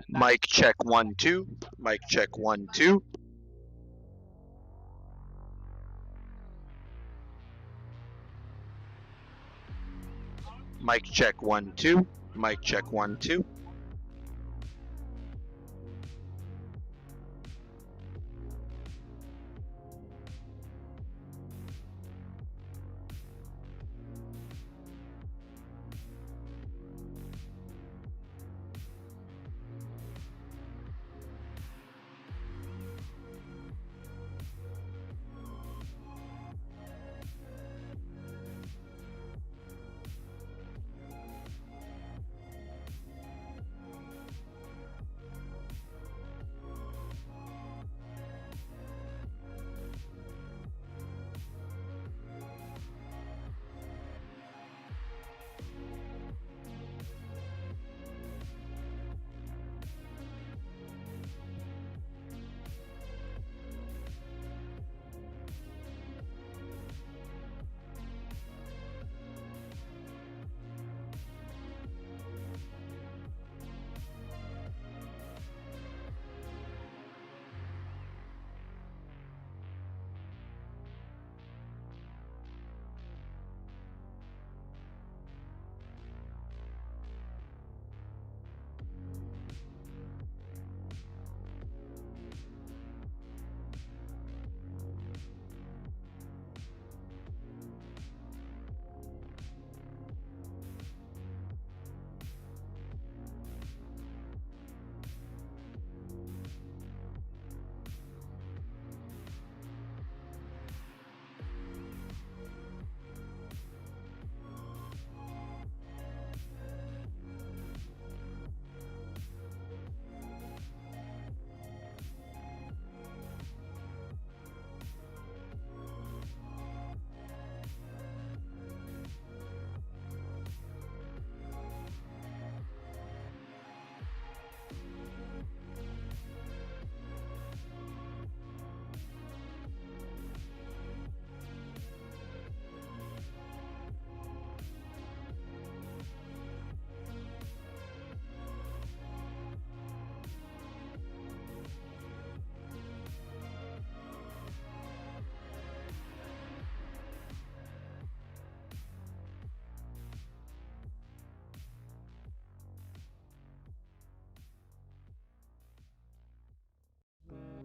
Mic check 1 2. Mic check 1 2. Mic check 1 2. Mic check 1 2.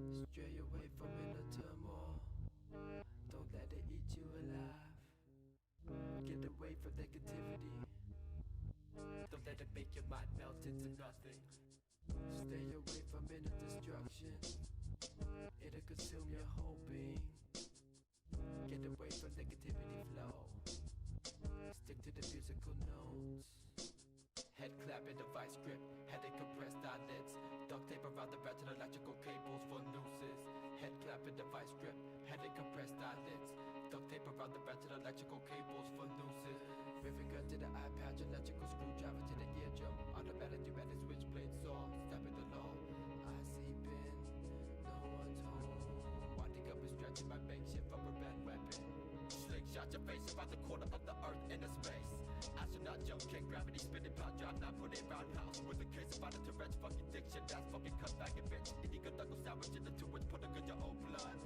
Stray away from inner turmoil. Don't let it eat you alive. Get away from negativity. Don't let it make your mind melt into nothing. Stay away from inner destruction. It'll consume your whole being. Get away from negativity flow. Stick to the musical notes. Head clap in the vice grip. Headache compressed eyelids. Duct tape around the ratchet electrical cables for nooses. Head clap in the vice grip. Headache compressed eyelids. Duct tape around the ratchet electrical cables for nooses. Rivet gun to the eye patch. Electrical screwdriver to the eardrum. Automatic pneumatic switchblade saw. Stabbing the law. I see bin. No one's home. Winding up and stretching my makeshift rubber band weapon. Slingshot your face around the corner of the earth into space. Astronaut jump kick, gravity spinning pound drop, not put it roundhouse. With a case about a Tourette's fucking diction, that's fucking cut back and bitch. Illegal knuckle sandwich in the two which put in your own blood.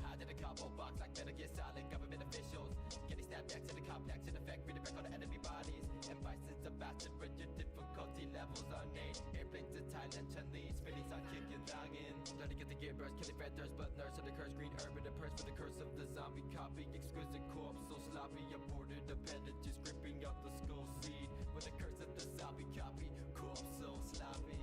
Hide in a combo box like Metal Gear Solid, government officials. Getting stabbed next to the complex in effect, redirect on the enemy bodies. And vices of bastard with your difficulty levels unnamed. Airplanes to Thailand, Chun-Li, spinning on kicking noggin. Learning at the gear burst, killing red thirst, but nurse of the curse, green herb in the purse for the curse of the zombie copy. Exquisite corpse, so sloppy, aborted appendages, gripping up the skull seed. With the curse of the zombie copy, corpse so sloppy.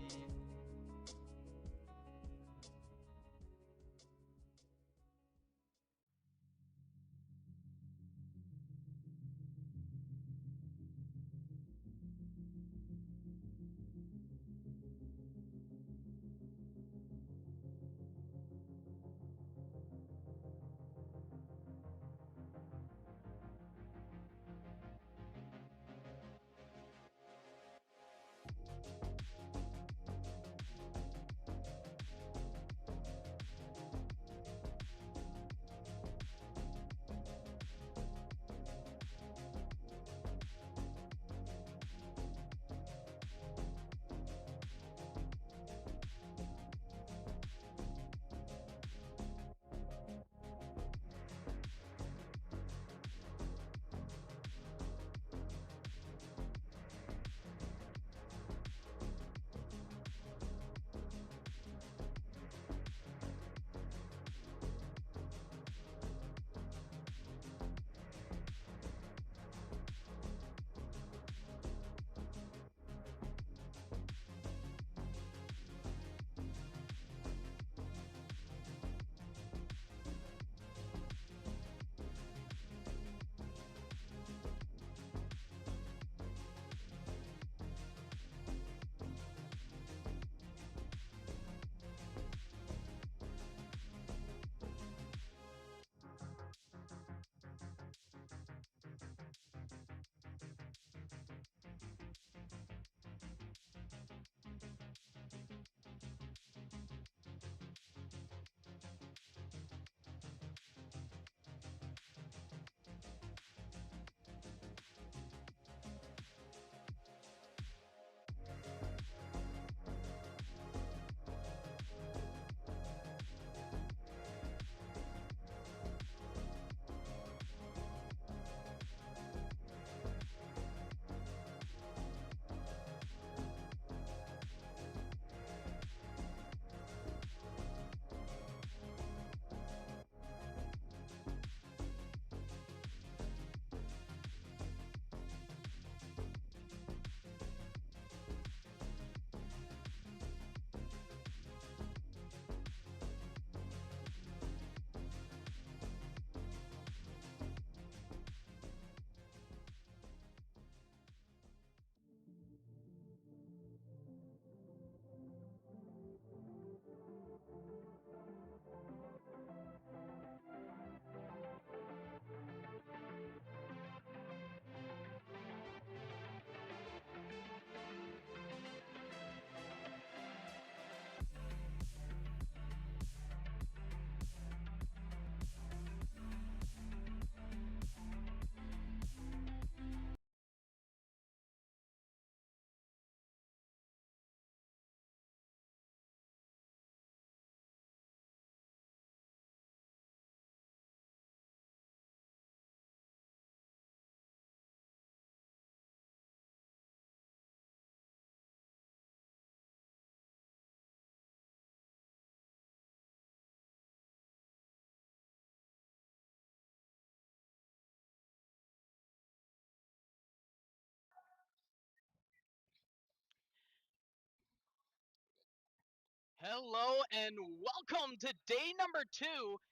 Hello and welcome to day number 2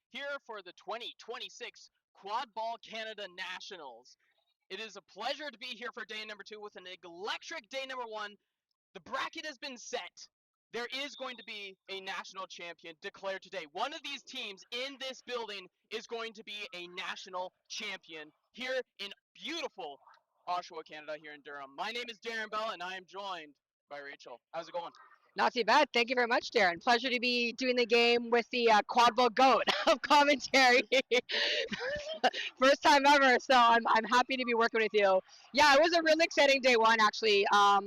here for the 2026 Quadball Canada Nationals. It is a pleasure to be here for day number 2 with an electric day number 1. The bracket has been set. There is going to be a national champion declared today. One of these teams in this building is going to be a national champion here in beautiful Oshawa, Canada, here in Durham. My name is Darren Bell and I am joined by Rachel. How's it going? Not too bad. Thank you very much, Darren. Pleasure to be doing the game with the Quadball goat of commentary. First time ever, so I'm happy to be working with you. Yeah, it was a really exciting day one actually. So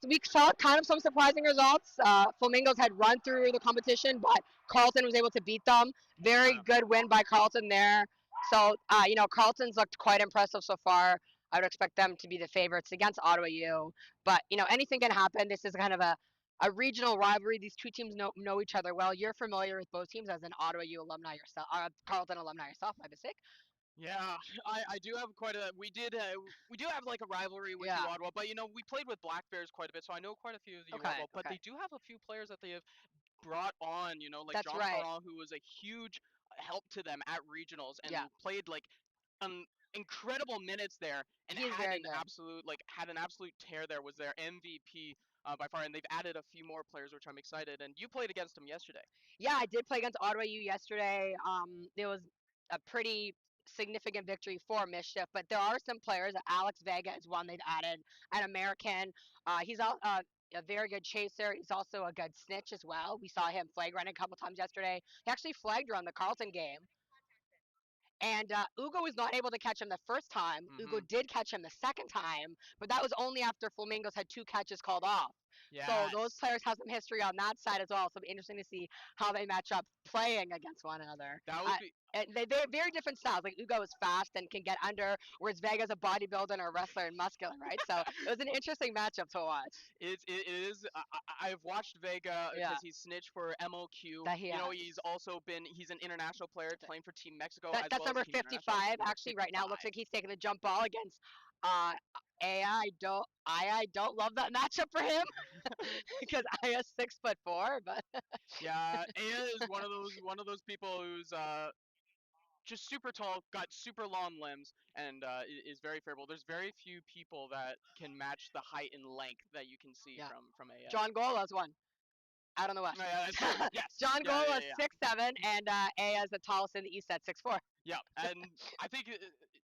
we saw kind of some surprising results. Flamingos had run through the competition, but Carleton was able to beat them. Very good win by Carleton there. So, Carleton's looked quite impressive so far. I would expect them to be the favorites against Ottawa U. But, anything can happen. This is kind of a regional rivalry. These two teams know each other well. You're familiar with both teams as an Ottawa U alumni yourself, Carleton alumni yourself, my mistake. Yeah, I do have quite a we do have like a rivalry with Yeah. you Ottawa, but we played with Black Bears quite a bit, so I know quite a few of you Okay, Ottawa. But okay. they do have a few players that they have brought on, like That's John right. Perron, who was a huge help to them at regionals and Yeah. played like incredible minutes there and He is had very an good. absolute tear there. Was their MVP by far, and they've added a few more players, which I'm excited. And you played against him yesterday. Yeah, I did play against Ottawa U yesterday. It was a pretty significant victory for Mischief, but there are some players. Alex Vega is one they've added, an American. He's a very good chaser. He's also a good snitch as well. We saw him flag run a couple times yesterday. He actually flagged her on the Carleton game. And Ugo was not able to catch him the first time. Ugo did catch him the second time, but that was only after Flamingos had 2 catches called off. So those players have some history on that side as well. So it'll be interesting to see how they match up playing against one another. That would be They're very different styles. Like Ugo is fast and can get under, whereas Vega's a bodybuilder and a wrestler and muscular, right? So it was an interesting matchup to watch. it is. I've watched Vega Yeah, because he's snitched for MOQ. that he has. He's an international player playing for Team Mexico as That's well as number Team International. 55. Number Actually, right now 55. looks like he's taking the jump ball against Aya. I don't love that matchup for him because Aya's 6'4", but Yeah, Aya is one of those people who's just super tall, got super long limbs, and is very favorable. There's very few people that can match the height and length that you can see yeah. from Aya. John Gola's one out on the west. Yeah, that's true. Yes. John Yeah, Gola's yeah, yeah. 6'7", and Aya's the tallest in the east at 6'4". Yeah, and I think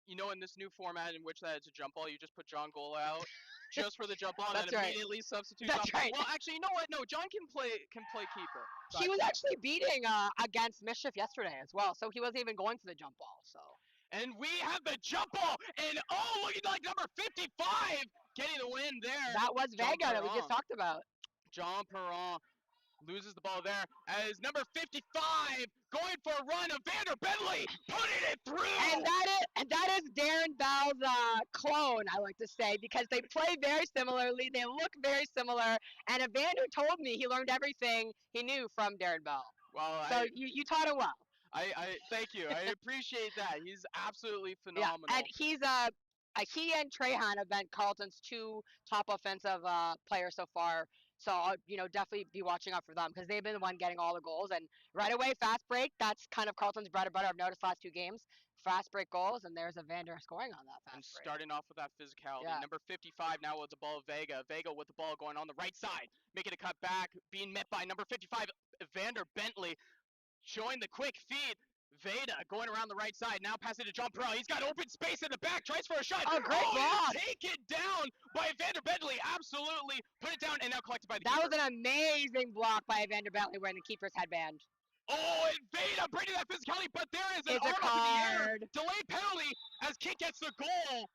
in this new format in which that it's a jump ball, you just put John Gola out just for the jump ball, and That's then right. immediately substitutes That's off. right. Well, actually, you know what? No, John can play keeper. He was actually beating against Mischief yesterday as well, so he wasn't even going for the jump ball. So. And we have the jump ball, and looking like number 55 getting the win there. That was Vega that we just talked about. John Perron loses the ball there as number 55 going for a run of Vander Bentley putting it through. And that is Darren Bell's clone, I like to say, because they play very similarly. They look very similar. And Evander told me he learned everything he knew from Darren Bell. Well, so you taught him well. I thank you. I appreciate that. He's absolutely phenomenal. Yeah, and he and Trahan have been Carleton's 2 top offensive players so far. So I'll, definitely be watching out for them because they've been the one getting all the goals. And right away, fast break. That's kind of Carleton's bread and butter. I've noticed last 2 games, fast break goals, and there's Evander scoring on that fast break. Starting off with that physicality. Yeah. Number 55 now with the ball, Vega. Vega with the ball going on the right side, making a cut back, being met by number 55, Vander Bentley, showing the quick feed. Veda going around the right side, now passing to John Perron. He's got open space in the back, tries for a shot. Oh, great block! Take it down by Vander Bentley. Absolutely. Put it down and now collected by the keeper. That was an amazing block by Vander Bentley wearing the keeper's headband. Oh, and Veda bringing that physicality, but there is an It's arm a up in the air. card. Delayed penalty as Kit gets the goal.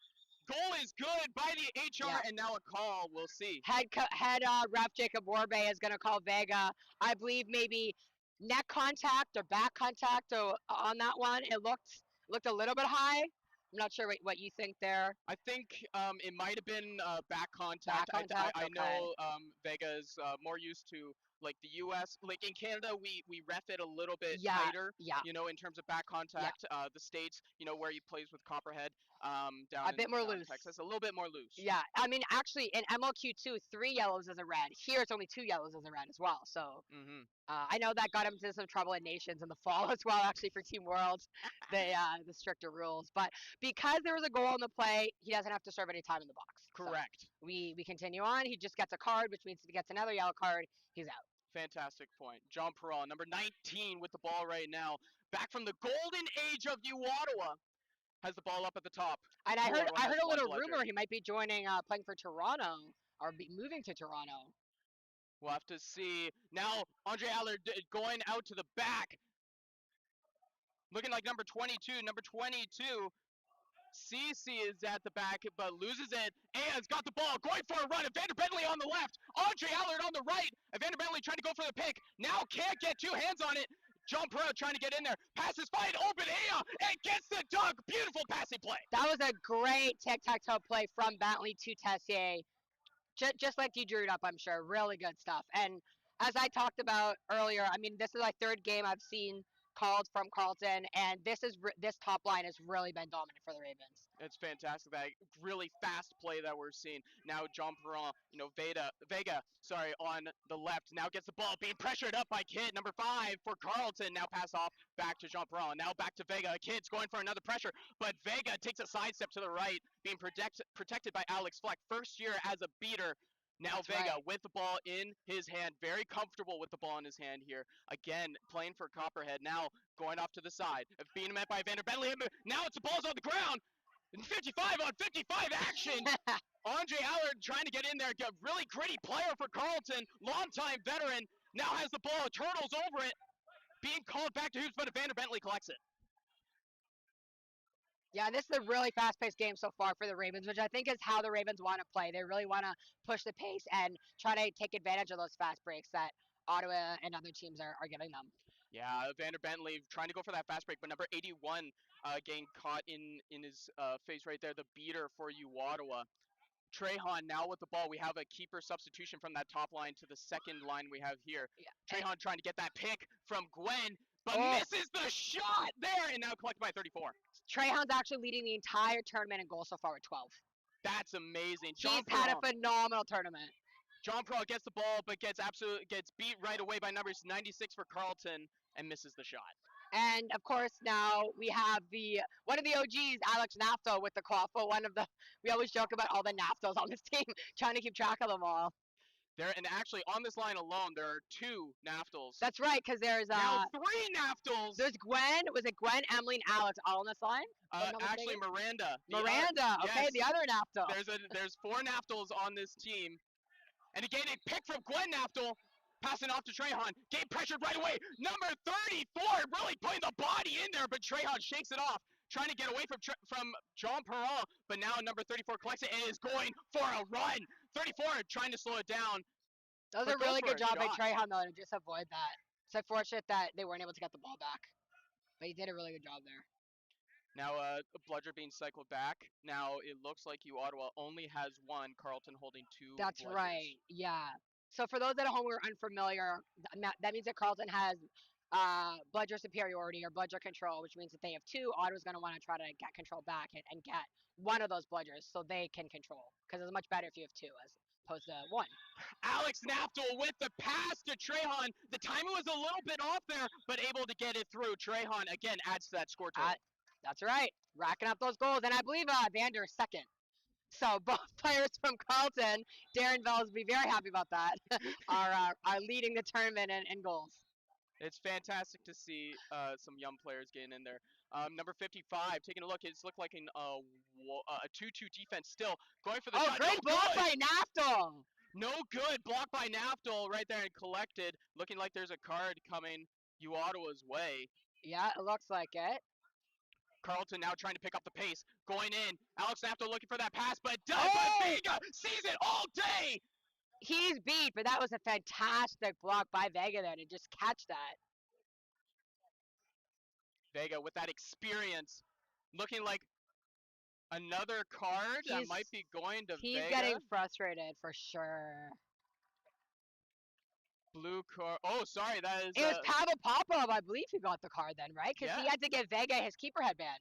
Goal is good by the HR, and now a call. We'll see. Head ref Jacob Warbe is going to call Vega. I believe maybe neck contact or back contact on that one. It looked a little bit high. I'm not sure what you think there. I think it might have been back contact. Back contact? I know Vega is more used to like the U.S. Like in Canada, we ref it a little bit Yeah, tighter. yeah. You know, in terms of back contact. The states, you know, where he plays with Copperhead, down A bit more down in loose. Texas, a little bit more loose. Yeah, I mean, actually, in MLQ2, 3 yellows is a red. Here, it's only 2 yellows as a red as well. So Mm-hmm. I know that got him into some trouble in Nations in the fall as well, actually, for Team Worlds, the stricter rules. But because there was a goal in the play, he doesn't have to serve any time in the box. So Correct. we continue on. He just gets a card, which means if he gets another yellow card, he's out. Fantastic point. John Perral, number 19 with the ball right now. Back from the golden age of Ottawa. Has the ball up at the top. And I heard Ottawa has a one little bludger. rumor he might be joining, playing for Toronto or moving to Toronto. We'll have to see. Now, Andre Allard going out to the back. Looking like number 22. Number 22. CC is at the back, but loses it. Aya's got the ball, going for a run. Evander Bentley on the left. Andre Allard on the right. Evander Bentley trying to go for the pick. Now can't get two hands on it. John Perot trying to get in there. Passes wide open. Aya and gets the dunk. Beautiful passing play. That was a great tic-tac-toe play from Bentley to Tessier. Just like you drew it up, I'm sure. Really good stuff. And as I talked about earlier, I mean, this is my third game I've seen called from Carleton, and this top line has really been dominant for the Ravens. It's fantastic, that really fast play that we're seeing. Now John Perron, you know, Vega, on the left, now gets the ball, being pressured up by Kidd, number 5 for Carleton, now pass off back to Jean Perron, now back to Vega. Kidd's going for another pressure, but Vega takes a sidestep to the right, being protected by Alex Fleck. First year as a beater. Now That's Vega right. with the ball in his hand, very comfortable with the ball in his hand here. Again, playing for Copperhead, now going off to the side, being met by Evander Bentley. Now it's the ball's on the ground. 55 on 55 action. Andre Allard trying to get in there. A really gritty player for Carleton. Longtime veteran. Now has the ball. Turtles over it. Being called back to hoops, but Evander Bentley collects it. Yeah, this is a really fast-paced game so far for the Ravens, which I think is how the Ravens want to play. They really want to push the pace and try to take advantage of those fast breaks that Ottawa and other teams are giving them. Yeah, Evander Bentley trying to go for that fast break, but number 81 getting caught in his face right there. The beater for Ottawa. Trehan now with the ball. We have a keeper substitution from that top line to the second line we have here. Yeah. Trehan trying to get that pick from Gwen, but Oh. misses the shot there, and now collected by 34. Trehan's actually leading the entire tournament in goals so far with 12. That's amazing. He's had a phenomenal tournament. John Perrault gets the ball, but gets beat right away by numbers 96 for Carleton and misses the shot. And of course, now we have one of the OGs, Alex Nafto, with the quaffle. We always joke about all the Naftos on this team, trying to keep track of them all. And actually on this line alone, there are 2 Naftals. That's right, because there's now 3 Naftals. There's Gwen. Was it Gwen, Emily, and Alex all on this line? Actually, Miranda. Miranda. Okay, yes. the other Naftal. There's 4 Naftals on this team, and again a pick from Gwen Naftal. Passing off to Trehan. Game pressured right away. Number 34 really putting the body in there, but Trehan shakes it off. Trying to get away from John Perrault, but now number 34 collects it and is going for a run. 34 trying to slow it down. That was a really good job by Trehan, though, to just avoid that. It's unfortunate that they weren't able to get the ball back, but he did a really good job there. Now a bludger being cycled back. Now it looks like Ottawa only has 1. Carleton holding 2 That's bludgers. right, yeah. So for those at home who are unfamiliar, that means that Carleton has bludger superiority or bludger control, which means that they have 2. Ottawa's going to want to try to get control back and get one of those bludgers so they can control, because it's much better if you have 2 as opposed to 1. Alex Naftal with the pass to Trehan. The timing was a little bit off there, but able to get it through. Trehan again adds to that score total. That's right, racking up those goals, and I believe Vander is second. So both players from Carleton, Darren Bells will be very happy about that, are leading the tournament in goals. It's fantastic to see some young players getting in there. Number 55, taking a look, it's looked like a 2-2 defense still. Going for the shot. Great block by Naftal! No good. Blocked by Naftal right there and collected. Looking like there's a card coming Ottawa's way. Yeah, it looks like it. Carleton now trying to pick up the pace. Going in. Alex Naftal looking for that pass, but Vega sees it all day. He's beat, but that was a fantastic block by Vega there to just catch that. Vega with that experience. Looking like another card that might be going to Vega. He's getting frustrated for sure. Blue card. Oh, sorry, that is. It was Pavel Popov, I believe, who got the card then, right? Because he Yeah. had to give Vega his keeper headband.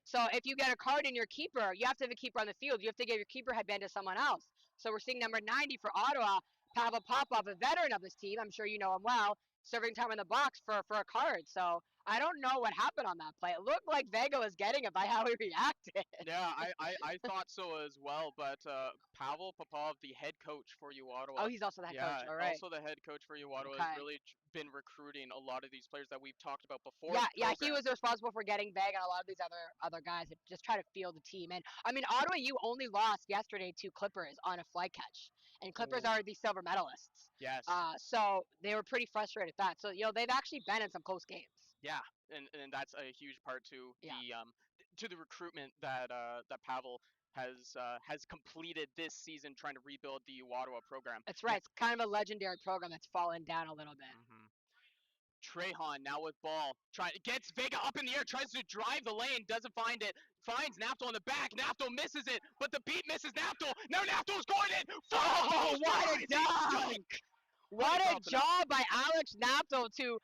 So if you get a card in your keeper, you have to have a keeper on the field. You have to give your keeper headband to someone else. So we're seeing number 90 for Ottawa, Pavel Popov, a veteran of this team. I'm sure you know him well, serving time in the box for a card. So I don't know what happened on that play. It looked like Vega was getting it by how he reacted. Yeah, I thought so as well, but Pavel Popov, the head coach for U Ottawa. Oh, he's also the head Yeah, coach. All right. also the head coach for U Ottawa has Okay. really been recruiting a lot of these players that we've talked about before. Yeah, the he program. was responsible for getting Vega and a lot of these other guys that just try to field the team. And I mean, Ottawa, you only lost yesterday to Clippers on a fly catch, and Clippers Ooh. are the silver medalists. Yes. So they were pretty frustrated at that. So they've actually been in some close games. Yeah, and that's a huge part to Yeah. the recruitment that that Pavel has completed this season, trying to rebuild the Ottawa program. That's right. It's kind of a legendary program that's fallen down a little bit. Trehan now with ball, gets Vega up in the air, tries to drive the lane, doesn't find it, finds Napto in the back, Napto misses it, but the beat misses Napto, now Napto's going in! Oh, what a dunk! What a job by Alex Napto to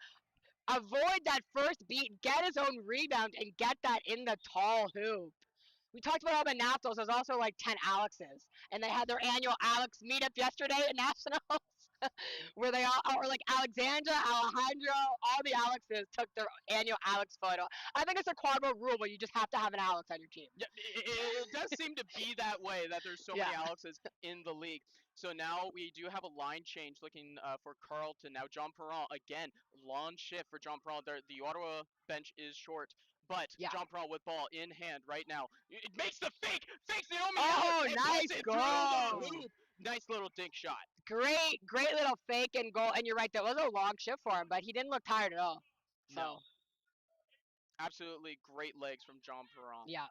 avoid that first beat, get his own rebound, and get that in the tall hoop. We talked about all the Naptos. There's also like 10 Alexes. And they had their annual Alex meetup yesterday at Nationals. Where they all, or like Alexandra, Alejandro, all the Alexes took their annual Alex photo. I think it's a Quadball rule where you just have to have an Alex on your team. Yeah, it does seem to be that way, that there's so many Alexes in the league. So now we do have a line change looking for Carleton. Now John Perron, again, long shift for John Perron. The Ottawa bench is short, but John Perron with ball in hand right now. It makes the fakes Naomi Alex, nice goal. Nice little dink shot. Great little fake and goal. And you're right, that was a long shift for him, but he didn't look tired at all. So. No. Absolutely great legs from John Perron. Yeah.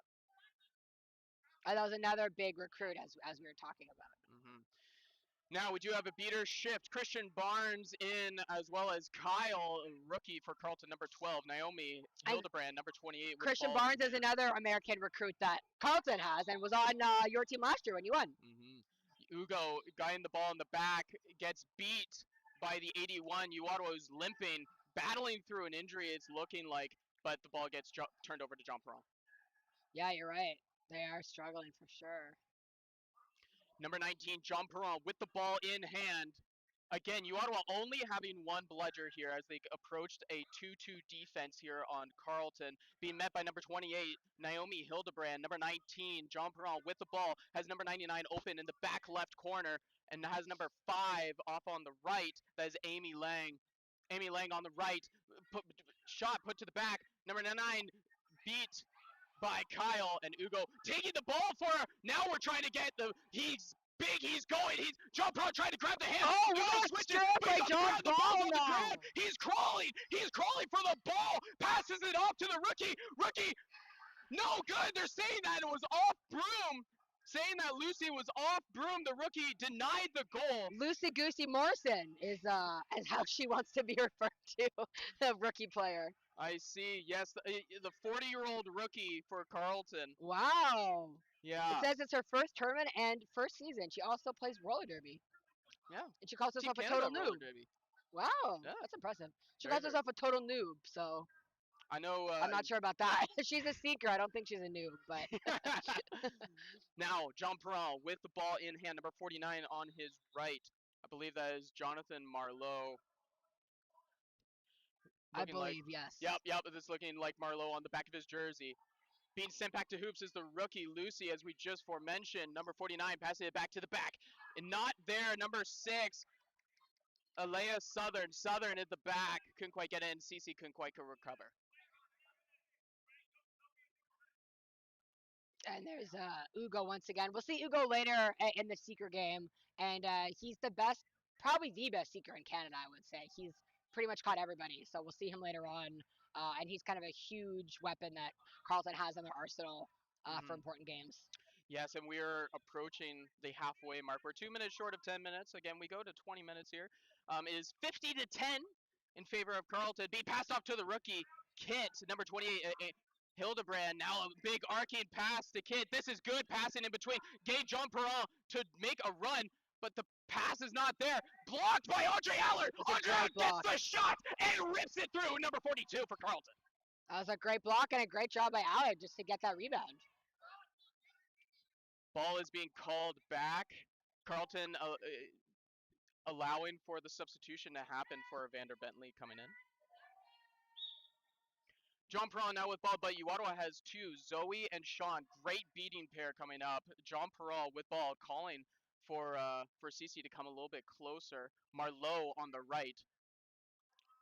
That was another big recruit, as we were talking about. Now we do have a beater shift. Christian Barnes in, as well as Kyle, rookie for Carleton, number 12. Naomi Hildebrand, number 28. Christian Barnes is another American recruit that Carleton has and was on your team last year when you won. Ugo, guy in the ball in the back, gets beat by the 81. Ottawa's limping, battling through an injury, it's looking like, but the ball gets turned over to John Perron. Yeah, you're right. They are struggling for sure. Number 19, John Perron with the ball in hand. Again, Ottawa only having one bludger here as they approached a 2-2 defense here on Carleton, being met by number 28, Naomi Hildebrand. Number 19, John Perron with the ball, has number 99 open in the back left corner, and has number 5 off on the right. That is Amy Lang. Amy Lang on the right, shot put to the back. Number 9 beat by Kyle, and Ugo taking the ball for her. Now we're trying to get he's big, he's going, John Perron trying to grab the hand. Oh, what a strip by John Perron now. He's crawling for the ball, passes it off to the rookie, no good. They're saying that it was off broom. Saying that Lucy was off broom, the rookie denied the goal. Lucy Goosey Morrison is how she wants to be referred to, the rookie player. I see. Yes, the 40-year-old rookie for Carleton. Wow. Yeah. It says it's her first tournament and first season. She also plays roller derby. Yeah. And she calls herself a total noob. Wow. Yeah. That's impressive. She calls herself a total noob, so. I know. I'm not sure about that. She's a seeker. I don't think she's a noob, but. Now, John Perron with the ball in hand, number 49 on his right. I believe that is Jonathan Marlowe. I believe, yes. Yep. It's looking like Marlowe on the back of his jersey. Being sent back to hoops is the rookie, Lucy, as we just forementioned. Number 49, passing it back to the back. And not there, number 6, Alea Southern. Southern at the back. Couldn't quite get in. Cece couldn't quite recover. And there's Ugo once again. We'll see Ugo later in the seeker game. And he's the best, probably the best seeker in Canada, I would say. He's pretty much caught everybody. So we'll see him later on. And he's kind of a huge weapon that Carleton has in their arsenal for important games. Yes, and we're approaching the halfway mark. We're 2 minutes short of 10 minutes. Again, we go to 20 minutes here. It is 50-10 in favor of Carleton. Being passed off to the rookie, Kit, number 28, Hildebrand. Now a big arcing pass to Kit. This is good passing in between. Gave John Perron to make a run, but the pass is not there. Blocked by Andre Aller. It's a Andre great Aller gets block. the shot and rips it through. Number 42 for Carleton. That was a great block and a great job by Alec just to get that rebound. Ball is being called back. Carleton allowing for the substitution to happen for Evander Bentley coming in. John Perron now with ball, but Ottawa has two, Zoe and Sean. Great beating pair coming up. John Perron with ball, calling for Cece to come a little bit closer. Marlowe on the right.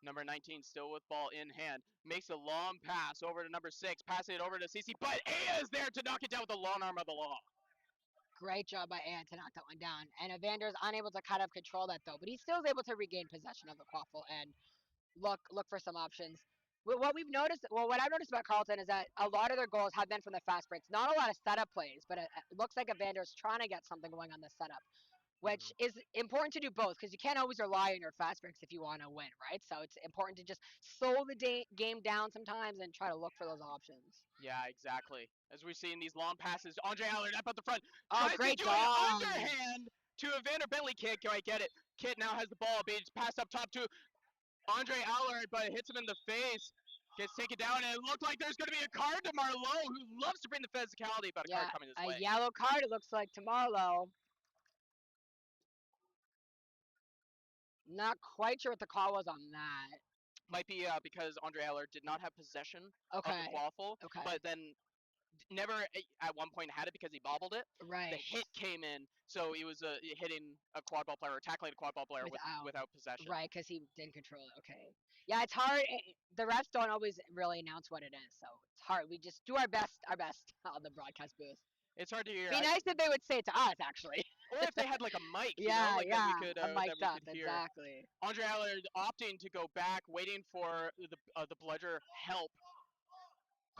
Number 19 still with ball in hand. Makes a long pass over to number 6, passing it over to Cece, but Aya is there to knock it down with the long arm of the law. Great job by Ann to knock that one down. And Evander's unable to kind of control that though, but he still is able to regain possession of the quaffle and look for some options. What I've noticed about Carleton is that a lot of their goals have been from the fast breaks. Not a lot of setup plays, but it looks like Evander's trying to get something going on the setup, which is important to do both because you can't always rely on your fast breaks if you want to win, right? So it's important to just slow the game down sometimes and try to look for those options. Yeah, exactly. As we've seen these long passes, Andre Allard up at the front. Oh, Tries great to do job. an underhand to Evander Bentley. Can't quite get it. Kit now has the ball. Being passed up top to Andre Allard, but it hits him in the face. Gets taken down, and it looked like there's going to be a card to Marlowe, who loves to bring the physicality, but a card coming his way. A yellow card, it looks like, to Marlowe. Not quite sure what the call was on that. Might be because Andre Allard did not have possession of the quaffle, but then never at one point had it because he bobbled it. Right. The hit came in, so he was hitting a quad ball player or tackling a quad ball player without possession. Right, because he didn't control it. Okay. Yeah, it's hard. The refs don't always really announce what it is, so it's hard. We just do our best on the broadcast booth. It's hard to hear. Be nice if they would say it to us, actually. Or if they had like a mic, that we could, a mic that we could hear. Exactly. Andre Allard opting to go back, waiting for the bludger help.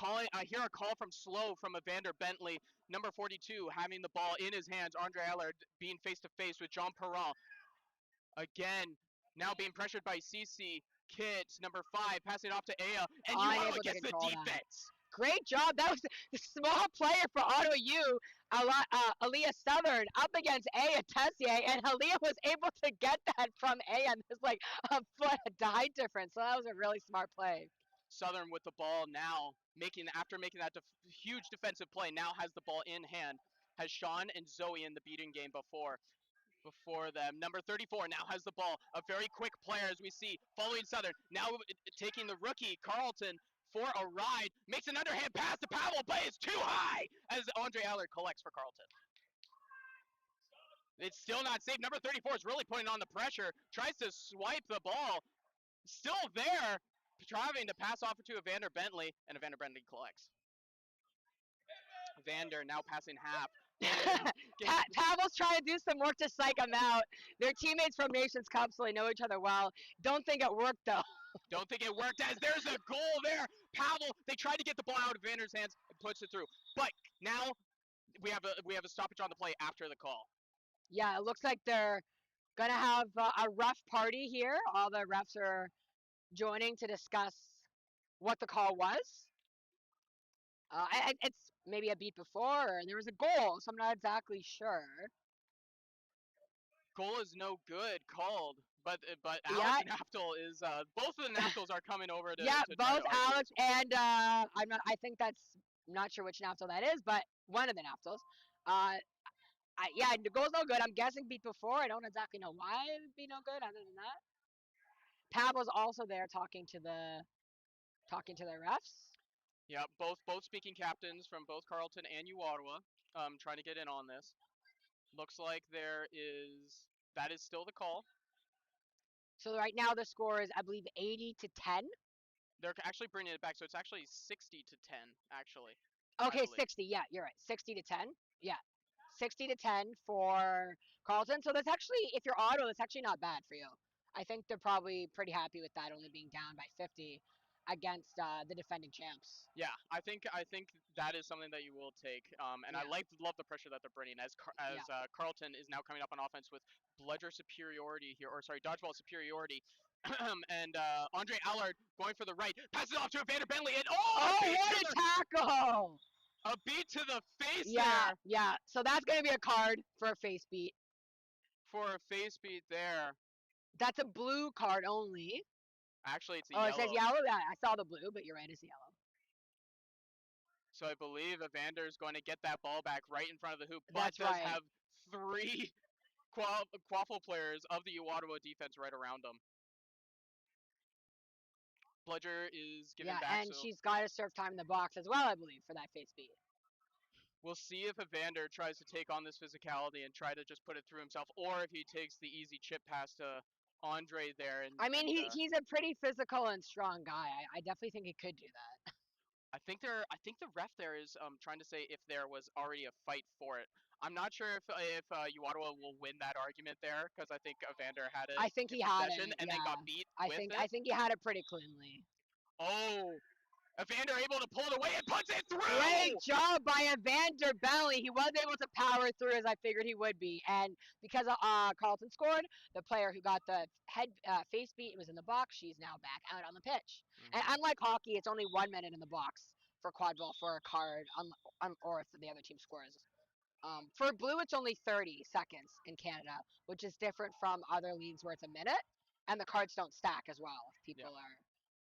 I hear a call from slow from Evander Bentley, number 42, having the ball in his hands. Andre Allard being face to face with John Perron. Again, now being pressured by CC. Kit, number 5, passing off to Aya, and Ottawa gets the defense. Great job. That was a small player for Ottawa U, Aaliyah Southern, up against Aya Tessier, and Aaliyah was able to get that from Aya, and there's like a foot height difference, so that was a really smart play. Southern with the ball now, after making that huge defensive play, now has the ball in hand, has Sean and Zoe in the beating game before them. Number 34 now has the ball. A very quick player, as we see, following Southern. Now taking the rookie, Carleton, for a ride. Makes an underhand pass to Pavel, but it's too high as Andre Allard collects for Carleton. It's still not safe. Number 34 is really putting on the pressure. Tries to swipe the ball. Still there. Trying to pass off to Evander Bentley, and Evander Bentley collects. Evander now passing half. Pavel's trying to do some work to psych him out. They're teammates from Nations Cup, so they know each other well. Don't think it worked, though. Don't think it worked, as there's a goal there. Pavel, they tried to get the ball out of Evander's hands and puts it through. But now we have a stoppage on the play after the call. Yeah, it looks like they're going to have a ref party here. All the refs are joining to discuss what the call was. It's maybe a beat before, or there was a goal, so I'm not exactly sure. Goal is no good called, but Alex Naftel is both of the Naftals are coming over to. Yeah, to both Alex and I think I'm not sure which Naftel that is, but one of the Naftals. The goal's no good. I'm guessing beat before. I don't exactly know why it would be no good. Other than that, Pavel's also there talking to the refs. Yeah, both speaking captains from both Carleton and Ottawa, trying to get in on this. Looks like that is still the call. So right now the score is, I believe, 80-10. They're actually bringing it back, so it's actually 60-10, actually. Okay, 60. Yeah, you're right. 60-10. Yeah, 60-10 for Carleton. So that's actually, if you're Ottawa, that's actually not bad for you. I think they're probably pretty happy with that, only being down by 50 against the defending champs. Yeah, I think that is something that you will take, and I love the pressure that they're bringing as Carleton is now coming up on offense with bludger superiority here, or sorry, dodgeball superiority, and Andre Allard going for the right, passes off to Evander Bentley, and what a tackle! A beat to the face there. Yeah, so that's going to be a card for a face beat. for a face beat there. That's a blue card only. Actually, it's a Oh, yellow. it says yellow? Yeah, I saw the blue, but you're right, it's yellow. So I believe Evander is going to get that ball back right in front of the hoop, but That's does right. have 3 Quaffle players of the Ottawa defense right around him. Bludger is giving back. Yeah, and she's got to serve time in the box as well, I believe, for that face beat. We'll see if Evander tries to take on this physicality and try to just put it through himself, or if he takes the easy chip pass to Andre there. And I mean, he's a pretty physical and strong guy. I definitely think he could do that. I think the ref there is trying to say if there was already a fight for it. I'm not sure if Ottawa will win that argument there because I think Evander had it. I think he had it, and then got beat. I think he had it pretty cleanly. Oh, Evander able to pull it away and puts it through. Great job by Evander Belly. He was able to power through as I figured he would be, and because Carlton scored, the player who got the head face beat was in the box. She's now back out on the pitch. And unlike hockey, it's only 1 minute in the box for Quadball for a card, or if the other team scores. For blue, it's only 30 seconds in Canada, which is different from other leagues where it's a minute, and the cards don't stack as well. If people are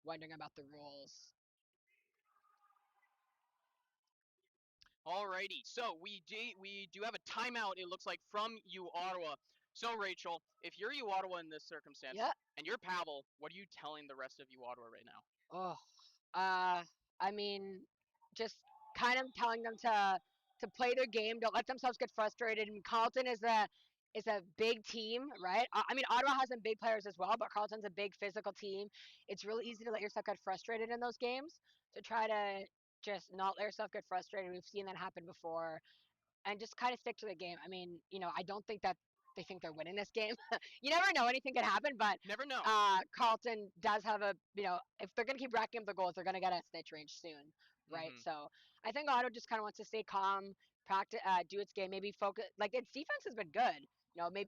wondering about the rules. Alrighty, so we do have a timeout. It looks like from Ottawa. So Rachel, if you're Ottawa in this circumstance, and you're Pavel, what are you telling the rest of Ottawa right now? I mean, just kind of telling them to play their game, don't let themselves get frustrated. And Carlton is a big team, right? I mean, Ottawa has some big players as well, but Carlton's a big physical team. It's really easy to let yourself get frustrated in those games. So try to just not let yourself get frustrated. We've seen that happen before. And just kind of stick to the game. I mean, I don't think that they think they're winning this game. You never know, anything could happen, but never know. Carlton does have if they're going to keep racking up the goals, they're going to get a snitch range soon, right? So I think Ottawa just kind of wants to stay calm, practice, do its game, maybe focus. Like, its defense has been good.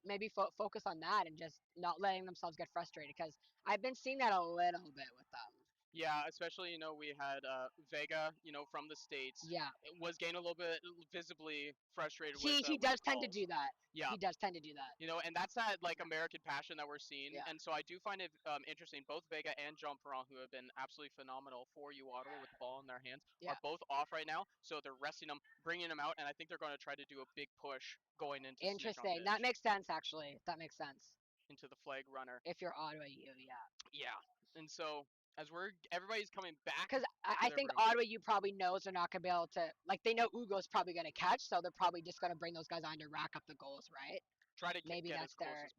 Maybe focus on that and just not letting themselves get frustrated, because I've been seeing that a little bit with them. Yeah, especially, we had Vega, from the States. Yeah. Was getting a little bit visibly frustrated He does tend to do that. Yeah. He does tend to do that. And that's that, American passion that we're seeing. Yeah. And so I do find it interesting. Both Vega and Jean Perron, who have been absolutely phenomenal for Ottawa with the ball in their hands, are both off right now. So they're resting them, bringing them out, and I think they're going to try to do a big push going into Interesting. That makes sense, actually. That makes sense. Into the Flagrunner. If you're Ottawa, yeah. Yeah. And so as everybody's coming back. Because I think Ottawa, you probably knows they're not going to be able to, they know Ugo's probably going to catch, so they're probably just going to bring those guys on to rack up the goals, right? Try to maybe get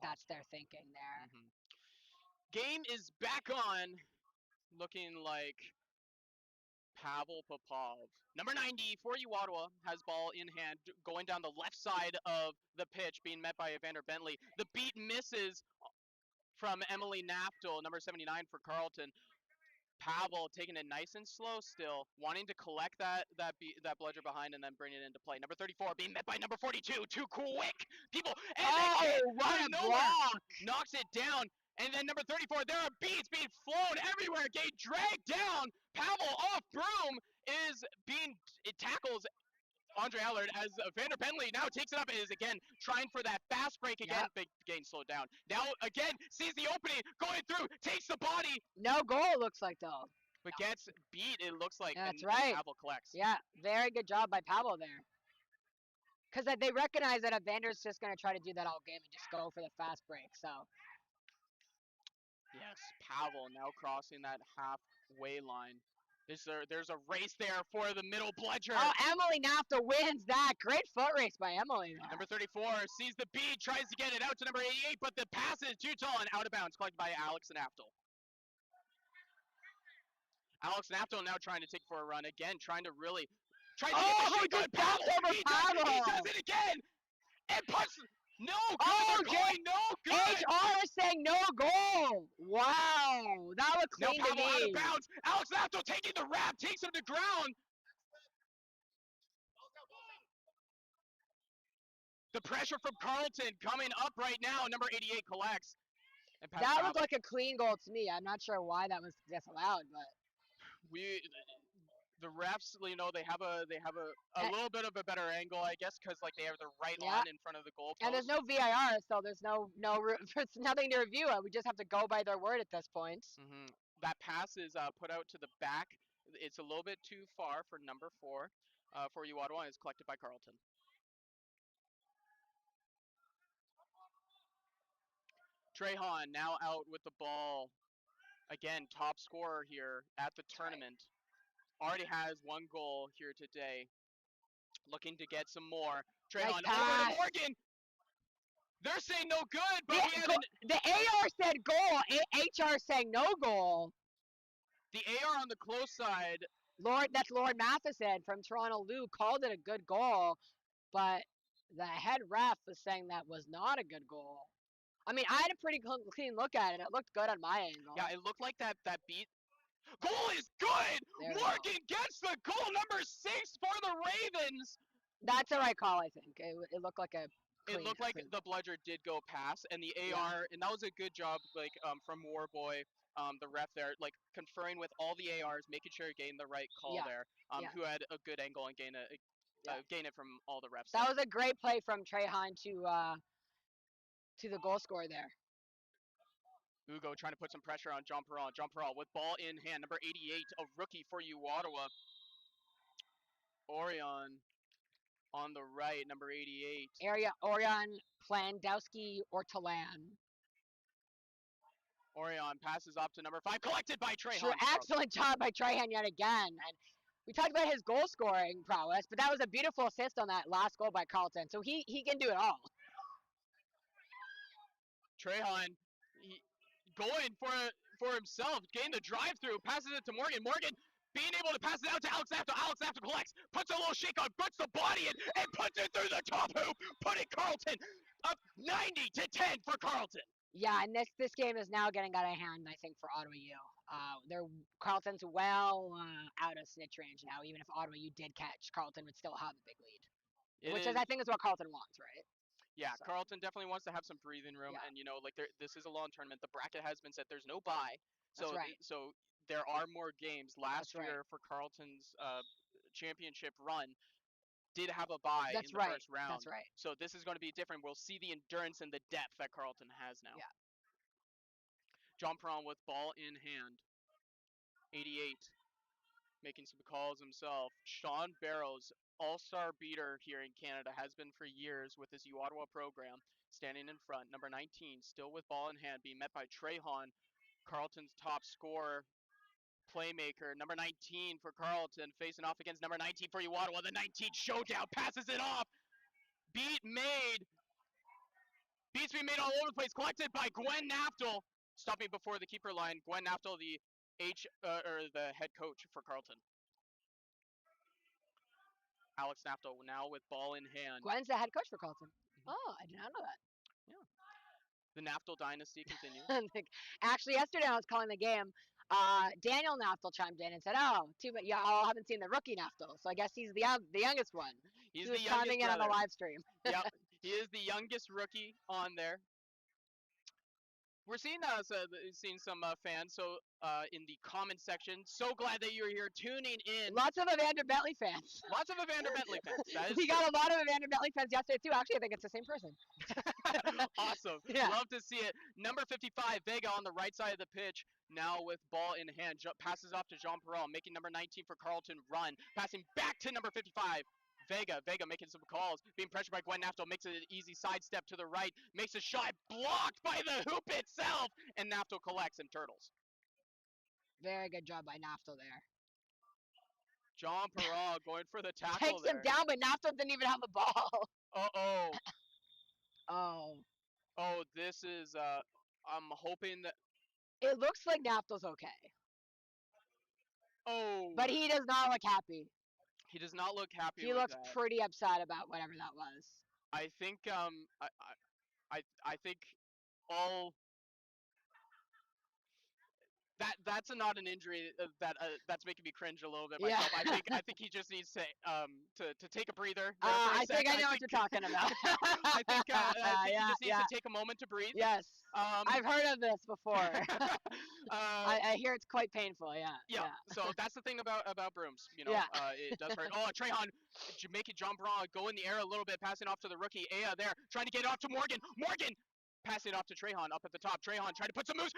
that's their thinking there. Game is back on, looking like Pavel Popov. Number 90 for Ottawa has ball in hand, going down the left side of the pitch, being met by Evander Bentley. The beat misses from Emily Naftel, number 79 for Carlton. Pavel taking it nice and slow still, wanting to collect that bludger behind and then bring it into play. Number 34 being met by number 42. Too quick, people. And what a block! Knocks it down. And then number 34, there are beats being flown everywhere, getting dragged down. Pavel off broom it tackles Andre Allard as Vander Bentley now takes it up and is again trying for that fast break again, but getting slowed down. Now again, sees the opening, going through, takes the body. No goal, looks like, though. But gets beat, it looks like, That's and right. Pavel collects. Yeah, very good job by Pavel there. Because they recognize that Evander's just going to try to do that all game and just go for the fast break, so. Yes, Pavel now crossing that halfway line. There's a race there for the middle bludger. Oh, Emily Nafta wins that. Great foot race by Emily there. Number 34 sees the beat, tries to get it out to number 88, but the pass is too tall and out of bounds, collected by Alex Naftel. Alex Naftel now trying to take for a run again, trying to get the shake on Pavel. He does it again, and puts. No, good. HR is saying no goal. Wow, that was clean to me. Out of bounds. Alex Naftel taking the wrap, takes him to ground. The pressure from Carlton coming up right now. Number 88 collects. That looked like a clean goal to me. I'm not sure why that was disallowed, but the refs, you know, they have a And- little bit of a better angle, I guess, because like they have the right Yeah. on in front of the goalpost. And there's no VIR, so there's there's nothing to review. We just have to go by their word at this point. That pass is put out to the back. It's a little bit too far for number 4 for you, Ottawa, and it's collected by Carleton. Trehan now out with the ball. Again, top scorer here at the tournament. Already has 1 goal here today. Looking to get some more. Trehan Nice over pass. to Morgan. They're saying no good, but The AR said goal. HR saying no goal. the AR on the close side. That's Lord Matheson from Toronto Lou called it a good goal, but the head ref was saying that was not a good goal. I mean, I had a pretty clean look at it. It looked good on my angle. Yeah, it looked like that beat. Goal is good! There we Morgan gets the goal, number 6 for the Ravens! That's the right call, I think. It looked like a clean, It looked like clean. the bludger did go past, and the AR, and that was a good job, like, from Warboy, the ref there, like, conferring with all the ARs, making sure you're getting the right call there, who had a good angle and gain it from all the refs. That was a great play from Trehan to the goal scorer there. Ugo trying to put some pressure on John Perron. John Perron with ball in hand, number 88, a rookie for you, Ottawa. Orion on the right, number 88. Orion Plandowski Ortolan. Orion passes up to number 5, collected by Trehan. Excellent job by Trehan yet again. And we talked about his goal scoring prowess, but that was a beautiful assist on that last goal by Carleton. So he can do it all. Trehan going for himself, getting the drive through, passes it to Morgan. Morgan being able to pass it out to Alex Nafto. Alex Nafto collects, puts a little shake on, puts the body in, and puts it through the top hoop, putting Carleton up 90-10 for Carleton. Yeah, and this game is now getting out of hand, I think, for Ottawa U. Carleton's well out of snitch range now. Even if Ottawa U did catch, Carleton would still have a big lead, which I think is what Carleton wants, right? Yeah, so. Carleton definitely wants to have some breathing room, and you know, like this is a long tournament. The bracket has been set. There's no bye, so so there are more games. Last year for Carleton's championship run, did have a bye in the first round. That's right. So this is going to be different. We'll see the endurance and the depth that Carleton has now. Yeah. John Perron with ball in hand. 88, making some calls himself. Sean Barrows, all-star beater here in Canada, has been for years with his U Ottawa program, standing in front. Number 19, still with ball in hand, being met by Trehan, Carleton's top scorer, playmaker. Number 19 for Carleton, facing off against number 19 for U Ottawa. The 19 showdown, passes it off. Beats being made all over the place, collected by Gwen Naftel. Stopping before the keeper line. Gwen Naftel, the head coach for Carleton. Alex Naftel now with ball in hand. Gwen's the head coach for Carleton. Oh, I did not know that. Yeah. The Naftel dynasty continues. Actually, yesterday I was calling the game. Daniel Naftel chimed in and said, "Oh, too bad y'all haven't seen the rookie Naftel, so I guess he's the youngest one." He's the youngest chiming in on the live stream. Yep, he is the youngest rookie on there. We're seeing some fans in the comment section. So glad that you're here tuning in. Lots of Evander Bentley fans. Lots of Evander Bentley fans. That is we got a lot of Evander Bentley fans yesterday too. Actually, I think it's the same person. Awesome. Yeah. Love to see it. Number 55, Vega on the right side of the pitch. Now with ball in hand, passes off to Jean Perron, making number 19 for Carleton run. Passing back to number 55. Vega making some calls, being pressured by Gwen Naftel, makes an easy sidestep to the right, makes a shot, blocked by the hoop itself, and Naftel collects and turtles. Very good job by Naftel there. John Perron going for the tackle. Takes him down, but Naftel didn't even have the ball. Oh, this is, I'm hoping that... It looks like Naftel's okay. Oh. But he does not look happy. He does not look happy. He looks pretty upset about whatever that was. I think I think all That's not an injury that's making me cringe a little bit Yeah. myself. I think he just needs to take a breather. There for a I think second. I know what you're talking about. I think he Yeah, just needs yeah. to take a moment to breathe. Yes. Um, I've heard of this before. uh, I hear it's quite painful. Yeah. yeah. So that's the thing about brooms. You know, Yeah. it does hurt. Oh, Trehan, making John Braun go in the air a little bit, passing off to the rookie Aya there, trying to get it off to Morgan. Morgan. Passing it off to Trehan up at the top. Trehan trying to put some moves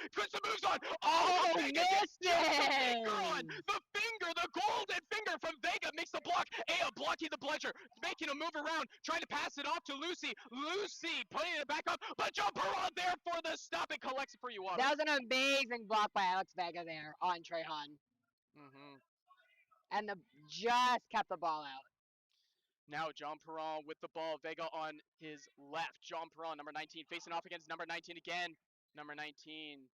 on. Oh, Vega missed just the finger on. it! The finger, the golden finger from Vega makes the block. Aya blocking the pleasure, making a move around, trying to pass it off to Lucy. Lucy putting it back up, but John Perron there for the stop and collects it for you, Otto. That was an amazing block by Alex Vega there on Trehan. Mm-hmm. And just kept the ball out. Now John Perron with the ball. Vega on his left. John Perron, number 19, facing off against number 19 again. Number 19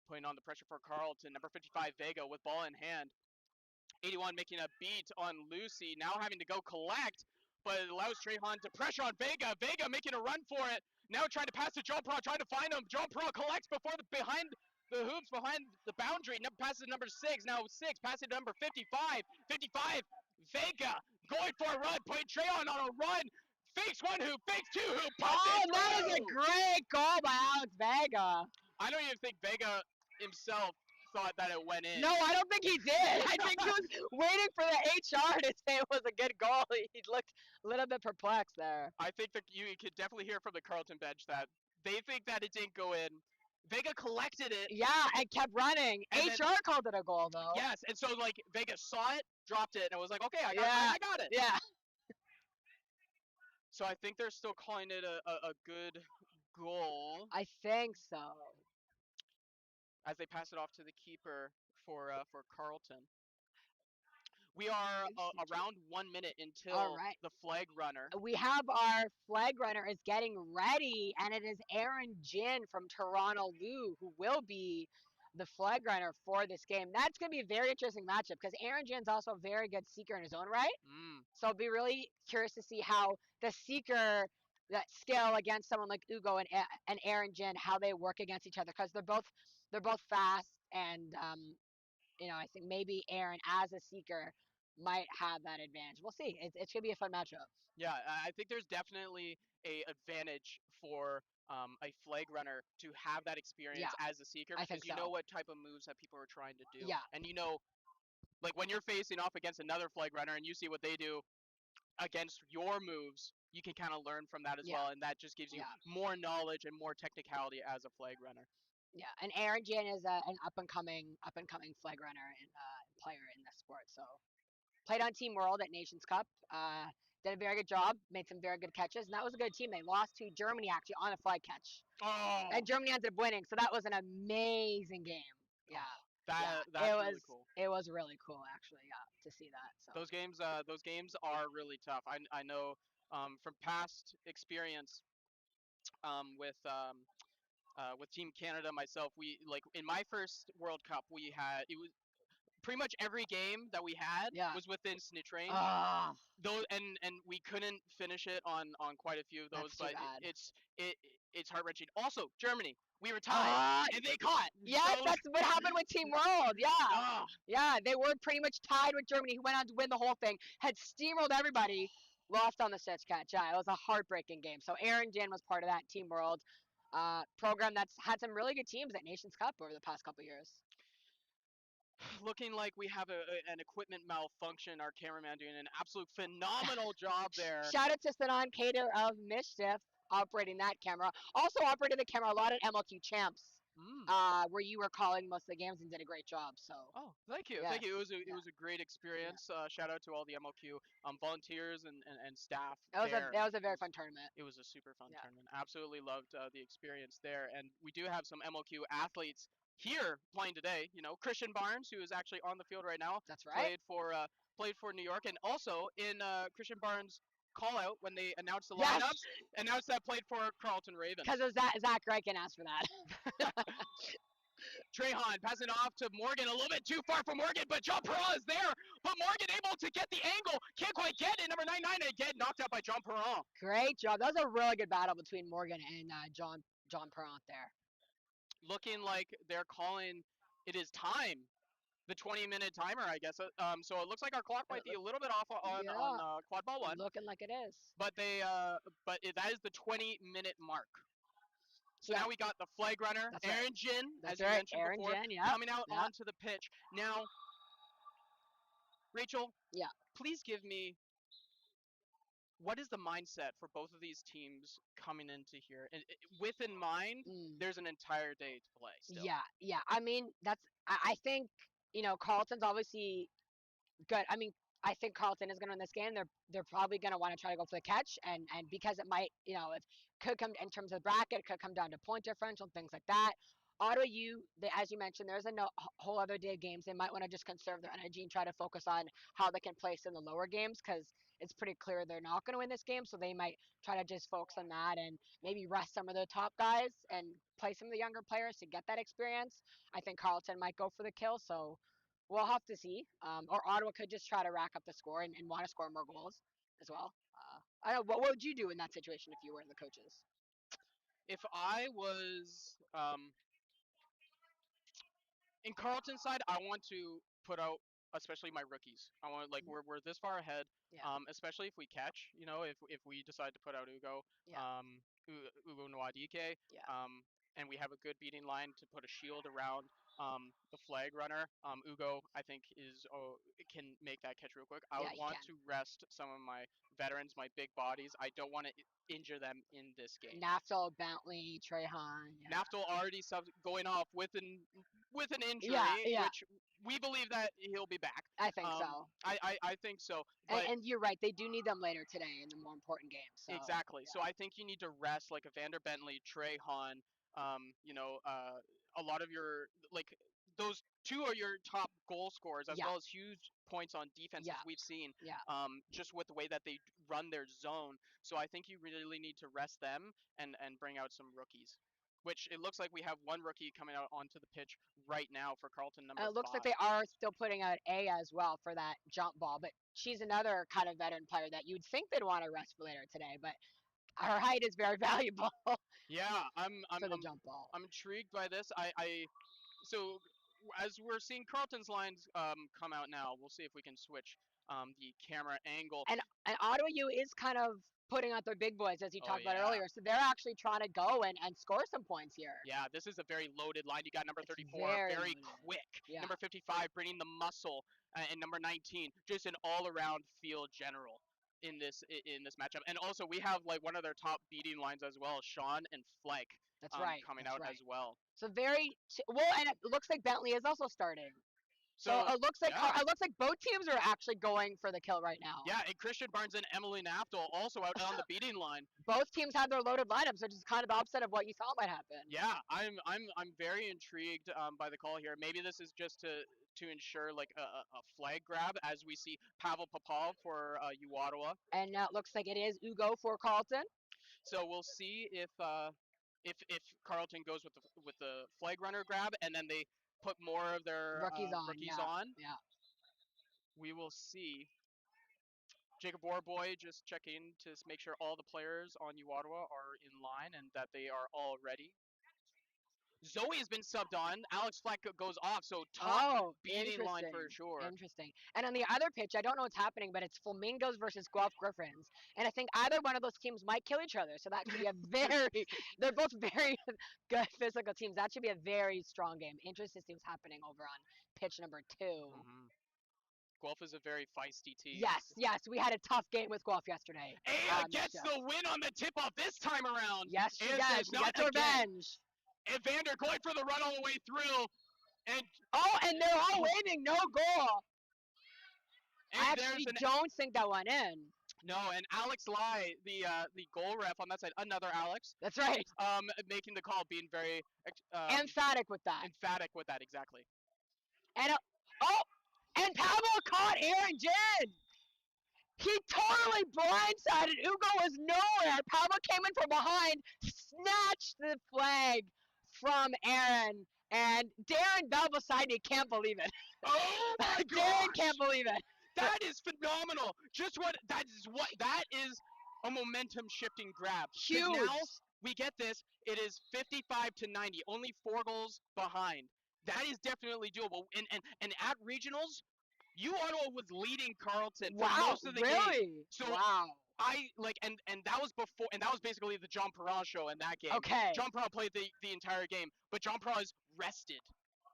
putting on the pressure for Carlton. Number 55, Vega with ball in hand. 81 making a beat on Lucy. Now having to go collect, but it allows Trehan to pressure on Vega. Vega making a run for it. Now trying to pass to John Perron, trying to find him. John Perron collects behind the hoops, behind the boundary. Passes number 6. Now 6 passing to number 55. 55, Vega going for a run, putting Trehan on a run. Fakes one hoop, fakes two hoop. Oh, that is a great goal by Alex Vega. I don't even think Vega himself thought that it went in. No, I don't think he did. I think he was waiting for the HR to say it was a good goal. He looked a little bit perplexed there. I think that you could definitely hear from the Carlton bench that they think that it didn't go in. Vega collected it. Yeah, and kept running. And HR called it a goal, though. Yes, and so like Vega saw it, dropped it, and was like, okay, I got it. Yeah. So I think they're still calling it a good goal I think so. as they pass it off to the keeper for Carlton. We are around 1 minute until Alright. the flag runner. We have our flag runner is getting ready, and it is Aaron Jin from Toronto Lou who will be the flag runner for this game. That's going to be a very interesting matchup because Aaron Jin's also a very good seeker in his own right. So I'll be really curious to see how the seeker, that skill against someone like Ugo and Aaron Jin, how they work against each other because they're both fast, and I think maybe Aaron as a seeker might have that advantage. We'll see. It's gonna be a fun matchup. Yeah, I think there's definitely a advantage for a flag runner to have that experience as a seeker I because think you know so. what type of moves that people are trying to do. Yeah. And like when you're facing off against another flag runner and you see what they do against your moves, you can kind of learn from that as well, and that just gives you more knowledge and more technicality as a flag runner. Yeah, and Aaron Jin is an up and coming flag runner and player in this sport. So played on Team World at Nations Cup. Did a very good job. Made some very good catches, and that was a good team. They lost to Germany actually on a flag catch, and Germany ended up winning. So that was an amazing game. Yeah. That's really cool. It was really cool, actually. Yeah, to see that. So. Those games are really tough. I know from past experience with Team Canada, myself, we like in my first World Cup, it was pretty much every game that we had was within snitch range. Those and we couldn't finish it on quite a few of those, but it's heart wrenching. Also, Germany. We were tied, and they caught. Yeah, so that's what happened with Team World. Yeah, yeah, they were pretty much tied with Germany, who went on to win the whole thing. Had steamrolled everybody, lost on the stitch catch. Yeah, it was a heartbreaking game. So Aaron Jin was part of that Team World program that's had some really good teams at Nations Cup over the past couple years. Looking like we have an equipment malfunction. Our cameraman doing an absolute phenomenal job there. Shout out to Sanan Cater of Mischief operating that camera. Also operated the camera a lot at MLQ Champs, where you were calling most of the games and did a great job. So. Oh, thank you, thank you. It was a great experience. Shout out to all the MLQ volunteers and staff. That was a very fun tournament. It was a super fun tournament. Absolutely loved the experience there, and we do have some MLQ athletes here playing today. You know, Christian Barnes, who is actually on the field right now. That's right. Played for New York, and also in Christian Barnes' call out when they announced the lineups, announced that played for Carlton Ravens. Because Zach Greiken asked for that. Trehan passing off to Morgan, a little bit too far for Morgan, but John Perron is there. But Morgan able to get the angle, can't quite get it. Number 99 again knocked out by John Perron. Great job. That was a really good battle between Morgan and John Perron there. Looking like they're calling it is time. The 20-minute timer, I guess. So it looks like our clock might be a little bit off on Quadball 1, Looking like it is. but that is the 20-minute mark. So Yeah. now we got the Flagrunner, That's right. Aaron Jin, That's as you right. mentioned Aaron before, Jin, yeah. coming out Yeah. onto the pitch. Now, Rachel, Yeah. please give me, what is the mindset for both of these teams coming into here? And with in mind, there's an entire day to play still. Yeah. I mean, I think, Carleton's obviously good. I mean, I think Carleton is going to win this game. They're probably going to want to try to go for the catch, and because it might, it could come in terms of bracket, it could come down to point differential and things like that. Ottawa as you mentioned, there's a whole other day of games. They might want to just conserve their energy and try to focus on how they can place in the lower games, because it's pretty clear they're not going to win this game. So they might try to just focus on that and maybe rest some of the top guys and play some of the younger players to get that experience. I think Carleton might go for the kill. So we'll have to see. Or Ottawa could just try to rack up the score and want to score more goals as well. I don't know. What would you do in that situation if you were the coaches? If I was in Carleton's side, I want to put out especially my rookies. I want we're this far ahead. Yeah. Especially if we catch, if we decide to put out Ugo, Yeah. Ugo Nwadike, Yeah. and we have a good beating line to put a shield around the Flagrunner. Ugo, I think, can make that catch real quick. I would want to rest some of my veterans, my big bodies. I don't want to injure them in this game. Naftal, Bentley, Trehan. Yeah. Naftal already going off with an injury, which we believe that he'll be back. I think so. I think so. But and you're right. They do need them later today in the more important games. So, exactly. Yeah. So I think you need to rest like Evander Bentley, Trey Hahn, a lot of your those two are your top goal scorers as well as huge points on defense as we've seen. Yeah. Just with the way that they run their zone. So I think you really need to rest them and bring out some rookies. Which it looks like we have one rookie coming out onto the pitch right now for Carleton number 5. It looks like they are still putting out A as well for that jump ball, but she's another kind of veteran player that you'd think they'd want to rest for later today, but her height is very valuable. Yeah, I'm for the jump ball. I'm intrigued by this. So as we're seeing Carleton's lines come out now, we'll see if we can switch the camera angle. And Ottawa U is kind of putting out their big boys, as you talked about earlier. So they're actually trying to go and score some points here. Yeah, this is a very loaded line. You got number 34, very quick. Yeah. Number 55, bringing the muscle, and number 19, just an all-around field general in this matchup. And also, we have one of their top beating lines as well, Sean and Fleck. That's right. Coming out as well. So and it looks like Bentley is also starting. So it looks like both teams are actually going for the kill right now. Yeah, and Christian Barnes and Emily Naftal also out on the beating line. Both teams have their loaded lineups, which is kind of the opposite of what you thought might happen. Yeah, I'm very intrigued by the call here. Maybe this is just to ensure a flag grab as we see Pavel Popov for Ottawa. And now it looks like it is Ugo for Carleton. So we'll see if Carleton goes with the flag runner grab and then they put more of their rookies on. Yeah. We will see. Jacob Warboy just checking to make sure all the players on Ottawa are in line and that they are all ready. Zoe has been subbed on. Alex Fleck goes off, so top beating line for sure. Interesting. And on the other pitch, I don't know what's happening, but it's Flamingos versus Guelph Griffins. And I think either one of those teams might kill each other. So that could be a they're both very good physical teams. That should be a very strong game. Interesting to see what's happening over on pitch number 2. Mm-hmm. Guelph is a very feisty team. Yes. We had a tough game with Guelph yesterday. Aya gets the win on the tip-off this time around. Yes, she does. She gets revenge. Evander going for the run all the way through. And they're all waving no goal. I actually don't think that went in. No, and Alex Lai, the goal ref on that side, another Alex. That's right. Making the call, being very emphatic with that. Emphatic with that, exactly. And and Pavel caught Aaron Jin. He totally blindsided. Ugo was nowhere. Pavel came in from behind, snatched the flag from Aaron, and Darren Bell beside me can't believe it. Oh my god! Darren can't believe it. That is phenomenal. That is a momentum shifting grab. Huge. Now we get this. It is 55 to 90. Only 4 goals behind. that is definitely doable. And at regionals, Ottawa was leading Carleton for Wow, most of the game. really? So Wow. and that was before, and that was basically the John Perron show in that game. Okay. John Perron played the entire game, but John Perron is rested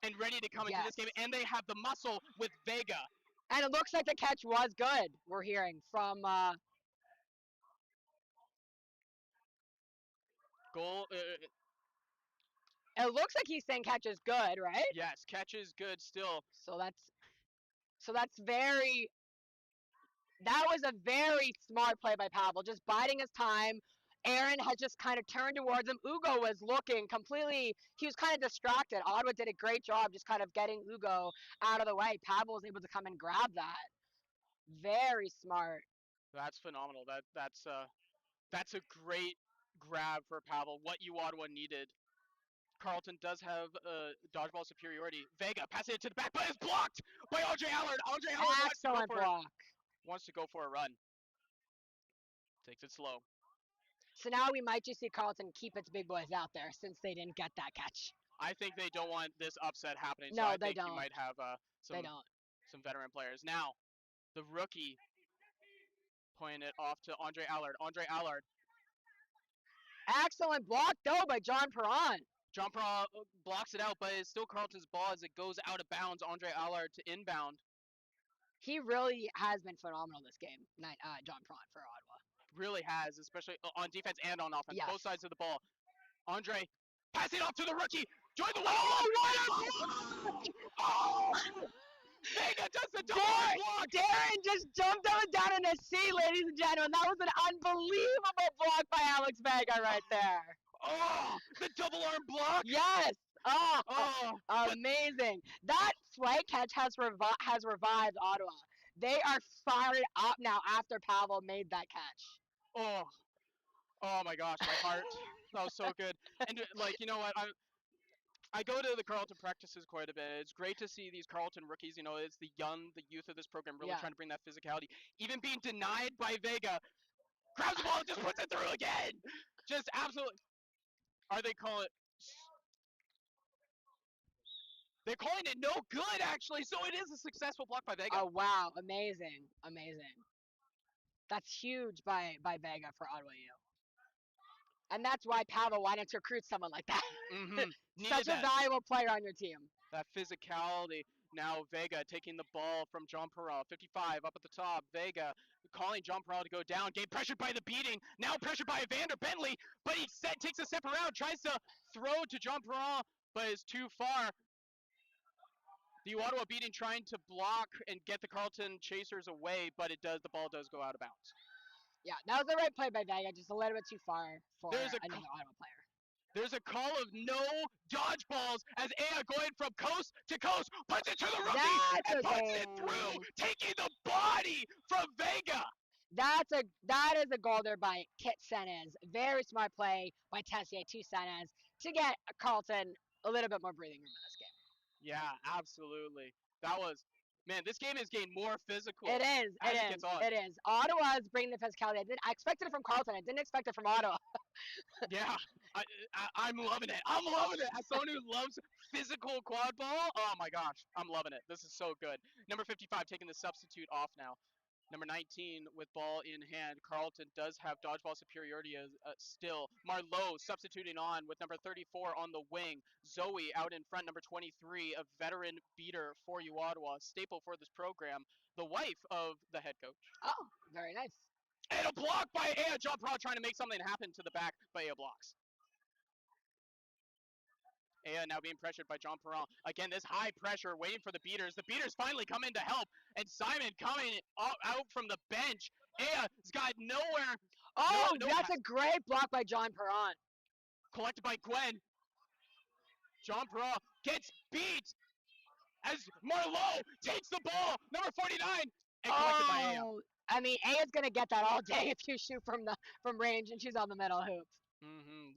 and ready to come into this game, and they have the muscle with Vega. And it looks like the catch was good. We're hearing from Goal. it looks like he's saying catch is good, right? Yes, catch is good still. So that's very. That was a very smart play by Pavel, just biding his time. Aaron had just kind of turned towards him. Ugo was looking completely, he was kind of distracted. Ottawa did a great job just kind of getting Ugo out of the way. Pavel was able to come and grab that. Very smart. That's phenomenal. That's a great grab for Pavel. What Ottawa needed. Carleton does have dodgeball superiority. Vega passing it to the back, but it's blocked by Andre Allard. Andre Allard Excellent block. Wants to go for a run. Takes it slow. So now we might just see Carleton keep its big boys out there since they didn't get that catch. I think they don't want this upset happening. No, so I they think don't. You might have some veteran players. Now, the rookie pointing it off to Andre Allard. Andre Allard. Excellent block though by John Perron. John Perron blocks it out, but it's still Carleton's ball as it goes out of bounds. Andre Allard to inbound. He really has been phenomenal this game, John Perron for Ottawa. Really has, especially on defense and on offense. Yes. Both sides of the ball. Andre, passing off to the rookie. Join the Vega does the double block. Darren just jumped up and down in his seat, ladies and gentlemen. That was an unbelievable block by Alex Vega right there. Oh, the double arm block. Yes. Amazing. That flag catch has revived Ottawa. They are fired up now after Pavel made that catch. Oh my gosh, my heart. That was so good. And you know what? I go to the Carleton practices quite a bit. It's great to see these Carleton rookies. It's the youth of this program really trying to bring that physicality. Even being denied by Vega, grabs the ball and just puts it through again. Just absolutely. Are they calling it? They're calling it no good, actually. So it is a successful block by Vega. Oh wow, amazing. That's huge by Vega for Ottawa U. And that's why Pavel wanted to recruit someone like that. Mm-hmm. Such a valuable player on your team. That physicality. Now Vega taking the ball from John Perron. 55 up at the top. Vega calling John Perron to go down. Getting pressured by the beating. Now pressured by Evander Bentley. But he takes a step around. Tries to throw to John Perron, but is too far. The Ottawa beating trying to block and get the Carleton chasers away, but the ball does go out of bounds. Yeah, that was the right play by Vega, just a little bit too far for another Ottawa player. There's a call of no dodgeballs as Aya going from coast to coast, puts it to the rookie, and puts it through, taking the body from Vega. That is a goal there by Kit Senes. Very smart play by Tessier to Senes to get Carleton a little bit more breathing room in this game. Yeah, absolutely. This game is getting more physical. It is. Ottawa is bringing the physicality. I expected it from Carleton. I didn't expect it from Ottawa. Yeah, I'm loving it. I'm loving it. As someone who loves physical quad ball, oh my gosh, I'm loving it. This is so good. Number 55 taking the substitute off now. Number 19 with ball in hand. Carleton does have dodgeball superiority still. Marlowe substituting on with number 34 on the wing. Zoe out in front, number 23, a veteran beater for Ottawa, staple for this program, the wife of the head coach. Oh, very nice. And a block by Aya. John Perron trying to make something happen to the back, but Aya blocks. Aya now being pressured by John Perron. Again, this high pressure waiting for the beaters. The beaters finally come in to help. And Simon coming out from the bench. Aya's got nowhere. That's a great block by John Perron. Collected by Gwen. John Perron gets beat as Marlowe takes the ball. Number 49. And collected by Aya. I mean, Aya's going to get that all day if you shoot from range and she's on the middle hoop.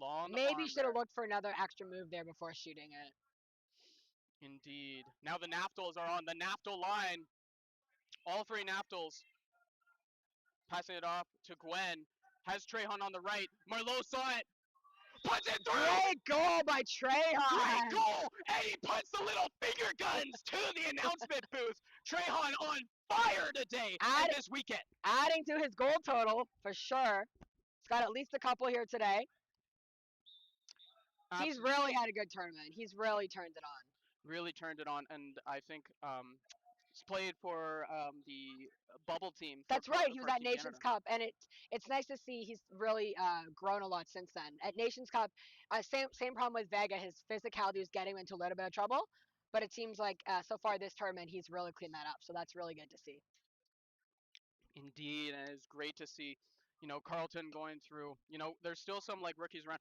Long Maybe should have looked for another extra move there before shooting it. Indeed. Now the Naftals are on the Naftal line. All three Naftals. Passing it off to Gwen. Has Trehan on the right. Marlowe saw it. puts it through. Great goal by Trehan. Great goal, and he puts the little finger guns to the announcement booth. Trehan on fire today and this weekend. Adding to his goal total for sure. He's got at least a couple here today. He's really had a good tournament. He's really turned it on. Really turned it on, and I think he's played for the bubble team. That's right. He was at Team Nations Canada. Cup, and it's nice to see he's really grown a lot since then. At Nations Cup, same problem with Vega. His physicality was getting him into a little bit of trouble, but it seems like so far this tournament he's really cleaned that up. So that's really good to see. Indeed, and it's great to see. You know, Carlton going through. You know, there's still some like rookies around,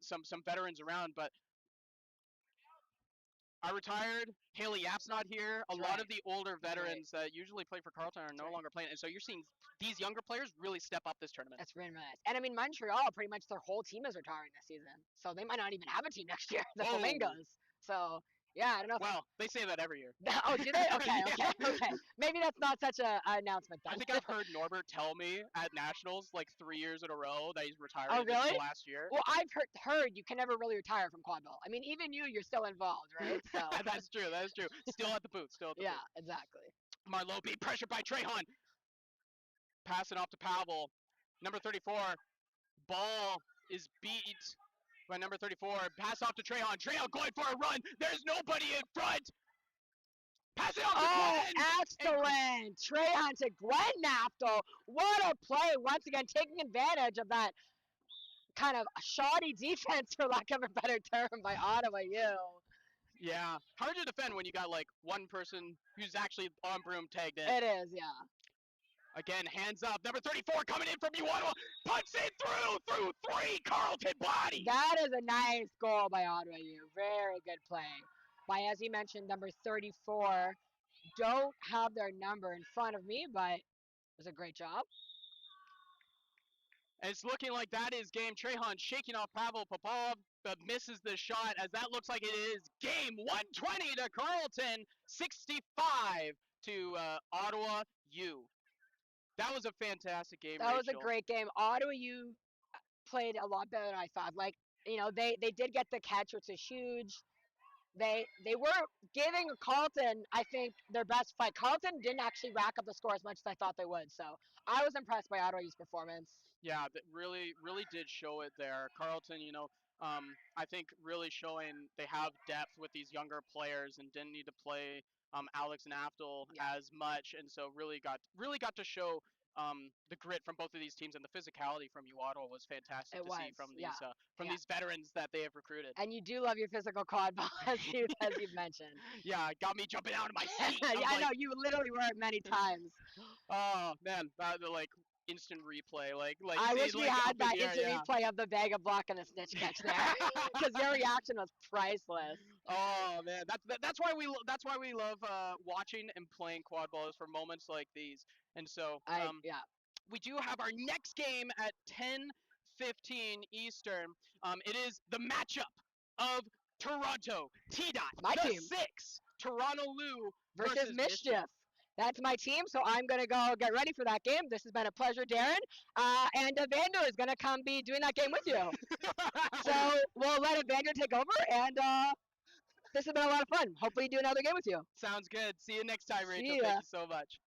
some veterans around, but I retired. Haley Yap's not here. A lot of the older veterans that usually play for Carlton are no longer playing, and so you're seeing these younger players really step up this tournament. That's really nice. And I mean, Montreal, pretty much their whole team is retiring this season, so they might not even have a team next year. The Flamingos. So yeah, I don't know. Well, they say that every year. Oh, do they? Okay. Maybe that's not such a announcement then. I think I've heard Norbert tell me at Nationals like 3 years in a row that he's retiring. Oh, really? Last year. Well, I've heard you can never really retire from quadball. I mean, even you're still involved, right? So That's true. That is true. Still at the booth. Yeah, exactly. Marlowe being pressured by Trehan. Passing off to Pavel. Number 34. Ball is beat by number 34. Pass off to Trehan. Trehan going for a run. There's nobody in front. Pass it off to Gwen. Excellent. Trehan to Gwen Naftel. What a play. Once again, taking advantage of that kind of shoddy defense, for lack of a better term, by Ottawa U. Yeah. Hard to defend when you got like one person who's actually on broom tagged in. It is, yeah. Again, hands up. Number 34 coming in from Ottawa. Puts it through 3. Carlton body. That is a nice goal by Ottawa U. Very good play. By, as you mentioned, number 34. Don't have their number in front of me, but it was a great job. And it's looking like that is game. Trehan shaking off Pavel Popov, but misses the shot, as that looks like it is game. 120 to Carlton, 65 to Ottawa U. That was a fantastic game, That was a great game. Ottawa U played a lot better than I thought. Like, you know, they did get the catch, which is huge. They were giving Carlton, I think, their best fight. Carlton didn't actually rack up the score as much as I thought they would. So I was impressed by Ottawa U's performance. Yeah, that really did show it there. Carlton, you know, I think really showing they have depth with these younger players and didn't need to play Alex Naftel as much, and so really got to show the grit from both of these teams, and the physicality from Ottawa was fantastic see from these veterans that they have recruited. And you do love your physical quadball, as you've mentioned. Yeah, it got me jumping out of my seat. I know, you literally were many times. Oh man, like instant replay, like I wish we had that instant replay of the Vega block and the snitch catch there, because your reaction was priceless. Oh man, that's why we love watching and playing quadball, is for moments like these. And so we do have our next game at 10:15 Eastern. It is the matchup of Toronto T-Dot, my team, 6 Toronto Lou versus Mischief. That's my team, so I'm going to go get ready for that game. This has been a pleasure, Darren. And Evander is going to come be doing that game with you. So we'll let Evander take over, and this has been a lot of fun. Hopefully do another game with you. Sounds good. See you next time, Rachel. Thank you so much.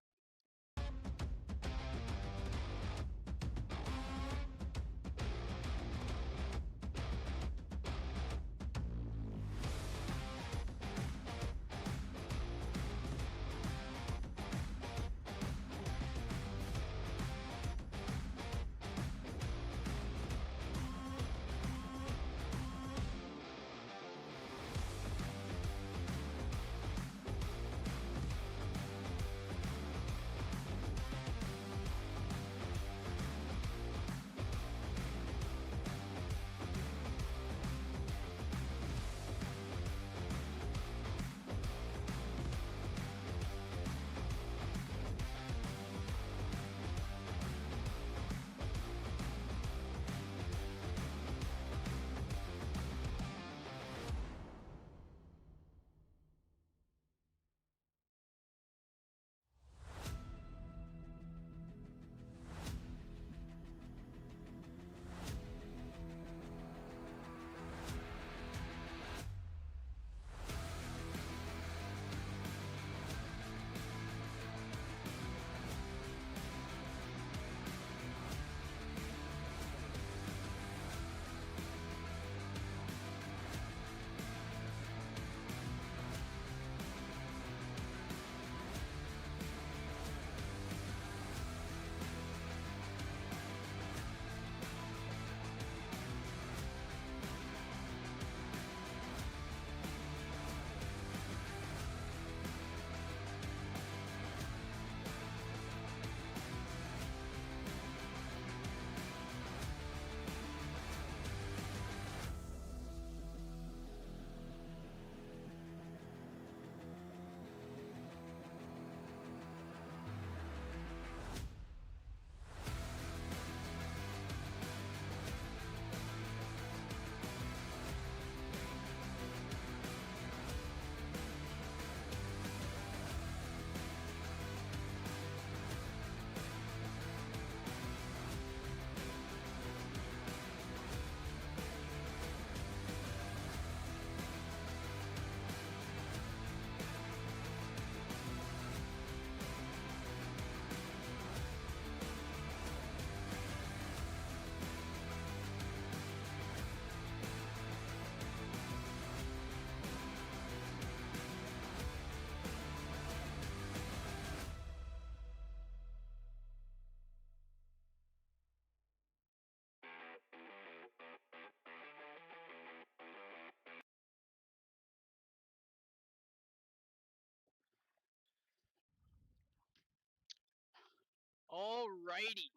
Alrighty.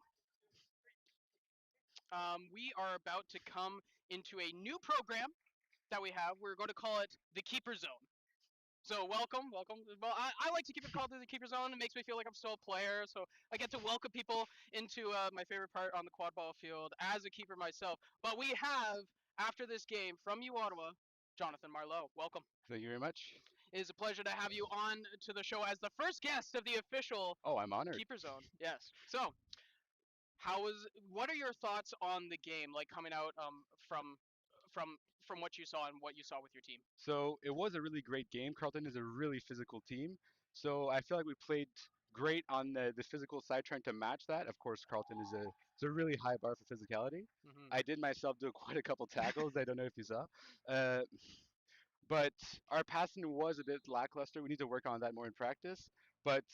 We are about to come into a new program that we have. We're going to call it the Keeper Zone. So welcome. Well, I like to keep it called the Keeper Zone. It makes me feel like I'm still a player. So I get to welcome people into my favorite part on the quadball field as a keeper myself. But we have, after this game, from you, Ottawa, Jonathan Marlowe. Welcome. Thank you very much. It is a pleasure to have you on to the show as the first guest of the official Oh, I'm honored. Keeper Zone. Yes. So, what are your thoughts on the game, like coming out from what you saw and what you saw with your team? So it was a really great game. Carleton is a really physical team. So I feel like we played great on the physical side, trying to match that. Of course, Carleton is a really high bar for physicality. Mm-hmm. I did myself do quite a couple tackles. I don't know if you saw. Uh, but our passing was a bit lackluster. We need to work on that more in practice. But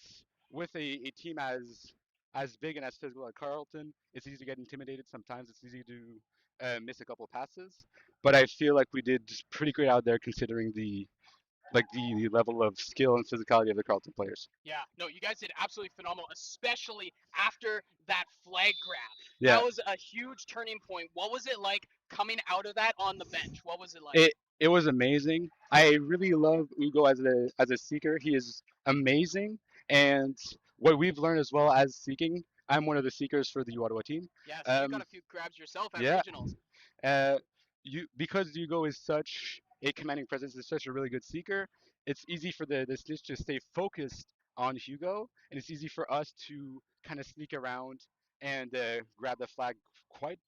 with a team as big and as physical as Carleton, it's easy to get intimidated. Sometimes it's easy to miss a couple passes. But I feel like we did pretty great out there considering the level of skill and physicality of the Carleton players. Yeah, no, you guys did absolutely phenomenal, especially after that flag grab. Yeah, That was a huge turning point. What was it like coming out of that on the bench? What was it like? it was amazing. I really love Ugo as a seeker. He is amazing, and what we've learned as well as seeking. I'm one of the seekers for the Ottawa team. Yeah, so you got a few grabs yourself at Yeah, regionals. Because Hugo is such a commanding presence, is such a really good seeker. It's easy for the snitch to stay focused on Hugo, and it's easy for us to kind of sneak around and grab the flag quite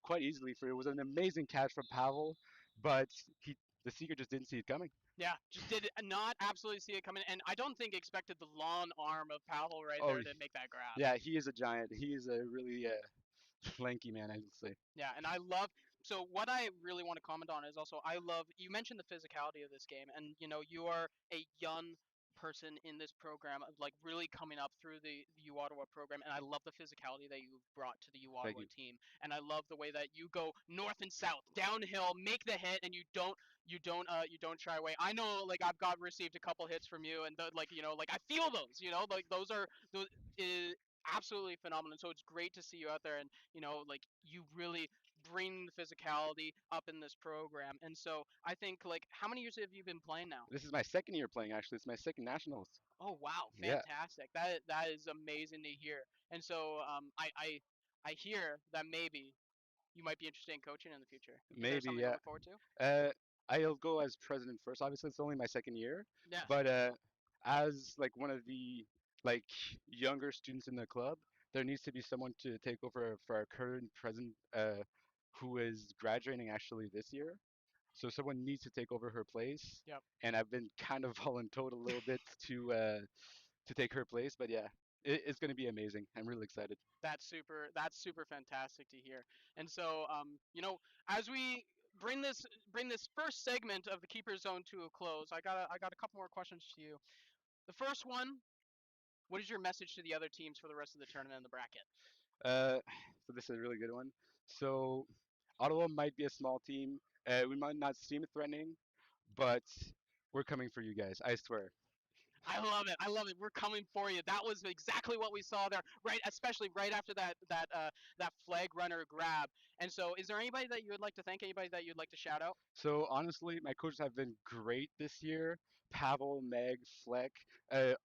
quite easily. For it was an amazing catch from Pavel, but the seeker just didn't see it coming. Yeah, just did not absolutely see it coming, and I don't think expected the long arm of Pavel right Oh, there to make that grab. yeah, he is a giant. He is a really lanky man, I would say. Yeah, and I love. So what I really want to comment on is also I love. You mentioned the physicality of this game, and you are a young person in this program, like really coming up through the U Ottawa program, and I love the physicality that you've brought to the U Thank Ottawa you. team, and I love the way that you go north and south, downhill, make the hit, and you don't shy away. I know, like I've received a couple hits from you, and like I feel those, like those are those. Is, absolutely phenomenal. So it's great to see you out there, and like you really bring the physicality up in this program. And so I think, like, how many years have you been playing now? This is my second year playing. Actually, it's my second nationals. Oh wow, Yeah, fantastic! That is amazing to hear. And so I hear that maybe you might be interested in coaching in the future. Is there maybe. something to Yeah. look forward to? I'll go as president first. Obviously, it's only my second year, Yes. but as like one of the like younger students in the club, there needs to be someone to take over for our current president, who is graduating actually this year. So someone needs to take over her place, Yep. and I've been kind of voluntold a little bit to take her place. But yeah, it's going to be amazing. I'm really excited. That's super fantastic to hear. And so as we bring this first segment of the Keeper Zone to a close, I got a couple more questions to you. The first one, what is your message to the other teams for the rest of the tournament and the bracket? Uh, so this is a really good one. So Ottawa might be a small team. We might not seem threatening, but we're coming for you guys. I swear. I love it. I love it. We're coming for you. That was exactly what we saw there, right? Especially right after that flag runner grab. And so, is there anybody that you would like to thank? Anybody that you'd like to shout out? So honestly, my coaches have been great this year. Pavel, Meg, Fleck,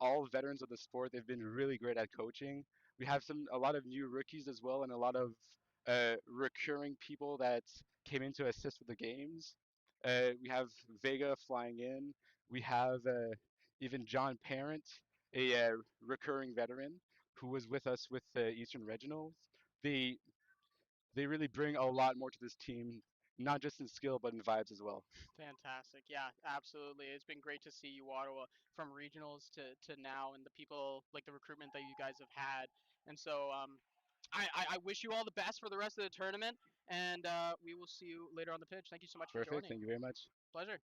all veterans of the sport. They've been really great at coaching. We have a lot of new rookies as well, and a lot of recurring people that came in to assist with the games. We have Vega flying in. We have even John Parent, a recurring veteran who was with us with the Eastern Regionals. They they really bring a lot more to this team, not just in skill but in vibes as well. Fantastic. Yeah, absolutely. It's been great to see you, Ottawa, from regionals to now, and the people like the recruitment that you guys have had. And so, I wish you all the best for the rest of the tournament, and we will see you later on the pitch. Thank you so much for Perfect. joining. Thank you very much. Pleasure.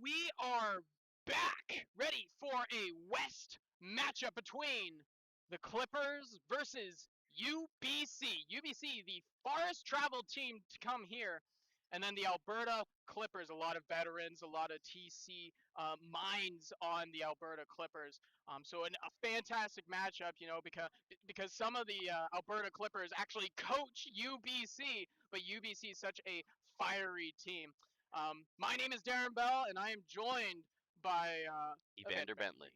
we are back, ready for a West matchup between the Clippers versus UBC. UBC, the farthest traveled team to come here, and then the Alberta Clippers. A lot of veterans, a lot of TC minds on the Alberta Clippers. So a fantastic matchup, because some of the Alberta Clippers actually coach UBC, but UBC is such a fiery team. My name is Darren Bell, and I am joined by Evander Bentley.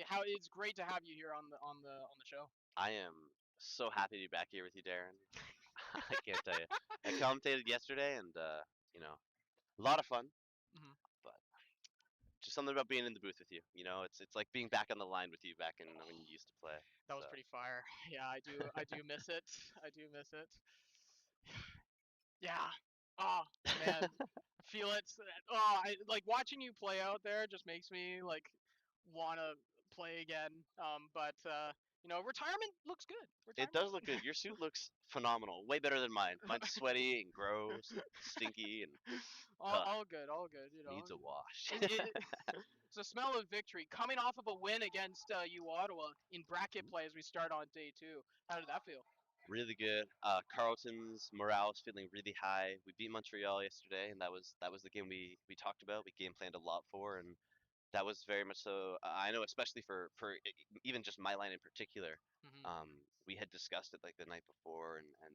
How it's great to have you here on the show. I am so happy to be back here with you, Darren. I can't tell you. I commentated yesterday, and a lot of fun. Mhm. But just something about being in the booth with you. It's like being back on the line with you back in when you used to play. That was So, pretty fire. Yeah, I do miss it. I do miss it. Yeah. Oh man, feel it. Oh, I like watching you play out there. Just makes me like wanna play again. But retirement looks good. it Retirement. does look good. Your suit looks phenomenal. Way better than mine. Mine's sweaty and gross and stinky and all good. All good. needs a wash. It's a smell of victory coming off of a win against Ottawa in bracket play as we start on day 2. How did that feel? Really good. Carlton's morale is feeling really high. We beat Montreal yesterday, and that was the game we talked about. We game planned a lot for, and that was very much so. I know, especially for even just my line in particular. Hmm. We had discussed it like the night before and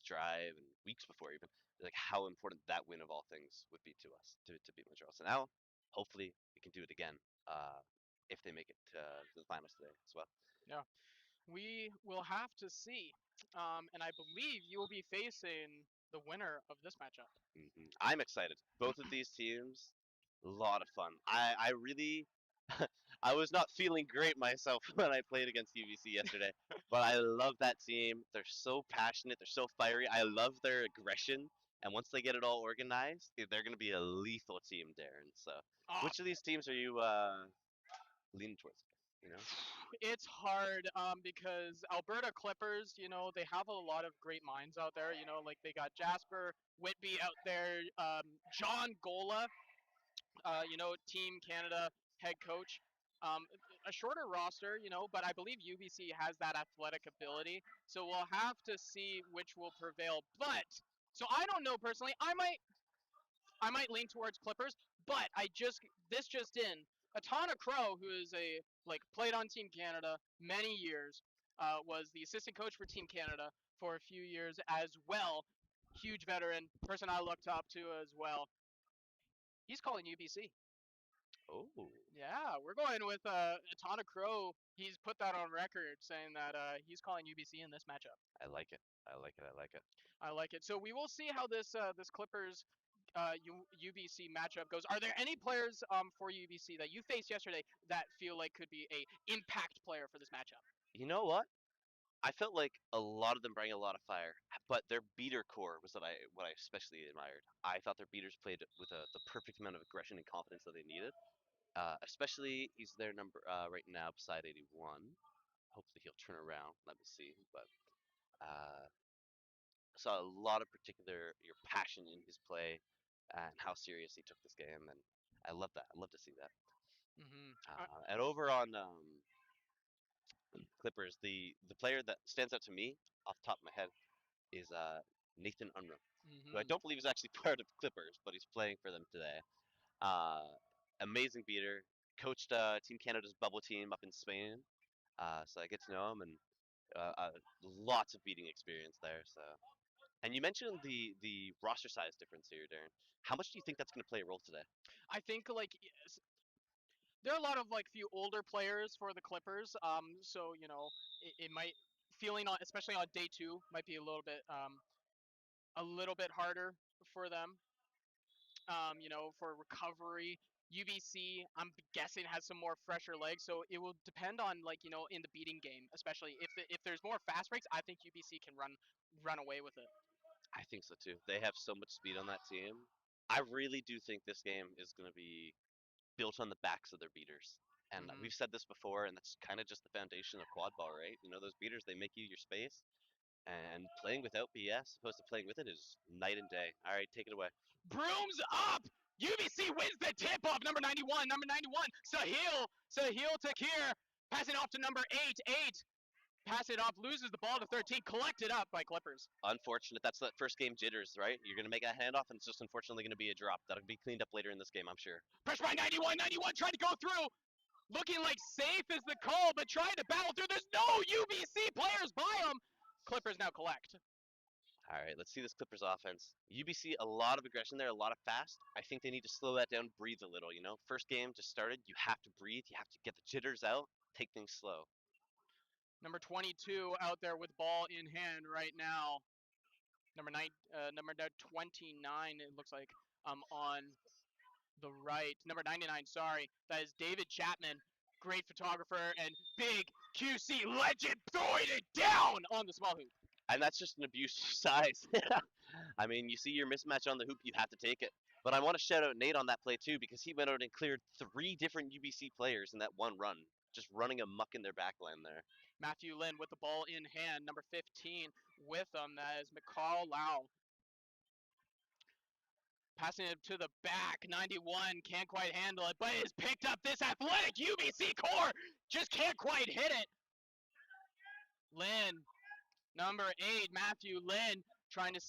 drive and weeks before even like how important that win of all things would be to us to beat Montreal. So now, hopefully, we can do it again. If they make it to the finals today as well. Yeah. We will have to see. And I believe you will be facing the winner of this matchup. I'm excited. Both of these teams, a lot of fun. I really, I was not feeling great myself when I played against UBC yesterday, but I love that team. They're so passionate. They're so fiery. I love their aggression. And once they get it all organized, they're going to be a lethal team, Darren. So, Ah, which of these teams are you leaning towards? You know? it's hard because Alberta Clippers, they have a lot of great minds out there. Like they got Jasper Whitby out there, John Gola, Team Canada head coach. Um, a shorter roster, but I believe UBC has that athletic ability. So we'll have to see which will prevail. But so I don't know personally. I might lean towards Clippers, but this just in. Atana Crow, who is played on Team Canada many years, was the assistant coach for Team Canada for a few years as well. Huge veteran, person I looked up to as well. He's calling UBC. Oh, Yeah, we're going with Atana Crow. He's put that on record saying that he's calling UBC in this matchup. I like it. I like it. I like it. I like it. So we will see how this Clippers UBC matchup goes. Are there any players for UBC that you faced yesterday that feel like could be a impact player for this matchup? You know what? I felt like a lot of them bring a lot of fire, but their beater core was what I especially admired. I thought their beaters played with the perfect amount of aggression and confidence that they needed. Especially he's their number right now beside 81. Hopefully he'll turn around. Let me see. But uh, saw a lot of particular your passion in his play and how serious he took this game, and I love that. I love to see that. Mm-hmm. And over on Clippers, the player that stands out to me off the top of my head is Nathan Unruh, who I Mm-hmm. don't believe is actually part of Clippers, but he's playing for them today. Uh, Amazing beater. Coached Team Canada's bubble team up in Spain, so I get to know him and lots of beating experience there. So, and you mentioned the roster size difference here, Darren. How much do you think that's going to play a role today? I think there are a lot of few older players for the Clippers. So it might feeling on especially on day 2 might be a little bit harder for them. For recovery. UBC, I'm guessing, has some more fresher legs, so it will depend on in the beating game, especially if there's more fast breaks. I think UBC can run away with it. I think so too. They have so much speed on that team. I really do think this game is going to be built on the backs of their beaters. And Hmm. we've said this before, and that's kind of just the foundation of quad ball, right? Those beaters, they make you your space, and playing without BS opposed to playing with it is night and day. All right, take it away. Brooms up! UBC wins the tip-off. Number 91. Sahil Takir passing off to number 8. 8 pass it off, loses the ball to 13, collected up by Clippers. Unfortunate. That's that first game jitters, right? You're going to make a handoff, and it's just unfortunately going to be a drop. That'll be cleaned up later in this game, I'm sure. Pressure by 91. Trying to go through. Looking like safe is the call, but trying to battle through. There's no UBC players by him. Clippers now collect. All right, let's see this Clippers offense. UBC, a lot of aggression there, a lot of fast. I think they need to slow that down, breathe a little, you know? First game just started. You have to breathe. You have to get the jitters out, take things slow. Number 22 out there with ball in hand right now. Number 29, it looks like, on the right. Number 99, sorry. That is David Chapman. Great photographer and big QC legend throwing it down on the small hoop. And that's just an abuse of size. I mean, you see your mismatch on the hoop, you have to take it. But I want to shout out Nate on that play too, because he went out and cleared 3 different UBC players in that one run, just running amok in their backline there. Matthew Lin with the ball in hand, number 15 with them. That is McCall Lau. Passing it to the back, 91 can't quite handle it, but is picked up. This athletic UBC core just can't quite hit it. Lin, number 8, Matthew Lin, trying to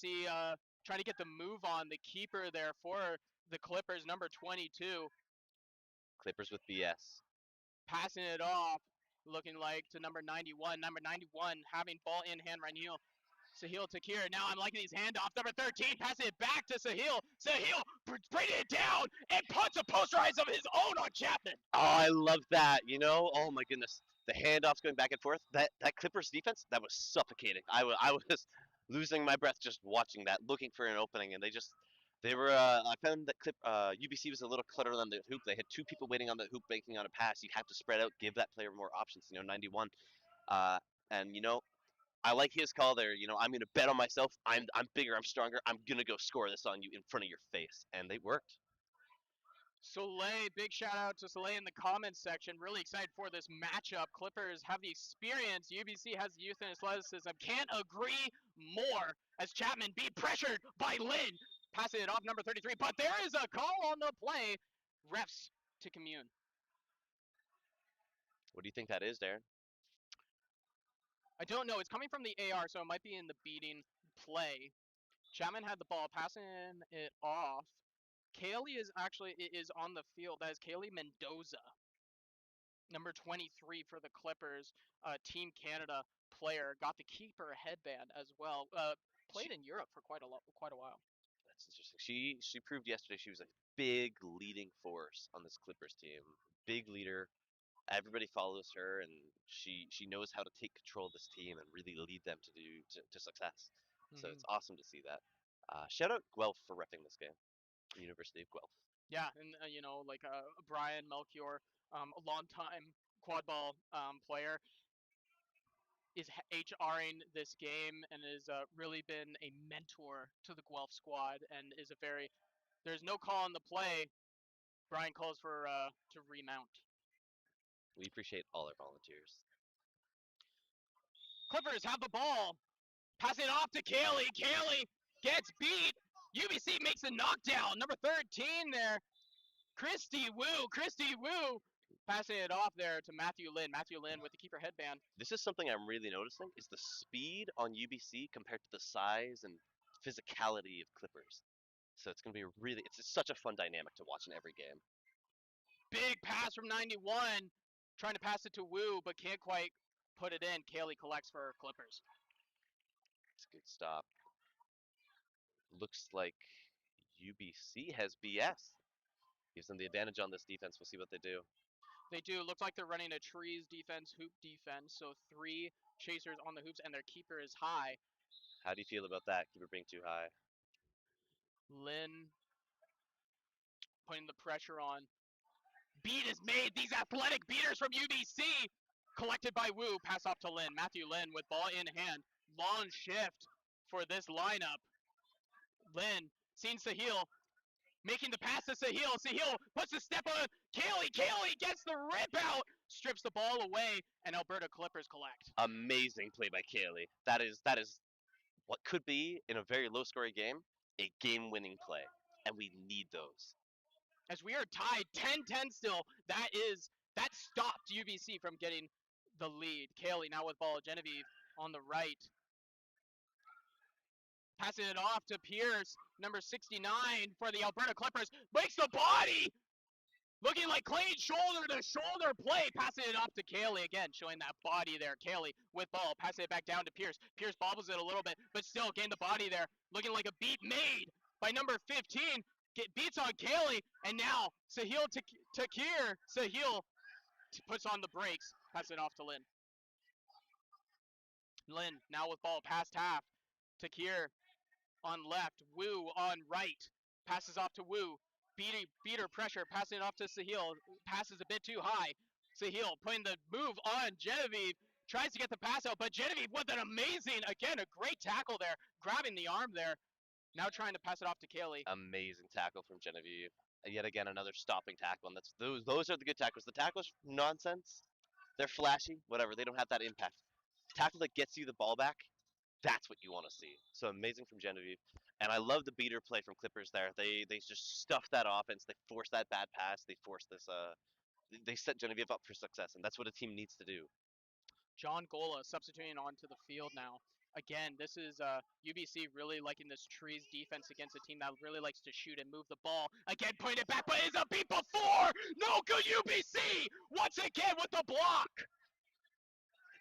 get the move on the keeper there for the Clippers, number 22. Clippers with BS. Passing it off, looking like to number 91. Number 91 having ball in hand right now. Sahil Takir. Now I'm liking these handoffs. Number 13 passing it back to Sahil. Sahil bringing it down and puts a posterize of his own on Chapman. Oh, I love that. You know, oh my goodness, the handoffs going back and forth. That Clippers defense, that was suffocating. I was losing my breath just watching that, looking for an opening, and they were. I found that UBC was a little cluttered on the hoop. They had 2 people waiting on the hoop, banking on a pass. You have to spread out, give that player more options. You know, 91. And you know, I like his call there. You know, I'm gonna bet on myself. I'm bigger. I'm stronger. I'm gonna go score this on you in front of your face, and they worked. Soleil, big shout out to Soleil in the comments section. Really excited for this matchup. Clippers have the experience. UBC has the youth and athleticism. Can't agree more as Chapman being pressured by Lin. Passing it off number 33, but there is a call on the play. Refs to commune. What do you think that is, Darren? I don't know. It's coming from the AR, so it might be in the beating play. Chapman had the ball, passing it off. Kaylee is on the field. That is Kaylee Mendoza, number 23 for the Clippers. Team Canada player, got the keeper headband as well. Played in Europe for quite a while. That's interesting. She proved yesterday she was a big leading force on this Clippers team. Big leader. Everybody follows her, and she knows how to take control of this team and really lead them to success. So it's awesome to see that. Shout out Guelph for repping this game. University of Guelph. Yeah, and you know, like Brian Melchior, a longtime Quadball player, is HRing this game and has really been a mentor to the Guelph squad, and is a very. There's no call on the play. Brian calls for to remount. We appreciate all our volunteers. Clippers have the ball. Passing it off to Kaylee. Kaylee gets beat. UBC makes a knockdown. Number 13 there. Christy Wu. Passing it off there to Matthew Lin. Matthew Lin with the keeper headband. This is something I'm really noticing is the speed on UBC compared to the size and physicality of Clippers. So it's going to be it's such a fun dynamic to watch in every game. Big pass from 91. Trying to pass it to Wu, but can't quite put it in. Kaylee collects for Clippers. It's a good stop. Looks like UBC has BS. Gives them the advantage on this defense. We'll see what they do. They do. Looks like they're running a trees defense, hoop defense. So 3 chasers on the hoops, and their keeper is high. How do you feel about that? Keeper being too high. Lin putting the pressure on. Beat is made. These athletic beaters from UBC. Collected by Wu. Pass off to Lin. Matthew Lin with ball in hand. Long shift for this lineup. Lin seeing Sahil. Making the pass to Sahil. Sahil puts the step on Kaylee. Kaylee gets the rip out. Strips the ball away. And Alberta Clippers collect. Amazing play by Kaylee. That is what could be, in a very low-scoring game, a game-winning play. And we need those. as we are tied 10-10 still. That stopped UBC from getting the lead. Kaylee now with ball. Genevieve on the right. Passing it off to Pierce, number 69 for the Alberta Clippers. Makes the body! Looking like clean shoulder-to-shoulder play. Passing it off to Kaylee again, showing that body there. Kaylee with ball, passing it back down to Pierce. Pierce bobbles it a little bit, but still getting the body there. Looking like a beat made by number 15. Beats on Kaylee, and now Sahil Takir. Sahil puts on the brakes. Pass it off to Lynn. Lynn now with ball past half. Takir on left. Wu on right. Passes off to Wu. Beater pressure. Passing it off to Sahil. Passes a bit too high. Sahil putting the move on Genevieve. Tries to get the pass out, but Genevieve with an amazing, again, a great tackle there. Grabbing the arm there. Now trying to pass it off to Kaylee. Amazing tackle from Genevieve. And yet again, another stopping tackle. And those are the good tackles. The tackles, nonsense. They're flashy, whatever. They don't have that impact. Tackle that gets you the ball back, that's what you want to see. So amazing from Genevieve. And I love the beater play from Clippers there. They just stuff that offense. They force that bad pass. They force this. They set Genevieve up for success, and that's what a team needs to do. John Gola substituting onto the field now. Again, this is UBC really liking this trees defense against a team that really likes to shoot and move the ball. Again, putting it back, but it's a beat before! No good UBC! Once again with the block!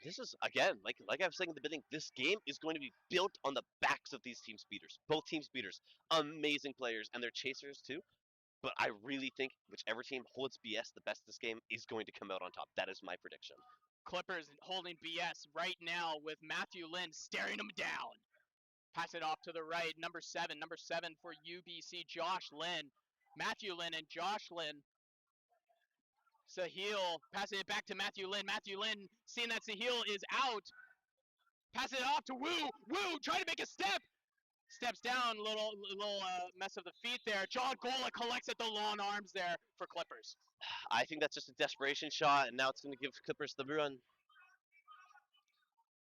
This is, again, like I was saying at the beginning, this game is going to be built on the backs of these team speeders. Both team speeders, amazing players, and they're chasers too. But I really think whichever team holds BS the best this game is going to come out on top. That is my prediction. Clippers holding BS right now with Matthew Lynn staring them down. Pass it off to the right, number 7 for UBC, Josh Lynn. Matthew Lynn and Josh Lynn. Sahil passing it back to Matthew Lynn. Matthew Lynn seeing that Sahil is out. Passing it off to Wu. Wu trying to make a step. Steps down, little mess of the feet there. John Gola collects at the long arms there for Clippers. I think that's just a desperation shot, and now it's going to give Clippers the run.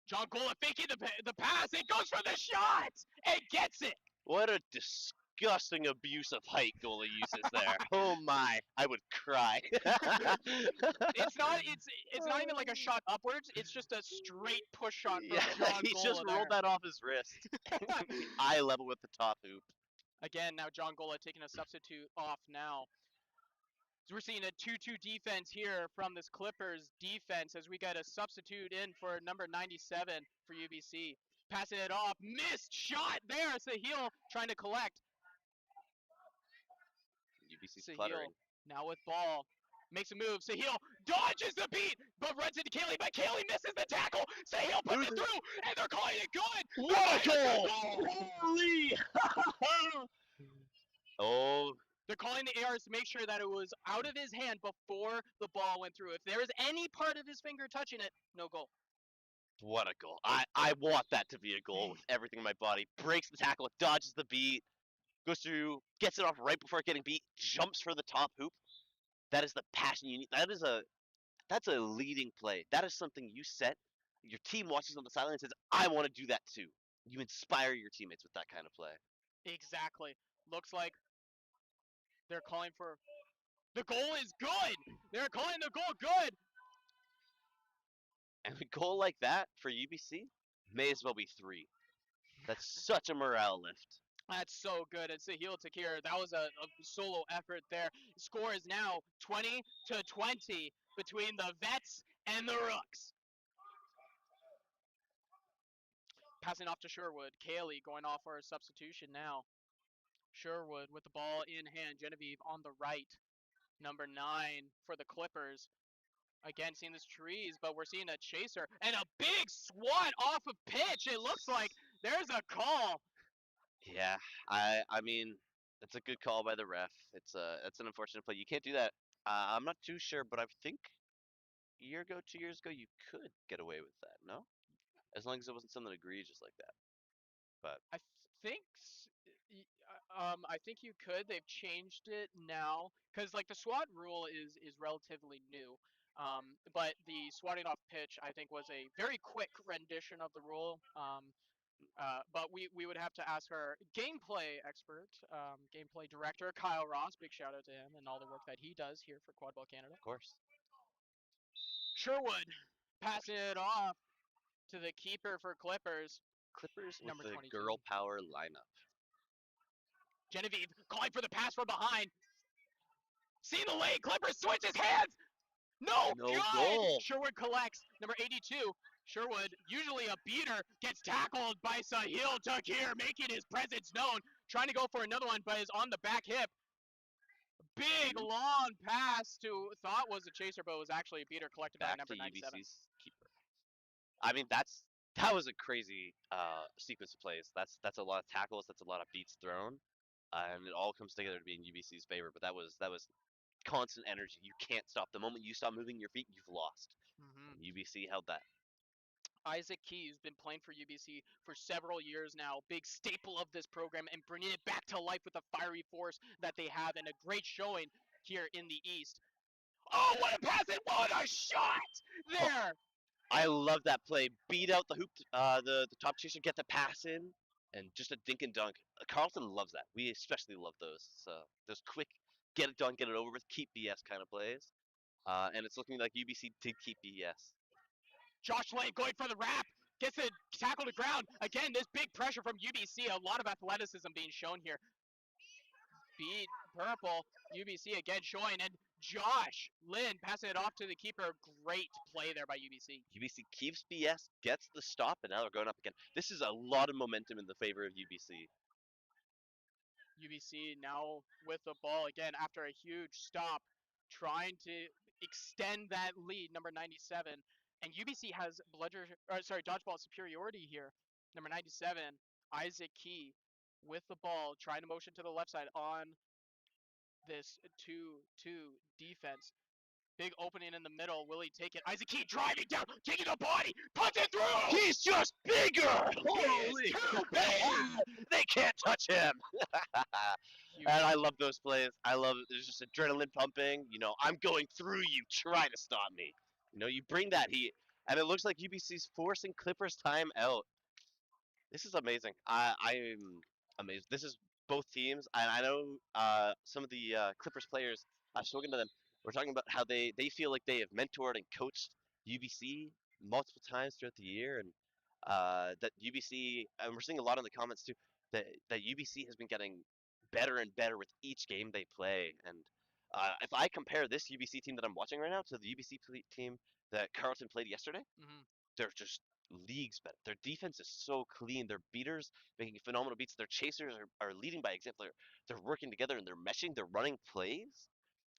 John Gola faking the pass. It goes for the shot and gets it. What a disgusting abuse of height Gola uses there. Oh my, I would cry. It's not even like a shot upwards. It's just a straight push shot from John he Gola just rolled there. that off his wrist. Eye level with the top hoop. Again, now John Gola taking a substitute off now. So we're seeing a 2-2 defense here from this Clippers defense as we got a substitute in for number 97 for UBC. Passing it off, missed shot there. Sahil trying to collect. UBC's Sahil cluttering. now with ball. Makes a move. Sahil dodges the beat, but runs into Kaylee, but Kaylee misses the tackle. Sahil puts it through, and they're calling it good. What a goal! Holy! Oh, They're calling the ARs to make sure that it was out of his hand before the ball went through. If there is any part of his finger touching it, no goal. what a goal. I want that to be a goal with everything in my body. Breaks the tackle, dodges the beat, goes through, gets it off right before getting beat, jumps for the top hoop. That is the passion you need. That's a leading play. That is something you set. Your team watches on the sideline and says, I want to do that too. You inspire your teammates with that kind of play. Exactly. Looks like they're calling for the goal is good. They're calling the goal good. And a goal like that for UBC may as well be 3. That's such a morale lift. That's so good. And Sahil Takir, that was a solo effort there. Score is now 20-20 between the Vets and the Rooks. Passing off to Sherwood. Kaylee going off for a substitution now. Sherwood with the ball in hand. Genevieve on the right. Number 9 for the Clippers. Again, seeing this trees, but we're seeing a chaser and a big swat off of pitch. It looks like there's a call. Yeah, I mean, it's a good call by the ref. It's an unfortunate play. You can't do that. I'm not too sure, but I think a year ago, 2 years ago, you could get away with that. No, as long as it wasn't something egregious like that. But I think I think you could. They've changed it now because like the SWAT rule is relatively new. But the swatting off pitch I think was a very quick rendition of the rule. But we would have to ask our gameplay expert, gameplay director, Kyle Ross. Big shout out to him and all the work that he does here for Quadball Canada. Of course. Sherwood passing it off to the keeper for Clippers. Clippers with Number the 22. girl power lineup. Genevieve calling for the pass from behind. See the lane. Clippers switches hands. No, No good. goal. Sherwood collects. Number 82. Sherwood, usually a beater, gets tackled by Sahil Takir, making his presence known. Trying to go for another one, but is on the back hip. Big long pass to thought was a chaser, but was actually a beater collected by Back number to 97. UBC's keeper. I mean, that was a crazy sequence of plays. That's a lot of tackles. That's a lot of beats thrown, and it all comes together to be in UBC's favor. But that was constant energy. You can't stop. The moment you stop moving your feet, you've lost. Mm-hmm. And UBC held that. Isaac Key, who's been playing for UBC for several years now, big staple of this program, and bringing it back to life with the fiery force that they have, and a great showing here in the East. Oh, what a pass and what a shot there! I love that play. Beat out the hoop, the top chaser, get the pass in, and just a dink and dunk. Carlton loves that. We especially love those. So those quick, get it done, get it over with, keep BS kind of plays. And it's looking like UBC did keep BS. Josh Lane going for the wrap, gets it tackle to ground. Again, this big pressure from UBC, a lot of athleticism being shown here. Beat purple, UBC again showing, and Josh Lynn passing it off to the keeper. Great play there by UBC. UBC keeps BS, gets the stop, and now they're going up again. This is a lot of momentum in the favor of UBC. UBC now with the ball again after a huge stop, trying to extend that lead, number 97. And UBC has dodgeball superiority here. Number 97, Isaac Key with the ball, trying to motion to the left side on this 2-2 defense. Big opening in the middle. Will he take it? Isaac Key driving down, taking the body, puts it through! He's just bigger! Holy! Too big! They can't touch him! And I love those plays. I love it. There's just adrenaline pumping. You know, I'm going through you. Try to stop me. You know, you bring that heat. And it looks like UBC's forcing Clippers time out. This is amazing. I'm amazed. This is both teams. And I know some of the Clippers players, I've spoken to them. We're talking about how they feel like they have mentored and coached UBC multiple times throughout the year. And that UBC, and we're seeing a lot in the comments too, that UBC has been getting better and better with each game they play. And if I compare this UBC team that I'm watching right now to the UBC team that Carlton played yesterday, they're just leagues better. Their defense is so clean. Their beaters making phenomenal beats. Their chasers are leading by example. They're working together and they're meshing. They're running plays.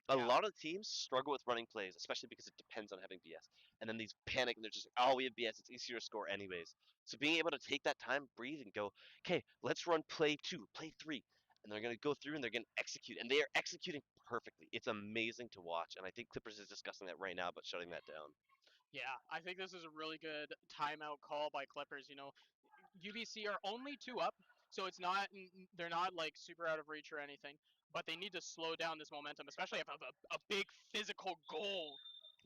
A lot of teams struggle with running plays, especially because it depends on having BS. And then these panic and they're just like, oh, we have BS. It's easier to score anyways. So being able to take that time, breathe, and go, okay, let's run play 2, play 3. And they're going to go through and they're going to execute. And they are executing perfectly. It's amazing to watch. And I think Clippers is discussing that right now, but shutting that down. Yeah, I think this is a really good timeout call by Clippers. You know, UBC are only 2 up, so it's not they're not like super out of reach or anything. But they need to slow down this momentum, especially if a big physical goal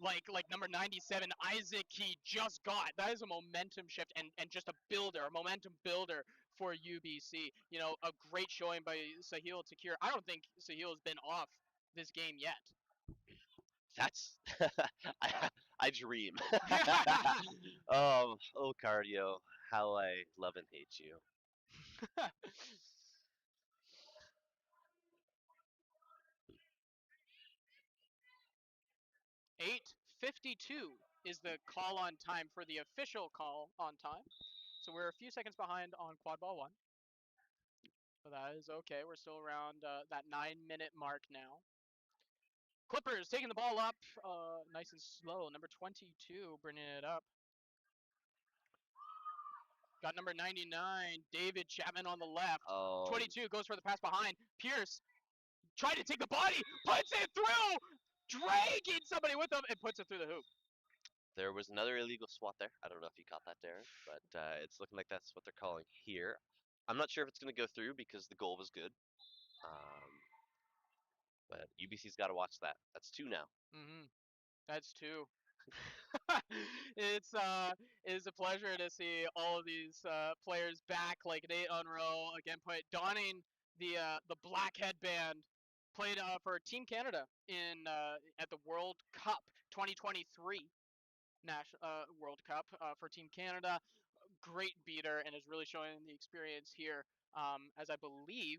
like number 97 Isaac Key just got. That is a momentum shift and just a builder, a momentum builder for UBC. You know, a great showing by Sahil Takir. I don't think Sahil has been off this game yet. That's I dream. Oh, cardio, how I love and hate you. 8:52 is the call on time for the official call on time. So we're a few seconds behind on Quadball 1. But that is okay. We're still around that 9-minute mark now. Clippers taking the ball up nice and slow. Number 22 bringing it up. Got number 99, David Chapman on the left. 22 goes for the pass behind. Pierce trying to take the body, puts it through, dragging somebody with him, and puts it through the hoop. There was another illegal swat there. I don't know if you caught that, Darren, but it's looking like that's what they're calling here. I'm not sure if it's going to go through because the goal was good. But UBC's got to watch that. That's 2 now. That's 2. it's it is a pleasure to see all of these players back, like Nate Unrow again, donning the black headband. Played for Team Canada in at the World Cup 2023 World Cup for Team Canada. Great beater and is really showing the experience here. As I believe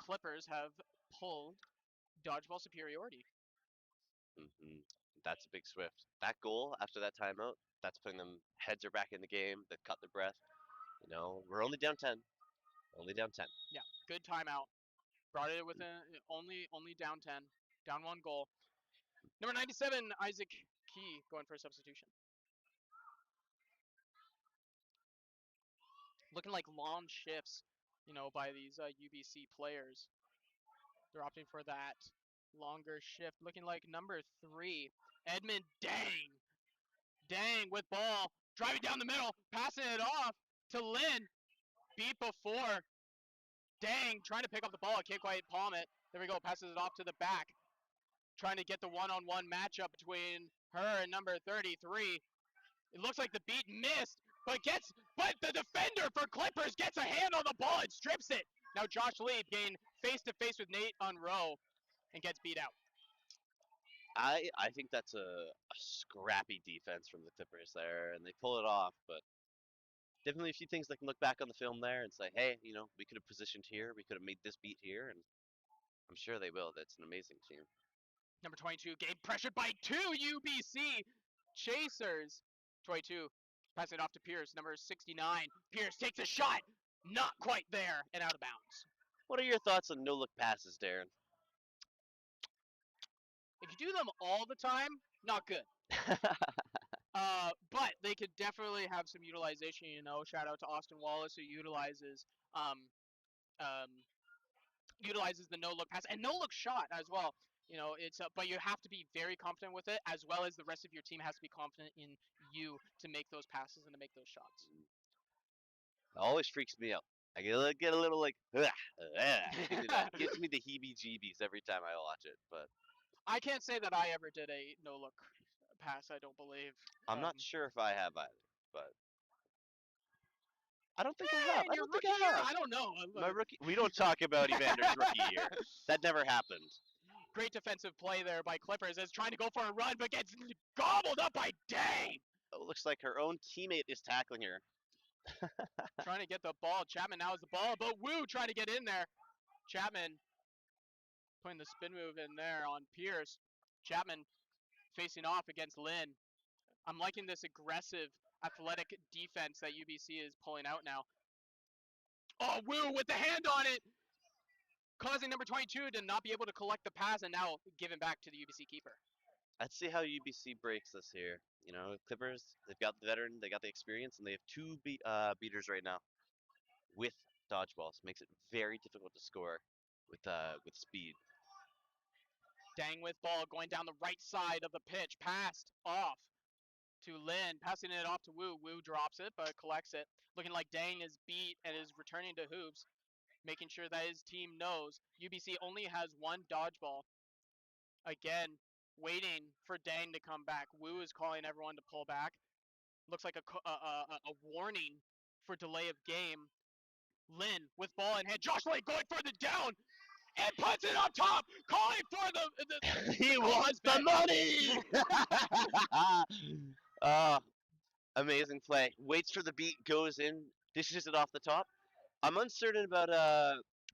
Clippers have pulled dodgeball superiority. That's a big Swift. That goal after that timeout, that's putting them heads are back in the game. They've cut their breath. You know, we're only down 10. Only down 10. Yeah, good timeout. Brought it within only down 10, down one goal. Number 97, Isaac Key going for a substitution. Looking like long shifts, by these UBC players. They're opting for that longer shift. Looking like number 3, Edmund Dang. Dang with ball, driving down the middle, passing it off to Lynn. Beat before. Dang, trying to pick up the ball, can't quite palm it. There we go, passes it off to the back. Trying to get the one-on-one matchup between her and number 33. It looks like the beat missed, but the defender for Clippers gets a hand on the ball and strips it. Now Josh Lee getting face-to-face with Nate Unrow and gets beat out. I think that's a scrappy defense from the Clippers there, and they pull it off, but definitely a few things they can look back on the film there and say, hey, we could have positioned here, we could have made this beat here, and I'm sure they will. That's an amazing team. Number 22 getting pressured by 2 UBC chasers. 22 passing it off to Pierce. Number 69. Pierce takes a shot. Not quite there and out of bounds. What are your thoughts on no-look passes, Darren? If you do them all the time, not good. But they could definitely have some utilization. Shout out to Austin Wallace who utilizes the no look pass and no look shot as well. But you have to be very confident with it, as well as the rest of your team has to be confident in you to make those passes and to make those shots. It always freaks me out. I get a little like, gives me the heebie-jeebies every time I watch it. But I can't say that I ever did a no look pass. I don't believe. I'm not sure if I have either. But I don't think I have. I Your don't think rookie I year, have. I don't know. My rookie. We don't talk about Evander's rookie year. That never happened. Great defensive play there by Clippers as trying to go for a run, but gets gobbled up by Dang. Oh, looks like her own teammate is tackling her. Trying to get the ball. Chapman now has the ball, but Wu trying to get in there. Chapman putting the spin move in there on Pierce. Chapman facing off against Lynn. I'm liking this aggressive, athletic defense that UBC is pulling out now. Oh, Wu with the hand on it, causing number 22 to not be able to collect the pass and now given back to the UBC keeper. Let's see how UBC breaks this here. Clippers, they've got the veteran, they got the experience, and they have two beaters right now with dodgeballs. Makes it very difficult to score with speed. Dang with ball going down the right side of the pitch, passed off to Lin, passing it off to Wu. Wu drops it, but collects it. Looking like Dang is beat and is returning to hoops, making sure that his team knows UBC only has one dodgeball. Again, waiting for Dang to come back. Wu is calling everyone to pull back. Looks like a warning for delay of game. Lin with ball in hand. Josh Lane going for the down and puts it up top, calling for the He wants the money! Amazing play. Waits for the beat, goes in, dishes it off the top. I'm uncertain about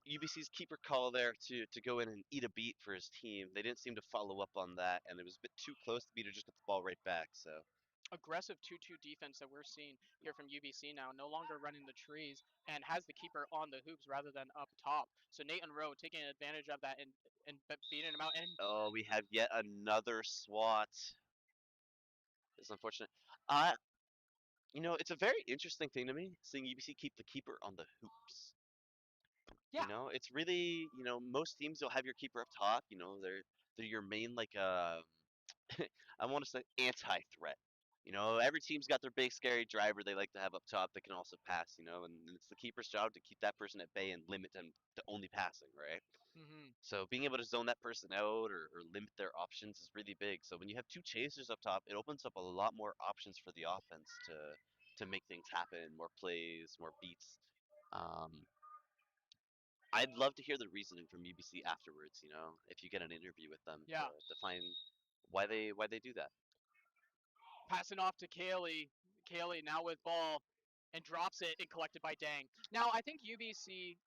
UBC's keeper call there to go in and eat a beat for his team. They didn't seem to follow up on that, and it was a bit too close. The beater just got the ball right back. So aggressive 2-2 defense that we're seeing here from UBC now, no longer running the trees and has the keeper on the hoops rather than up top. So Nate Rowe taking advantage of that and beating him out. And we have yet another SWAT. It's unfortunate. It's a very interesting thing to me seeing UBC keep the keeper on the hoops. Yeah. It's really, most teams will have your keeper up top. They're your main I want to say anti-threat. You know, every team's got their big scary driver they like to have up top that can also pass. You know, and it's the keeper's job to keep that person at bay and limit them to only passing, right? Hmm. So being able to zone that person out or limit their options is really big. So when you have two chasers up top, it opens up a lot more options for the offense to make things happen, more plays, more beats. Um, I'd love to hear the reasoning from UBC afterwards. You know, if you get an interview with them Yeah. to find why they do that. Passing off to Kaylee. Kaylee now with ball and drops it and collected by Dang. Now I think UBC,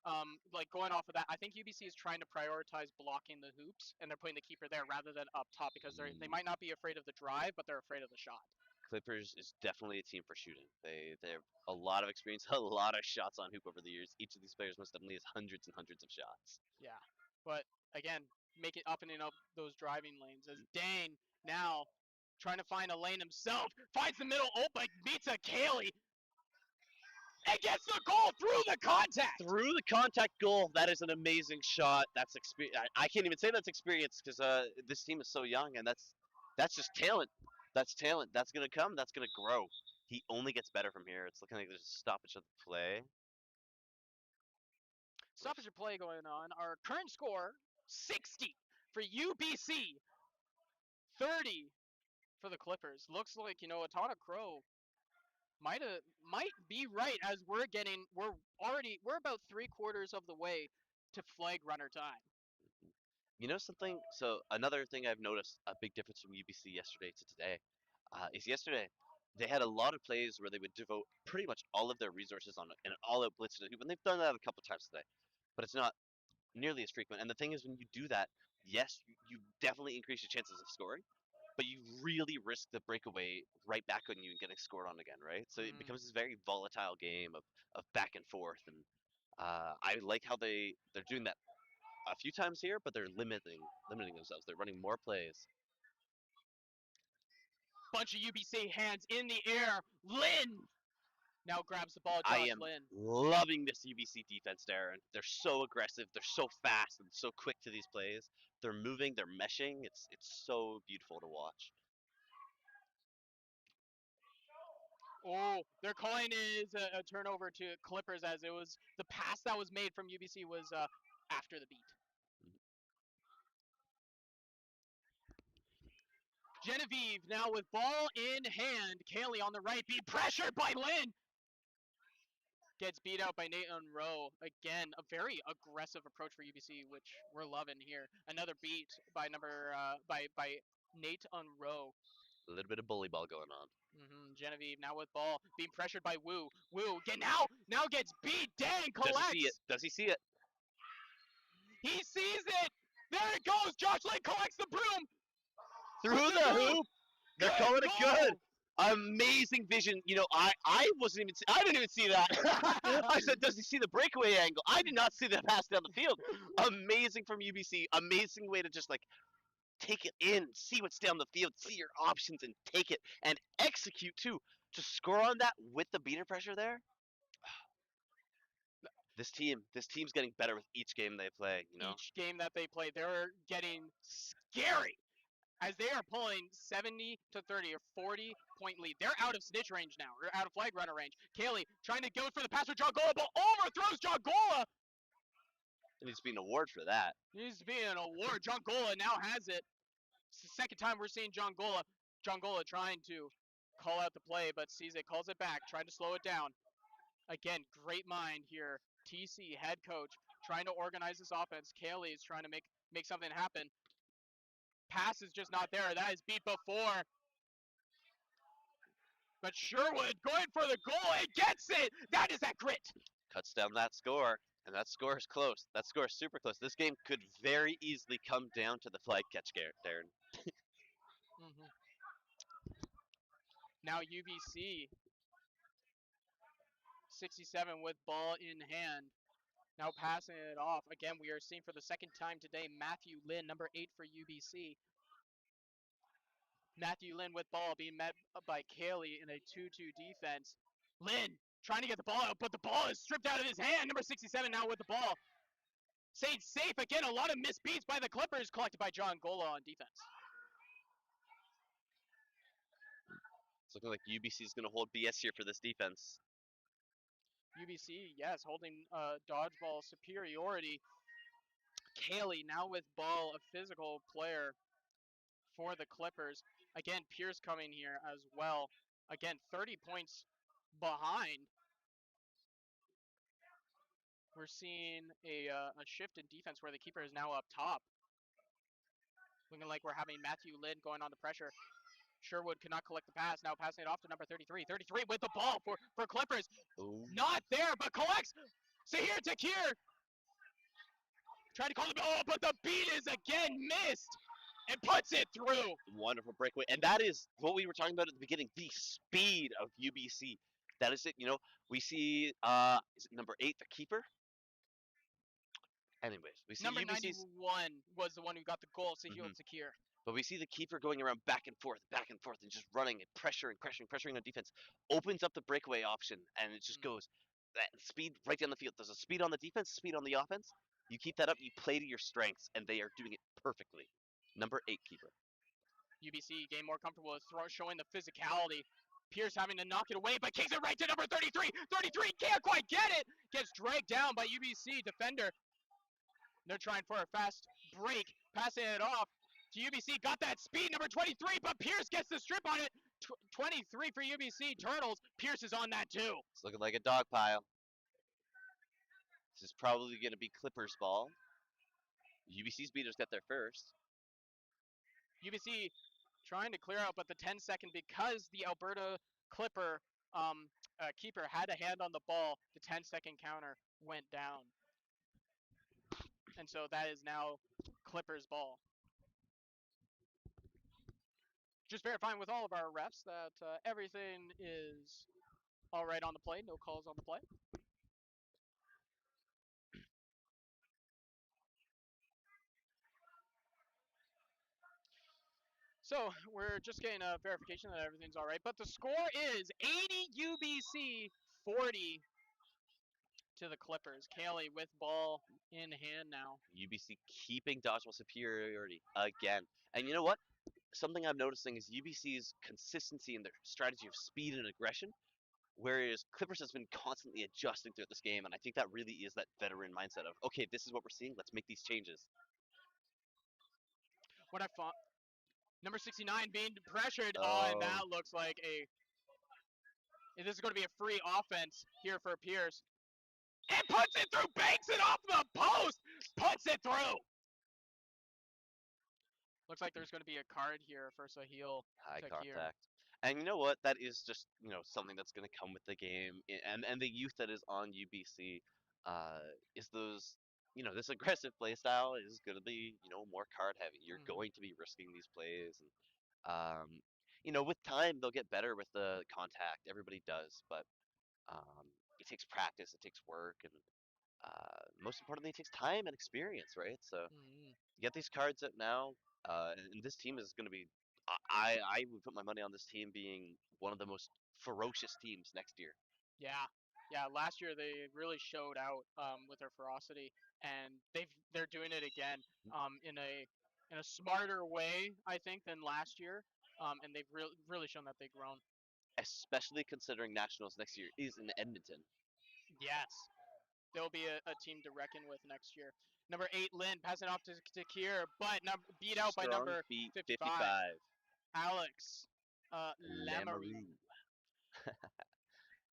like going off of that, I think UBC is trying to prioritize blocking the hoops and they're putting the keeper there rather than up top because they might not be afraid of the drive, but they're afraid of the shot. Clippers is definitely a team for shooting. They have a lot of experience, a lot of shots on hoop over the years. Each of these players most definitely has hundreds and hundreds of shots. Yeah, but again, make it up and in up those driving lanes as Dang now trying to find a lane himself finds the middle open, beats a Kaylee and gets the goal through the contact. Through the contact goal, that is an amazing shot. That's experience. I can't even say that's experience because this team is so young, and that's just talent. That's talent. That's gonna come. That's gonna grow. He only gets better from here. It's looking like there's a stoppage of the play. Stoppage of play going on. Our current score 60 for UBC, 30 for the Clippers. Looks like Atana Crow might be right as we're about 3/4 of the way to flag runner time. You know something? So another thing I've noticed a big difference from UBC yesterday to today is yesterday they had a lot of plays where they would devote pretty much all of their resources on an all-out blitz to the hoop, and they've done that a couple times today, but it's not nearly as frequent. And the thing is, when you do that, yes, you definitely increase your chances of scoring, but you really risk the breakaway right back on you and getting scored on again, right? So it becomes this very volatile game of back and forth, and I like how they're doing that a few times here, but they're limiting themselves. They're running more plays. Bunch of UBC hands in the air. Lynn now grabs the ball. I Josh am Lynn. loving this UBC defense, Darren. They're so aggressive. They're so fast and so quick to these plays. They're moving. They're meshing. It's so beautiful to watch. Oh, they're calling it a turnover to Clippers as it was the pass that was made from UBC was after the beat. Genevieve now with ball in hand. Kaylee on the right, being pressured by Lynn. Gets beat out by Nate Unroe. Again, a very aggressive approach for UBC, which we're loving here. Another beat by by Nate Unroe. A little bit of bully ball going on. Genevieve now with ball, being pressured by Wu. Wu now gets beat. Dang, collects. Does he see it? Does he see it? He sees it. There it goes. Josh Lynn collects the broom. Through the hoop. They're calling it good. Amazing vision. You know, I wasn't even. I didn't even see that. I said, does he see the breakaway angle? I did not see the pass down the field. Amazing from UBC. Amazing way to just like take it in, see what's down the field, see your options, and take it and execute too. To score on that with the beater pressure there. This team's getting better with each game they play. You know, Each game that they play, they're getting scary as they are pulling 70 to 30 or 40-point lead. They're out of snitch range now, or out of flag runner range. Kaylee trying to go for the pass for Jongola, but overthrows Jongola. there needs to be an award for that. Needs to be an award. Jongola now has it. It's the second time we're seeing Jongola trying to call out the play, but sees it, calls it back, trying to slow it down. Again, great mind here. TC, head coach, trying to organize this offense. Kaylee is trying to make something happen. Pass is just not there. That is beat before. But Sherwood going for the goal and gets it. That is that grit. Cuts down that score, and that score is close. That score is super close. This game could very easily come down to the flag catch, Darren. Now UBC 67 with ball in hand. Now passing it off. Again, we are seeing for the second time today Matthew Lynn, number 8 for UBC. Matthew Lynn with ball being met by Kaylee in a 2-2 defense. Lynn trying to get the ball out, but the ball is stripped out of his hand. Number 67 now with the ball. Stayed safe. Again, a lot of missed beats by the Clippers collected by John Gola on defense. It's looking like UBC is going to hold BS here for this defense. UBC, yes, holding dodgeball superiority. Kaylee now with ball, a physical player for the Clippers. Again, Pierce coming here as well. Again, 30 points behind. We're seeing a shift in defense where the keeper is now up top. Looking like we're having Matthew Lynn going on the pressure. Sherwood could not collect the pass. Now passing it off to number 33. 33 with the ball for Clippers. Ooh. Not there, but collects. Sahir Takir. Trying to call the oh, but the beat is again missed and puts it through. Wonderful breakaway. And that is what we were talking about at the beginning, the speed of UBC. That is it. You know, we see, is it number 8, the keeper? Anyways, we see Number UBC's 91 was the one who got the goal, Sahil Takir. But we see the keeper going around back and forth, and just running and pressuring on defense. Opens up the breakaway option, and it just goes that speed right down the field. There's a speed on the defense, speed on the offense. You keep that up, you play to your strengths, and they are doing it perfectly. Number 8 keeper. UBC getting more comfortable with showing the physicality. Pierce having to knock it away, but kicks it right to number 33. 33 can't quite get it. Gets dragged down by UBC defender. They're trying for a fast break, passing it off to UBC. Got that speed, number 23, but Pierce gets the strip on it. 23 for UBC Turtles. Pierce is on that too. It's looking like a dog pile. This is probably going to be Clippers ball. UBC's beaters get there first. UBC trying to clear out, but the 10-second, because the Alberta Clipper keeper had a hand on the ball, the 10-second counter went down. And so that is now Clippers ball. Just verifying with all of our refs that everything is all right on the play, no calls on the play. So we're just getting a verification that everything's all right. But the score is 80 UBC, 40 to the Clippers. Kaylee with ball in hand now. UBC keeping dodgeball superiority again. And you know what? Something I'm noticing is UBC's consistency in their strategy of speed and aggression, whereas Clippers has been constantly adjusting throughout this game, and I think that really is that veteran mindset of, okay, this is what we're seeing, let's make these changes. What I thought, number 69 being pressured, and that looks like this is going to be a free offense here for Pierce. And puts it through, banks it off the post, puts it through. Looks like there's going to be a card here for Sahil. High contact. And you know what? That is just, something that's going to come with the game. And the youth that is on UBC is those, this aggressive play style is going to be, more card heavy. You're going to be risking these plays. And, with time, they'll get better with the contact. Everybody does. But it takes practice. It takes work. And most importantly, it takes time and experience, right? So you get these cards out now. And this team is going to be, I would put my money on this team being one of the most ferocious teams next year. Yeah. Last year they really showed out with their ferocity, and they're doing it again in a smarter way, I think, than last year. And they've really shown that they've grown. Especially considering Nationals next year is in Edmonton. Yes. They'll be a team to reckon with next year. Number 8, Lynn, passing off to Kier, but beat out by number 55. Alex Lamoureux.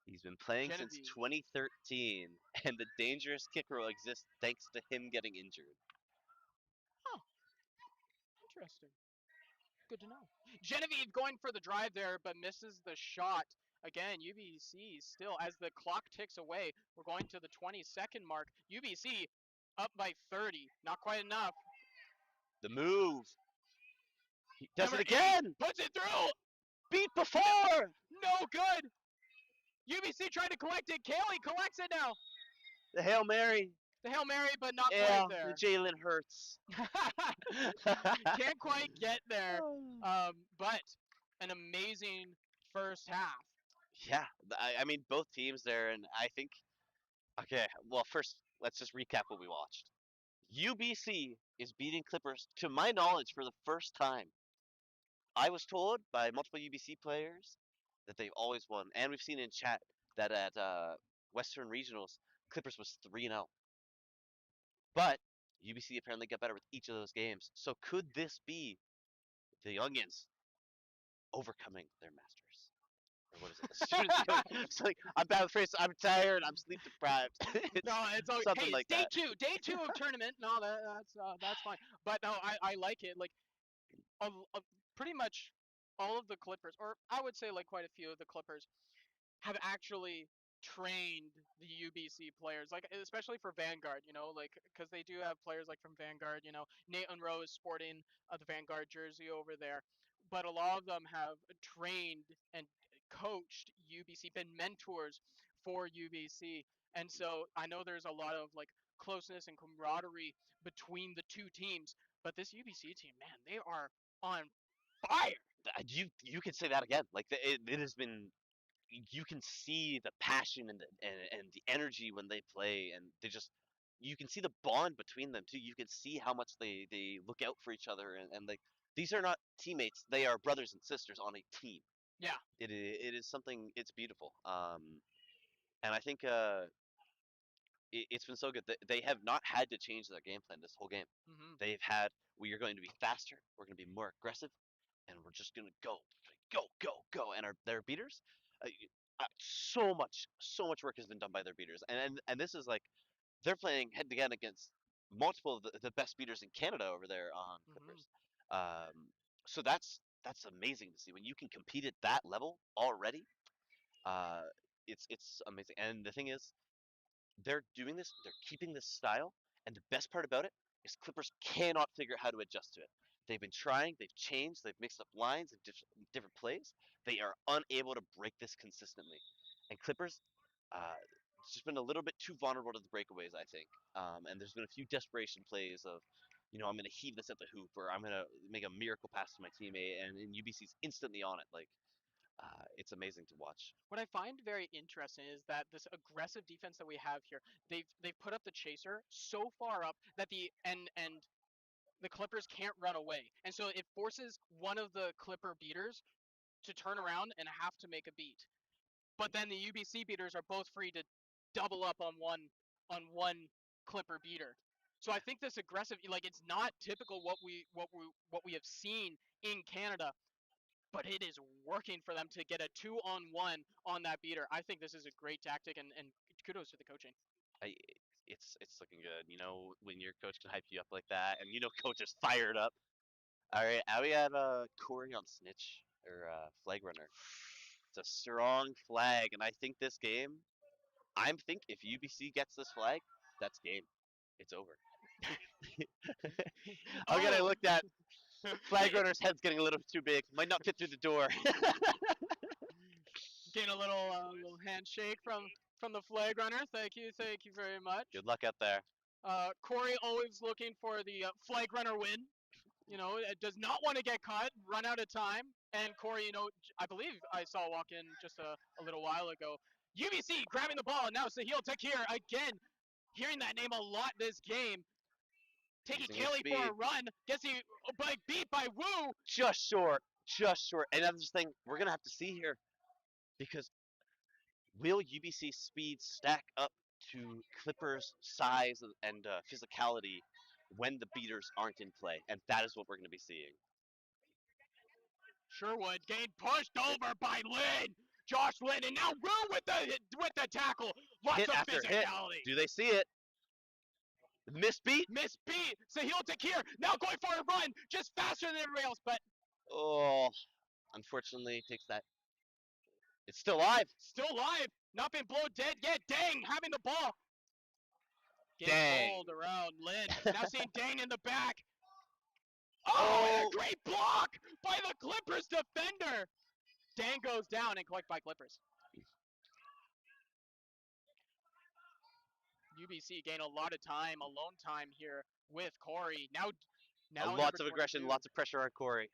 He's been playing since 2013, and the dangerous kick rule exists thanks to him getting injured. Huh. Interesting. Good to know. Genevieve going for the drive there, but misses the shot. Again, UBC still, as the clock ticks away, we're going to the 20-second mark. UBC up by 30. Not quite enough. The move. He does it again. Puts it through. Beat before. No good. UBC trying to collect it. Kaylee collects it now. The Hail Mary. The Hail Mary, but not quite there. The Jalen Hurts. Can't quite get there. But an amazing first half. Yeah, I mean, both teams there, and I think, okay, well, first, let's just recap what we watched. UBC is beating Clippers, to my knowledge, for the first time. I was told by multiple UBC players that they've always won. And we've seen in chat that at Western Regionals, Clippers was 3-0. But UBC apparently got better with each of those games. So could this be the Youngins overcoming their masters? Or what is it? The students becoming. It's like, I'm bad with phrase. I'm tired. I'm sleep deprived. It's No, it's okay. something Hey, like it's that. day two of tournament. No, that's fine. But no, I like it. Like, pretty much all of the Clippers, or I would say like quite a few of the Clippers, have actually trained the UBC players, like especially for Vanguard, like because they do have players like from Vanguard. Nate Unroe is sporting the Vanguard jersey over there, but a lot of them have trained and coached UBC, been mentors for UBC, and so I know there's a lot of like closeness and camaraderie between the two teams. But this UBC team, man, they are on fire. You could say that again. Like it has been. You can see the passion and the energy when they play, and they just. You can see the bond between them too. You can see how much they look out for each other, and like these are not teammates; they are brothers and sisters on a team. Yeah. It is something. It's beautiful. And I think it's been so good. They have not had to change their game plan this whole game. Hmm. They've had we are going to be faster, we're going to be more aggressive, and we're just going to go. And their beaters, uh, so much work has been done by their beaters, and this is like they're playing head to head against multiple of the best beaters in Canada over there on Hmm. Clippers. So that's amazing to see when you can compete at that level already. Uh, it's amazing, and the thing is they're doing this, they're keeping this style, and the best part about it is Clippers cannot figure out how to adjust to it. They've been trying, they've changed, they've mixed up lines and different plays. They are unable to break this consistently. And Clippers, it's just been a little bit too vulnerable to the breakaways, I think. And there's been a few desperation plays of, I'm going to heave this at the hoop, or I'm going to make a miracle pass to my teammate, and UBC's instantly on it. Like, it's amazing to watch. What I find very interesting is that this aggressive defense that we have here, they've put up the chaser so far up that and the Clippers can't run away, and so it forces one of the Clipper beaters to turn around and have to make a beat. But then the UBC beaters are both free to double up on one Clipper beater. So I think this aggressive, like it's not typical what we have seen in Canada, but it is working for them to get a 2-on-1 on that beater. I think this is a great tactic, and kudos to the coaching. I, it's looking good. When your coach can hype you up like that, and coach is fired up. All right, now we have Corey on snitch or flag runner. It's a strong flag, and I think this game. Think if UBC gets this flag, that's game. It's over. Again, I looked at flag runner's head's getting a little too big. Might not fit through the door. Getting a little handshake from the flag runner. Thank you very much. Good luck out there. Corey always looking for the flag runner win. It does not want to get caught, run out of time. And Corey, I believe I saw walk in just a little while ago. UBC grabbing the ball, and now Sahil Takir again, hearing that name a lot this game. Taking Using his Kelly for a speed. run, gets he beat by Wu. Just short. And I'm just thinking, we're going to have to see here. Because will UBC speed stack up to Clippers' size and physicality when the beaters aren't in play? And that is what we're going to be seeing. Sherwood getting pushed over by Lynn. Josh Lynn, and now Wu with the tackle. Lots Hit of after physicality. hit. Do they see it? Misbeat? Misbeat. Sahil Takir now going for a run, just faster than everybody else, but Unfortunately, takes that. It's still live. Still live. Not been blown dead yet. Dang, having the ball. Dang. Rolled around. Lynn. Now seeing Dang in the back. Oh, and a great block by the Clippers defender. Dang goes down and collected by Clippers. UBC gain a lot of time, alone time here with Corey. Now lots of aggression, lots of pressure on Corey.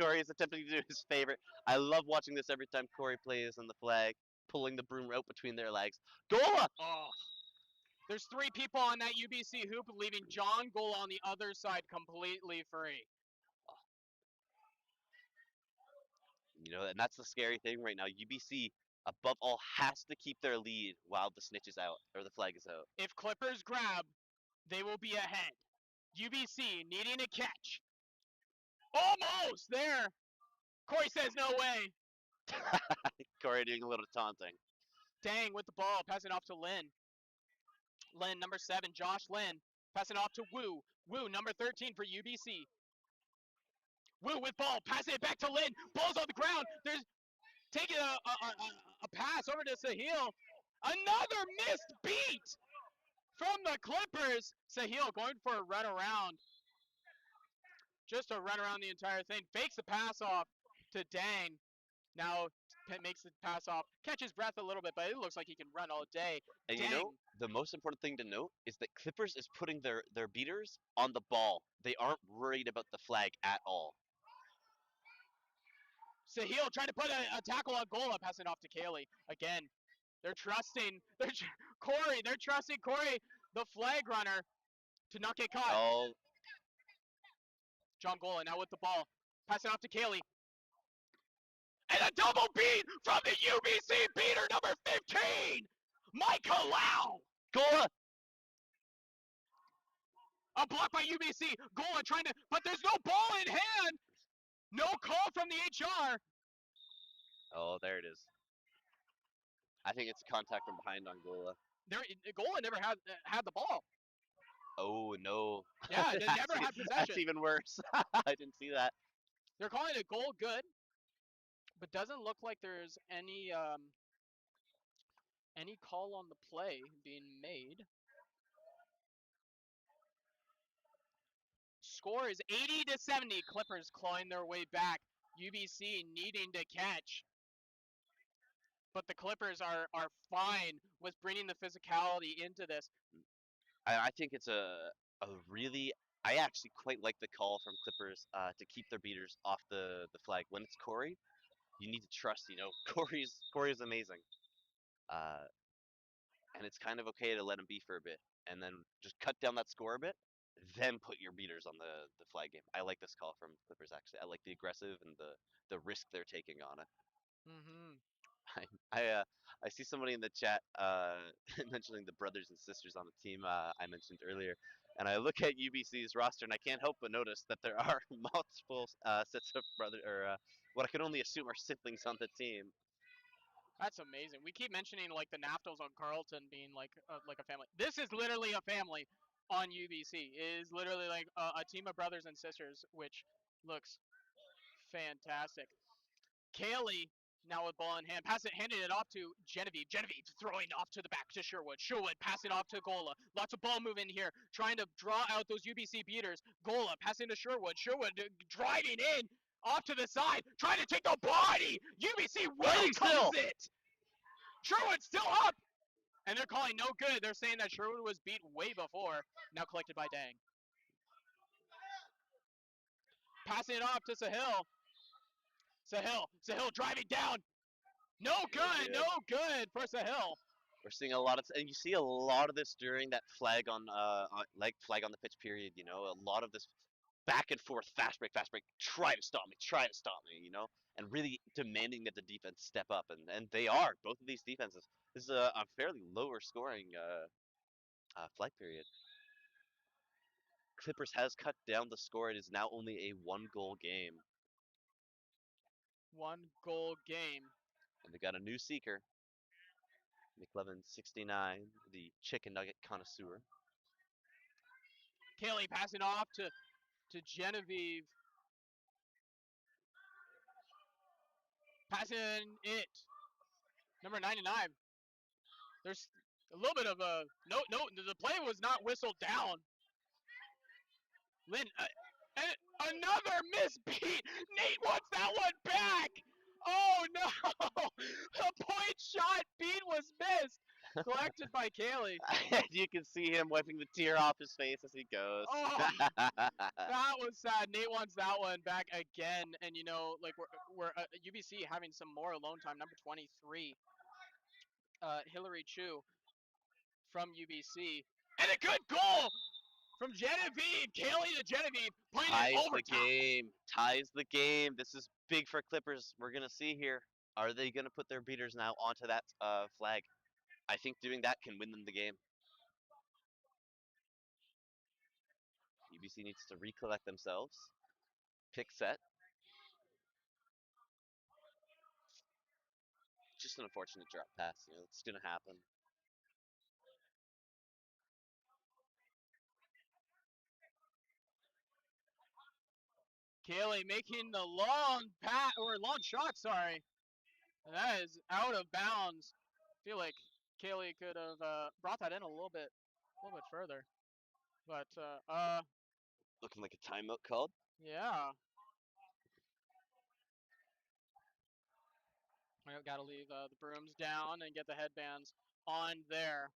Corey is attempting to do his favorite. I love watching this every time Corey plays on the flag, pulling the broom out between their legs. Gola! Oh. There's 3 people on that UBC hoop, leaving John Gola on the other side completely free. You know, and that's the scary thing right now. UBC, above all, has to keep their lead while the snitch is out or the flag is out. If Clippers grab, they will be ahead. UBC needing a catch. Almost there. Corey says no way. Corey doing a little taunting. Dang with the ball, passing off to Lin. Lin, number 7, Josh Lin, passing off to Wu. Wu, number 13 for UBC. Wu with ball, passing it back to Lin. Ball's on the ground. There's taking a pass over to Sahil. Another missed beat from the Clippers. Sahil going for a run around. Just a run around the entire thing. Fakes the pass off to Dang. Now makes the pass off. Catches breath a little bit, but it looks like he can run all day. And Dang. you know, the most important thing to note is that Clippers is putting their beaters on the ball. They aren't worried about the flag at all. Sahil trying to put a tackle on goal, passing off to Kaylee. Again, they're trusting Corey. They're trusting Corey, the flag runner, to not get caught. Oh, John Gola now with the ball, passing off to Kaylee. And a double beat from the UBC beater, number 15, Michael Lau. Gola! A block by UBC. Gola trying to, but there's no ball in hand. No call from the HR. Oh, there it is. I think it's contact from behind on Gola. Gola never had the ball. Oh, no. Yeah, they never had possession. That's even worse. I didn't see that. They're calling it goal good, but doesn't look like there's any call on the play being made. Score is 80-70. Clippers clawing their way back. UBC needing to catch. But the Clippers are fine with bringing the physicality into this. I think it's a really. I actually quite like the call from Clippers to keep their beaters off the flag. When it's Corey, you need to trust. You know, Corey's amazing. And it's kind of okay to let him be for a bit, and then just cut down that score a bit, then put your beaters on the flag game. I like this call from Clippers actually. I like the aggressive and the risk they're taking on it. Mm-hmm. I see somebody in the chat mentioning the brothers and sisters on the team I mentioned earlier, and I look at UBC's roster and I can't help but notice that there are multiple sets of what I can only assume are siblings on the team. That's amazing. We keep mentioning like the Naftals on Carlton being like a family. This is literally a family on UBC. It is literally like a team of brothers and sisters, which looks fantastic. Kaylee now with ball in hand, handing it off to Genevieve. Genevieve throwing off to the back to Sherwood. Sherwood passing off to Gola. Lots of ball movement here, trying to draw out those UBC beaters. Gola passing to Sherwood. Sherwood driving in off to the side, trying to take the body. UBC welcomes it. Sherwood's still up, and they're calling no good. They're saying that Sherwood was beat way before. Now collected by Dang. Passing it off to Sahil. Sahil driving down. No good, no good for Sahil. We're seeing a lot of, and you see a lot of this during that flag on flag on the pitch period. You know, a lot of this back and forth, fast break, try to stop me, you know, and really demanding that the defense step up, and they are. Both of these defenses. This is a fairly lower scoring flag period. Clippers has cut down the score. It is now only a 1-goal game. 1-goal game. And they got a new seeker. McLevin69, the chicken nugget connoisseur. Kaylee passing off to Genevieve. Passing it. Number 99. There's a little bit of a no. The play was not whistled down. Lynn, another misbeat. Nate wants that one back. Oh no! A point shot beat was missed. Collected by Kaylee. You can see him wiping the tear off his face as he goes. Oh, that was sad. Nate wants that one back again, and you know, like we're UBC having some more alone time. Number 23, Hillary Chu from UBC, and a good goal from Genevieve. Kaylee to Genevieve. Playing Ties it the overtime. game. Ties the game. This is big for Clippers. We're gonna see here. Are they gonna put their beaters now onto that flag? I think doing that can win them the game. UBC needs to recollect themselves. Pick set. Just an unfortunate drop pass. You know, it's gonna happen. Kaylee making the long pat or long shot, sorry. And that is out of bounds. I feel like Kaylee could have brought that in a little bit further. But Looking like a timeout called. yeah. I gotta leave the brooms down and get the headbands on there.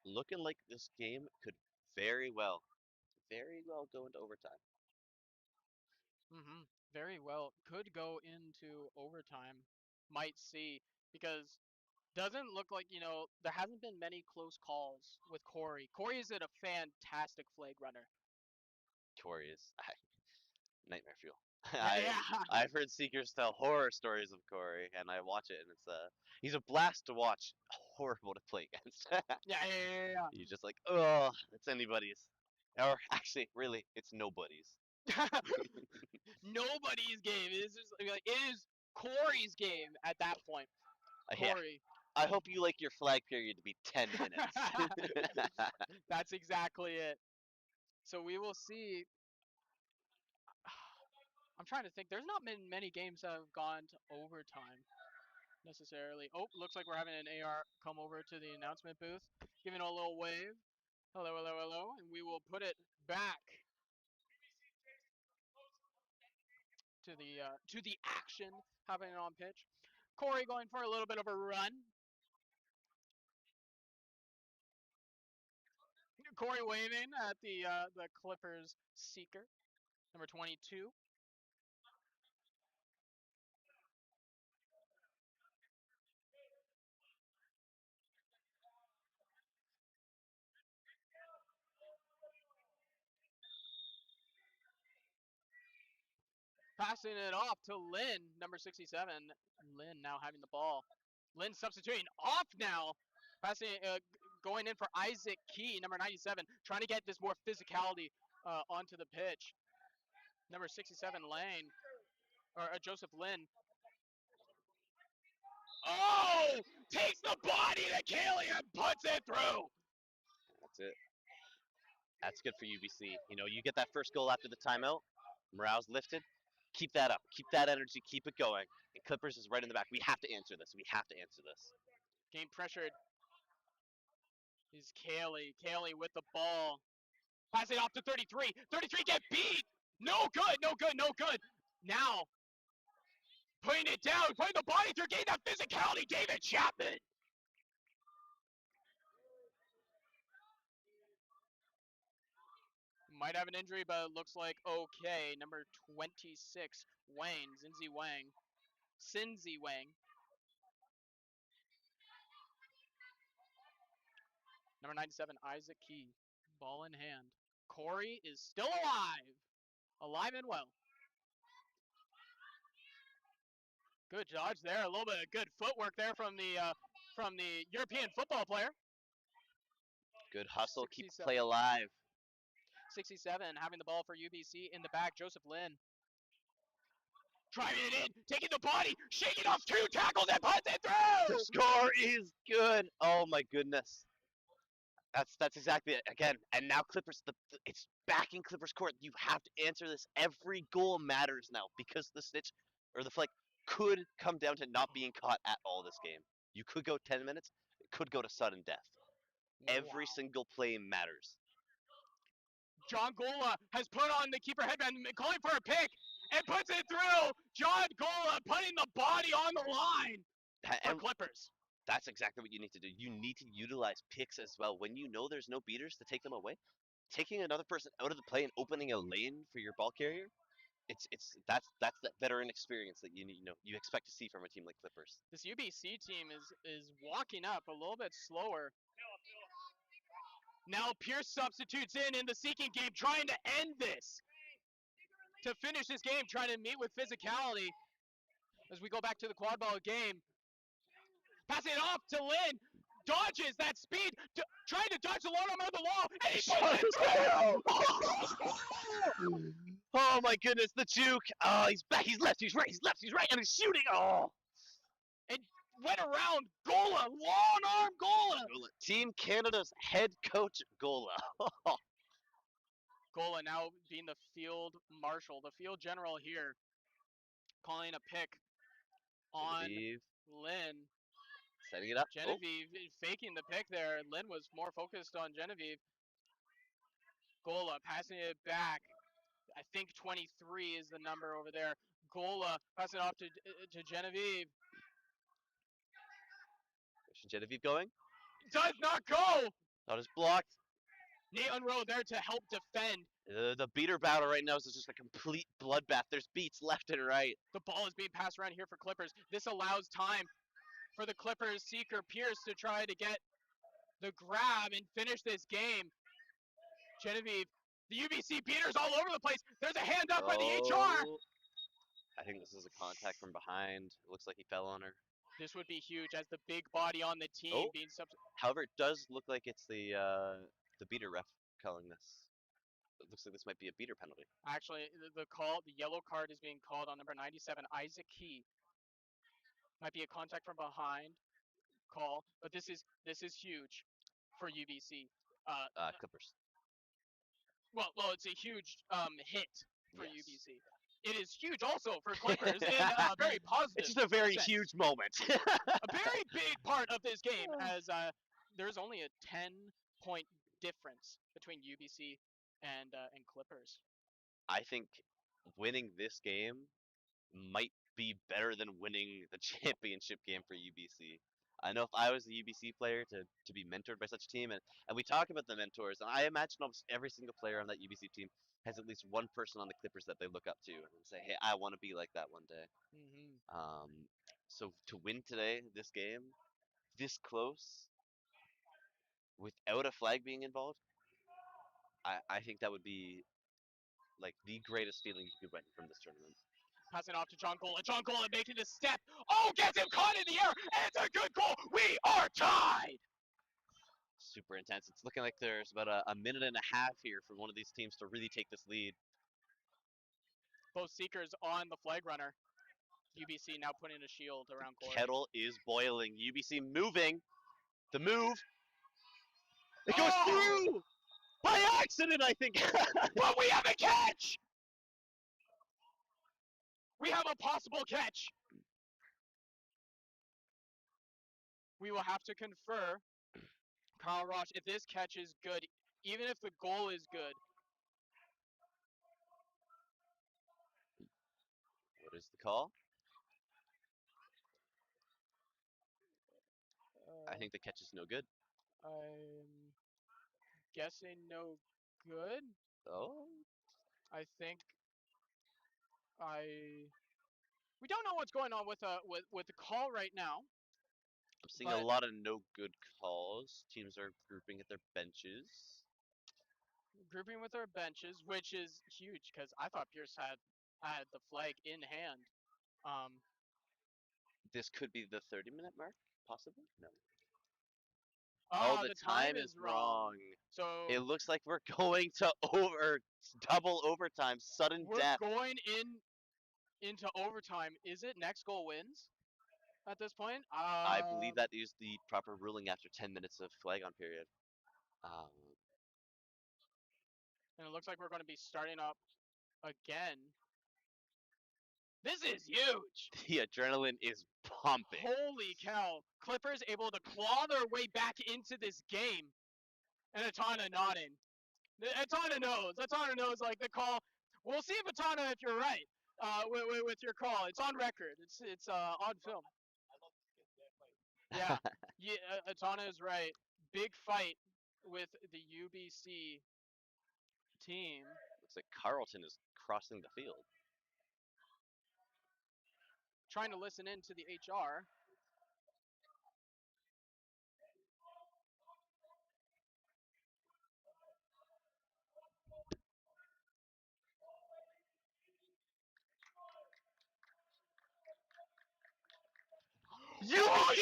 Looking like this game could very well go into overtime. Very well. Could go into overtime. Might see. Because doesn't look like, there hasn't been many close calls with Corey. Corey is a fantastic flag runner. Corey is nightmare fuel. Yeah. I've heard seekers tell horror stories of Corey, and I watch it, and he's a blast to watch. Horrible to play against. Yeah. You're just like, oh, it's anybody's, or actually, really, it's nobody's. Nobody's game. It is just like it is Corey's game at that point. Yeah. Corey. I hope you like your flag period to be 10 minutes. That's exactly it. So we will see. I'm trying to think. There's not been many games that have gone to overtime necessarily. Oh, looks like we're having an AR come over to the announcement booth, giving a little wave. Hello, hello, hello, and we will put it back to the action happening on pitch. Corey going for a little bit of a run. Corey waving at the Clippers seeker, number 22. Passing it off to Lynn, number 67. Lynn now having the ball. Lynn substituting off now. Passing, going in for Isaac Key, number 97. Trying to get this more physicality onto the pitch. Number 67, Lane. Or Joseph Lynn. Oh! Takes the body to Kelly and puts it through! That's it. That's good for UBC. You know, you get that first goal after the timeout. Morale's lifted. Keep that up. Keep that energy. Keep it going. And Clippers is right in the back. We have to answer this. We have to answer this. Game pressured. Is Kaylee. Kaylee with the ball. Pass it off to 33. 33 get beat! No good, no good, no good. Now, putting it down, putting the body through, getting that physicality, David Chapman. Might have an injury, but it looks like okay. Number 26, Wang, Zinzi Wang. Cinzi Wang. Number 97, Isaac Key. Ball in hand. Corey is still alive. Alive and well. Good dodge there. A little bit of good footwork there from the European football player. Good hustle. Keep 67. play alive. 67 having the ball for UBC in the back. Joseph Lynn. Driving it in, taking the body, shaking off 2 tackles and puts it through! The score is good. Oh my goodness. That's exactly it. Again, and now Clippers, it's back in Clippers court. You have to answer this. Every goal matters now because the snitch or the flag could come down to not being caught at all this game. You could go 10 minutes. It could go to sudden death. Every single play matters. John Gola has put on the keeper headband, calling for a pick, and puts it through. John Gola putting the body on the line for Clippers. That's exactly what you need to do. You need to utilize picks as well. When you know there's no beaters to take them away, taking another person out of the play and opening a lane for your ball carrier, that's that veteran experience that you expect to see from a team like Clippers. This UBC team is walking up a little bit slower. Now Pierce substitutes in the seeking game, trying to end this. To finish this game, trying to meet with physicality. As we go back to the quad ball game. Passing it off to Lynn. Dodges that speed, trying to dodge the long arm of the wall, and he puts it through! Oh my goodness, the juke! Oh, he's back, he's left, he's right, he's left, he's right, and he's shooting! Oh! It went around Gola, long arm Gola! Team Canada's head coach, Gola. Gola now being the field marshal, the field general here, calling a pick on Genevieve Lynn. setting it up. Genevieve faking the pick there. Lynn was more focused on Genevieve. Gola passing it back. I think 23 is the number over there. Gola passing it off to Genevieve. Is Genevieve going? Does not go! That is blocked. Nate Unroe there to help defend. The beater battle right now is just a complete bloodbath. There's beats left and right. The ball is being passed around here for Clippers. This allows time for the Clippers seeker Pierce to try to get the grab and finish this game. Genevieve, the UBC beaters all over the place. There's a hand up by the HR. I think this is a contact from behind. It looks like he fell on her. This would be huge as the big body on the team being However, it does look like it's the beater ref calling this. It looks like this might be a beater penalty. Actually, the yellow card is being called on number 97, Isaac Key. Might be a contact from behind call, but this is huge for UBC. Clippers. Well, it's a huge hit for UBC. It is huge also for Clippers in a very positive. It's just a very sense. huge moment. A very big part of this game, as there's only a 10-point difference between UBC and Clippers. I think winning this game might be better than winning the championship game for UBC. I know if I was a UBC player to be mentored by such a team, and we talk about the mentors, and I imagine almost every single player on that UBC team has at least one person on the Clippers that they look up to and say, hey, I want to be like that one day. So to win today, this game, this close, without a flag being involved, I think that would be like the greatest feeling you could win from this tournament. Passing off to John Gola. John Gola making the step. Oh, gets him caught in the air. And it's a good goal. We are tied. Super intense. It's looking like there's about a minute and a half here for one of these teams to really take this lead. Both seekers on the flag runner. UBC now putting a shield around Corey. Kettle is boiling. UBC moving. The move. It goes through! By accident, I think. But we have a catch! We have a possible catch. We will have to confer, Kyle Roche, if this catch is good, even if the goal is good. What is the call? I think the catch is no good. I'm guessing no good. Oh. I think we don't know what's going on with the call right now. I'm seeing a lot of no good calls. Teams are grouping at their benches. Grouping with their benches, which is huge because I thought Pierce had the flag in hand. This could be the 30-minute mark, possibly? No. Oh, the time is wrong. So it looks like we're going to double overtime, sudden death. We're going into overtime. Is it next goal wins at this point? I believe that is the proper ruling after 10 minutes of flag on period. And it looks like we're going to be starting up again. This is huge! The adrenaline is pumping. Holy cow. Clippers able to claw their way back into this game. And Atana nodding. Atana knows like the call. We'll see if Atana, if you're right with your call. It's on record. It's on film. Yeah, Atana is right. Big fight with the UBC team. Looks like Carlton is crossing the field. Trying to listen in to the HR.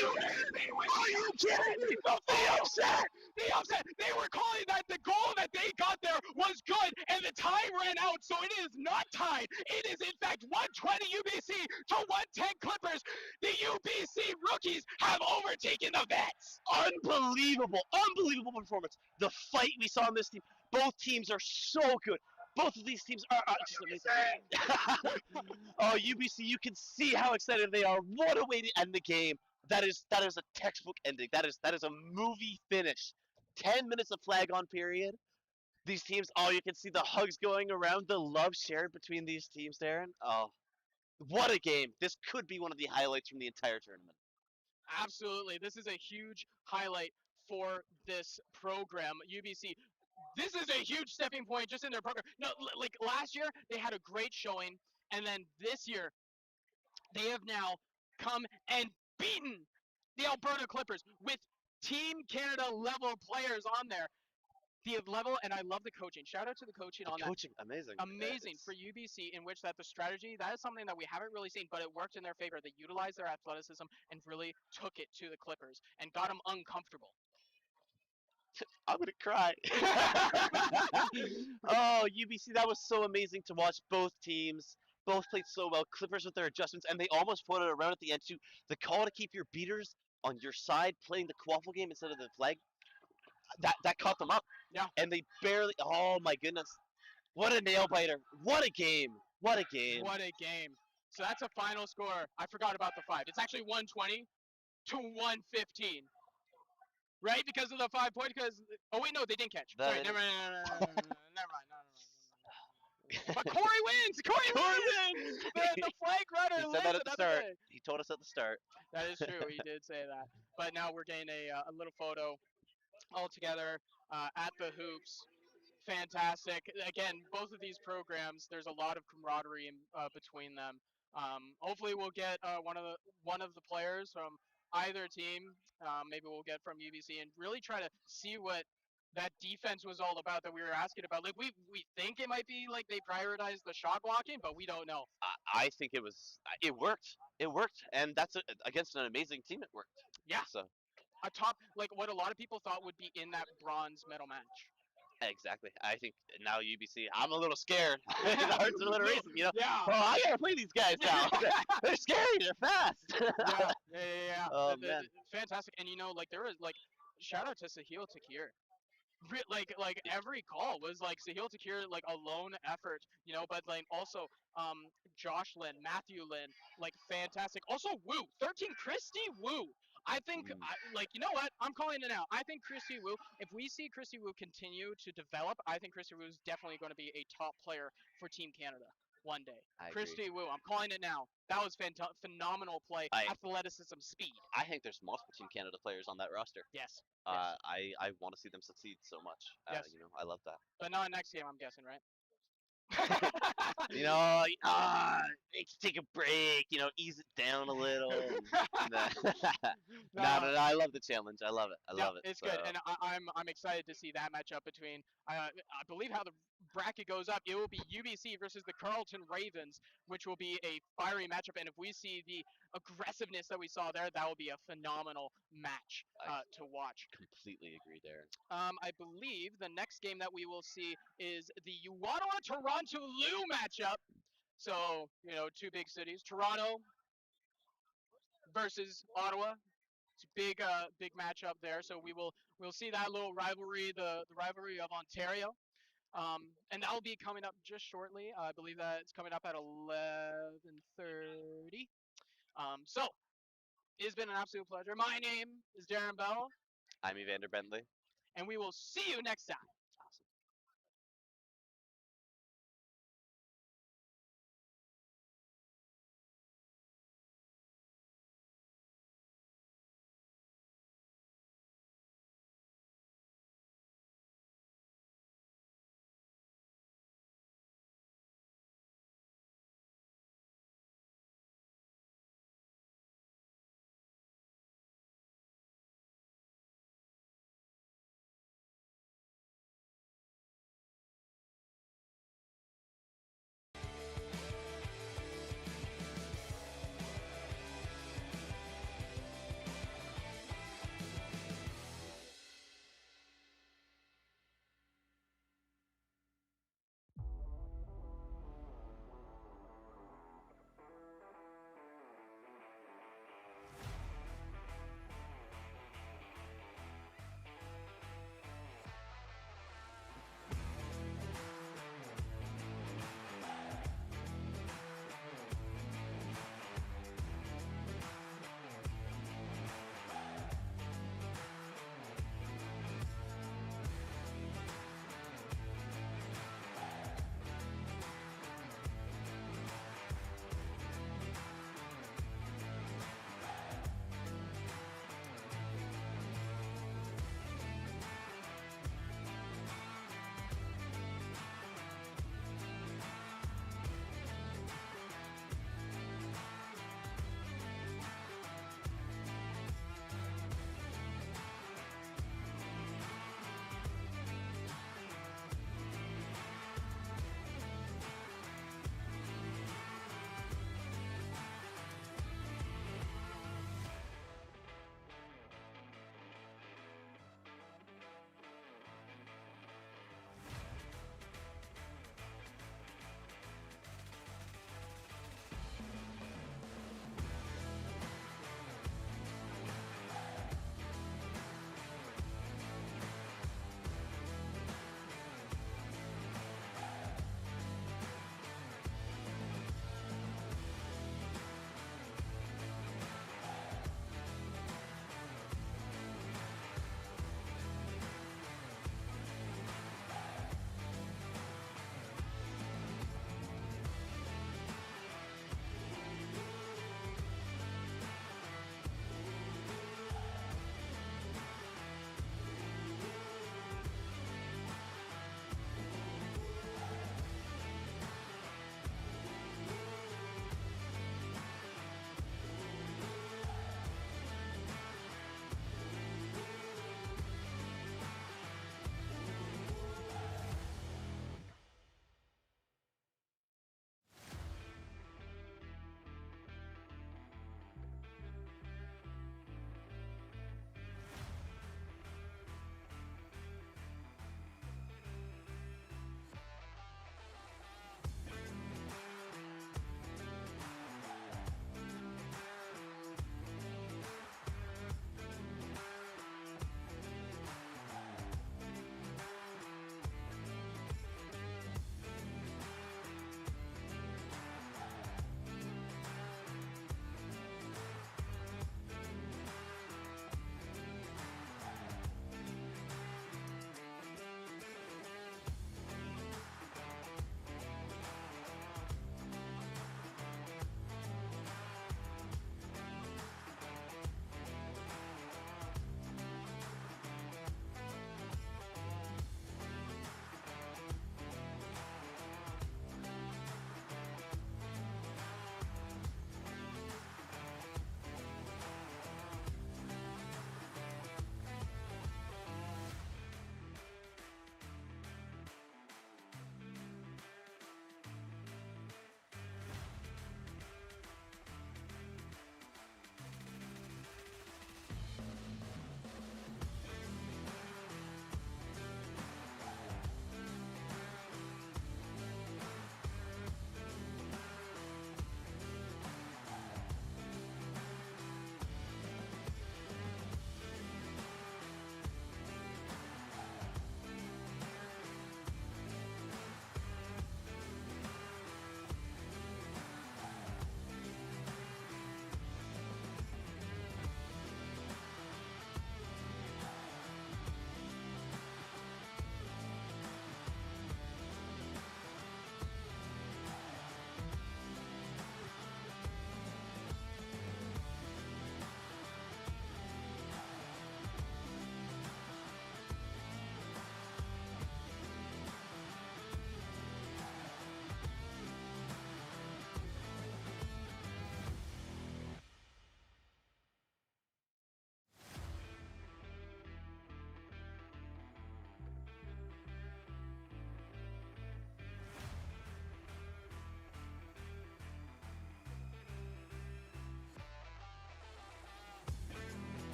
you kidding me? Are you kidding me? The upset. They were calling that the goal that they got there was good, and the time ran out, so it is not tied. It is in fact 120 UBC to 110 Clippers. The UBC rookies have overtaken the vets. Unbelievable performance. The fight we saw in this team. Both teams are so good. Both of these teams are just amazing. Oh, UBC, you can see how excited they are. What a way to end the game. That is a textbook ending. That is a movie finish. 10 minutes of flag on period. These teams, oh, you can see the hugs going around, the love shared between these teams, Darren. Oh, what a game. This could be one of the highlights from the entire tournament. Absolutely. This is a huge highlight for this program. UBC, this is a huge stepping point just in their program. No, like last year, they had a great showing, and then this year, they have now come and beaten the Alberta Clippers with Team Canada level players on there. The level, and I love the coaching. Shout out to the coaching on that. Coaching, amazing. Amazing for UBC, in which that the strategy, that is something that we haven't really seen, but it worked in their favor. They utilized their athleticism and really took it to the Clippers and got them uncomfortable. I'm gonna cry. Oh, UBC, that was so amazing to watch. Both teams, both played so well. Clippers with their adjustments, and they almost put it around at the end too. The call to keep your beaters on your side, playing the quaffle game instead of the flag, that caught them up. Yeah. And they barely. Oh my goodness, what a nail biter! What a game! What a game! What a game. So that's a final score. I forgot about the 5. It's actually 120 to 115. Right? Because of the 5 points. Because oh wait, no, they didn't catch. That Wait, is- never mind. But Corey wins. Corey wins. The Flagrunner He said lives that at the another start. day. He told us at the start. That is true. He did say that. But now we're getting a little photo all together at the hoops. Fantastic. Again, both of these programs, there's a lot of camaraderie between them. Hopefully, we'll get one of the players from either team. Maybe we'll get from UBC and really try to see what that defense was all about that we were asking about. Like we think it might be like they prioritized the shot blocking, but we don't know. I think it was. It worked. It worked, and that's against an amazing team. It worked. Yeah. So A top, like what a lot of people thought would be in that bronze medal match. exactly. I think now UBC. I'm a little scared. The heart's a little racing. You know. Yeah. Oh, I gotta play these guys now. They're scary. They're fast. Yeah. Oh, man. Fantastic. And like there was like shout out to Sahil Takir. Like every call was like Sahil Takir like a lone effort, but like also Josh Lynn, Matthew Lynn, like fantastic. Also Wu, 13 Christy Wu. I think you know what? I'm calling it out. I think Christy Wu, if we see Christy Wu continue to develop, I think Christy Wu is definitely going to be a top player for Team Canada one day. I agree. Christy Wu, I'm calling it now. That was phenomenal play, athleticism, speed. I think there's multiple Team Canada players on that roster. Yes. I want to see them succeed so much. Yes. I love that. But not next game, I'm guessing, right? Need to take a break. Ease it down a little. No, I love the challenge. I love it. I love it. It's good, and I'm excited to see that matchup between. I believe how the bracket goes up. It will be UBC versus the Carleton Ravens, which will be a fiery matchup. And if we see the aggressiveness that we saw there, that will be a phenomenal match to watch. Completely agree, Darren. I believe the next game that we will see is the Ottawa Toronto Lou matchup. So two big cities, Toronto versus Ottawa. It's a big matchup there. So we'll see that little rivalry, the rivalry of Ontario. And that will be coming up just shortly. I believe that it's coming up at 11:30. So it's been an absolute pleasure. My name is Darren Bell. I'm Evander Bentley. And we will see you next time.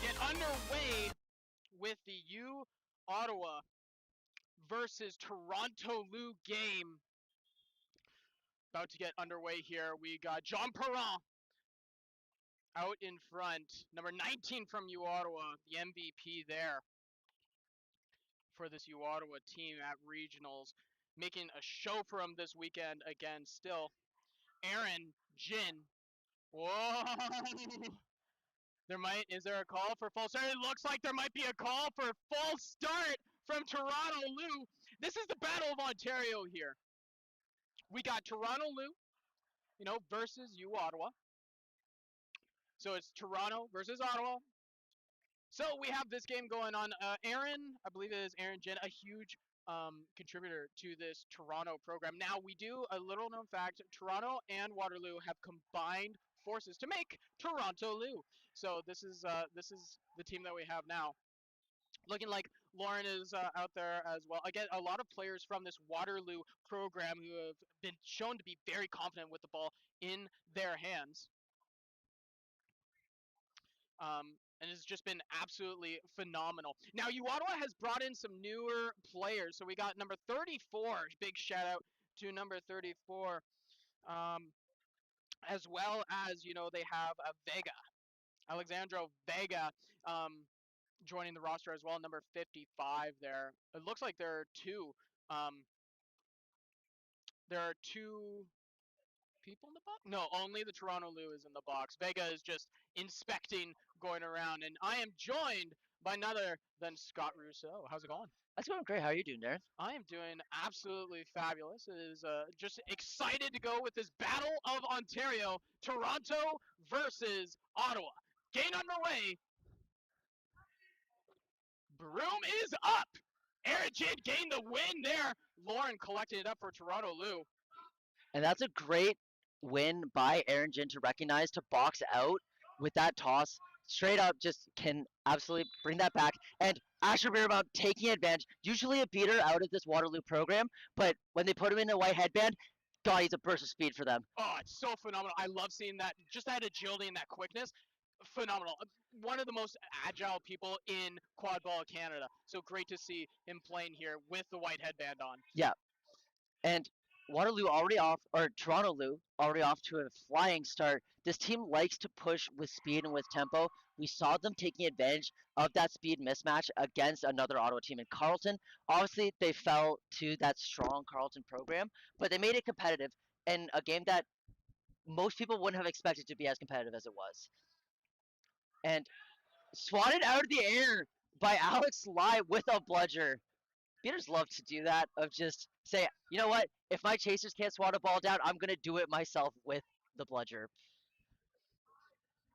get underway with the U Ottawa versus Toronto Lou game. About to get underway here. We got John Perron out in front. Number 19 from U Ottawa, the MVP there for this U Ottawa team at regionals, making a show for him this weekend again. Still, Aaron Jin. Whoa! Is there a call for full start? It looks like there might be a call for full start from Toronto Lou. This is the Battle of Ontario here. We got Toronto Lou, versus U Ottawa. So it's Toronto versus Ottawa. So we have this game going on. Aaron, I believe it is Aaron Jin, a huge contributor to this Toronto program. Now, we do a little known fact, Toronto and Waterloo have combined forces to make Toronto Lou. So this is the team that we have now. Looking like Lauren is out there as well. Again, a lot of players from this Waterloo program who have been shown to be very confident with the ball in their hands. And it's just been absolutely phenomenal. Now, Ottawa has brought in some newer players. So we got number 34. Big shout out to number 34. As well as, they have Vega. Alexandro Vega joining the roster as well, number 55 there. It looks like there are two people in the box? No, only the Toronto Lou is in the box. Vega is just inspecting, going around, and I am joined by none other than Scott Rousseau. How's it going? That's going great. How are you doing, Darren? I am doing absolutely fabulous. It is just excited to go with this Battle of Ontario, Toronto versus Ottawa. Game underway. Broom is up. Aaron Jin gained the win there. Lauren collected it up for Toronto Lou. And that's a great win by Aaron Jin to recognize, to box out with that toss. Straight up just can absolutely bring that back. And Asher Beerbaum taking advantage. Usually a beater out of this Waterloo program, but when they put him in a white headband, God, he's a burst of speed for them. Oh, it's so phenomenal. I love seeing that, just that agility and that quickness. Phenomenal. One of the most agile people in Quadball Canada. So great to see him playing here with the white headband on. Yeah. And Waterloo already off, or Toronto Lou already off to a flying start. This team likes to push with speed and with tempo. We saw them taking advantage of that speed mismatch against another Ottawa team in Carleton. Obviously, they fell to that strong Carleton program, but they made it competitive in a game that most people wouldn't have expected to be as competitive as it was. And swatted out of the air by Alex Lai with a bludger. Beaters love to do that, of just say, you know what, if my chasers can't swat a ball down, I'm going to do it myself with the bludger.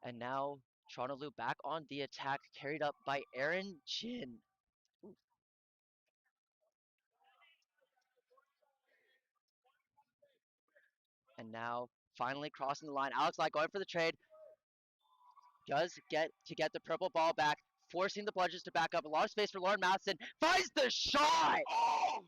And now Toronto Lou back on the attack, carried up by Aaron Jin. Ooh. And now finally crossing the line. Alex Lai going for the trade. Does get the purple ball back, forcing the bludgers to back up. A lot of space for Lauren Matheson. Finds the shot! Oh!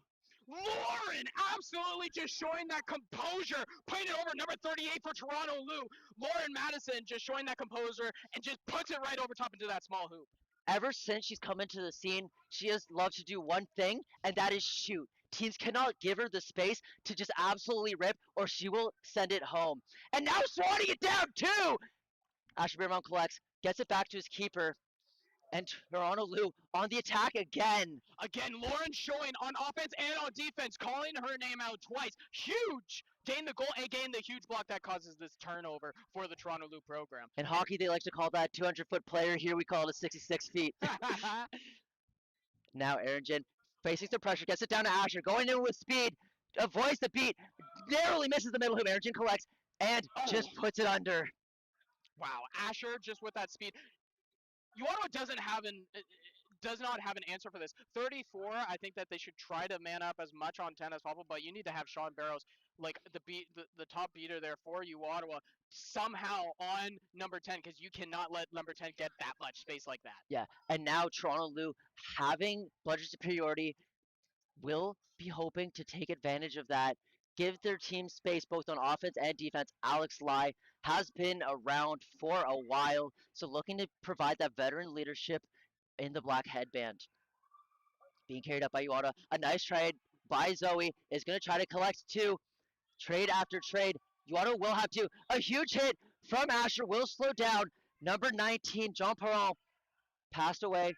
Lauren absolutely just showing that composure, putting it over number 38 for Toronto Lou. Lauren Madison just showing that composure and just puts it right over top into that small hoop. Ever since she's come into the scene, she has loved to do one thing, and that is shoot. Teams cannot give her the space to just absolutely rip, or she will send it home. And now swatting it down, too! Asher Beerbaum collects, gets it back to his keeper, and Toronto Lou on the attack again. Again, Lauren showing on offense and on defense, calling her name out twice. Huge! Gain the goal and gain the huge block that causes this turnover for the Toronto Lou program. In hockey, they like to call that 200-foot player. Here we call it a 66 feet. Now Aaron Jin facing some pressure, gets it down to Asher, going in with speed, avoids the beat, narrowly misses the middle hoop. Aaron Jin collects and just puts it under. Wow, Asher just with that speed. Ottawa does not have an answer for this. 34, I think that they should try to man up as much on 10 as possible, but you need to have Sean Barrows, like the top beater there for Ottawa, somehow on number 10, because you cannot let number 10 get that much space like that. Yeah, and now Toronto Lou, having bludger superiority, will be hoping to take advantage of that, give their team space both on offense and defense. Alex Lai has been around for a while, so looking to provide that veteran leadership in the black headband. Being carried up by Iwata. A nice trade by Zoe is going to try to collect two. Trade after trade. Iwata will have two. A huge hit from Asher will slow down. Number 19, Jean Perron, passed away.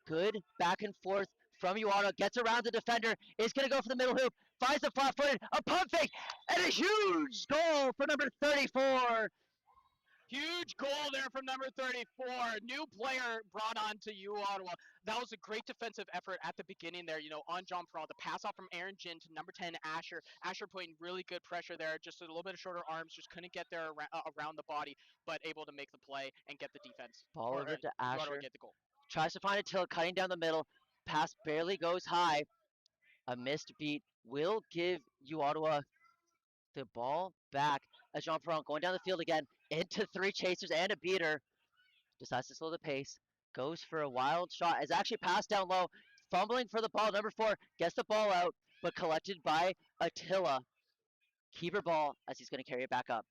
Good back and forth from Iwata. Gets around the defender. Is going to go for the middle hoop. Finds the flat footed. A pump fake. And a huge goal for number 34. Huge goal there from number 34. New player brought on to U Ottawa. That was a great defensive effort at the beginning there, on John Perron. The pass off from Aaron Jin to number 10, Asher. Asher putting really good pressure there. Just a little bit of shorter arms. Just couldn't get there around the body, but able to make the play and get the defense. Ball over to U Ottawa Asher. get the goal. Tries to find a Till cutting down the middle. Pass barely goes high. A missed beat will give U Ottawa the ball back as Jean Perron going down the field again into three chasers and a beater. Decides to slow the pace. Goes for a wild shot. Is actually passed down low. Fumbling for the ball. Number 4 gets the ball out, but collected by Attila. Keeper ball as he's going to carry it back up.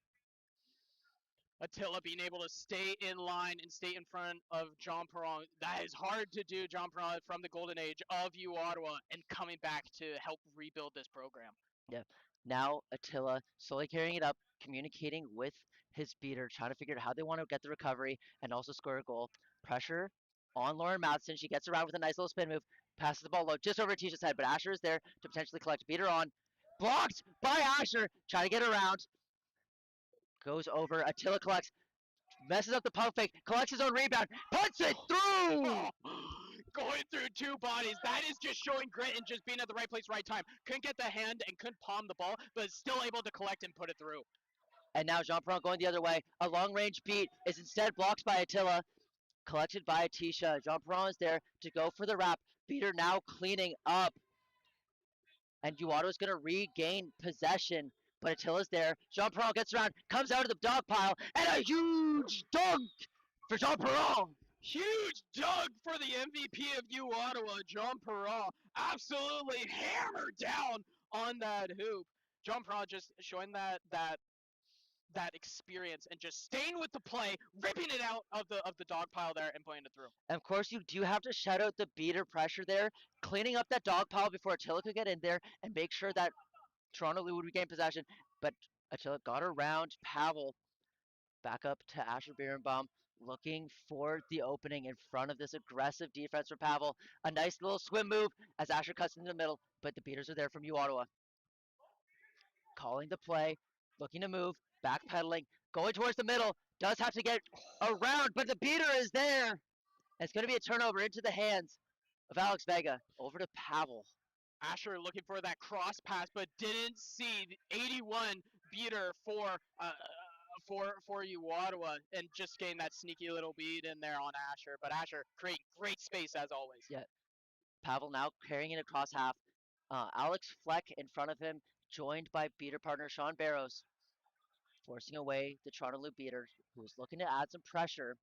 Attila being able to stay in line and stay in front of John Perron. That is hard to do, John Perron, from the golden age of U Ottawa and coming back to help rebuild this program. Yeah. Now Attila slowly carrying it up, communicating with his beater, trying to figure out how they want to get the recovery and also score a goal. Pressure on Lauren Madsen. She gets around with a nice little spin move, passes the ball low just over Tisha's head, but Asher is there to potentially collect. Beater on. Blocked by Asher, trying to get around. Goes over. Attila collects. Messes up the pump fake. Collects his own rebound. Puts it through! Going through two bodies. That is just showing grit and just being at the right place, right time. Couldn't get the hand and couldn't palm the ball, but still able to collect and put it through. And now Jean Perron going the other way. A long range beat is instead blocked by Attila. Collected by Atisha. Jean Perron is there to go for the wrap. Beater now cleaning up. And Uwato is going to regain possession. But Attila's there. Jean Perron gets around, comes out of the dog pile, and a huge dunk for Jean Perron. Huge dunk for the MVP of U Ottawa, John Perron. Absolutely hammered down on that hoop. John Perron just showing that experience and just staying with the play, ripping it out of the dog pile there and putting it through. And of course, you do have to shout out the beater pressure there, cleaning up that dog pile before Attila could get in there and make sure that Toronto would regain possession. But Attila got around Pavel. Back up to Asher Birnbaum, looking for the opening in front of this aggressive defense from Pavel. A nice little swim move as Asher cuts into the middle, but the beaters are there from U Ottawa. Calling the play, looking to move, backpedaling, going towards the middle. Does have to get around, but the beater is there. And it's going to be a turnover into the hands of Alex Vega. Over to Pavel. Asher looking for that cross pass, but didn't see the 81 beater for U Ottawa and just getting that sneaky little beat in there on Asher. But Asher creating great space as always. Yeah. Pavel now carrying it across half. Alex Fleck in front of him, joined by beater partner Sean Barrows, forcing away the Toronto Loop beater, who was looking to add some pressure.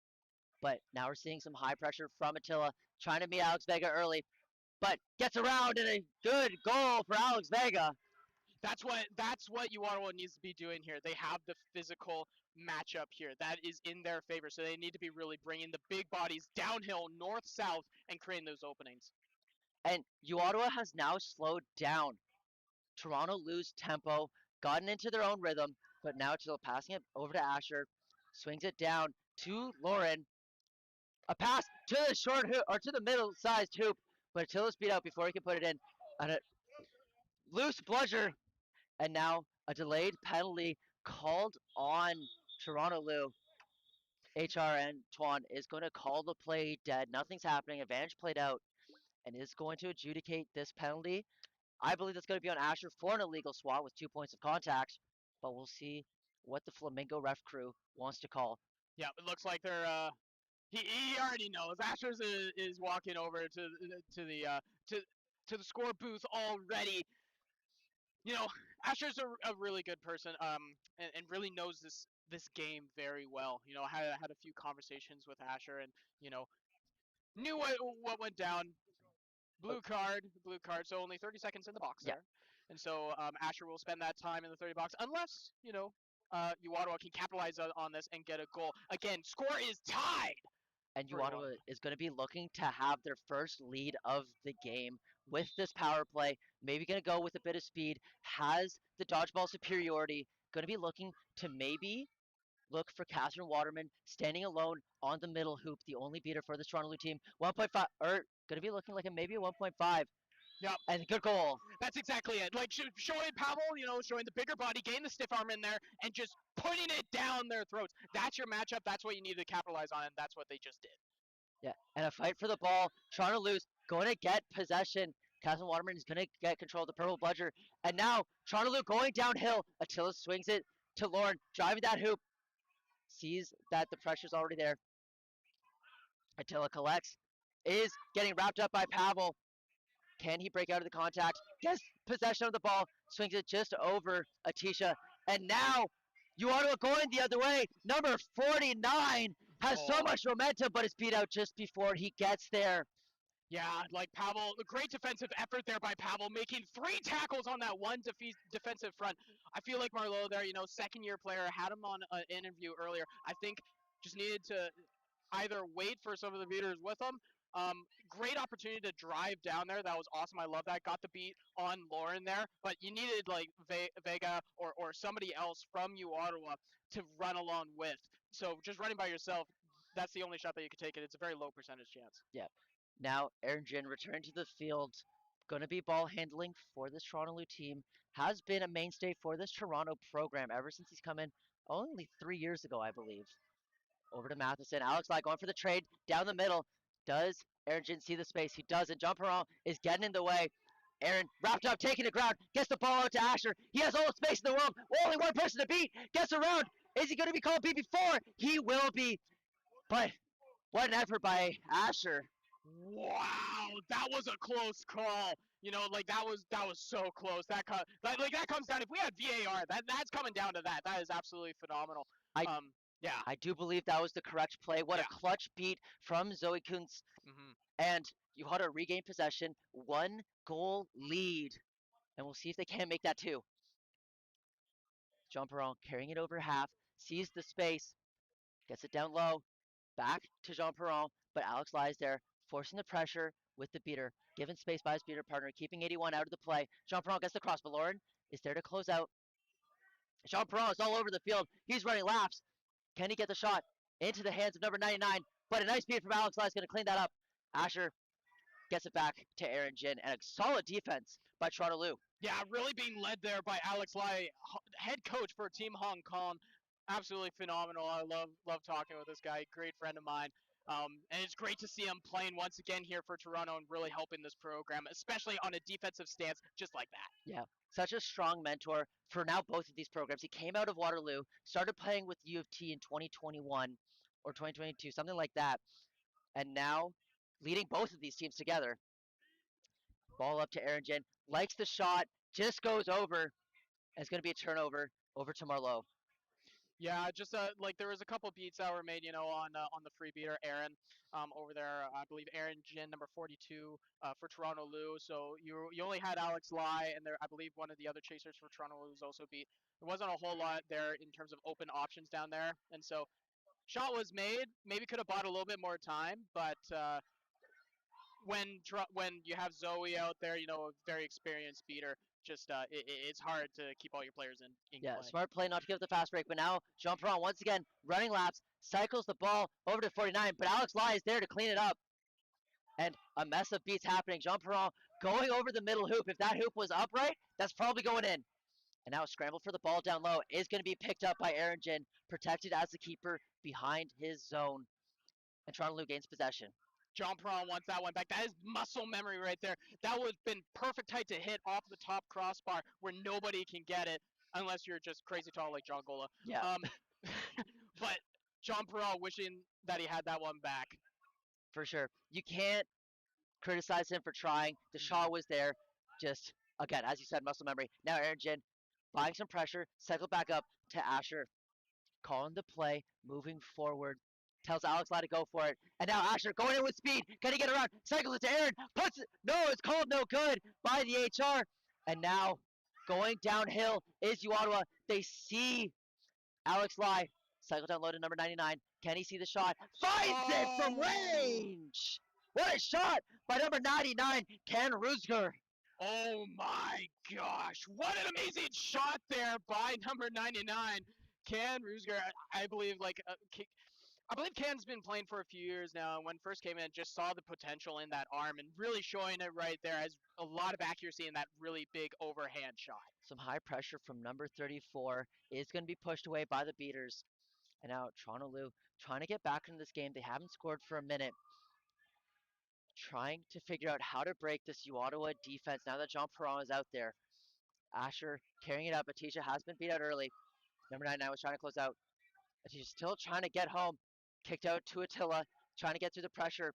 But now we're seeing some high pressure from Attila, trying to meet Alex Vega early, but gets around and a good goal for Alex Vega. That's what U Ottawa needs to be doing here. They have the physical matchup here. That is in their favor. So they need to be really bringing the big bodies downhill, north-south, and creating those openings. And U Ottawa has now slowed down. Toronto lose tempo, gotten into their own rhythm, but now Attila passing it over to Asher, swings it down to Lauren. A pass to the short hoop, or to the middle-sized hoop, but Attila's beat out before he can put it in. And a loose bludger, and now a delayed penalty called on Toronto Lou. HR Antoine is going to call the play dead. Nothing's happening. Advantage played out, and is going to adjudicate this penalty. I believe that's going to be on Asher for an illegal swat with 2 points of contact, but we'll see what the Flamingo ref crew wants to call. Yeah, it looks like they're he already knows. Asher's is walking over to the score booth already. Asher's a really good person, and really knows this game very well. I had a few conversations with Asher, and knew what went down. Blue card. So only 30 seconds in the box there. And so Asher will spend that time in the 30 box, unless, Ottawa can capitalize on this and get a goal. Again, score is tied. And for Ottawa is going to be looking to have their first lead of the game with this power play. Maybe going to go with a bit of speed. Has the dodgeball superiority. Going to be looking to maybe look for Catherine Waterman standing alone on the middle hoop, the only beater for the Toronto Blue team. 1.5, or going to be looking like a maybe a 1.5. Yep. And good goal. That's exactly it. Like showing Pavel, showing the bigger body, getting the stiff arm in there, and just putting it down their throats. That's your matchup. That's what you need to capitalize on, and that's what they just did. Yeah, and a fight for the ball. Toronto lose, going to get possession. Catherine Waterman is going to get control of the purple bludger. And now Toronto Blue going downhill. Attila swings it to Lauren, driving that hoop. Sees that the pressure's already there. Attila collects, is getting wrapped up by Pavel. Can he break out of the contact? Gets possession of the ball, swings it just over Atisha. And now Ottawa going the other way. Number 49 has so much momentum, but is beat out just before he gets there. Yeah, like Pavel, a great defensive effort there by Pavel, making 3 tackles on that one defensive front. I feel like Marleau there, second-year player, had him on an interview earlier. I think just needed to either wait for some of the beaters with him. Great opportunity to drive down there. That was awesome. I love that. Got the beat on Lauren there, but you needed like Vega or somebody else from Ottawa to run along with. So just running by yourself, that's the only shot that you could take it. It's a very low percentage chance. Yeah. Now Aaron Jin returned to the field. Going to be ball handling for this Toronto Blue team. Has been a mainstay for this Toronto program ever since he's come in only 3 years ago, I believe. Over to Matheson. Alex Lai going for the trade down the middle. Does Aaron Jin see the space? He doesn't. John Perron is getting in the way. Aaron wrapped up, taking the ground, gets the ball out to Asher. He has all the space in the world. Only one person to beat. Gets around. Is he going to be called beat before? He will be. But what an effort by Asher. Wow, that was a close call. That was so close. That comes down. If we had VAR, that's coming down to that. That is absolutely phenomenal. Yeah. I do believe that was the correct play. What a clutch beat from Zoe Kuntz. Mm-hmm. And you had to regain possession. 1 goal lead. And we'll see if they can make that 2. Jean Perron carrying it over half. Sees the space. Gets it down low. Back to Jean Perron. But Alex lies there, forcing the pressure with the beater. Given space by his beater partner. Keeping 81 out of the play. Jean Perron gets the cross. But Lauren is there to close out. Jean Perron is all over the field. He's running laps. Can he get the shot into the hands of number 99? But a nice beat from Alex Lai is going to clean that up. Asher gets it back to Aaron Jin. And a solid defense by Toronto Blue. Yeah, really being led there by Alex Lai, head coach for Team Hong Kong. Absolutely phenomenal. I love talking with this guy. Great friend of mine. And it's great to see him playing once again here for Toronto and really helping this program, especially on a defensive stance just like that. Yeah, such a strong mentor for now both of these programs. He came out of Waterloo, started playing with U of T in 2021 or 2022, something like that. And now leading both of these teams together. Ball up to Aaron Jin. Likes the shot, just goes over. And it's going to be a turnover over to Marleau. Yeah, just there was a couple beats that were made, on the free beater Aaron, over there. I believe Aaron Jin, number 42, for Toronto Lou. So you only had Alex Lai, and there I believe one of the other chasers for Toronto Lou was also beat. There wasn't a whole lot there in terms of open options down there, and so shot was made. Maybe could have bought a little bit more time, but when you have Zoe out there, a very experienced beater, just it's hard to keep all your players in Yeah, play. smart play not to give up the fast break, but now Jean Perron once again running laps, cycles the ball over to 49, but Alex Lai is there to clean it up. And a mess of beats happening. Jean Perron going over the middle hoop. If that hoop was upright, that's probably going in. And now a scramble for the ball down low is going to be picked up by Aaron Jin, protected as the keeper behind his zone. And Toronto Lou gains possession. John Perron wants that one back. That is muscle memory right there. That would have been perfect height to hit off the top crossbar where nobody can get it unless you're just crazy tall like John Gola. Yeah. But John Perron wishing that he had that one back. For sure. You can't criticize him for trying. The shot was there. Just, again, as you said, muscle memory. Now Aaron Jin buying some pressure, cycle back up to Asher. Calling the play, moving forward. Tells Alex Lai to go for it. And now Asher going in with speed. Can he get around? Cycles it to Aaron. Puts it. No, it's called no good by the HR. And now Going downhill is Ottawa. They see Alex Lai. Cycle down low to number 99. Can he see the shot? Finds it from range! What a shot by number 99, Ken Rusger. Oh my gosh! What an amazing shot there by number 99, Can Rusger. I believe I believe Can's been playing for a few years now, and when first came in, just saw the potential in that arm and really showing it right there. Has a lot of accuracy in that really big overhand shot. Some high pressure from number 34 is going to be pushed away by the beaters. And now Toronto Lou trying to get back into this game. They haven't scored for a minute. Trying to figure out how to break this Ottawa defense now that Jean Perron is out there. Asher carrying it up. Atisha has been beat out early. Number 99 was trying to close out. Atisha still trying to get home. Kicked out to Attila. Trying to get through the pressure.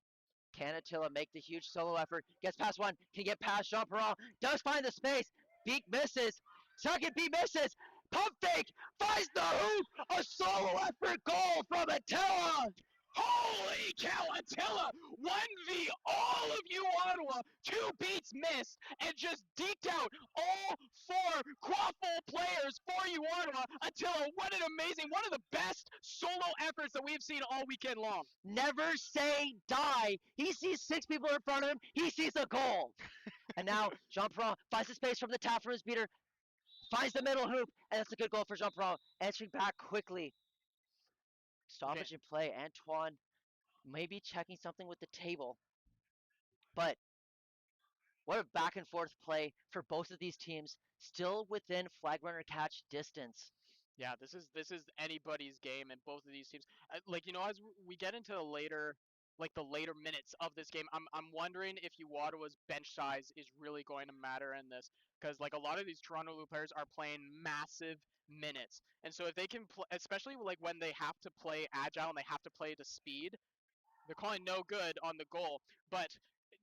Can Attila make the huge solo effort? Gets past one. Can get past Jean Perron. Does find the space. Beak misses. Second beat misses. Pump fake. Finds the hoop. A solo effort goal from Attila. Holy cow, Attila! 1v all of you Ottawa, 2 beats missed, and just deked out all 4 Quadball players for you Ottawa. Attila, what an amazing, one of the best solo efforts that we've seen all weekend long. Never say die. He sees 6 people in front of him. He sees a goal. And now Jean Perron finds the space from the tap from his beater. Finds the middle hoop, and that's a good goal for Jean Perron. Answering back quickly. Stoppage in play. Antoine maybe checking something with the table. But what a back and forth play for both of these teams. Still within flag runner catch distance. Yeah, this is anybody's game, and both of these teams, as we get into the later minutes of this game, I'm wondering if Ottawa's bench size is really going to matter in this, because a lot of these Toronto Blue players are playing massive minutes, and so if they can play, especially when they have to play agile and they have to play to speed, they're calling no good on the goal, but.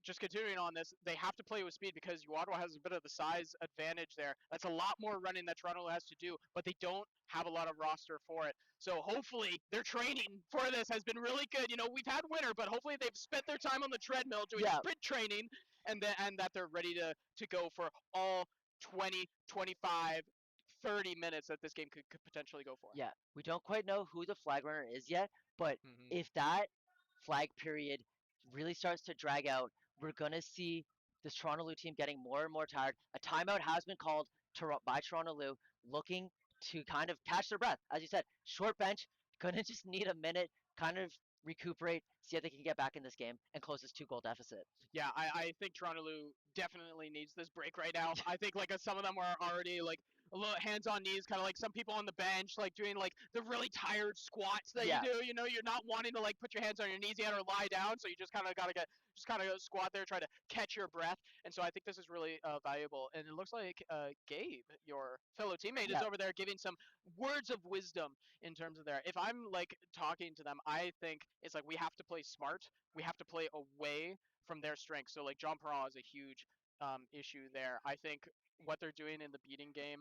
Just continuing on this, they have to play with speed because Ottawa has a bit of the size advantage there. That's a lot more running that Toronto has to do, but they don't have a lot of roster for it. So hopefully their training for this has been really good. We've had winter, but hopefully they've spent their time on the treadmill doing sprint training and that they're ready to go for all 20, 25, 30 minutes that this game could potentially go for. Yeah, we don't quite know who the flag runner is yet, but if that flag period really starts to drag out, we're going to see this Toronto Lou team getting more and more tired. A timeout has been called by Toronto Lou, looking to kind of catch their breath. As you said, short bench, going to just need a minute, kind of recuperate, see if they can get back in this game and close this 2-goal deficit. Yeah, I think Toronto Lou definitely needs this break right now. I think some of them are already a little hands on knees, kind of like some people on the bench, doing the really tired squats that you do. You're not wanting to put your hands on your knees yet or lie down, so you just kind of gotta squat there, try to catch your breath. And so I think this is really valuable. And it looks like Gabe, your fellow teammate, is over there giving some words of wisdom in terms of there. If I'm talking to them, I think it's we have to play smart. We have to play away from their strengths. So Jean Perron is a huge issue there. I think what they're doing in the beating game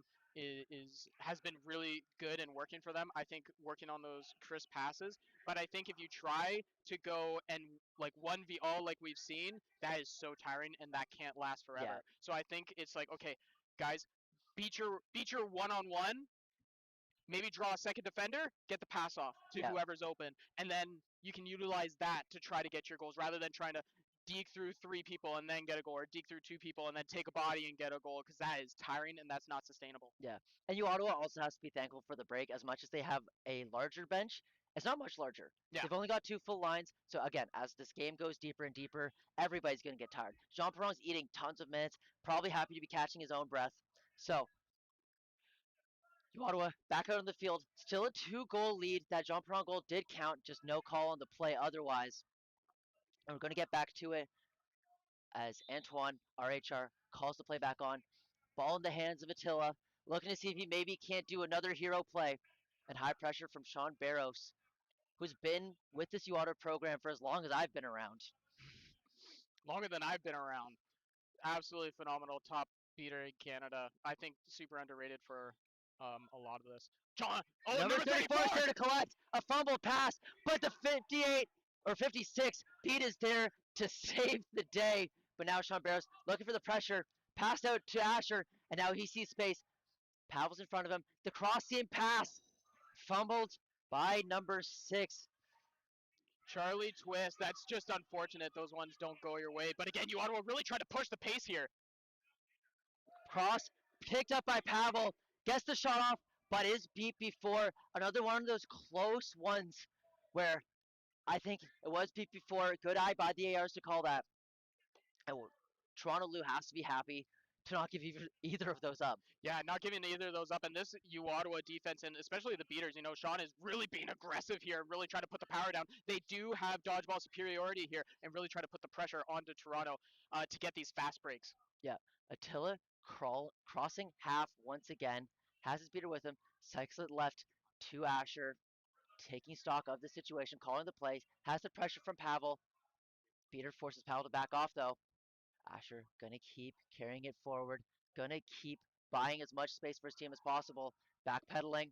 has been really good and working for them. I think working on those crisp passes, but I think if you try to go and 1v all like we've seen, that is so tiring and that can't last forever. Yeah. So I think it's okay, guys, beat your one-on-one, maybe draw a second defender, get the pass off to whoever's open, and then you can utilize that to try to get your goals rather than trying to deke through 3 people and then get a goal, or deke through 2 people and then take a body and get a goal, because that is tiring and that's not sustainable. Yeah, and Ottawa also has to be thankful for the break. As much as they have a larger bench, it's not much larger. Yeah. They've only got 2 full lines, so again, as this game goes deeper and deeper, everybody's going to get tired. Jean Perron's eating tons of minutes, probably happy to be catching his own breath. So, Ottawa back out on the field, still a 2-goal lead. That Jean Perron goal did count, just no call on the play otherwise. And we're going to get back to it as Antoine, RHR, calls the play back on. Ball in the hands of Attila, looking to see if he maybe can't do another hero play. And high pressure from Sean Barros, who's been with this Ottawa program for as long as I've been around. Longer than I've been around. Absolutely phenomenal top beater in Canada. I think super underrated for a lot of this. John, number 34 is there to collect a fumble pass, but the 58 or 56 beat is there to save the day. But now Sean Barros looking for the pressure, passed out to Asher. And now he sees space. Pavel's in front of him. The cross seam pass. Fumbled by number 6. Charlie Twist, that's just unfortunate. Those ones don't go your way. But again, you Ottawa really try to push the pace here. Cross picked up by Pavel. Gets the shot off, but is beat before. Another one of those close ones where I think it was beat before. Good eye by the ARs to call that. And Toronto Lou has to be happy to not give either of those up. Yeah, not giving either of those up. And this U Ottawa defense, and especially the beaters, Sean is really being aggressive here, really trying to put the power down. They do have dodgeball superiority here and really try to put the pressure onto Toronto to get these fast breaks. Yeah, Attila crossing half once again, has his beater with him, cycles it left to Asher, taking stock of the situation, calling the plays, has the pressure from Pavel. Beater forces Pavel to back off though. Asher gonna keep carrying it forward, gonna keep buying as much space for his team as possible, backpedaling,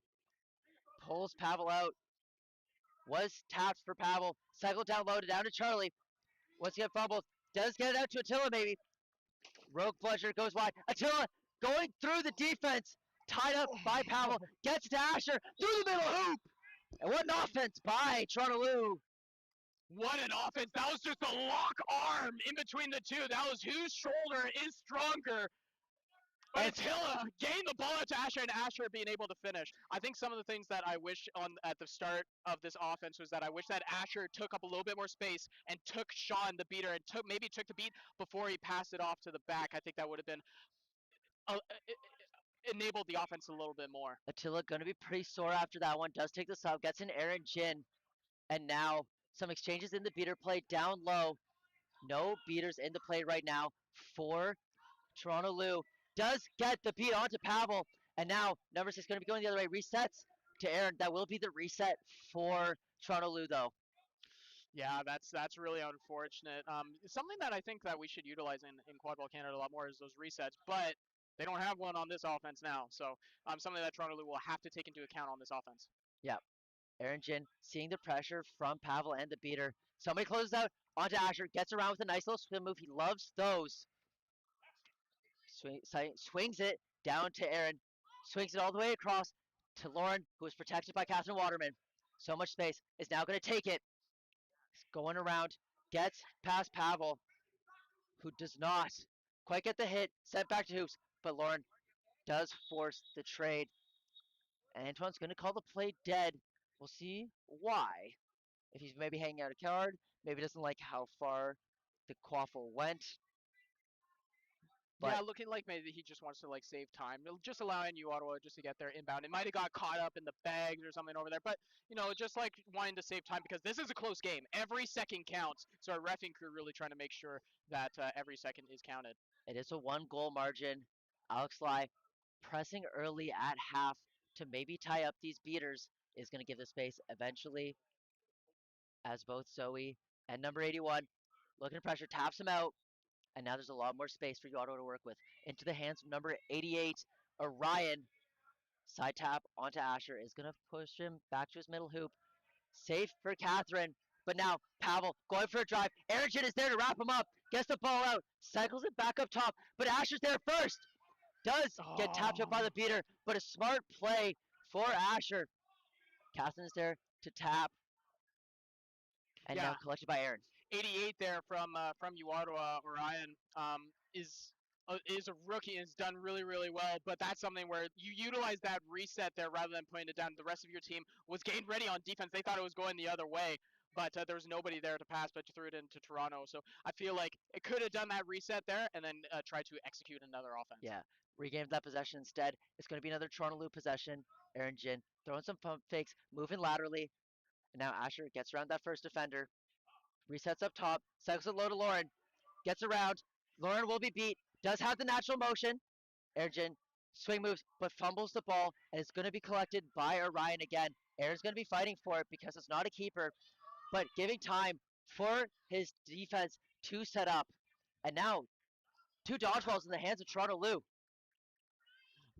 pulls Pavel out, was tapped for Pavel, cycled down low down to Charlie, once again fumbled, does get it out to Attila maybe, Rogue Bludger goes wide, Attila going through the defense, tied up by Pavel, gets to Asher, through the middle hoop, and what an offense by Toronto Lou. What an offense. That was just a lock arm in between the two. That was whose shoulder is stronger. But Attila gained the ball out to Asher, and Asher being able to finish. I think some of the things that I wish at the start of this offense was that I wish that Asher took up a little bit more space and took Sean, the beater, and maybe took the beat before he passed it off to the back. I think that would have been enabled the offense a little bit more. Attila going to be pretty sore after that one. Does take the sub, gets an Aaron Jin. And now some exchanges in the beater play down low. No beaters in the play right now for Toronto Lou. Does get the beat onto Pavel. And now number 6 going to be going the other way. Resets to Aaron. That will be the reset for Toronto Lou though. Yeah, that's really unfortunate. Something that I think that we should utilize in Quadball Canada a lot more is those resets, but they don't have one on this offense now. So something that Toronto Lou will have to take into account on this offense. Yeah. Aaron Jin seeing the pressure from Pavel and the beater. Somebody closes out onto Asher. Gets around with a nice little swim move. He loves those. Swings it down to Aaron. Swings it all the way across to Lauren, who is protected by Catherine Waterman. So much space. Is now going to take it. He's going around. Gets past Pavel, who does not quite get the hit. Sent back to Hoops. But Lauren does force the trade. And Antoine's going to call the play dead. We'll see why. If he's maybe hanging out a card, maybe doesn't like how far the quaffle went. But yeah, looking like maybe he just wants to save time, just allowing you Ottawa just to get there inbound. It might have got caught up in the bags or something over there, but just wanting to save time because this is a close game. Every second counts, so our reffing crew really trying to make sure that every second is counted. It is a 1-goal margin. Alex Lai pressing early at half to maybe tie up these beaters is going to give the space eventually, as both Zoe and number 81 looking to pressure, taps him out, and now there's a lot more space for Ottawa to work with. Into the hands of number 88, Orion. Side tap onto Asher is going to push him back to his middle hoop. Safe for Catherine, but now Pavel going for a drive. Aaron Jin is there to wrap him up, gets the ball out, cycles it back up top, but Asher's there first. Does get tapped up by the beater, but a smart play for Asher. Catherine is there to tap, and now collected by Aaron. 88 there from you Ottawa. Orion is a rookie and has done really, really well, but that's something where you utilize that reset there rather than putting it down. The rest of your team was getting ready on defense. They thought it was going the other way, but there was nobody there to pass, but you threw it into Toronto. So I feel like it could have done that reset there and then tried to execute another offense. Yeah, regained that possession instead. It's going to be another Toronto Lou possession. Aaron Jin throwing some pump fakes, moving laterally, and now Asher gets around that first defender. Resets up top, cycles it low to Lauren, gets around. Lauren will be beat, does have the natural motion. Aaron Jin swing moves, but fumbles the ball, and it's going to be collected by Orion again. Aaron's going to be fighting for it because it's not a keeper, but giving time for his defense to set up. And now, 2 dodgeballs in the hands of Toronto Lou.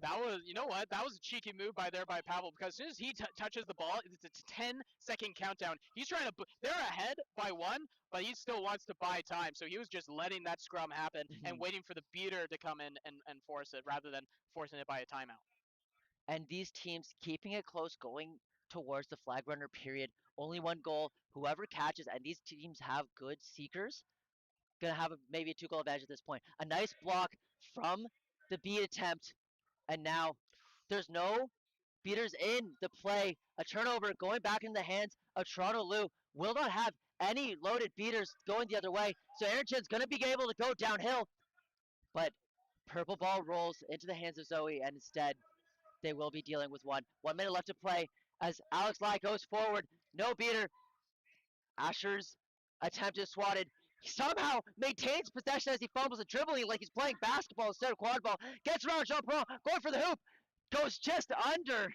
That was, you know what? That was a cheeky move by Pavel, because as soon as he touches the ball, it's a 10-second countdown. He's trying to. They're ahead by one, but he still wants to buy time. So he was just letting that scrum happen and waiting for the beater to come in and force it, rather than forcing it by a timeout. And these teams keeping it close, going towards the flag runner period. Only one goal. Whoever catches, and these teams have good seekers, gonna have maybe a 2-goal advantage at this point. A nice block from the beat attempt, and now there's no beaters in the play. A turnover going back in the hands of Toronto Lou. Will not have any loaded beaters going the other way. So Aaronton's gonna be able to go downhill, but purple ball rolls into the hands of Zoe, and instead they will be dealing with one. 1 minute left to play as Alex Lai goes forward. No beater. Asher's attempt is swatted. He somehow maintains possession as he fumbles and dribbling like he's playing basketball instead of quad ball. Gets around Jean Perron, going for the hoop. Goes just under.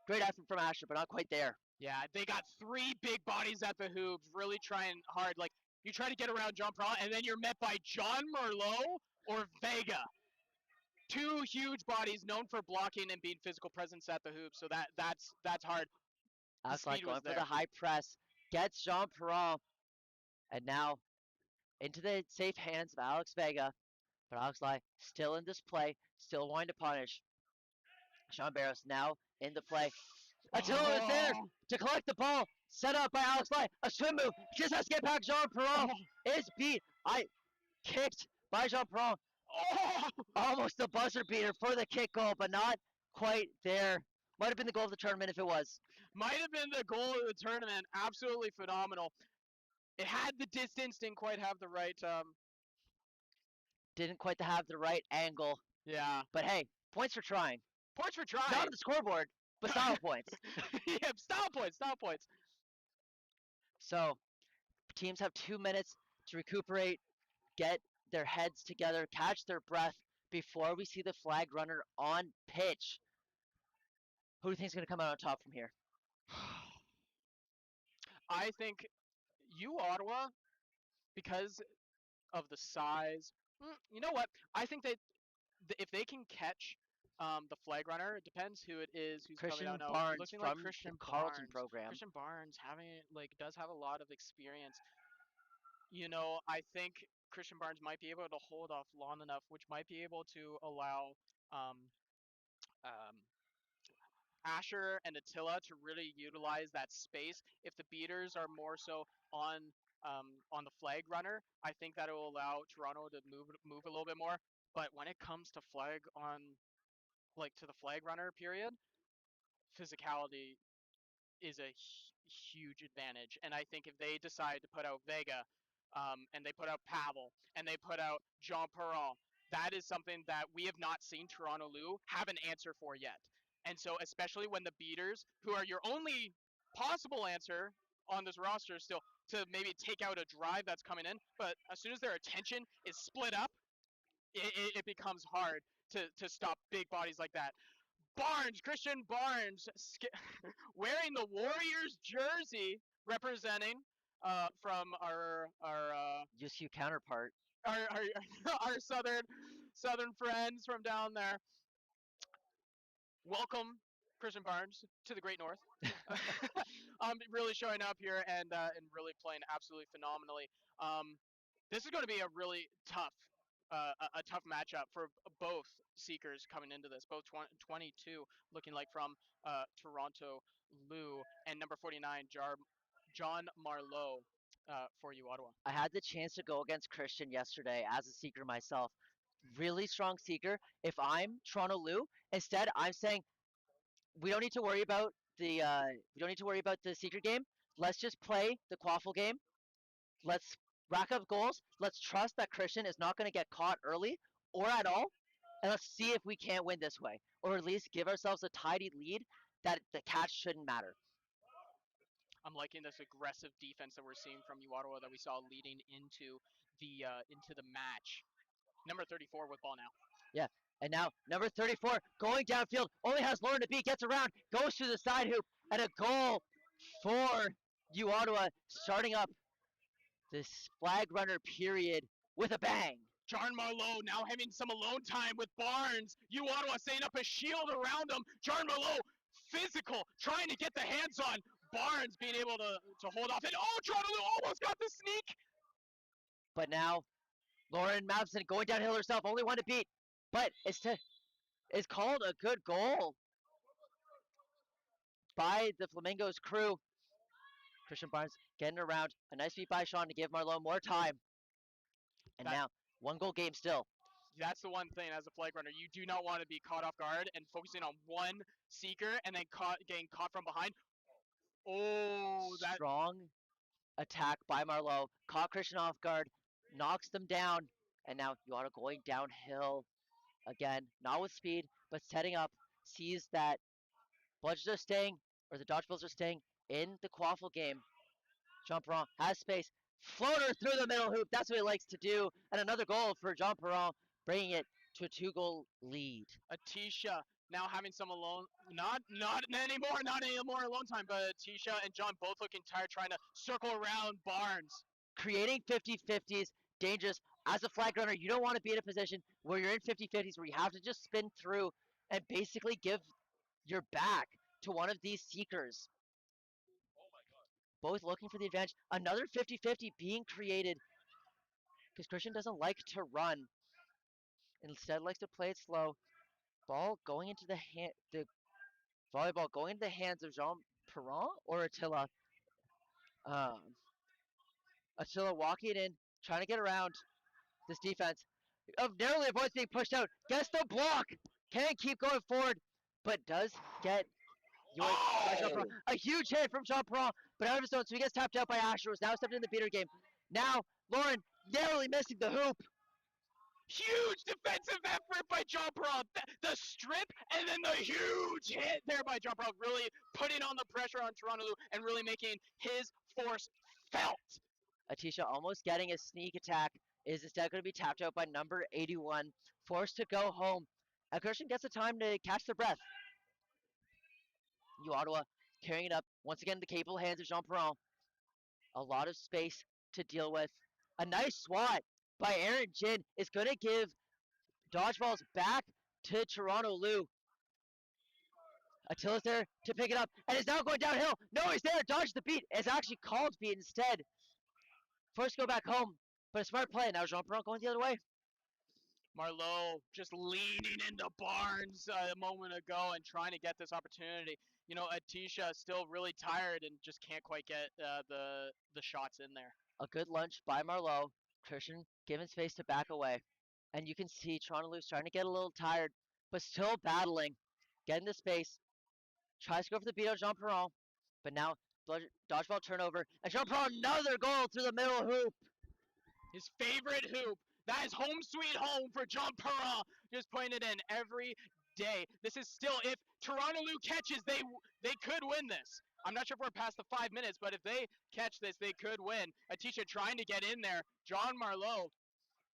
Great effort from Asher, but not quite there. Yeah, they got three big bodies at the hoops, really trying hard. Like, you try to get around John Perron, and then you're met by John Merlot or Vega. Two huge bodies known for blocking and being physical presence at the hoop, so that's hard. Alex speed Lai was going for there. the high press. Gets Jean Perron. And now into the safe hands of Alex Vega. But Alex Lai still in this play, still wanting to punish. Sean Barros now in the play. Attila is there to collect the ball. Set up by Alex Lai. A swim move. Just has to get back. Jean Perron is beat. Kicked by Jean Perron. Almost the buzzer beater for the kick goal, but not quite there. Might have been the goal of the tournament if it was. Might have been the goal of the tournament. Absolutely phenomenal. It had the distance, didn't quite have the right. Didn't quite have the right angle. Yeah. But hey, points for trying. Points for trying. Not on the scoreboard, but style points. Yeah, style points. Style points. So, teams have 2 minutes to recuperate, get their heads together, catch their breath before we see the flag runner on pitch. Who do you think is going to come out on top from here? I think Ottawa, because of the size. You know what? I think that if they can catch the flag runner, it depends who it is who's Christian coming out now. Barnes Looking from like Christian the Carleton Barnes. program. Christian Barnes does have a lot of experience. You know, I think Christian Barnes might be able to hold off long enough, which might be able to allow um, um, Asher and Attila to really utilize that space. If the beaters are more so on the flag runner, I think that will allow Toronto to move a little bit more. But when it comes to flag on, like, to the flag runner period, physicality is a huge advantage. And I think if they decide to put out Vega, and they put out Pavel, and they put out Jean Perron, that is something that we have not seen Toronto Lou have an answer for yet. And so, especially when the beaters, who are your only possible answer on this roster still, to maybe take out a drive that's coming in, but as soon as their attention is split up, it becomes hard to stop big bodies like that. Barnes, Christian Barnes, wearing the Warriors jersey, representing from our USU counterpart. our southern friends from down there. Welcome, Christian Barnes, to the Great North. Really showing up here and really playing absolutely phenomenally. This is going to be a really tough a tough matchup for both seekers coming into this. Both 22 looking like from Toronto Lou, and number 49 John Marlowe for you, Ottawa. I had the chance to go against Christian yesterday as a seeker myself. Really strong seeker. If I'm Toronto Lou, instead I'm saying we don't need to worry about the seeker game. Let's just play the quaffle game. Let's rack up goals. Let's trust that Christian is not going to get caught early or at all, and let's see if we can't win this way, or at least give ourselves a tidy lead that the catch shouldn't matter. I'm liking this aggressive defense that we're seeing from Ottawa that we saw leading into the match. Number 34 with ball now. Yeah, and now number 34 going downfield, only has Lauren to beat, gets around, goes to the side hoop, and a goal for Ottawa, starting up this flag runner period with a bang. John Marlowe now having some alone time with Barnes. You Ottawa setting up a shield around him. John Marlowe, physical, trying to get the hands on. Barnes being able to hold off. And oh, Toronto almost got the sneak. But now, Lauren Mavson going downhill herself, only one to beat. But it's called a good goal by the Flamingos crew. Christian Barnes getting around. A nice beat by Sean to give Marlowe more time. And now, one goal game still. That's the one thing as a flag runner. You do not want to be caught off guard and focusing on one seeker and then getting caught from behind. Oh, that Strong attack by Marlowe. Caught Christian off guard. Knocks them down. And now Yuata going downhill again. Not with speed, but setting up. Sees that Bludgers are staying, or the Dodgebills are staying in the Quaffle game. Jean Perron has space. Floater through the middle hoop. That's what he likes to do. And another goal for Jean Perron, bringing it to a 2-goal lead. Atisha now having some alone, not anymore alone time, but Atisha and John both looking tired, trying to circle around Barnes. Creating 50-50s, dangerous. As a flag runner, you don't want to be in a position where you're in 50-50s, where you have to just spin through and basically give your back to one of these seekers. Both looking for the advantage. Another 50-50 being created because Christian doesn't like to run. Instead likes to play it slow. Ball going into the volleyball going into the hands of Jean Perron or Attila. Attila walking in, trying to get around this defense. Narrowly avoids being pushed out. Gets the block. Can't keep going forward, but does get a huge hit from Jean Perron, but out of his own, so he gets tapped out by Asher, who's now stepped in the beater game. Now, Lauren narrowly missing the hoop. Huge defensive effort by John Perron. The strip and then the huge hit there by John Perron, really putting on the pressure on Toronto and really making his force felt. Atisha almost getting a sneak attack is instead going to be tapped out by number 81, forced to go home. And Christian gets the time to catch their breath. You Ottawa carrying it up. Once again, the capable hands of Jean Perron. A lot of space to deal with. A nice swat by Aaron Jin is going to give dodgeballs back to Toronto Lou. Attila's there to pick it up and is now going downhill. No, he's there. Dodge the beat. It's actually called beat instead. Forced to go back home, but a smart play. Now Jean Perron going the other way. Marlowe just leaning into Barnes a moment ago and trying to get this opportunity. You know, Atisha still really tired and just can't quite get the shots in there. A good lunch by Marlowe. Christian giving space to back away. And you can see Toronto Lou's starting to get a little tired, but still battling. Getting the space. Tries to go for the beat on Jean Perron, but now dodgeball turnover. And Jean Perron, another goal through the middle hoop. His favorite hoop. That is home sweet home for John Perron. Just putting it in every day. This is still, if Toronto Lou catches, they could win this. I'm not sure if we're past the 5 minutes, but if they catch this, they could win. Atisha trying to get in there. John Marlowe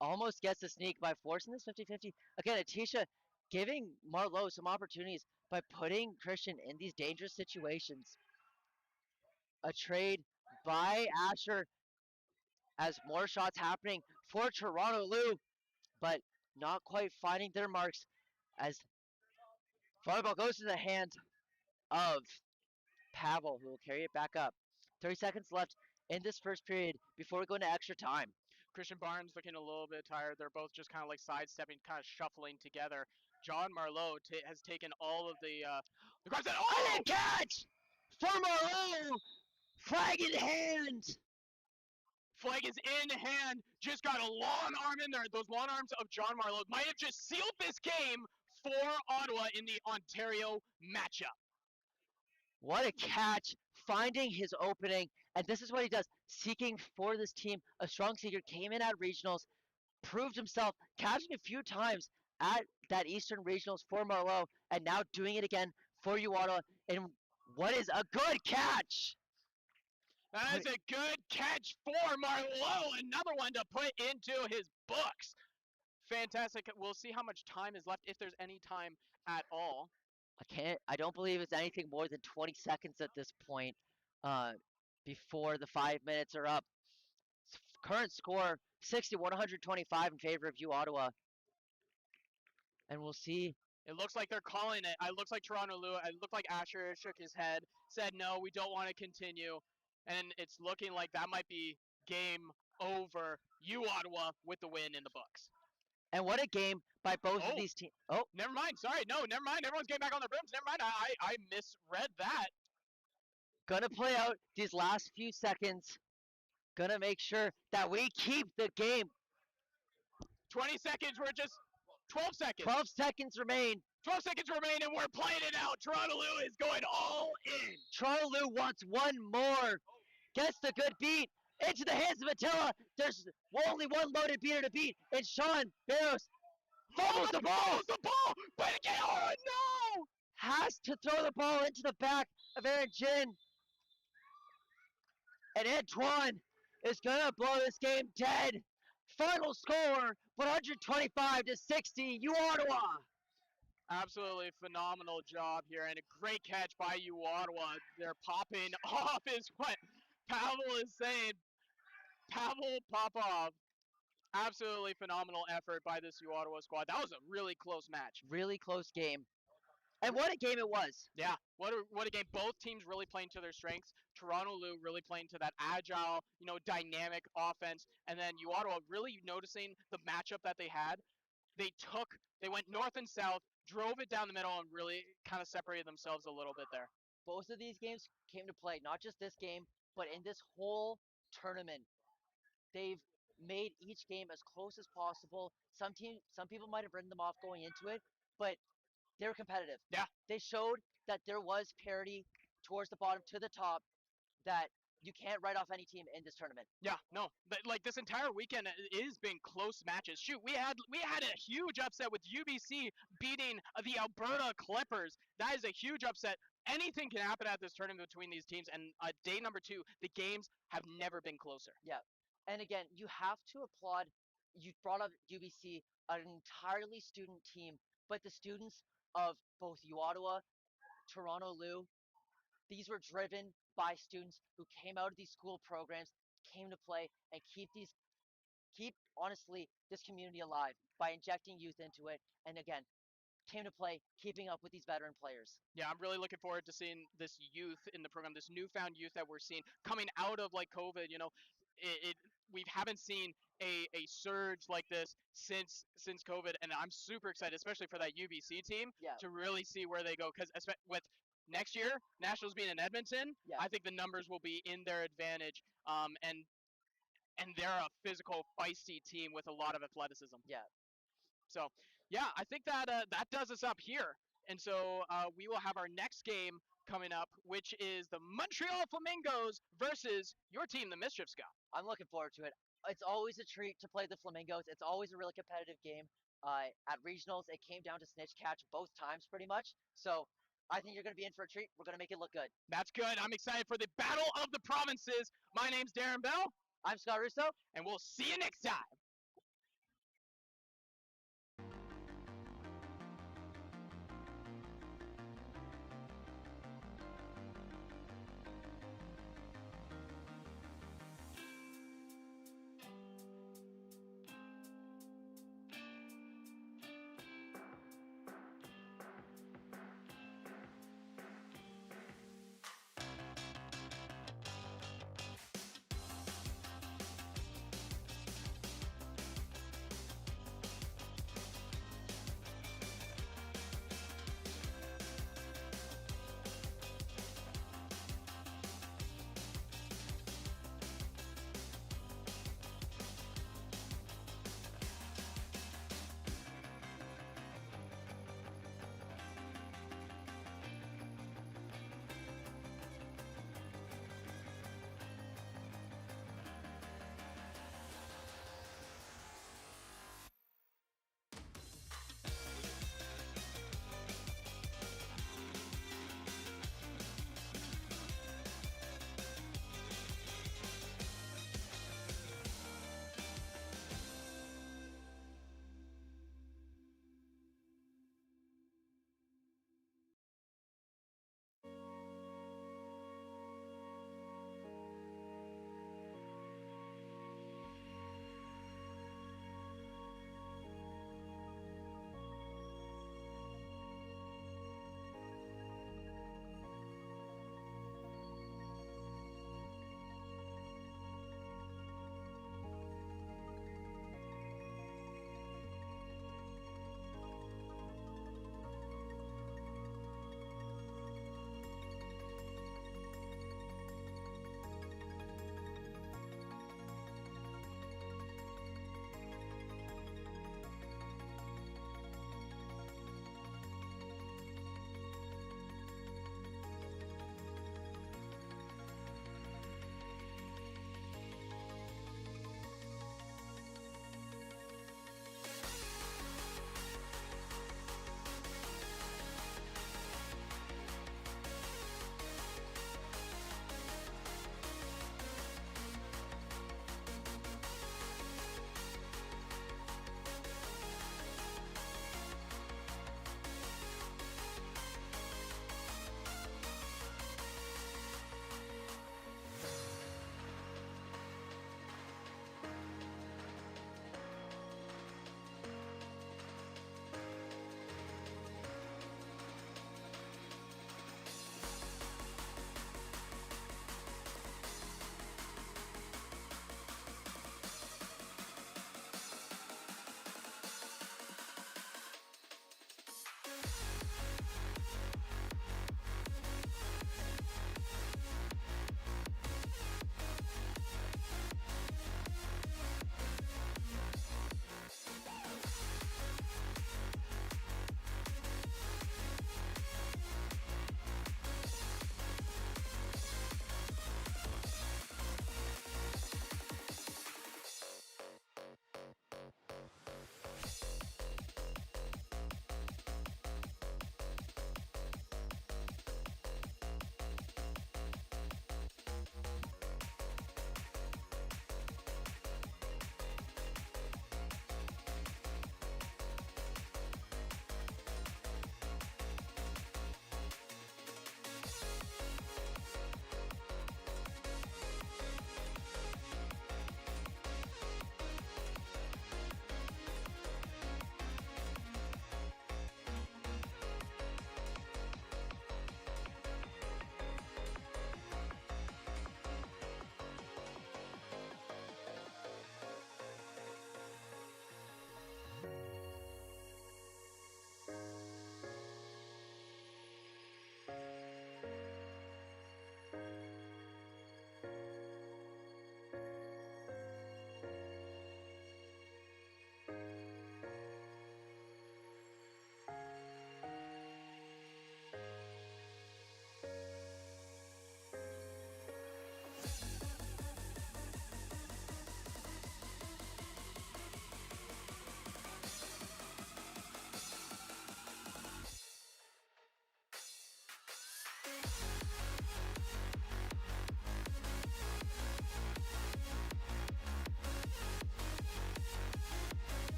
almost gets the sneak by forcing this 50-50. Again, Atisha giving Marlowe some opportunities by putting Christian in these dangerous situations. A trade by Asher as more shots happening for Toronto Lou, but not quite finding their marks as volleyball goes to the hands of Pavel, who will carry it back up. 30 seconds left in this first period before we go into extra time. Christian Barnes looking a little bit tired. They're both just kind of like sidestepping, kind of shuffling together. John Marlowe has taken all of the grabs. Oh! And a catch for Marlowe! Flag in hand! Flag is in hand. Just got a long arm in there. Those long arms of John Marlowe might have just sealed this game for Ottawa in the Ontario matchup. What a catch, finding his opening, and this is what he does, seeking for this team. A strong seeker came in at regionals, proved himself, catching a few times at that Eastern regionals for Marlowe, and now doing it again for Ottawa in what is a good catch. That is a good catch for Marlowe. Another one to put into his books. Fantastic. We'll see how much time is left, if there's any time at all. I don't believe it's anything more than 20 seconds at this point before the 5 minutes are up. Current score 60-125 in favor of you, Ottawa. And we'll see. It looks like they're calling it. It looks like Toronto Lou. It looked like Asher shook his head, said no, we don't want to continue, and it's looking like that might be game over. You Ottawa with the win in the books. And what a game by both Oh. of these teams. Oh, Never mind. Sorry, no, never mind. Everyone's getting back on their brooms. Never mind. I misread that. gonna play out these last few seconds. Gonna make sure that we keep the game. 20 seconds. We're just 12 seconds. 12 seconds remain. 12 seconds remain, and we're playing it out. Toronto Lou is going all in. Toronto Lou wants one more. Gets the good beat into the hands of Attila. There's only one loaded beater to beat, and Sean Barrows fumbles the ball. Fumbles the ball. But again, oh no! Has to throw the ball into the back of Aaron Jin. And Antoine is gonna blow this game dead. Final score 125-60. You Ottawa. Absolutely phenomenal job here, and a great catch by you, Ottawa. They're popping off is what Pavel is saying. Pavel Popov. Absolutely phenomenal effort by this U Ottawa squad. That was a really close match. Really close game. And what a game it was. Yeah, what a game. Both teams really playing to their strengths. Toronto Lou really playing to that agile, dynamic offense. And then U Ottawa really noticing the matchup that they had. They went north and south, drove it down the middle, and really kind of separated themselves a little bit there. Both of these games came to play, not just this game, but in this whole tournament. They've made each game as close as possible. Some people might have written them off going into it, but they were competitive. Yeah. They showed that there was parity towards the bottom to the top, that you can't write off any team in this tournament. Yeah, no, but like this entire weekend it has been close matches. Shoot, we had a huge upset with UBC beating the Alberta Clippers. That is a huge upset. Anything can happen at this tournament between these teams, and day number 2, the games have never been closer. Yeah, and again, you have to applaud. You brought up UBC, an entirely student team, but the students of both U Ottawa, Toronto Lou, these were driven by students who came out of these school programs, came to play, and keep honestly this community alive by injecting youth into it, and again, came to play, keeping up with these veteran players. Yeah, I'm really looking forward to seeing this youth in the program, this newfound youth that we're seeing coming out of like COVID. We haven't seen a surge like this since COVID, and I'm super excited, especially for that UBC team, to really see where they go. Because with next year, Nationals being in Edmonton, I think the numbers will be in their advantage. And they're a physical, feisty team with a lot of athleticism. Yeah. So, yeah, I think that does us up here. And so we will have our next game coming up, which is the Montreal Flamingos versus your team, the Mischief Scout. I'm looking forward to it. It's always a treat to play the Flamingos. It's always a really competitive game. At regionals, it came down to snitch catch both times pretty much. So I think you're going to be in for a treat. We're going to make it look good. That's good. I'm excited for the Battle of the Provinces. My name's Darren Bell. I'm Scott Russo. And we'll see you next time.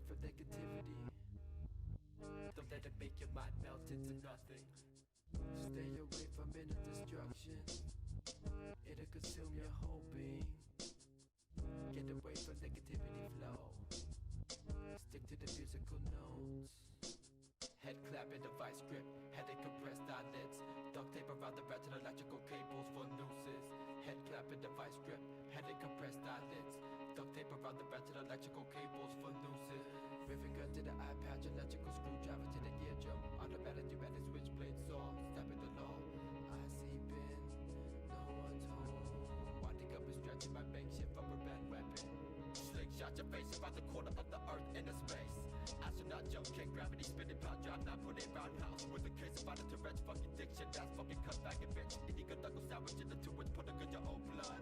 from negativity. Don't let it make your mind melt into nothing. Stay away from inner destruction. It'll consume your whole being. Get away from negativity flow. Stick to the musical notes. Head clap in the vice grip. Headache compressed eyelids. Duct tape around the retinal electrical cables for nooses. Head clap in the vice grip. Headache compressed eyelids. Duct tape around the retinal electrical cables for nooses. Rivet gun to the eye patch. Electrical screwdriver to the eardrum. Automatic pneumatic switchblade saw. Stepping the law. I see bin. No one's home. Winding up and stretching my makeshift rubber band weapon. Slingshot your face about the corner of the earth into space. Astronaut jump kick, gravity spinning pound drop, not put it roundhouse. With a case about a Tourette's fucking diction, that's fucking cut back and bitch. Illegal knuckle sandwich in the towards, put a good your own blood.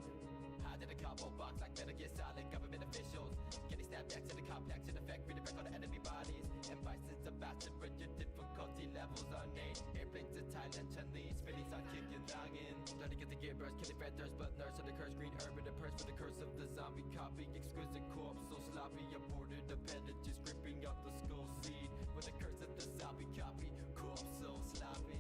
Hide in a combo box like Metal Gear Solid, government officials. Getting stabbed next to the complex in effect, redirect on the enemy bodies. And Bison's a bastard, but your difficulty levels are 8. Airplanes to Thailand, Chun-Li's feelings are kicking noggin. Learning get the gear burst, killing red thirst, but nurse on the curse, green herb in the purse for the curse of the zombie copy. Exquisite corpse, so sloppy, aborted appendages gripping up the skull seed. With the curse of the zombie copy, corpse so sloppy.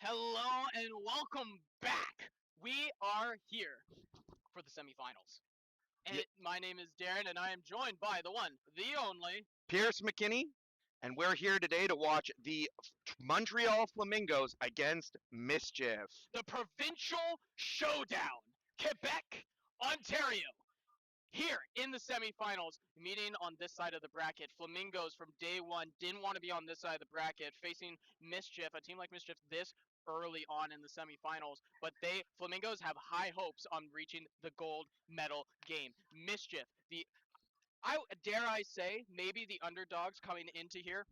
Hello and welcome back. We are here for the semifinals. And my name is Darren, and I am joined by the one, the only, Pierce McKinney, and we're here today to watch the Montreal Flamingos against Mischief. the provincial showdown. Quebec, Ontario. Here in the semifinals, meeting on this side of the bracket. Flamingos from day one didn't want to be on this side of the bracket, facing Mischief, a team like Mischief this early on in the semifinals. But Flamingos have high hopes on reaching the gold medal game. Mischief, dare I say, maybe the underdogs coming into here.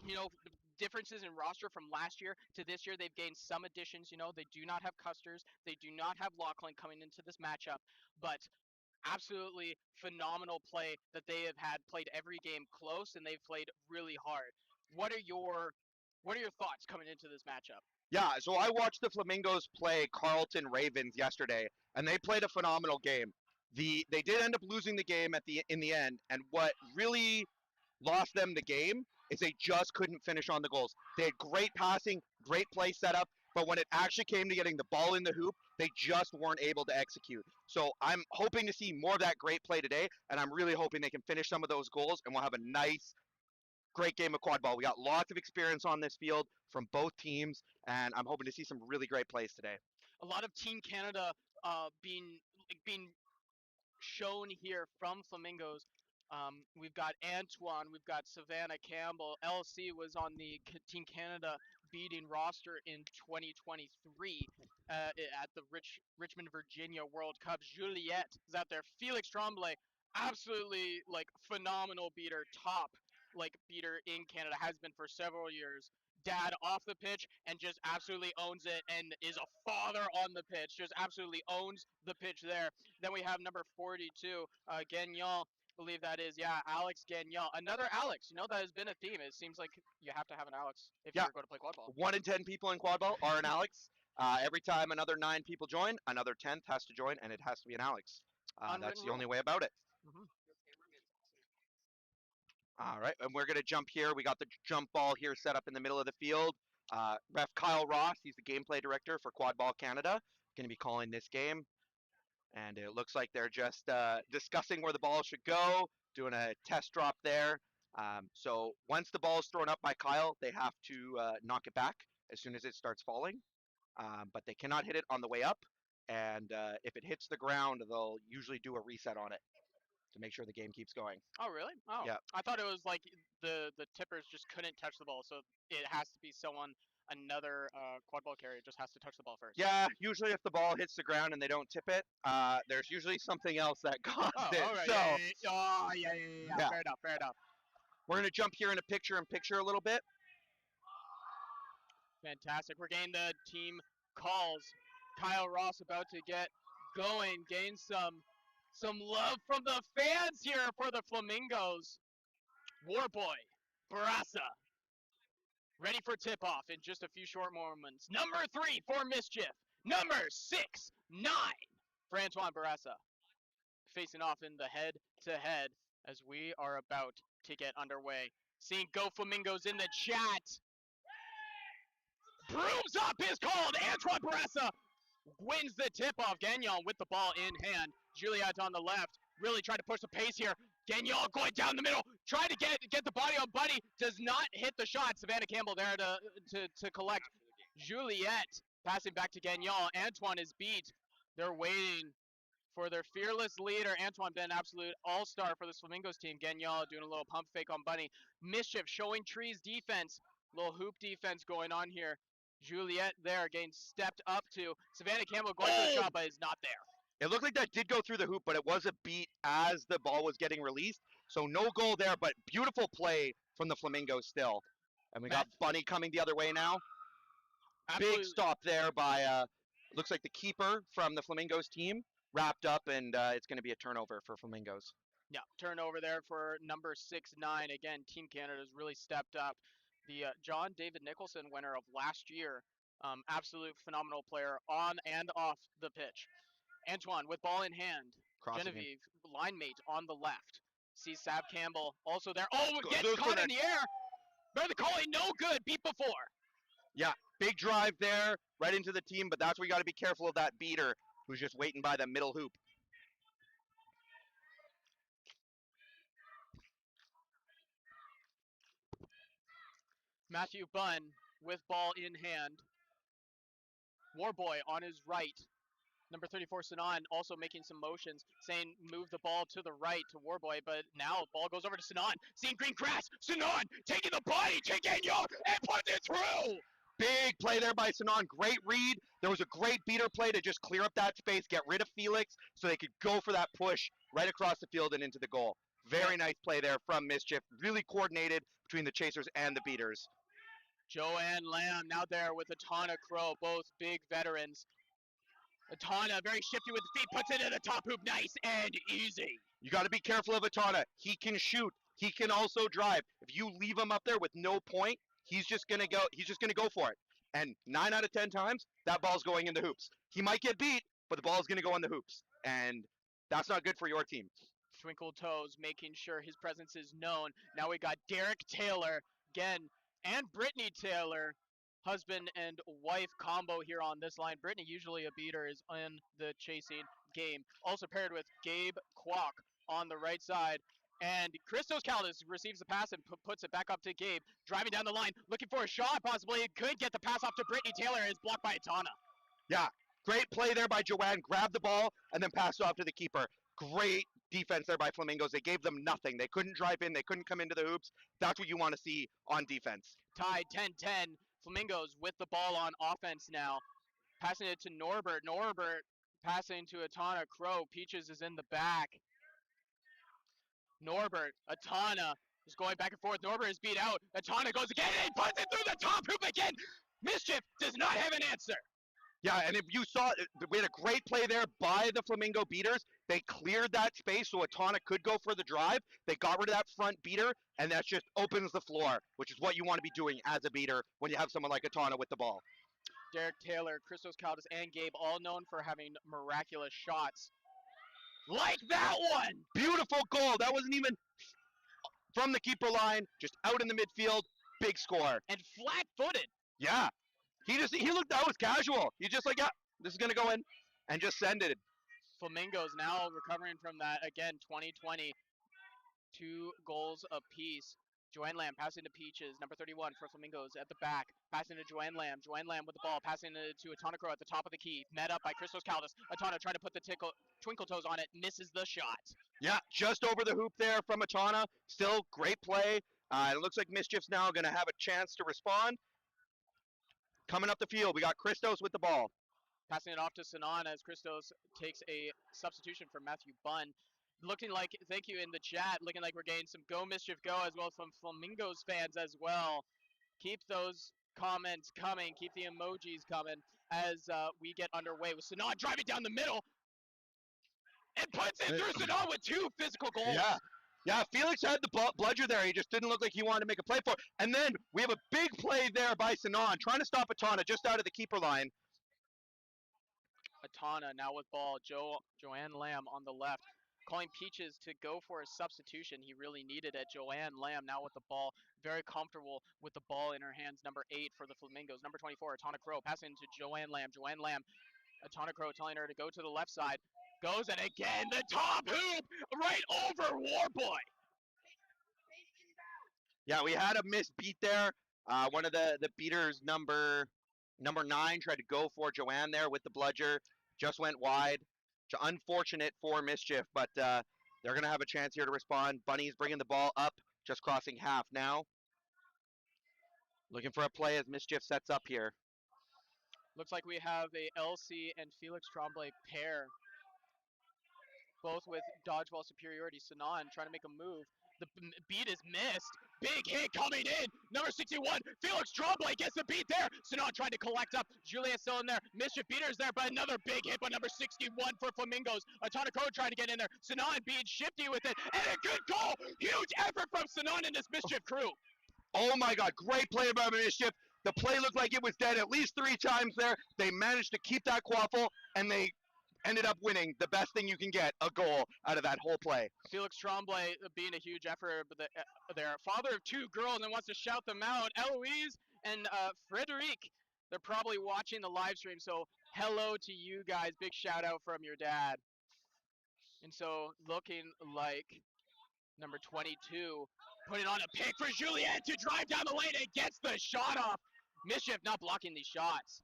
You know, the differences in roster from last year to this year, they've gained some additions. You know, they do not have Custers, they do not have Lachlan coming into this matchup, but absolutely phenomenal play that they have had, played every game close, and they've played really hard. What are your thoughts coming into this matchup? Yeah, so I watched the Flamingos play Carleton Ravens yesterday, and they played a phenomenal game. They did end up losing the game in the end, and what really lost them the game is they just couldn't finish on the goals. They had great passing, great play setup, but when it actually came to getting the ball in the hoop, they just weren't able to execute. So I'm hoping to see more of that great play today, and I'm really hoping they can finish some of those goals, and we'll have a nice, great game of quad ball. We got lots of experience on this field from both teams, and I'm hoping to see some really great plays today. A lot of Team Canada being shown here from Flamingos. We've got Antoine, we've got Savannah Campbell. LC was on the Team Canada beating roster in 2023 at the Richmond, Virginia World Cup. Juliette is out there. Felix Tremblay, absolutely phenomenal beater, top beater in Canada, has been for several years. Dad off the pitch and just absolutely owns it, and is a father on the pitch. Just absolutely owns the pitch there. Then we have number 42, Gagnon. Believe that is, Alex Gagnon. Another Alex. You know, that has been a theme. It seems like you have to have an Alex if you're going to play quad ball. 1 in 10 people in quad ball are an Alex. Every time another 9 people join, another 10th has to join, and it has to be an Alex. That's the only way about it. Mm-hmm. All right, and we're going to jump here. We got the jump ball here set up in the middle of the field. Ref Kyle Ross, he's the gameplay director for Quad Ball Canada, going to be calling this game. And it looks like they're just discussing where the ball should go, doing a test drop there. So once the ball is thrown up by Kyle, they have to knock it back as soon as it starts falling. But they cannot hit it on the way up. And if it hits the ground, they'll usually do a reset on it to make sure the game keeps going. Oh, really? Oh, yeah. I thought it was like the tippers just couldn't touch the ball, so it has to be another quad ball carrier just has to touch the ball first. Yeah, usually if the ball hits the ground and they don't tip it, there's usually something else that caused it. All right. So, yeah. Fair enough. We're going to jump here in a picture a little bit. Fantastic. We're getting the team calls. Kyle Ross about to get going, gain some love from the fans here for the Flamingos. Warboy, Barassa, ready for tip-off in just a few short moments. Number 3 for Mischief. Number 6, 9 for Antoine Barassa. Facing off in the head-to-head as we are about to get underway. Seeing Go Flamingos in the chat. Brooms up is called. Antoine Barassa wins the tip-off. Gagnon with the ball in hand. Juliette on the left. Really trying to push the pace here. Gagnon going down the middle. Trying to get the body on Buddy. Does not hit the shot. Savannah Campbell there to collect. Juliette passing back to Gagnon. Antoine is beat. They're waiting for their fearless leader. Antoine been an absolute all-star for this Flamingos team. Gagnon doing a little pump fake on Bunny. Mischief showing Trees defense. Little hoop defense going on here. Juliette there getting stepped up to. Savannah Campbell going for the shot, but is not there. It looked like that did go through the hoop, but it was a beat as the ball was getting released. So no goal there, but beautiful play from the Flamingos still. And we got Bunny coming the other way now. Absolutely. Big stop there by, looks like the keeper from the Flamingos team. Wrapped up, and it's going to be a turnover for Flamingos. Yeah, turnover there for number 6-9. Again, Team Canada's really stepped up. The John David Nicholson winner of last year. Absolute phenomenal player on and off the pitch. Antoine with ball in hand. Crossing Genevieve, line mate on the left. Sees Sav Campbell also there. Oh, Goes gets for caught that. in the air. But the calling no good. Beat before. Yeah, Big drive there, right into the team, but that's where you got to be careful of that beater who's just waiting by the middle hoop. Matthew Bunn with ball in hand. Warboy on his right. Number 34, Sinan, also making some motions, saying move the ball to the right to Warboy, but now ball goes over to Sinan. Seeing green grass, Sinan taking the body, Chigenyo, and puts it through! Big play there by Sinan. Great read. There was a great beater play to just clear up that space, get rid of Felix, so they could go for that push right across the field and into the goal. Very nice play there from Mischief. Really coordinated between the chasers and the beaters. Joanne Lamb now there with Atana Crow, both big veterans. Atana, very shifty with the feet, puts it in the top hoop, nice and easy. You got to be careful of Atana. He can shoot. He can also drive. If you leave him up there with no point, he's just gonna go. He's just gonna go for it. And 9 out of 10 times, that ball's going in the hoops. He might get beat, but the ball's gonna go in the hoops, and that's not good for your team. Twinkle Toes making sure his presence is known. Now we got Derek Taylor again and Brittany Taylor, husband and wife combo here on this line. Brittany, usually a beater, is in the chasing game. Also paired with Gabe Kwok on the right side. And Christos Caldas receives the pass and puts it back up to Gabe. Driving down the line, looking for a shot, possibly. Could get the pass off to Brittany Taylor, and is blocked by Atana. Yeah, great play there by Joanne. Grabbed the ball and then passed it off to the keeper. Great defense there by Flamingos. They gave them nothing. They couldn't drive in. They couldn't come into the hoops. That's what you want to see on defense. Tied 10-10. Flamingos with the ball on offense now. Passing it to Norbert. Norbert passing to Atana Crow. Peaches is in the back. Norbert, Atana is going back and forth. Norbert is beat out. Atana goes again and puts it through the top hoop again. Mischief does not have an answer. Yeah, and if you saw, we had a great play there by the Flamingo beaters. They cleared that space so Atana could go for the drive. They got rid of that front beater, and that just opens the floor, which is what you want to be doing as a beater when you have someone like Atana with the ball. Derek Taylor, Christos Caldas, and Gabe, all known for having miraculous shots. Like that one! Beautiful goal. That wasn't even from the keeper line, just out in the midfield. Big score. And flat-footed. Yeah. He looked, that was casual. He just like, yeah, this is going to go in, and just send it. Flamingos now recovering from that. Again, 2020, 2 goals apiece. Joanne Lamb passing to Peaches, number 31 for Flamingos at the back. Passing to Joanne Lamb. Joanne Lamb with the ball. Passing to Atana Crow at the top of the key. Met up by Christos Caldas. Atana trying to put the twinkle toes on it. Misses the shot. Yeah, just over the hoop there from Atana. Still great play. It looks like Mischief's now going to have a chance to respond. Coming up the field, we got Christos with the ball. Passing it off to Sinan as Christos takes a substitution for Matthew Bunn. Looking like, thank you in the chat, looking like we're getting some Go Mischief Go as well from Flamingos fans as well. Keep those comments coming, keep the emojis coming as we get underway with Sinan driving down the middle and puts it through Sinan with 2 physical goals. Yeah, Felix had the bludger there. He just didn't look like he wanted to make a play for it. And then we have a big play there by Sinan, trying to stop Atana just out of the keeper line. Atana now with ball. Joanne Lamb on the left. Calling Peaches to go for a substitution. He really needed it. Joanne Lamb now with the ball. Very comfortable with the ball in her hands. Number 8 for the Flamingos. Number 24, Atana Crow passing to Joanne Lamb. Joanne Lamb, Atana Crow telling her to go to the left side. Goes, and again, the top hoop right over Warboy. Yeah, we had a missed beat there. One of the beaters, number 9, tried to go for Joanne there with the bludger. Just went wide. Unfortunate for Mischief, but they're going to have a chance here to respond. Bunny's bringing the ball up, just crossing half now. Looking for a play as Mischief sets up here. Looks like we have a LC and Felix Tremblay pair, both with dodgeball superiority. Sinan trying to make a move. The beat is missed. Big hit coming in. Number 61, Felix Tremblay gets the beat there. Sinan trying to collect up. Juliet still in there. Mischief beater's there, but another big hit by number 61 for Flamingos. Atana Crow trying to get in there. Sinan being shifty with it, and a good goal. Huge effort from Sinan and his Mischief crew. Oh my God, great play by Mischief. The play looked like it was dead at least 3 times there. They managed to keep that quaffle, and they ended up winning the best thing you can get, a goal out of that whole play. Felix Tremblay being a huge effort there. Father of 2 girls and wants to shout them out. Eloise and Frederic They're probably watching the live stream, so hello to you guys. Big shout out from your dad. And so looking like number 22 putting on a pick for Juliet to drive down the lane and gets the shot off. Mischief not blocking these shots.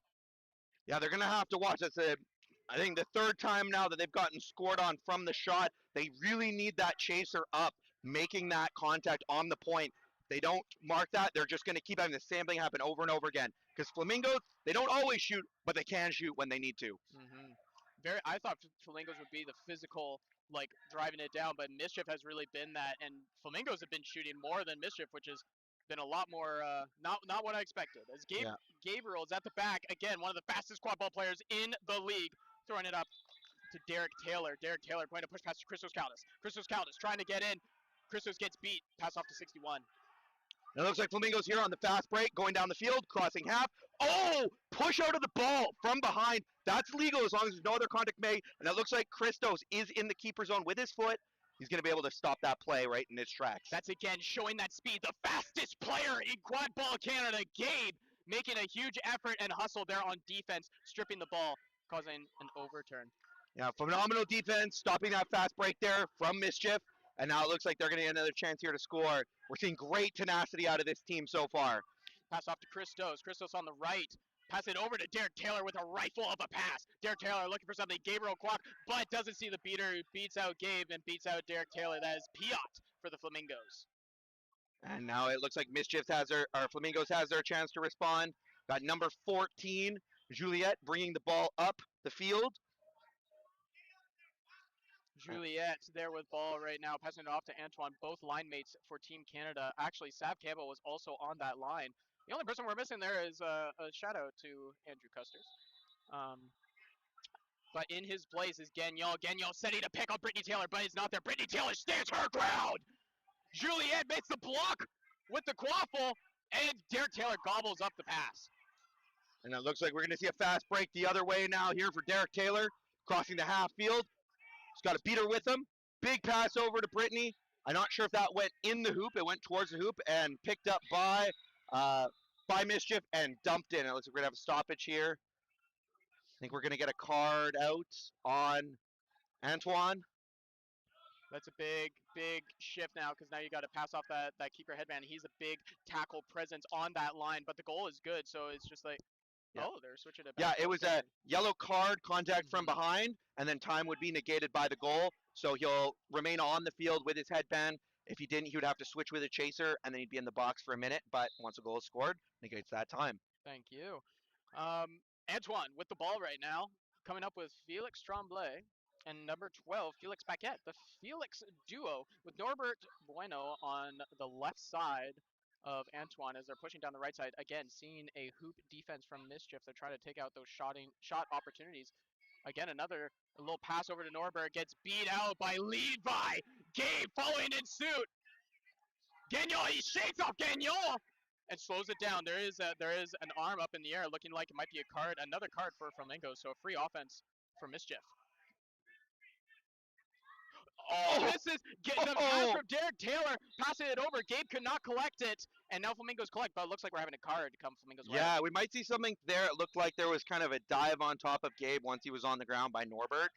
Yeah, they're going to have to watch. That's I think the third time now that they've gotten scored on from the shot. They really need that chaser up, making that contact on the point. They don't mark that, they're just going to keep having the same thing happen over and over again. Because Flamingos, they don't always shoot, but they can shoot when they need to. I thought Flamingos would be the physical, like driving it down, but Mischief has really been that, and Flamingos have been shooting more than Mischief, which has been a lot more not what I expected. As Gabriel is at the back again, one of the fastest quad ball players in the league, throwing it up to Derek Taylor. Derek Taylor going to push past Christos Caldas. Christos Caldas trying to get in. Christos gets beat. Pass off to 61. It looks like Flamingos here on the fast break, going down the field, crossing half. Oh, push out of the ball from behind. That's legal as long as there's no other contact made. And it looks like Christos is in the keeper zone with his foot. He's going to be able to stop that play right in its tracks. That's again showing that speed. The fastest player in Quad Ball Canada, Gabe, making a huge effort and hustle there on defense, stripping the ball, causing an overturn. Yeah, phenomenal defense, stopping that fast break there from Mischief. And now it looks like they're going to get another chance here to score. We're seeing great tenacity out of this team so far. Pass off to Christos. Christos on the right. Pass it over to Derek Taylor with a rifle of a pass. Derek Taylor looking for something. Gabriel Kwok, but doesn't see the beater. Beats out Gabe and beats out Derek Taylor. That is Piot for the Flamingos. And now it looks like Mischief has their, or Flamingos has their chance to respond. Got number 14, Juliet, bringing the ball up the field. Juliet there with ball right now, passing it off to Antoine, both line mates for Team Canada. Actually, Sav Campbell was also on that line. The only person we're missing there is a shout out to Andrew Custers. But in his place is Gagnon. Gagnon setting to pick on Brittany Taylor, but it's not there. Brittany Taylor stands her ground. Juliet makes the block with the quaffle, and Derek Taylor gobbles up the pass. And it looks like we're going to see a fast break the other way now here for Derek Taylor, crossing the half field. He's got a beater with him. Big pass over to Brittany. I'm not sure if that went in the hoop. It went towards the hoop and picked up by Mischief and dumped in. It looks like we're going to have a stoppage here. I think we're going to get a card out on Antoine. That's a big, big shift now because now you got to pass off that keeper headband. He's a big tackle presence on that line, but the goal is good, so it's just like, oh, they're switching it back. Yeah, it was a yellow card, contact from behind, and then time would be negated by the goal, so he'll remain on the field with his headband. If he didn't, he would have to switch with a chaser, and then he'd be in the box for a minute, but once a goal is scored, negates that time. Thank you. Antoine with the ball right now, coming up with Felix Tremblay and number 12, Felix Paquette. The Felix duo with Norbert Bueno on the left side of Antoine as they're pushing down the right side. Again, seeing a hoop defense from Mischief. They're trying to take out those shot opportunities. Again, another little pass over to Norbert. Gets beat out by Levi. Gabe following in suit. Gagnon, he shakes off Gagnon and slows it down. There is an arm up in the air looking like it might be a card. Another card for Flamingo, so a free offense for Mischief. Oh, this is the pass from Derek Taylor, passing it over. Gabe could not collect it, and now Flamingos collect, but it looks like we're having a card come Flamingos way. Yeah, we might see something there. It looked like there was kind of a dive on top of Gabe once he was on the ground by Norbert.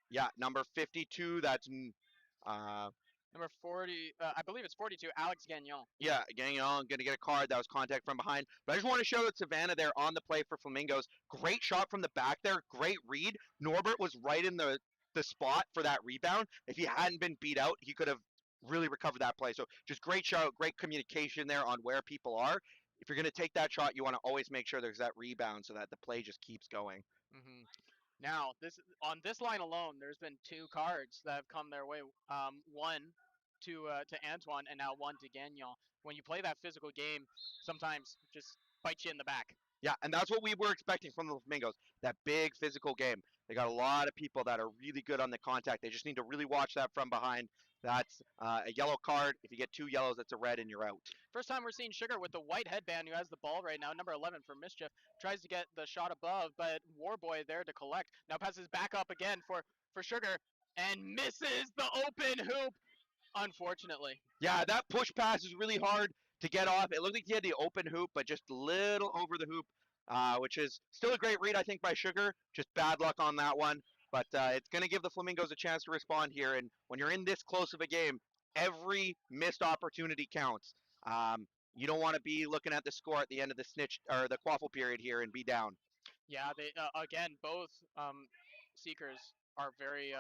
Yeah, number 52, that's number 40, I believe it's 42, Alex Gagnon. Yeah, Gagnon going to get a card. That was contact from behind. But I just want to show that Savannah there on the play for Flamingos. Great shot from the back there. Great read. Norbert was right in the spot for that rebound. If he hadn't been beat out, he could have really recovered that play. So just great shot, great communication there on where people are. If you're going to take that shot, you want to always make sure there's that rebound so that the play just keeps going. Mm-hmm. Now, on this line alone, there's been 2 cards that have come their way. One to Antoine, and now one to Gagnon. When you play that physical game, sometimes just bite you in the back. Yeah, and that's what we were expecting from the Flamingos, that big physical game. They got a lot of people that are really good on the contact. They just need to really watch that from behind. That's a yellow card. If you get 2 yellows, that's a red and you're out. First time we're seeing Sugar with the white headband who has the ball right now. Number 11 for Mischief. Tries to get the shot above, but Warboy there to collect. Now passes back up again for Sugar and misses the open hoop, unfortunately. Yeah, that push pass is really hard to get off. It looked like he had the open hoop, but just a little over the hoop, which is still a great read, I think, by Sugar. Just bad luck on that one. But it's going to give the Flamingos a chance to respond here. And when you're in this close of a game, every missed opportunity counts. You don't want to be looking at the score at the end of the snitch or the quaffle period here and be down. Yeah, they again both seekers are very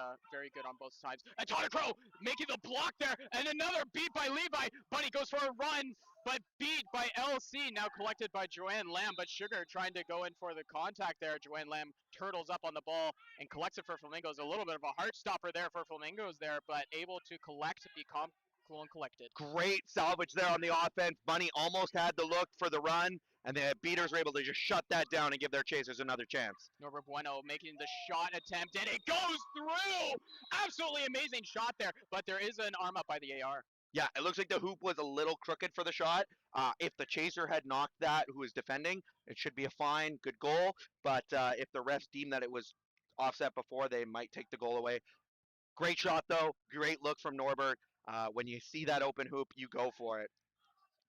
good on both sides. And Crow making the block there, and another beat by Levi. Bunny goes for a run, but beat by LC. Now collected by Joanne Lamb, but Sugar trying to go in for the contact there. Joanne Lamb turtles up on the ball and collects it for Flamingos. A little bit of a heart stopper there for Flamingos there, but able to collect, be calm, cool, and collected. Great salvage there on the offense. Bunny almost had the look for the run, and the beaters were able to just shut that down and give their chasers another chance. Norbert Bueno making the shot attempt, and it goes through! Absolutely amazing shot there, but there is an arm up by the AR. Yeah, it looks like the hoop was a little crooked for the shot. If the chaser had knocked that, who was defending, it should be a fine, good goal. But if the refs deem that it was offset before, they might take the goal away. Great shot, though. Great look from Norbert. When you see that open hoop, you go for it.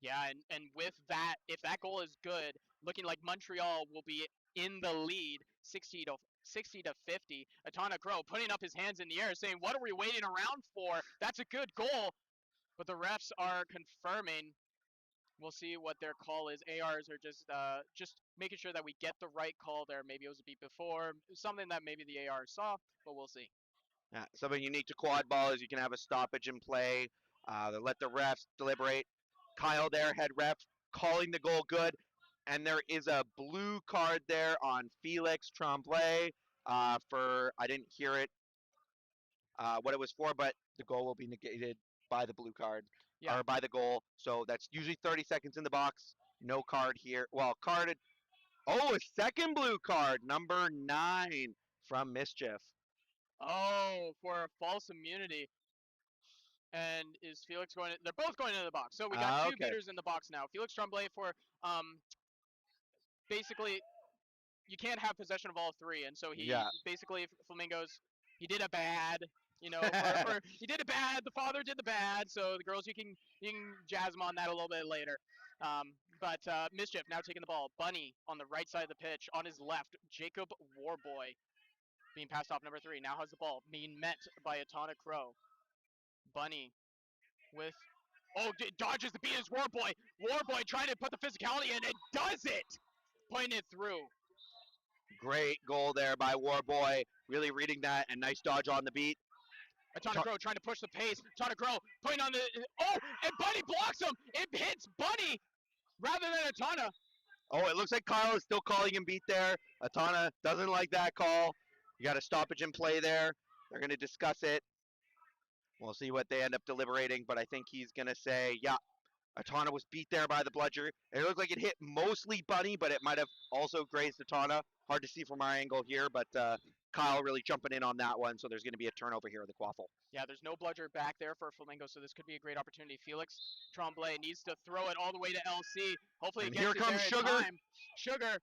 Yeah, and with that, if that goal is good, looking like Montreal will be in the lead, 60 to 50. Atana Crow putting up his hands in the air, saying, "What are we waiting around for? That's a good goal." But the refs are confirming. We'll see what their call is. ARs are just making sure that we get the right call there. Maybe it was a beat before, something that maybe the AR saw, but we'll see. Yeah, something unique to Quadball is you can have a stoppage in play. They let the refs deliberate. Kyle there, head ref, calling the goal good. And there is a blue card there on Felix Tremblay for, I didn't hear it, what it was for, but the goal will be negated by the blue card, or by the goal. So that's usually 30 seconds in the box. No card here. Well, carded. Oh, a second blue card, number 9 from Mischief. Oh, for a false immunity. And is Felix going? They're both going into the box. So we got two beaters in the box now. Felix Tremblay for basically you can't have possession of all three, and so he basically Flamingos he did a bad, you know, or he did a bad. The father did the bad. So the girls you can jazz them on that a little bit later. But Mischief now taking the ball. Bunny on the right side of the pitch. On his left, Jacob Warboy being passed off number 3. Now has the ball being met by Atana Crow. Bunny with dodges the beat is Warboy. Warboy trying to put the physicality in and does it, putting it through. Great goal there by Warboy, really reading that, and nice dodge on the beat. Atana Crow trying to push the pace. Atana Crow putting on the and Bunny blocks him. It hits Bunny rather than Atana. Oh, it looks like Kyle is still calling him beat there. Atana doesn't like that call. You got a stoppage in play there. They're going to discuss it. We'll see what they end up deliberating, but I think he's going to say, yeah, Atana was beat there by the bludger. It looked like it hit mostly Bunny, but it might have also grazed Atana. Hard to see from our angle here, but Kyle really jumping in on that one, so there's going to be a turnover here at the quaffle. Yeah, there's no bludger back there for Flamingo, so this could be a great opportunity. Felix Tremblay needs to throw it all the way to LC. Hopefully, and it gets here comes there in Sugar. time. Sugar,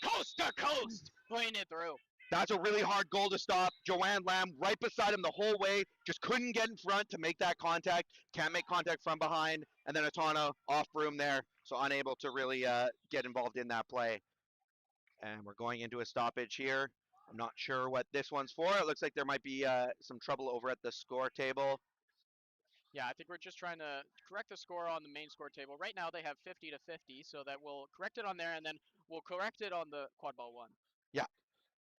coast to coast, playing it through. That's a really hard goal to stop. Joanne Lamb right beside him the whole way. Just couldn't get in front to make that contact. Can't make contact from behind. And then Atana off broom there. So unable to really get involved in that play. And we're going into a stoppage here. I'm not sure what this one's for. It looks like there might be some trouble over at the score table. Yeah, I think we're just trying to correct the score on the main score table. Right now they have 50 to 50, so that we'll correct it on there, and then we'll correct it on the Quadball one. Yeah.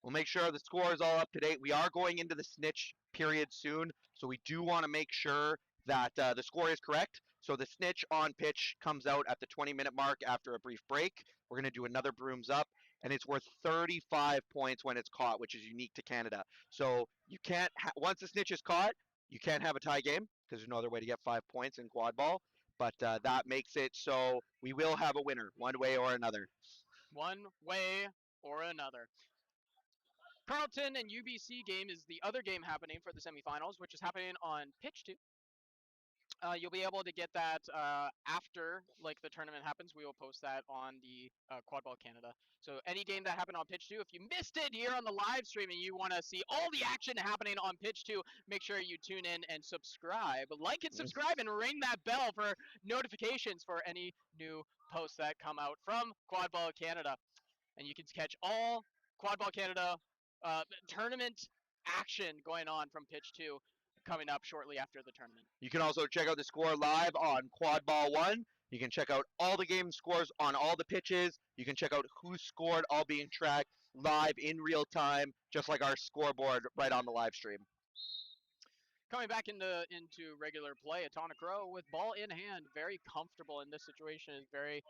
We'll make sure the score is all up to date. We are going into the snitch period soon, so we do want to make sure that the score is correct. So the snitch on pitch comes out at the 20-minute mark after a brief break. We're going to do another brooms up, and it's worth 35 points when it's caught, which is unique to Canada. So you can't, once the snitch is caught, you can't have a tie game because there's no other way to get 5 points in quad ball. But that makes it so we will have a winner one way or another. One way or another. Carleton and UBC game is the other game happening for the semifinals, which is happening on pitch 2. You'll be able to get that after like the tournament happens. We will post that on the Quadball Canada. So any game that happened on pitch 2, if you missed it here on the live stream and you want to see all the action happening on pitch 2, make sure you tune in and subscribe. Like and subscribe and ring that bell for notifications for any new posts that come out from Quadball Canada. And you can catch all Quadball Canada tournament action going on from pitch 2 coming up shortly after the tournament. You can also check out the score live on Quadball 1. You can check out all the game scores on all the pitches. You can check out who scored, all being tracked live in real time, just like our scoreboard right on the live stream. Coming back into regular play, Atonic Crow with ball in hand, very comfortable in this situation, is very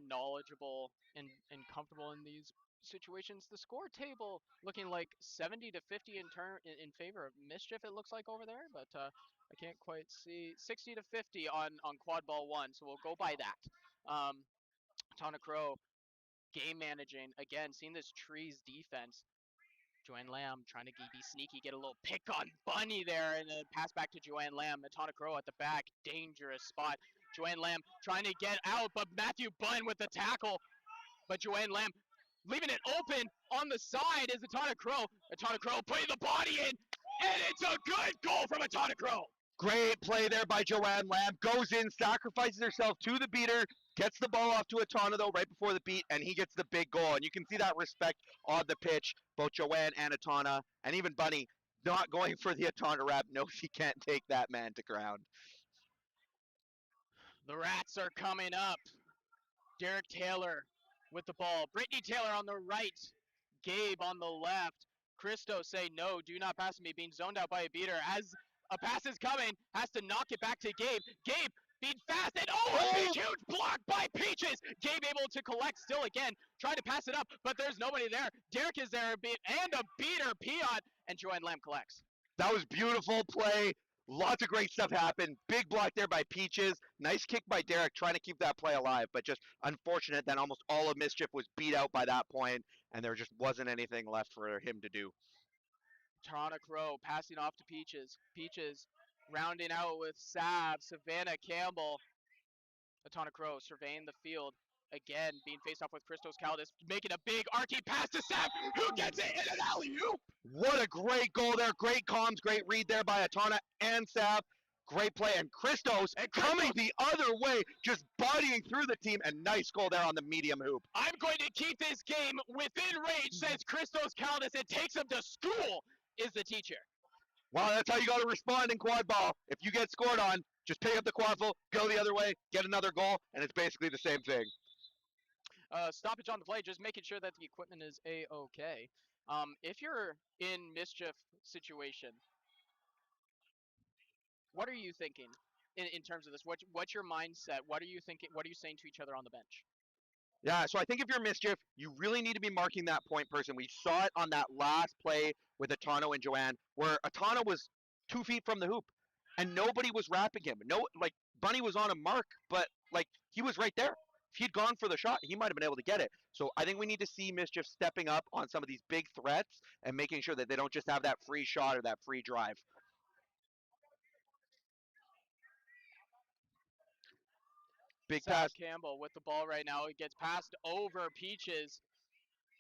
knowledgeable and comfortable in these situations. The score table looking like 70 to 50 in favor of Mischief, it looks like over there, but I can't quite see. 60 to 50 on Quadball 1, so we'll go by that. Atonic Crow game managing again, seeing this trees defense. Joanne Lamb trying to be sneaky, get a little pick on Bunny there, and then pass back to Joanne Lamb. Atonic Crow at the back, dangerous spot. Joanne Lamb trying to get out, but Matthew Bunn with the tackle. But Joanne Lamb leaving it open on the side is Atonic Crow. Atonic Crow putting the body in, and it's a good goal from Atonic Crow. Great play there by Joanne Lamb. Goes in, sacrifices herself to the beater, gets the ball off to Atana, though, right before the beat, and he gets the big goal. And you can see that respect on the pitch, both Joanne and Atana, and even Bunny not going for the Atana wrap. Knows he can't take that man to ground. The Rats are coming up. Derek Taylor with the ball. Brittany Taylor on the right. Gabe on the left. Christo say no, do not pass me, being zoned out by a beater. As a pass is coming, has to knock it back to Gabe. Gabe being fast, and a huge block by Peaches. Gabe able to collect still again, trying to pass it up, but there's nobody there. Derek is there, and a beater, Piot, and Joanne Lamb collects. That was beautiful play. Lots of great stuff happened. Big block there by Peaches. Nice kick by Derek, trying to keep that play alive, but just unfortunate that almost all of Mischief was beat out by that point, and there just wasn't anything left for him to do. Atonic Crow passing off to Peaches. Peaches rounding out with Savannah Campbell. Atonic Crow surveying the field. Again, being faced off with Christos Caldas, making a big arcing pass to Sav, who gets it in an alley-oop. What a great goal there. Great comms, great read there by Atana and Sav. Great play. And Christos coming the other way, just bodying through the team, and nice goal there on the medium hoop. I'm going to keep this game within range, says Christos Caldas, and takes him to school, is the teacher. Well, that's how you got to respond in quad ball. If you get scored on, just pick up the quadful, go the other way, get another goal, and it's basically the same thing. Stoppage on the play, just making sure that the equipment is A-okay. If you're in Mischief situation, what are you thinking in terms of this? What's your mindset? What are you thinking? What are you saying to each other on the bench? Yeah, so I think if you're Mischief, you really need to be marking that point person. We saw it on that last play with Atano and Joanne, where Atano was 2 feet from the hoop, and nobody was wrapping him. No, like, Bunny was on a mark, but, like, he was right there. If he'd gone for the shot, he might have been able to get it. So I think we need to see Mischief stepping up on some of these big threats and making sure that they don't just have that free shot or that free drive. Big pass. Campbell with the ball right now. It gets passed over Peaches.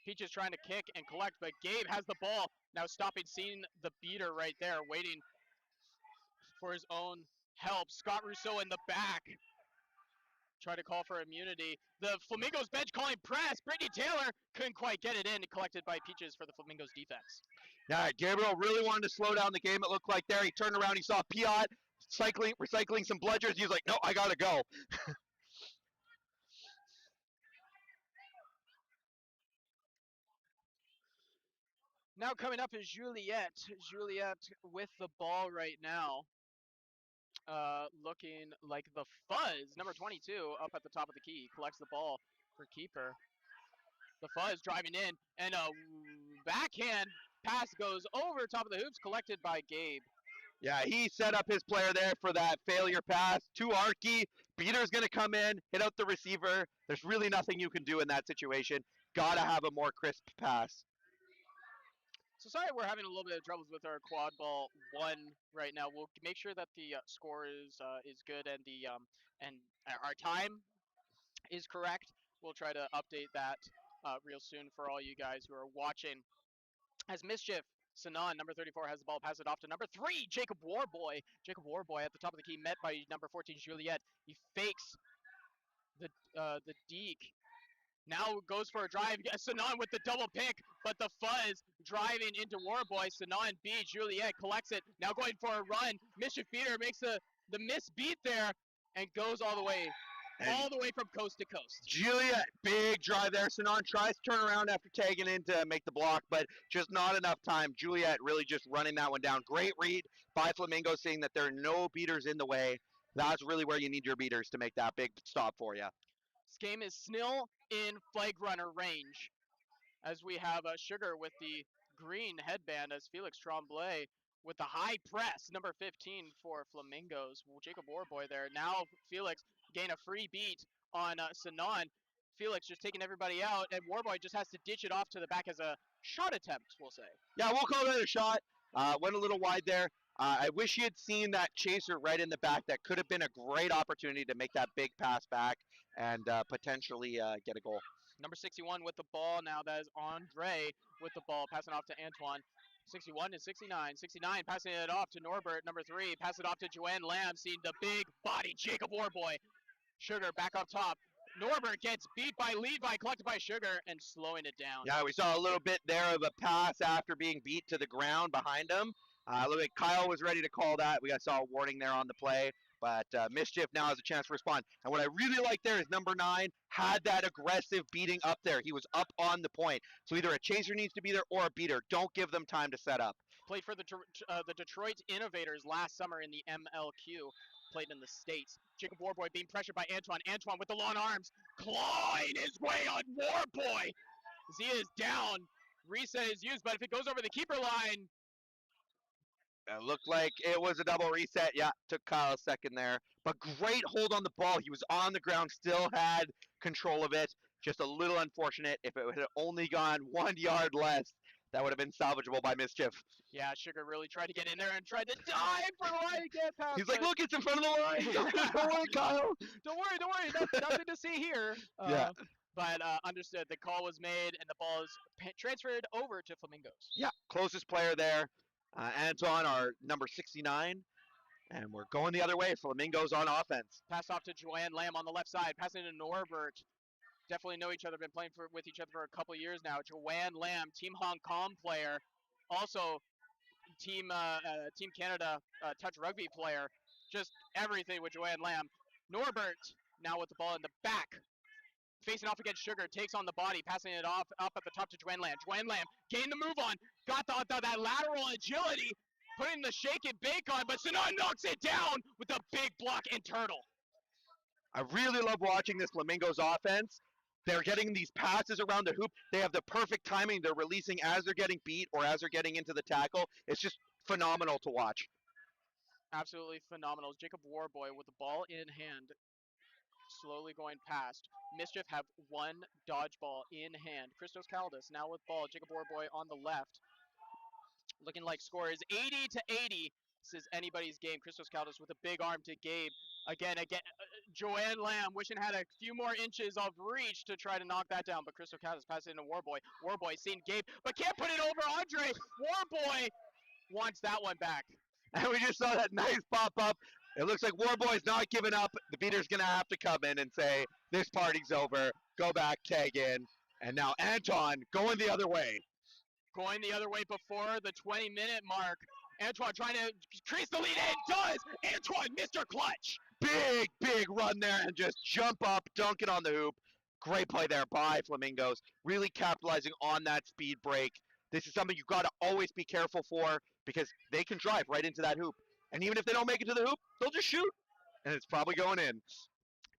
Peaches trying to kick and collect, but Gabe has the ball. Now stopping, seeing the beater right there, waiting for his own help. Scott Rousseau in the back. Try to call for immunity. The Flamingos bench calling press. Brittany Taylor couldn't quite get it in. Collected by Peaches for the Flamingos defense. Yeah, Gabriel really wanted to slow down the game, it looked like there. He turned around, he saw Piot recycling some bludgers. He was like, no, I got to go. Now coming up is Juliette. Juliette with the ball right now. Looking like the Fuzz, number 22, up at the top of the key. Collects the ball for keeper. The Fuzz driving in, and a backhand pass goes over top of the hoops, collected by Gabe. Yeah, he set up his player there for that failure pass to Arky. Beater's going to come in, hit out the receiver. There's really nothing you can do in that situation. Got to have a more crisp pass. So sorry we're having a little bit of troubles with our quad ball one right now. We'll make sure that the score is good and our time is correct. We'll try to update that real soon for all you guys who are watching. As Mischief, Sanan, number 34, has the ball, pass it off to number 3, Jacob Warboy. Jacob Warboy at the top of the key, met by number 14, Juliet. He fakes the deke. Now goes for a drive. Sanan with the double pick, but the fuzz driving into Warboy. Sanan beat Juliet, collects it. Now going for a run. Mischief Beater makes the miss beat there and goes all the way from coast to coast. Juliet, big drive there. Sanan tries to turn around after tagging in to make the block, but just not enough time. Juliet really just running that one down. Great read by Flamingo, seeing that there are no beaters in the way. That's really where you need your beaters to make that big stop for you. This game is still in Flagrunner range, as we have Sugar with the green headband, as Felix Tremblay with the high press, number 15 for Flamingos. Jacob Warboy there. Now Felix gain a free beat on Sanan. Felix just taking everybody out, and Warboy just has to ditch it off to the back as a shot attempt, we'll say. Yeah, we'll call that a shot. Went a little wide there. I wish he had seen that chaser right in the back. That could have been a great opportunity to make that big pass back and potentially get a goal. Number 61 with the ball now. That is Andre with the ball, passing off to Antoine. 61 to 69. 69 passing it off to Norbert. Number 3, pass it off to Joanne Lamb. Seeing the big body Jacob Warboy. Sugar back up top. Norbert gets beat by Levi, collected by Sugar, and slowing it down. Yeah, we saw a little bit there of a pass after being beat to the ground behind him. A little bit. Kyle was ready to call that. We saw a warning there on the play. But Mischief now has a chance to respond. And what I really like there is number 9 had that aggressive beating up there. He was up on the point. So either a chaser needs to be there or a beater. Don't give them time to set up. Played for the Detroit Innovators last summer in the MLQ. Played in the States. Jacob Warboy being pressured by Antoine. Antoine with the long arms. Clawing his way on Warboy. As he is down. Reset is used, but if it goes over the keeper line, it looked like it was a double reset. Yeah, took Kyle a second there. But great hold on the ball. He was on the ground, still had control of it. Just a little unfortunate. If it had only gone 1 yard less, that would have been salvageable by Mischief. Yeah, Sugar really tried to get in there and tried to dive for the line and get past. He's like, look, it's in front of the line. Don't worry, Kyle. Don't worry. Nothing to see here. Yeah. But understood. The call was made, and the ball is transferred over to Flamingos. Yeah, closest player there. Anton, our number 69. And we're going the other way. Flamingos on offense. Pass off to Joanne Lamb on the left side. Passing to Norbert. Definitely know each other. Been playing with each other for a couple years now. Joanne Lamb, Team Hong Kong player. Also, Team Canada touch rugby player. Just everything with Joanne Lamb. Norbert now with the ball in the back. Facing off against Sugar, takes on the body, passing it off up at the top to Joanne Lamb. Joanne Lamb gained the move on, got that lateral agility, putting the shake and bake on, but Sanan knocks it down with a big block and turtle. I really love watching this Flamingos offense. They're getting these passes around the hoop. They have the perfect timing. They're releasing as they're getting beat or as they're getting into the tackle. It's just phenomenal to watch. Absolutely phenomenal. Jacob Warboy with the ball in hand, slowly going past. Mischief have one dodgeball in hand. Christos Caldas now with ball. Jacob Warboy on the left. Looking like score is 80 to 80. This is anybody's game. Christos Caldas with a big arm to Gabe. Again, Joanne Lamb wishing had a few more inches of reach to try to knock that down, but Christos Caldas passes it into Warboy. Warboy seeing Gabe, but can't put it over Andre. Warboy wants that one back. And we just saw that nice pop up. It looks like Warboy's not giving up. The beater's going to have to come in and say, this party's over. Go back, tag in. And now Anton going the other way. Going the other way before the 20-minute mark. Antoine trying to increase the lead, and does! Antoine, Mr. Clutch! Big run there and just jump up, dunk it on the hoop. Great play there by Flamingos. Really capitalizing on that speed break. This is something you've got to always be careful for because they can drive right into that hoop. And even if they don't make it to the hoop, they'll just shoot. And it's probably going in.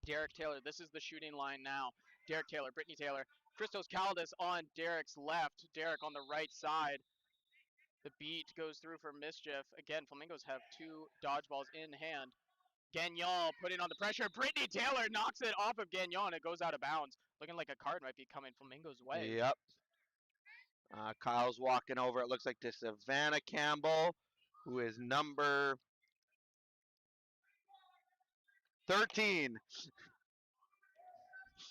Derek Taylor, this is the shooting line now. Derek Taylor, Brittany Taylor. Christos Caldas on Derek's left. Derek on the right side. The beat goes through for Mischief. Again, Flamingos have two dodgeballs in hand. Gagnon putting on the pressure. Brittany Taylor knocks it off of Gagnon. It goes out of bounds. Looking like a card might be coming Flamingos' way. Yep. Kyle's walking over. It looks like to Savannah Campbell, who is number 13.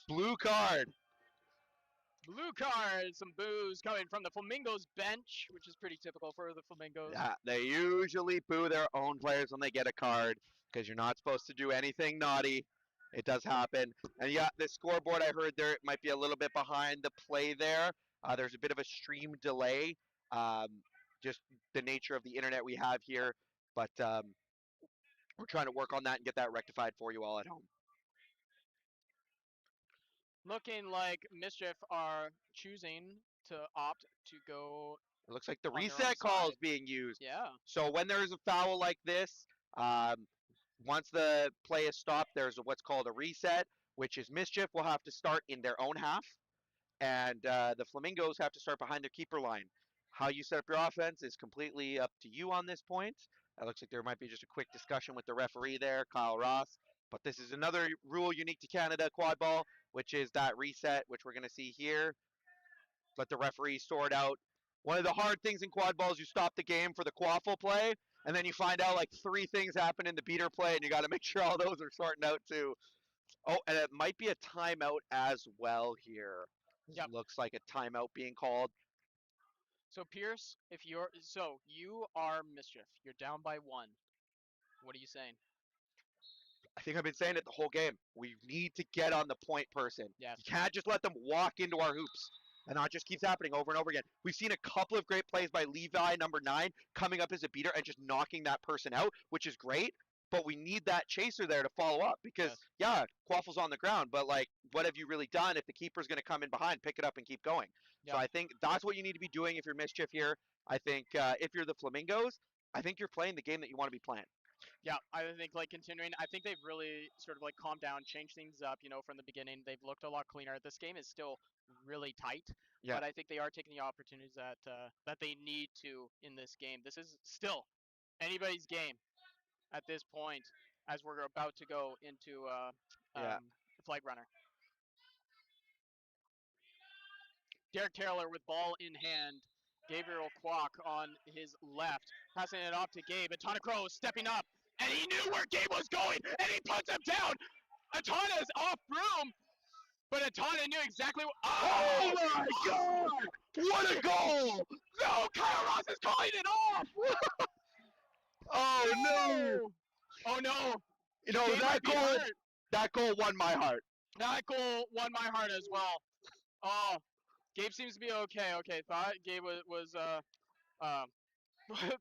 Blue card. Blue card, some boos coming from the Flamingos bench, which is pretty typical for the Flamingos. Yeah, they usually boo their own players when they get a card because you're not supposed to do anything naughty. It does happen. And yeah, the scoreboard I heard there might be a little bit behind the play there. There's a bit of a stream delay. Just the nature of the internet we have here. But we're trying to work on that and get that rectified for you all at home. Looking like Mischief are choosing to opt to go. It looks like the On their own reset call is side. being used. Yeah. So when there is a foul like this, once the play is stopped, there's what's called a reset, which is Mischief will have to start in their own half, and the Flamingos have to start behind their keeper line. How you set up your offense is completely up to you on this point. It looks like there might be just a quick discussion with the referee there, Kyle Ross. But this is another rule unique to Canada Quadball, which is that reset, which we're going to see here. Let the referee sort out. One of the hard things in Quadball is you stop the game for the quaffle play, and then you find out like 3 things happen in the beater play, and you got to make sure all those are sorting out too. Oh, and it might be a timeout as well here. Yep. Looks like a timeout being called. So Pierce, you are Mischief. You're down by 1. What are you saying? I think I've been saying it the whole game. We need to get on the point person. Yes. You can't just let them walk into our hoops. And that just keeps happening over and over again. We've seen a couple of great plays by Levi, number 9, coming up as a beater and just knocking that person out, which is great. But we need that chaser there to follow up because, yeah, Quaffle's on the ground, but, like, what have you really done if the keeper's going to come in behind, pick it up, and keep going? Yep. So I think that's what you need to be doing if you're Mischief here. I think if you're the Flamingos, I think you're playing the game that you want to be playing. Yeah, I think like continuing. I think they've really sort of like calmed down, changed things up. From the beginning, they've looked a lot cleaner. This game is still really tight, Yeah. but I think they are taking the opportunities that they need to in this game. This is still anybody's game at this point, as we're about to go into Flagrunner. Derek Taylor with ball in hand. Gabriel Kwok on his left, passing it off to Gabe. Atana Crow stepping up, and he knew where Gabe was going, and he puts him down. Atana's off broom, but Atana knew exactly what. Oh my God! What a goal! No, Kyle Ross is calling it off. Oh no! Oh no! You know Gabe might be hurt. that goal won my heart. That goal won my heart as well. Oh, Gabe seems to be okay. Okay, thought Gabe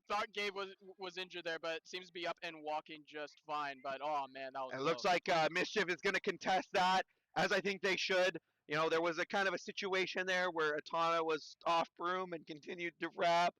thought Gabe was injured there, but seems to be up and walking just fine. But oh man, that was. It looks like Mischief is going to contest that, as I think they should. There was a kind of a situation there where Atana was off broom and continued to wrap.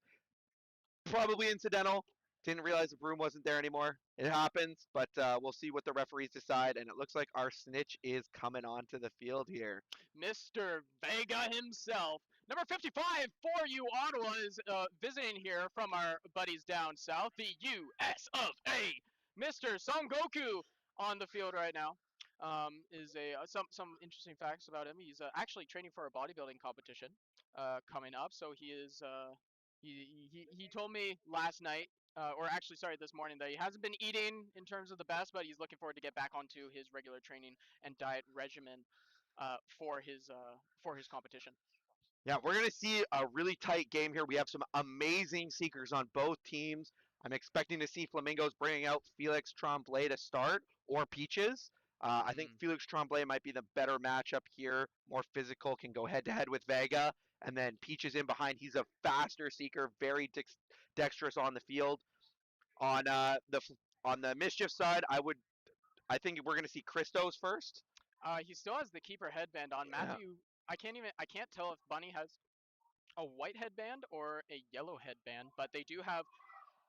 Probably incidental. Didn't realize the broom wasn't there anymore. It happens, but we'll see what the referees decide. And it looks like our snitch is coming onto the field here. Mr. Vega himself. Number 55 for you, Ottawa, is visiting here from our buddies down south, the US of A. Mr. Son Goku on the field right now. Is some interesting facts about him. He's actually training for a bodybuilding competition coming up. So he is he told me last night, this morning, that he hasn't been eating in terms of the best, but he's looking forward to get back onto his regular training and diet regimen for his competition. Yeah, we're going to see a really tight game here. We have some amazing seekers on both teams. I'm expecting to see Flamingos bringing out Felix Tremblay to start, or Peaches. I think Felix Tremblay might be the better matchup here. More physical, can go head-to-head with Vega. And then Peaches in behind. He's a faster seeker, very dexterous on the field. On the Mischief side, I think we're going to see Christos first. He still has the keeper headband on. Matthew, I can't tell if Bunny has a white headband or a yellow headband, but they do have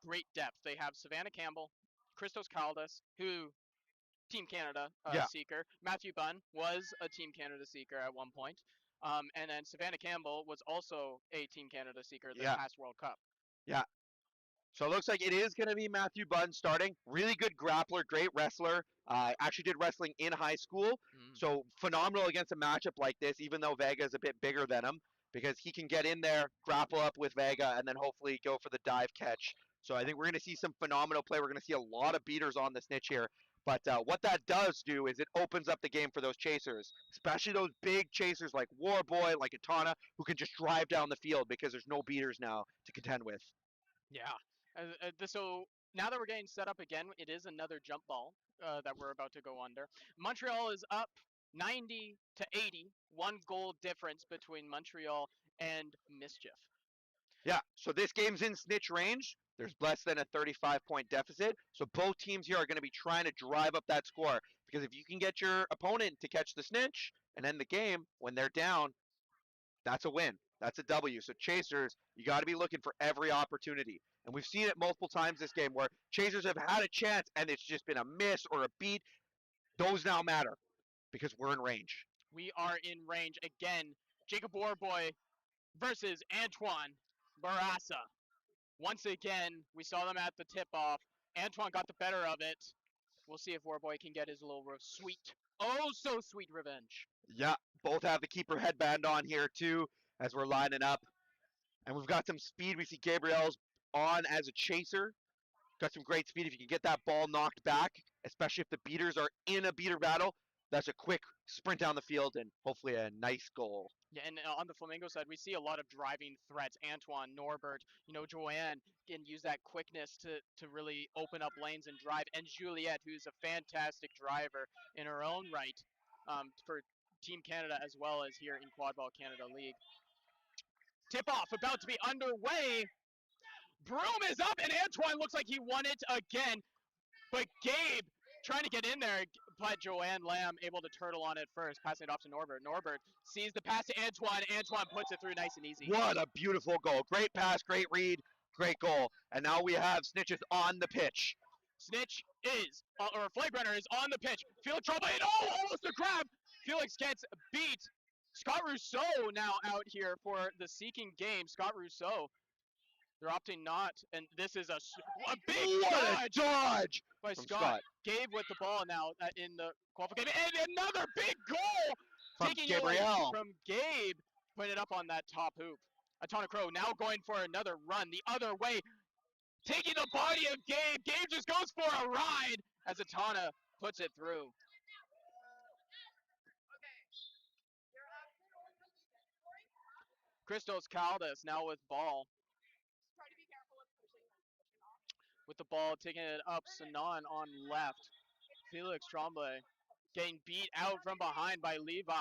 great depth. They have Savannah Campbell, Christos Caldas, who Team Canada seeker. Matthew Bunn was a Team Canada seeker at one point. And then Savannah Campbell was also a Team Canada seeker this past World Cup. Yeah. So it looks like it is going to be Matthew Bunn starting. Really good grappler, great wrestler. Actually did wrestling in high school. So phenomenal against a matchup like this, even though Vega is a bit bigger than him. because he can get in there, grapple up with Vega, and then hopefully go for the dive catch. So I think we're going to see some phenomenal play. We're going to see a lot of beaters on the snitch here. But what that does do is it opens up the game for those chasers, especially those big chasers like Warboy, like Atana, who can just drive down the field because there's no beaters now to contend with. Yeah. So now that we're getting set up again, it is another jump ball that we're about to go under. Montreal is up 90 to 80. 1 goal difference between Montreal and Mischief. Yeah, so this game's in snitch range. There's less than a 35-point deficit. So both teams here are going to be trying to drive up that score. Because if you can get your opponent to catch the snitch and end the game when they're down, that's a win. That's a W. So chasers, you got to be looking for every opportunity. And we've seen it multiple times this game where chasers have had a chance and it's just been a miss or a beat. Those now matter because we're in range. We are in range again. Jacob Warboy versus Antoine Barassa. Once again, we saw them at the tip-off. Antoine got the better of it. We'll see if Warboy can get his little sweet, oh so sweet revenge. Yeah, both have the keeper headband on here too as we're lining up. And we've got some speed. We see Gabriel's on as a chaser. Got some great speed. If you can get that ball knocked back, especially if the beaters are in a beater battle, that's a quick sprint down the field and hopefully a nice goal. Yeah, and on the Flamingo side, we see a lot of driving threats. Antoine, Norbert, Joanne can use that quickness to really open up lanes and drive. And Juliette, who's a fantastic driver in her own right for Team Canada as well as here in Quadball Canada League. Tip-off about to be underway. Broom is up, and Antoine looks like he won it again. But Gabe trying to get in there, but Joanne Lamb able to turtle on it first, passing it off to Norbert. Norbert sees the pass to Antoine. Antoine puts it through nice and easy. What a beautiful goal. Great pass, great read, great goal. And now we have Snitches on the pitch. Snitch is, or Flagrunner is on the pitch. Felix trouble, almost a grab. Felix gets beat. Scott Rousseau now out here for the seeking game. Scott Rousseau, they're opting not, and this is a big dodge by from Scott. Gabe with the ball now in the qualification, and another big goal from taking Gabriel. From Gabe, putting it up on that top hoop. Atana Crow now going for another run the other way, taking the body of Gabe. Gabe just goes for a ride as Atana puts it through. Christos Caldas now with ball. With the ball, taking it up, Sanan on left. Felix Tremblay getting beat out from behind by Levi.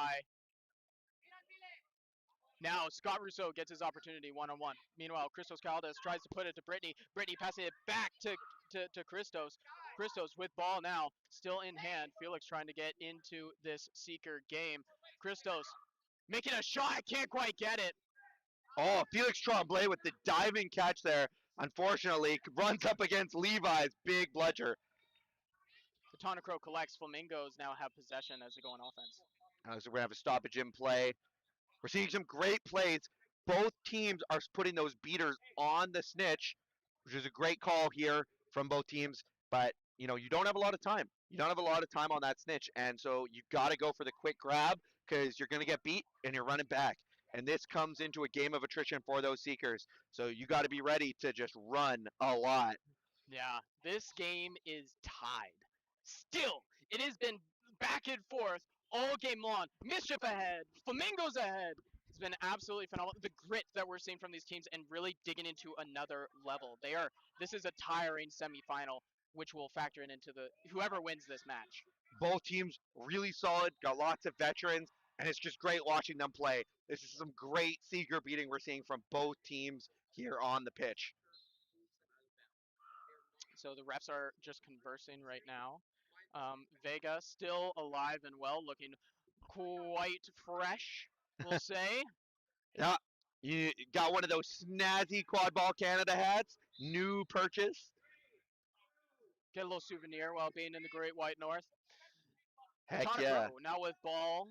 Now Scott Rousseau gets his opportunity one-on-one. Meanwhile, Christos Caldas tries to put it to Brittany. Brittany passing it back to Christos. Christos with ball now, still in hand. Felix trying to get into this Seeker game. Christos making a shot, can't quite get it. Oh, Felix Tremblay with the diving catch there. Unfortunately, runs up against Levi's big bludger. The Atana Crow collects. Flamingos now have possession as they go on offense. So we're going to have a stoppage in play. We're seeing some great plays. Both teams are putting those beaters on the snitch, which is a great call here from both teams. But, you don't have a lot of time. You don't have a lot of time on that snitch. And so you got to go for the quick grab because you're going to get beat and you're running back. And this comes into a game of attrition for those Seekers. So you got to be ready to just run a lot. Yeah, this game is tied. Still, it has been back and forth all game long. Mischief ahead, Flamingos ahead. It's been absolutely phenomenal. The grit that we're seeing from these teams and really digging into another level. This is a tiring semifinal, which will factor into whoever wins this match. Both teams really solid, got lots of veterans, and it's just great watching them play. This is some great Seeker beating we're seeing from both teams here on the pitch. So the refs are just conversing right now. Vega still alive and well, looking quite fresh, we'll say. Yeah, you got one of those snazzy Quadball Canada hats, new purchase. Get a little souvenir while being in the Great White North. Heck Atana yeah. Crow now with ball.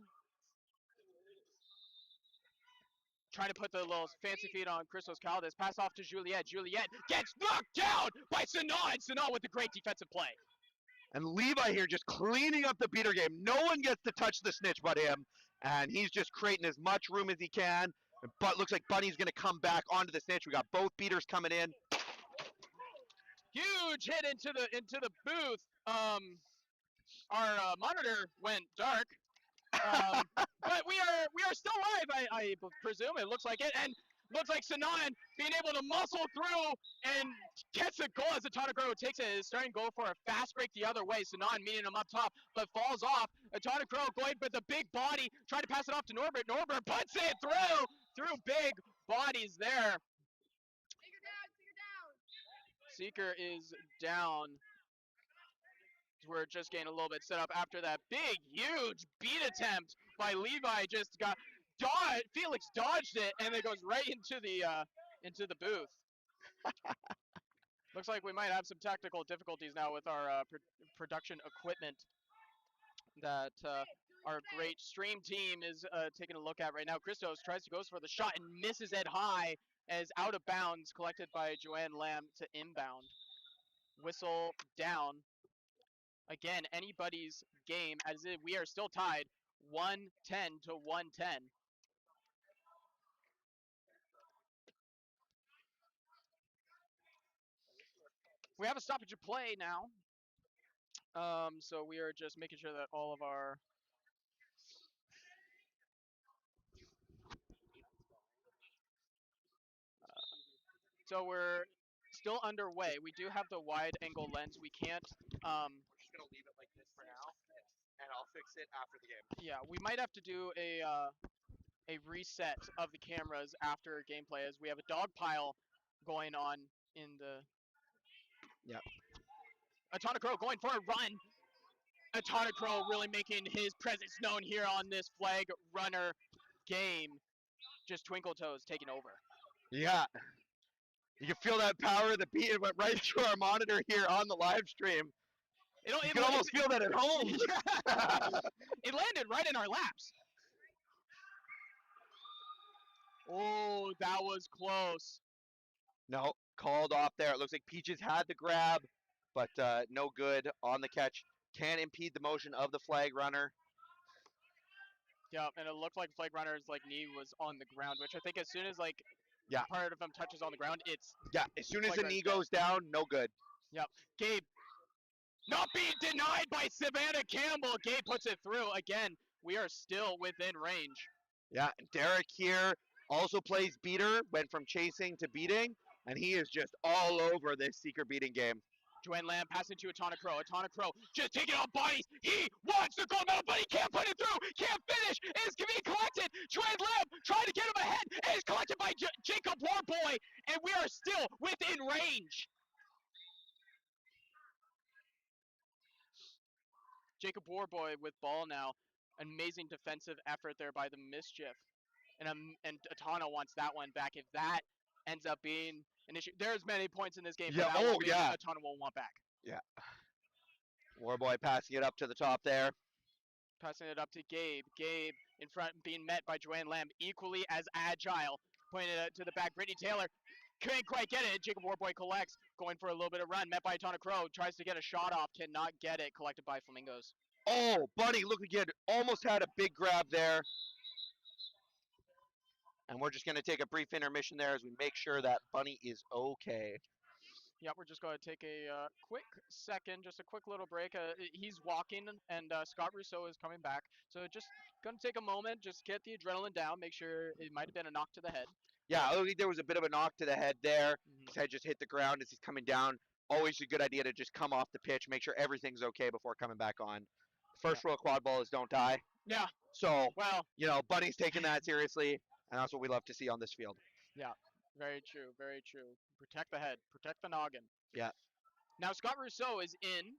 Trying to put the little fancy feet on Christos Caldas. Pass off to Juliette. Juliette gets knocked down by Sanan. Sanan with a great defensive play. And Levi here just cleaning up the beater game. No one gets to touch the snitch but him. And he's just creating as much room as he can. But looks like Bunny's going to come back onto the snitch. We got both beaters coming in. Huge hit into the booth. Our monitor went dark. But we are still live, I presume. It looks like it, and looks like Sanan being able to muscle through and gets a goal as Atonagro takes it. Is starting to go for a fast break the other way. Sanan meeting him up top, but falls off. Atonagro going with the big body, trying to pass it off to Norbert. Norbert puts it through big bodies there. Seeker is down. We're just getting a little bit set up after that big, huge beat attempt by Levi. Just got dodged. Felix dodged it, and it goes right into the booth. Looks like we might have some technical difficulties now with our production equipment that our great stream team is taking a look at right now. Christos tries to go for the shot and misses it high as out of bounds, collected by Joanne Lamb to inbound. Whistle down. Again, anybody's game, as if we are still tied 110 to 110. We have a stoppage of play now. So we are just making sure that all of our so we're still underway. We do have the wide angle lens. We can't We're just going to leave it like this for now, and I'll fix it after the game. yeah, we might have to do a reset of the cameras after gameplay, as we have a dog pile going on in the. Yep. Atonagro going for a run. Atonagro really making his presence known here on this Flagrunner game. Just Twinkle Toes taking over. Yeah. You can feel that power of the beat. It went right through our monitor here on the live stream. You can almost feel that at home. It landed right in our laps. Oh, that was close. No, called off there. It looks like Peaches had the grab, but no good on the catch. Can't impede the motion of the flag runner. Yeah, and it looked like Flagrunner's knee was on the ground, which I think as soon as Yeah. part of him touches on the ground, it's Yeah, as soon as the knee Flagrunner's goes down, no good. Yep. Gabe not being denied by Savannah Campbell. Gabe puts it through. Again, we are still within range. Yeah, and Derek here also plays beater, went from chasing to beating, and he is just all over this seeker beating game. Joanne Lamb passing to Atonagro. Atonagro just taking on bodies. He wants the gold medal, but he can't put it through. Can't finish. It's being collected. Joanne Lamb trying to get him ahead. It is collected by Jacob Warboy, and we are still within range. Jacob Warboy with ball now. Amazing defensive effort there by the Mischief. And Atana wants that one back. If that ends up being an issue, there's many points in this game. Yeah, but that Atana will want back. Yeah. Warboy passing it up to the top there. Passing it up to Gabe. Gabe in front, being met by Joanne Lamb, equally as agile. Pointing it to the back. Brittany Taylor couldn't quite get it. Jacob Warboy collects, going for a little bit of run. Met by Atana Crow. Tries to get a shot off. Cannot get it. Collected by Flamingos. Oh, Bunny, look again. Almost had a big grab there. And we're just going to take a brief intermission there as we make sure that Bunny is okay. Yeah, we're just going to take a quick second, just a quick little break. He's walking, and Scott Rousseau is coming back. So just going to take a moment, just get the adrenaline down, make sure it might have been a knock to the head. Yeah, I think there was a bit of a knock to the head there. His head just hit the ground as he's coming down. Always a good idea to just come off the pitch, make sure everything's okay before coming back on. First rule of quad ball is don't die. Yeah. So, well, Bunny's taking that seriously, and that's what we love to see on this field. Yeah, very true, very true. Protect the head, protect the noggin. Yeah. Now, Scott Rousseau is in.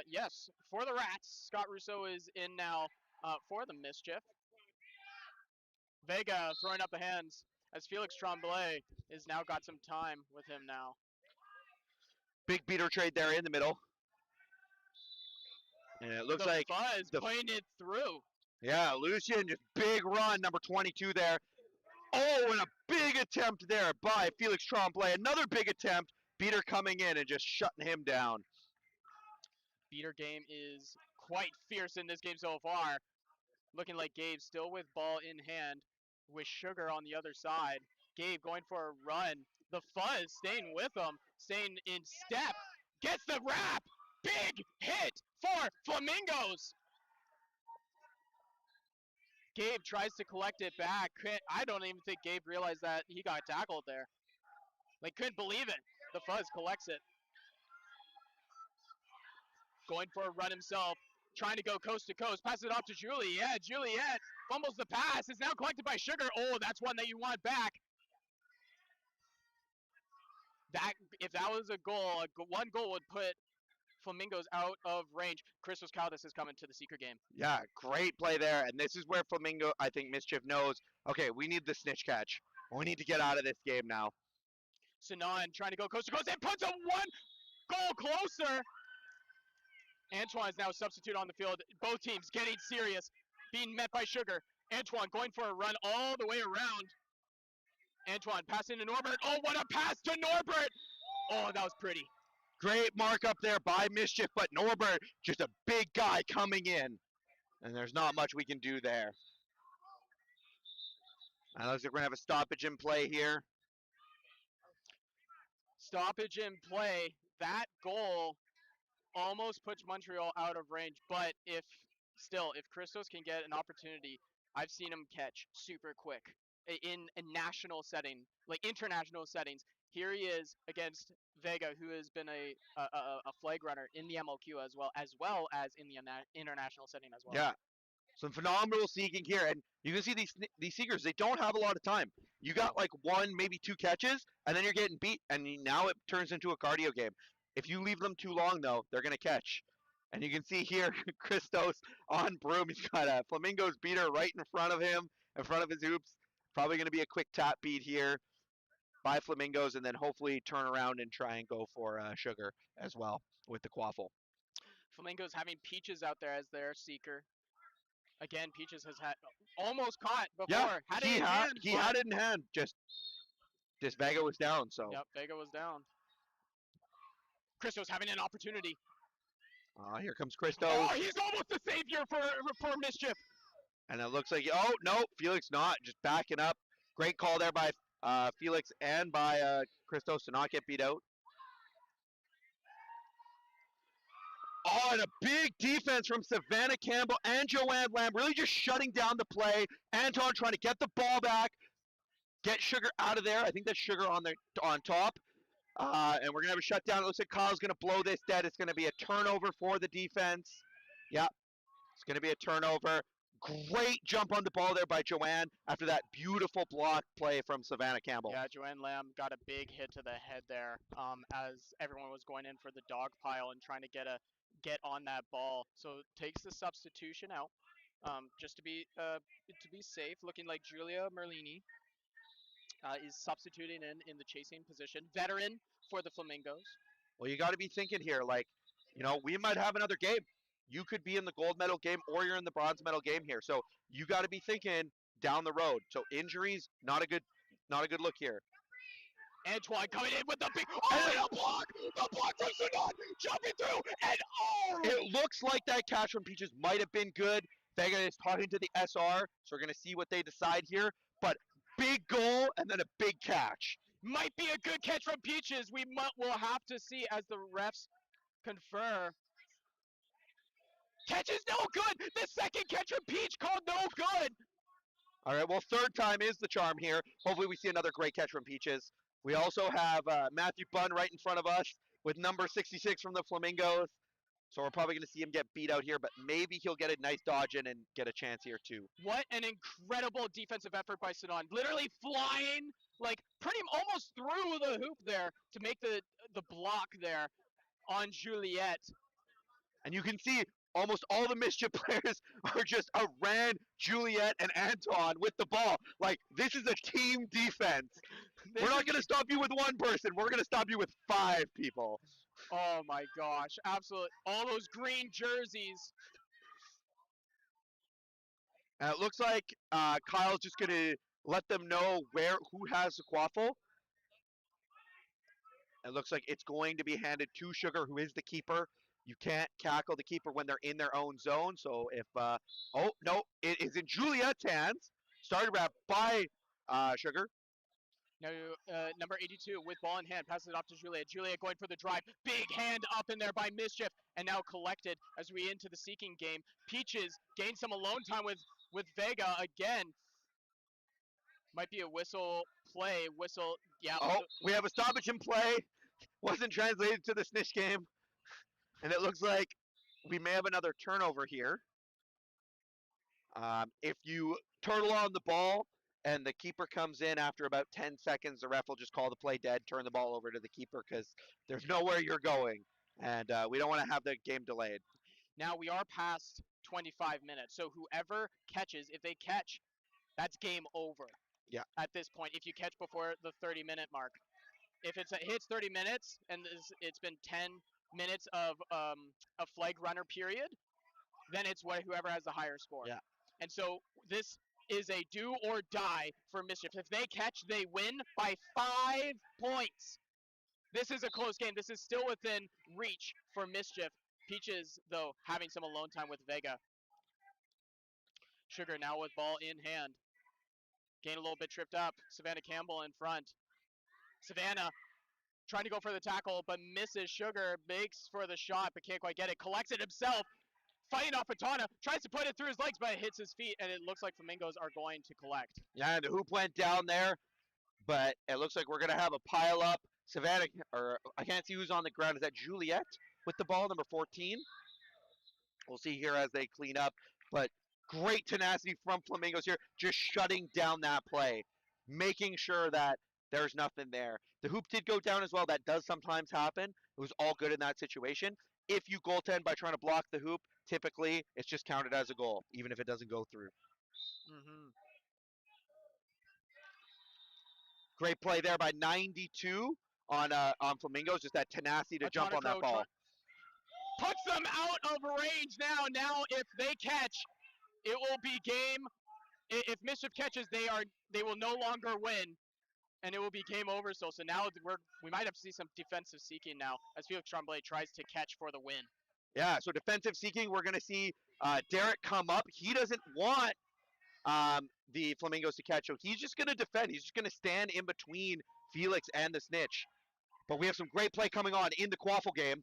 Yes, for the Rats. Scott Rousseau is in now for the Mischief. Vega throwing up the hands as Felix Tremblay is now got some time with him now. Big beater trade there in the middle. And it looks like Fuzz playing it through. Yeah, Lucian, just big run, number 22 there. Oh, and a big attempt there by Felix Tremblay. Another big attempt. Beater coming in and just shutting him down. Beater game is quite fierce in this game so far. Looking like Gabe still with ball in hand. with Sugar on the other side. Gabe going for a run. The Fuzz staying with him, staying in step. Gets the wrap. Big hit for Flamingos. Gabe tries to collect it back. I don't even think Gabe realized that he got tackled there. Like, couldn't believe it. The Fuzz collects it. Going for a run himself. Trying to go coast to coast. Passes it off to Juliet. Juliet fumbles the pass. It's now collected by Sugar. Oh, that's one that you want back. That, if that was a goal, one goal would put Flamingos out of range. Christos Caldas is coming to the Seeker game. Yeah, great play there. And this is where Flamingo, I think Mischief knows, okay, we need the snitch catch. We need to get out of this game now. Sanan trying to go coast to coast and puts a one goal closer. Antoine is now substitute on the field. Both teams getting serious, being met by Sugar. Antoine going for a run all the way around. Antoine passing to Norbert. Oh, what a pass to Norbert! Oh, that was pretty. Great mark up there by Mischief, but Norbert, just a big guy coming in. And there's not much we can do there. And looks like we're going to have a stoppage in play here. Stoppage in play. That goal almost puts Montreal out of range, but if Christos can get an opportunity, I've seen him catch super quick in a national setting, like international settings. Here he is against Vega, who has been a flag runner in the MLQ as well as in the international setting as well. Yeah, some phenomenal seeking here, and you can see these seekers, they don't have a lot of time. You got like one, maybe two catches, and then you're getting beat, and now it turns into a cardio game. If you leave them too long, though, they're going to catch. And you can see here, Christos on broom. He's got a Flamingo's beater right in front of him, in front of his hoops. Probably going to be a quick tap beat here by Flamingos, and then hopefully turn around and try and go for Sugar as well with the quaffle. Flamingos having Peaches out there as their seeker. Again, Peaches has had almost caught before. Yeah, he had it in hand. Just Vega was down. So. Yep, Vega was down. Christos having an opportunity. Here comes Christos. Oh, he's almost the savior for Mischief. And it looks like, oh, no, Felix not. Just backing up. Great call there by Felix and by Christos to not get beat out. Oh, and a big defense from Savannah Campbell and Joanne Lamb, really just shutting down the play. Anton trying to get the ball back, get Sugar out of there. I think that's Sugar on top. And we're going to have a shutdown. It looks like Kyle's going to blow this dead. It's going to be a turnover for the defense. Yeah, it's going to be a turnover. Great jump on the ball there by Joanne after that beautiful block play from Savannah Campbell. Yeah, Joanne Lamb got a big hit to the head there as everyone was going in for the dog pile and trying to get on that ball. So takes the substitution out just to be safe. Looking like Julia Merlini is substituting in the chasing position. Veteran for the Flamingos. Well, you got to be thinking here, like, you know, we might have another game. You could be in the gold medal game or you're in the bronze medal game here. So you got to be thinking down the road. So injuries, not a good look here. Antoine coming in with the big the block from Sudan, jumping through, and It looks like that catch from Peaches might have been good. Vega is talking to the SR, so we're gonna see what they decide here. But big goal and then a big catch. Might be a good catch from Peaches. We'll have to see as the refs confer. Catch is no good. The second catch from Peach called no good. All right, well, third time is the charm here. Hopefully we see another great catch from Peaches. We also have Matthew Bunn right in front of us with number 66 from the Flamingos. So we're probably going to see him get beat out here, but maybe he'll get a nice dodge in and get a chance here too. What an incredible defensive effort by Sanan. Literally flying, like pretty almost through the hoop there to make the block there on Juliet. And you can see almost all the Mischief players are just around Juliet and Anton with the ball. Like, this is a team defense. We're not going to stop you with one person. We're going to stop you with 5 people. Oh, my gosh. Absolutely. All those green jerseys. And it looks like Kyle's just going to let them know who has the quaffle. It looks like it's going to be handed to Sugar, who is the keeper. You can't tackle the keeper when they're in their own zone. So if, oh, no, it is in Juliet's hands. Started wrap by Sugar. Now, number 82 with ball in hand passes it off to Juliet. Juliet going for the drive. Big hand up in there by Mischief, and now collected as we into the seeking game. Peaches gains some alone time with Vega again. Might be a whistle play. Whistle. Yeah. Oh, we have a stoppage in play. Wasn't translated to the snitch game, and it looks like we may have another turnover here. If you turtle on the ball and the keeper comes in after about 10 seconds, the ref will just call the play dead, turn the ball over to the keeper because there's nowhere you're going, and we don't want to have the game delayed. Now we are past 25 minutes, so whoever catches, if they catch, that's game over. Yeah. At this point, if you catch before the 30-minute mark, if it hits 30 minutes and it's been 10 minutes of a Flagrunner period, then it's whoever has the higher score. Yeah. And so this is a do or die for Mischief. If they catch, they win by 5 points. This is a close game. This is still within reach for Mischief. Peaches, though, having some alone time with Vega. Sugar now with ball in hand. Gain a little bit tripped up. Savannah Campbell in front. Savannah trying to go for the tackle, but misses. Sugar makes for the shot, but can't quite get it. Collects it himself. Fighting off Atana. Tries to put it through his legs, but it hits his feet, and it looks like Flamingos are going to collect. Yeah, the hoop went down there, but it looks like we're going to have a pile up. Savannah, or I can't see who's on the ground. Is that Juliet with the ball, number 14? We'll see here as they clean up, but great tenacity from Flamingos here, just shutting down that play, making sure that there's nothing there. The hoop did go down as well. That does sometimes happen. It was all good in that situation. If you goaltend by trying to block the hoop, typically it's just counted as a goal, even if it doesn't go through. Mm-hmm. Great play there by 92 on Flamingos, just that tenacity to jump on that ball. Puts them out of range now. Now, if they catch, it will be game. If Mischief catches, they will no longer win, and it will be game over. So now we might have to see some defensive seeking now as Felix Tremblay tries to catch for the win. Yeah, so defensive seeking, we're going to see Derek come up. He doesn't want the Flamingos to catch, so he's just going to defend. He's just going to stand in between Felix and the snitch. But we have some great play coming on in the Quaffle game.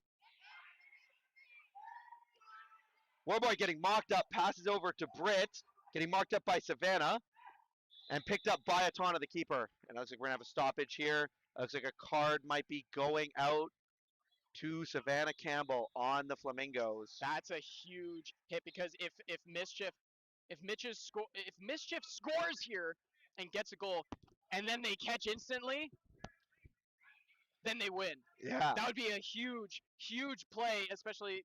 Warboy getting mocked up, passes over to Britt, getting marked up by Savannah, and picked up by Atana, the keeper. And it looks like we're going to have a stoppage here. It looks like a card might be going out to Savannah Campbell on the Flamingos. That's a huge hit because if Mischief scores here and gets a goal, and then they catch instantly, then they win. Yeah. That would be a huge, huge play, especially,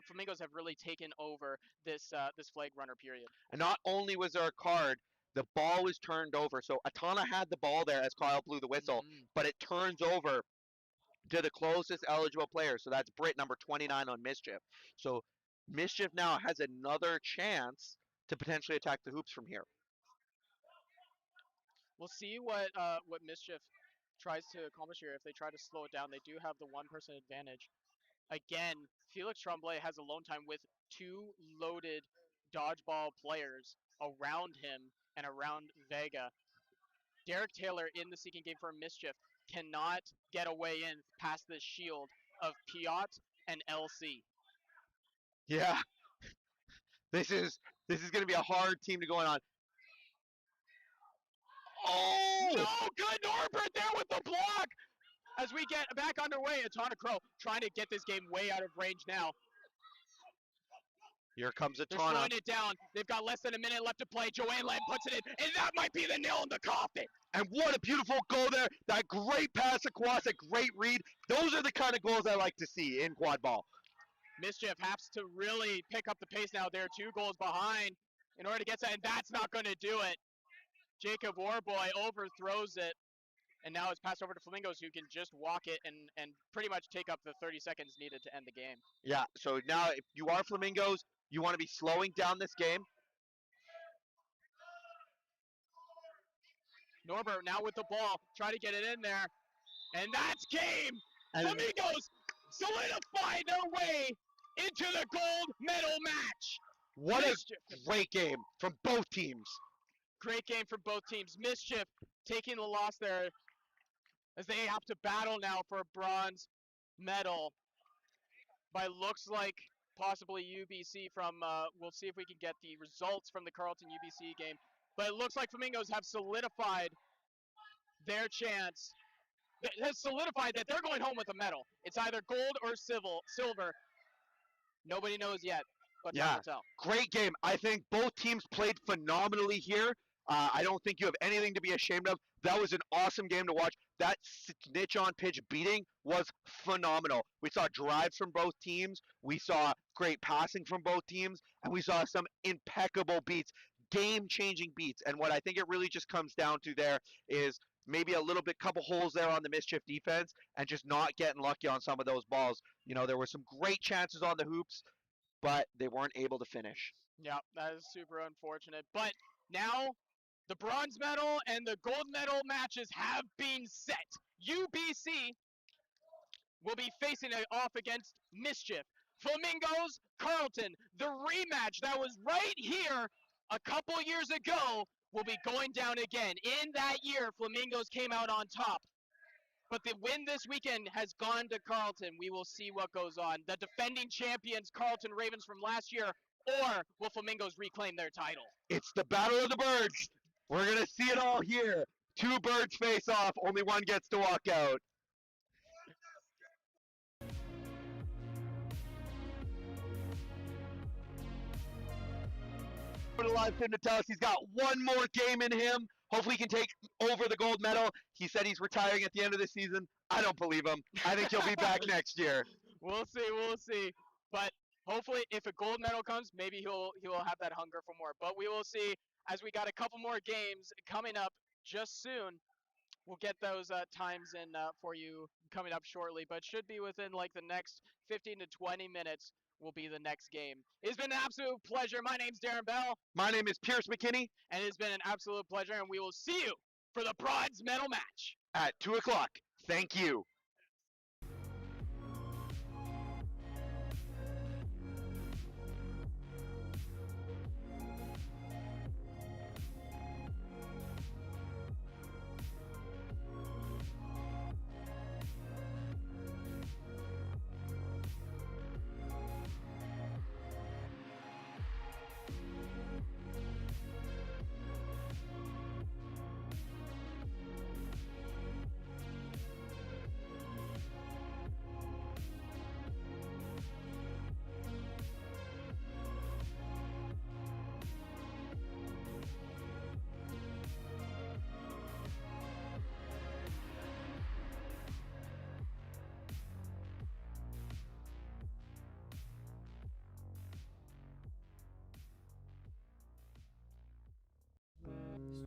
Flamingos have really taken over this Flagrunner period. And not only was there a card, the ball was turned over. So Atana had the ball there as Kyle blew the whistle, but it turns over to the closest eligible player. So that's Britt, number 29 on Mischief. So Mischief now has another chance to potentially attack the hoops from here. We'll see what Mischief tries to accomplish here. If they try to slow it down, they do have the one-person advantage. Again, Felix Tremblay has alone time with 2 loaded dodgeball players around him and around Vega. Derek Taylor in the seeking game for Mischief cannot get away in past the shield of Piot and LC. Yeah. This is going to be a hard team to go on. Oh! No, good Norbert there with the block! As we get back underway, Atana Crow trying to get this game way out of range now. Here comes They're Atana. slowing it down. They've got less than a minute left to play. Joanne Lamb puts it in, and that might be the nail in the coffin. And what a beautiful goal there. That great pass across, a great read. Those are the kind of goals I like to see in quad ball. Mischief has to really pick up the pace now. They're 2 goals behind in order to get that, and that's not going to do it. Jacob Warboy overthrows it, and now it's passed over to Flamingos, who can just walk it and pretty much take up the 30 seconds needed to end the game. Yeah, so now if you are Flamingos, you want to be slowing down this game. Norbert now with the ball, try to get it in there, and that's game! And Flamingos solidify their way into the gold medal match! what a great game from both teams. Great game from both teams. Mischief taking the loss there as they have to battle now for a bronze medal. By looks like possibly UBC from, we'll see if we can get the results from the Carleton UBC game. But it looks like Flamingos have solidified their chance. Has solidified that they're going home with a medal. It's either gold or silver. Nobody knows yet, but time Yeah, will tell. great game. I think both teams played phenomenally here. I don't think you have anything to be ashamed of. That was an awesome game to watch. That snitch on pitch beating was phenomenal. We saw drives from both teams. We saw great passing from both teams, and we saw some impeccable beats, game-changing beats. And what I think it really just comes down to there is maybe a little bit couple holes there on the Mischief defense and just not getting lucky on some of those balls. You know, there were some great chances on the hoops, but they weren't able to finish. Yeah, that is super unfortunate. But now the bronze medal and the gold medal matches have been set. UBC will be facing it off against Mischief. Flamingos, Carleton, the rematch that was right here a couple years ago will be going down again. In that year, Flamingos came out on top. But the win this weekend has gone to Carleton. We will see what goes on. The defending champions, Carleton Ravens from last year, or will Flamingos reclaim their title? It's the battle of the birds. We're going to see it all here. Two birds face off. Only one gets to walk out. Put a lot of him to tell us he's got one more game in him. Hopefully he can take over the gold medal. He said he's retiring at the end of the season. I don't believe him. I think he'll be back next year. We'll see. But hopefully if a gold medal comes, maybe he will have that hunger for more. But we will see as we got a couple more games coming up just soon. We'll get those times in for you coming up shortly, but should be within like the next 15 to 20 minutes will be the next game. It's been an absolute pleasure. My name's Darren Bell. My name is Pierce McKinney. And it's been an absolute pleasure, and we will see you for the bronze medal match. At 2 o'clock. Thank you.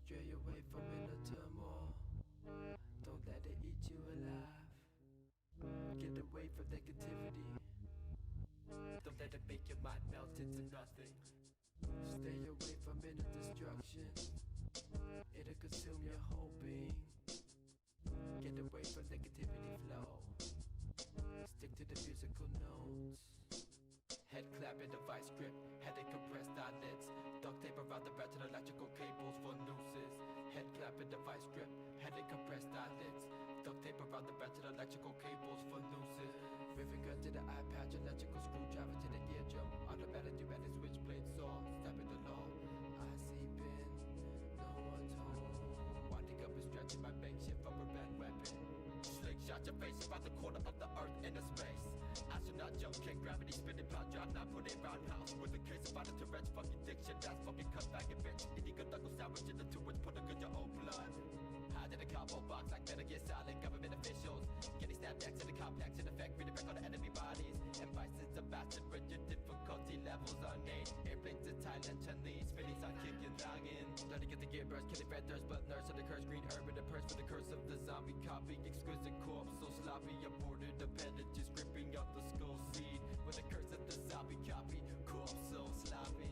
Stray away from inner turmoil. Don't let it eat you alive. Get away from negativity. Don't let it make your mind melt into nothing. Stay away from inner destruction. It'll consume your whole being. Get away from negativity flow. Stick to the musical notes. Head clap in the vice grip. Headache compressed eyelids. Duct tape around the ratchet electrical cables for nooses. Head clap in the vice grip. Headache compressed eyelids. Duct tape around the ratchet electrical cables for nooses. Rivet gun to the eye patch. Electrical screwdriver to the eardrum. Automatic pneumatic switchblade saw. Stepping the law. I see bin. No one's home. Winding up and stretching my makeshift rubber band weapon. Slingshot your face about the corner of the earth into space. Astronaut jump kick, gravity spinning pound, drop, not put it roundhouse. With the case about a Tourette's fucking diction, that's fucking cut back and bitch. Illegal knuckle sandwich in the two which put a good your own blood. Hide in a combo box like Metal Gear Solid, government officials. Getting stabbed next to the complex in effect, redirect on the enemy bodies. And vices of bastard with your difficulty levels unnamed. Airplanes in Thailand, Chun-Li, spinning on kicking dragon. Starting to get the gear burst, killing red thirst, but nurse of the curse, green herb in the purse for the curse of the zombie copy. Exquisite corpse, so sloppy, aborted appendages, gripping out the skull seed. With the curse of the zombie copy, corpse so sloppy.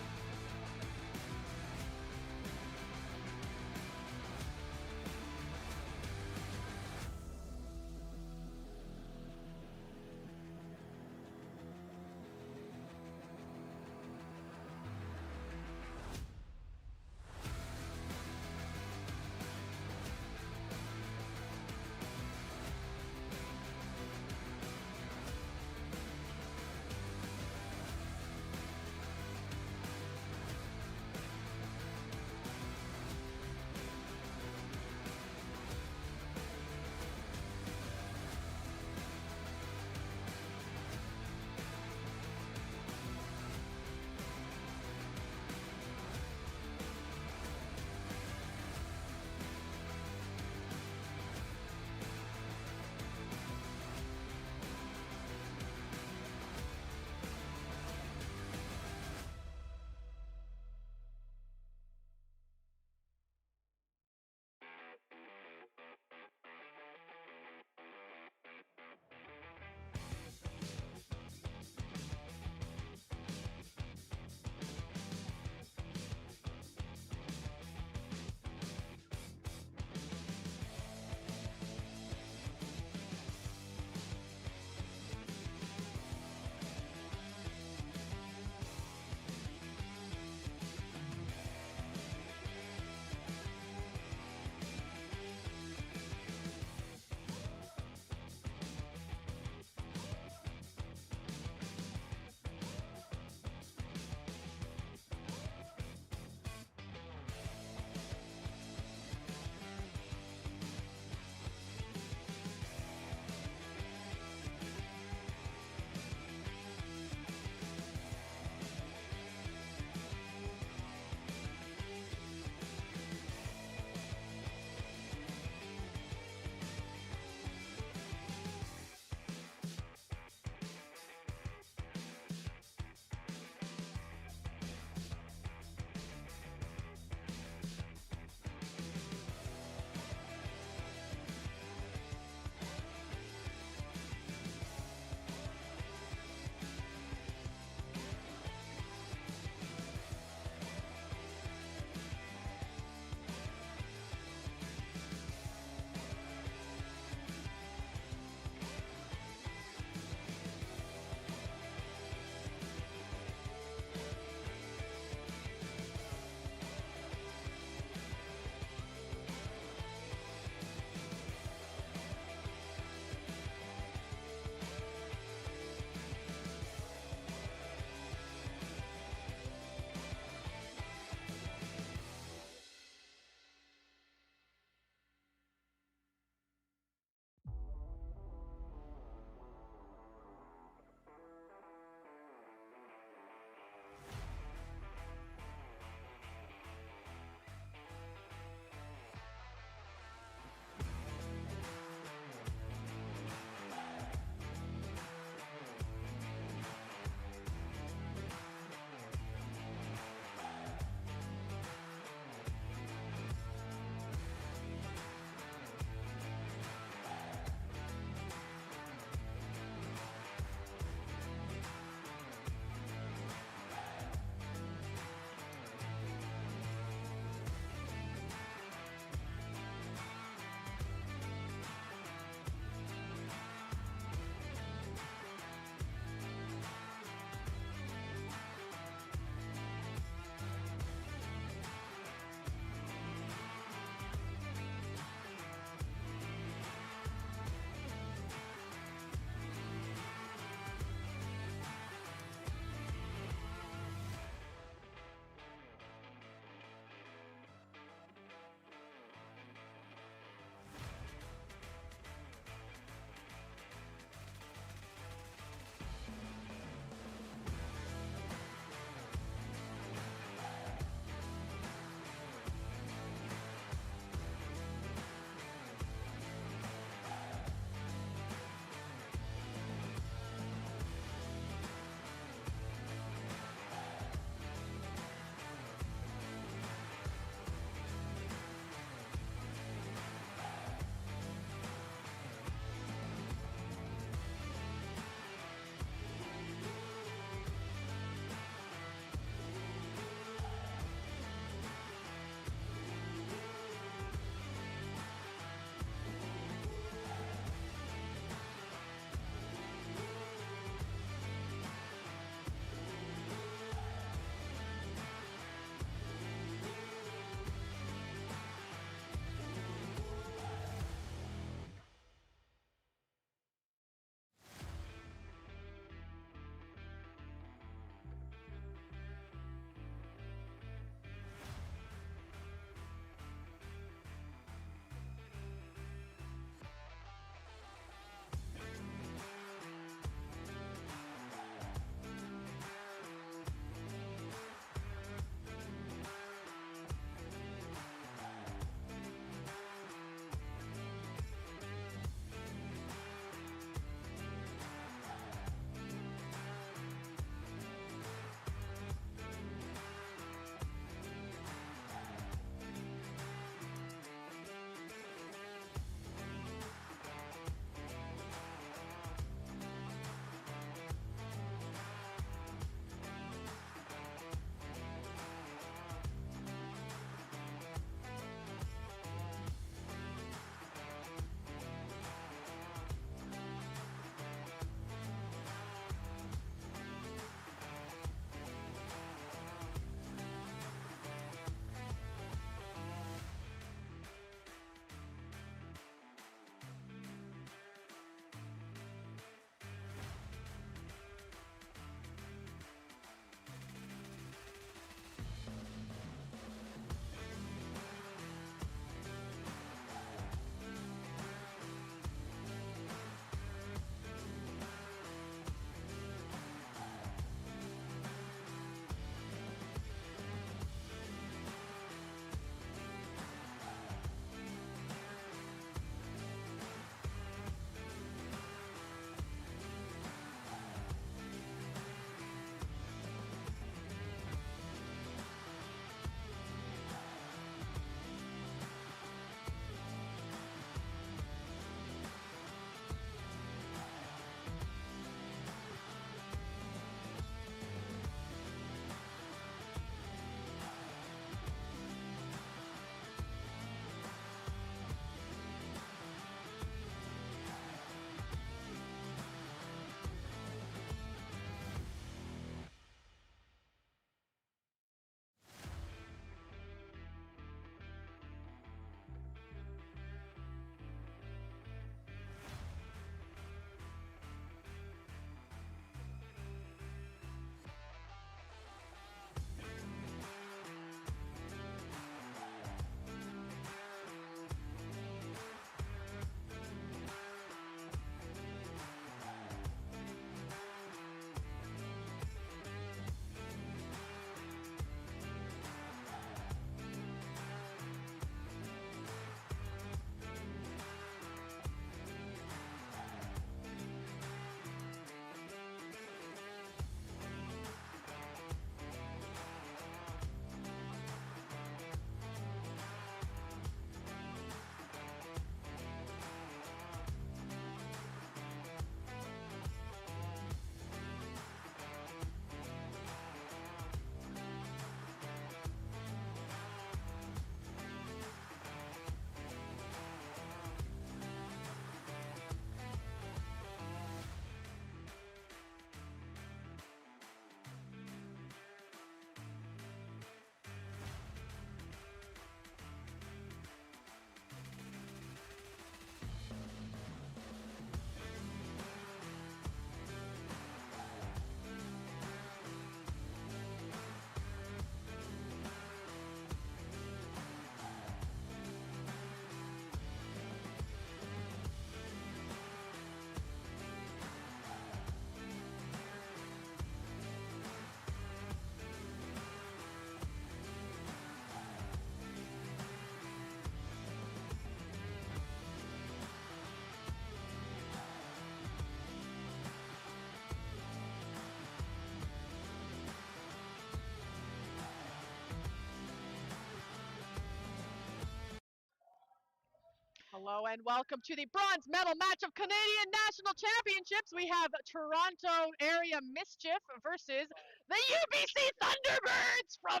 Hello and welcome to the bronze medal match of Canadian National Championships. We have Toronto area Mischief versus the UBC Thunderbirds from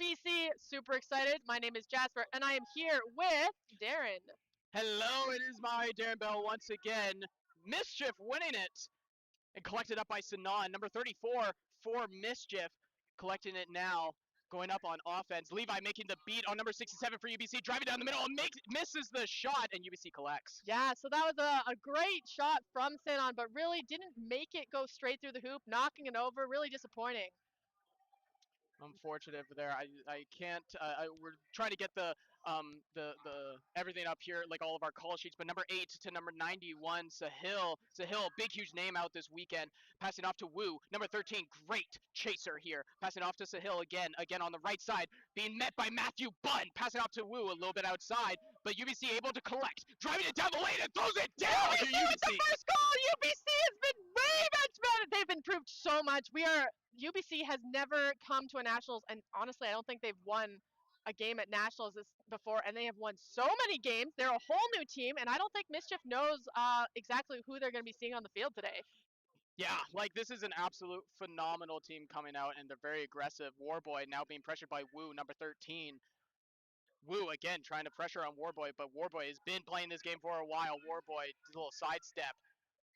BC. Super excited. My name is Jasper and I am here with Darren. Hello, it is my Darren Bell once again. Mischief winning it and collected up by Sinan, number 34 for Mischief, collecting it now. Going up on offense. Levi making the beat on number 67 for UBC, driving down the middle and misses the shot, and UBC collects. Yeah, so that was a great shot from Sinan, but really didn't make it go straight through the hoop, knocking it over. Really disappointing. Unfortunate there. I can't. We're trying to get the everything up here, like all of our call sheets. But number 8 to number 91, Sahil. Sahil, big huge name out this weekend. Passing off to Wu. Number 13, great chaser here. Passing off to Sahil again on the right side, being met by Matthew Bunn. Passing off to Wu a little bit outside, but UBC able to collect, driving it down the lane and throws it down to UBC. With the first goal, UBC has been way much better. They've improved so much. UBC has never come to a nationals, and honestly, I don't think they've won a game at nationals before, and they have won so many games. They're a whole new team, and I don't think Mischief knows exactly who they're going to be seeing on the field today. Yeah, like this is an absolute phenomenal team coming out, and they're very aggressive. Warboy now being pressured by Wu, number 13. Wu again trying to pressure on Warboy, but Warboy has been playing this game for a while. Warboy, a little sidestep,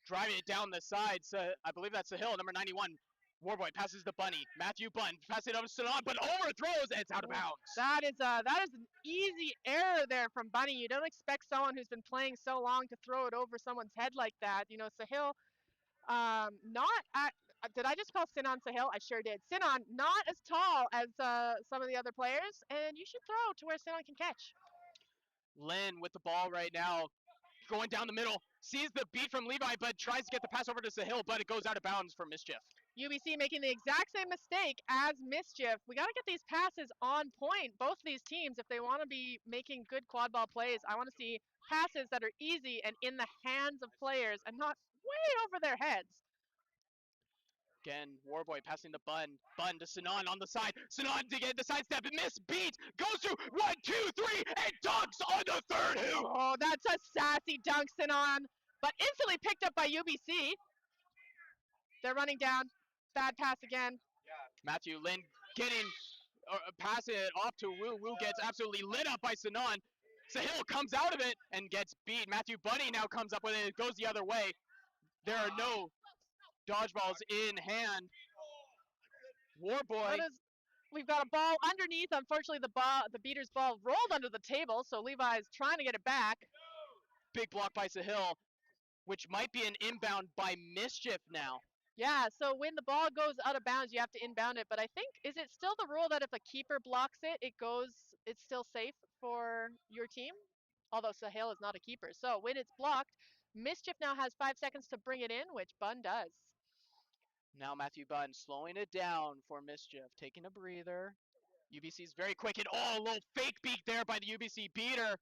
driving it down the side. So I believe that's the hill, number 91. Warboy passes to Bunny. Matthew Bunn passes it over to Sinan, but overthrows, and it's out of bounds. That is an easy error there from Bunny. You don't expect someone who's been playing so long to throw it over someone's head like that. You know, Sahil, not at. Did I just call Sinan Sahil? I sure did. Sinan, not as tall as some of the other players, and you should throw to where Sinan can catch. Lynn with the ball right now, going down the middle, sees the beat from Levi, but tries to get the pass over to Sahil, but it goes out of bounds for Mischief. UBC making the exact same mistake as Mischief. We got to get these passes on point, both of these teams, if they want to be making good quad ball plays. I want to see passes that are easy and in the hands of players and not way over their heads. Again, Warboy passing to Bunn. Bunn to Sinan on the side. Sinan to get the sidestep and miss beat. Goes through 1, 2, 3, and dunks on the third hoop. Oh, that's a sassy dunk, Sinan. But instantly picked up by UBC. They're running down. Bad pass again. Matthew Lynn getting, passing it off to Wu. Wu gets absolutely lit up by Sinan. Sahil comes out of it and gets beat. Matthew Bunny now comes up with it. It goes the other way. There are no dodgeballs in hand. Warboy. We've got a ball underneath. Unfortunately, the beater's ball rolled under the table, so Levi's trying to get it back. Big block by Sahil, which might be an inbound by Mischief now. Yeah, so when the ball goes out of bounds, you have to inbound it. But I think, is it still the rule that if a keeper blocks it, it's still safe for your team? Although Sahil is not a keeper. So when it's blocked, Mischief now has 5 seconds to bring it in, which Bunn does. Now Matthew Bunn slowing it down for Mischief, taking a breather. UBC's very quick, and a little fake beat there by the UBC beater.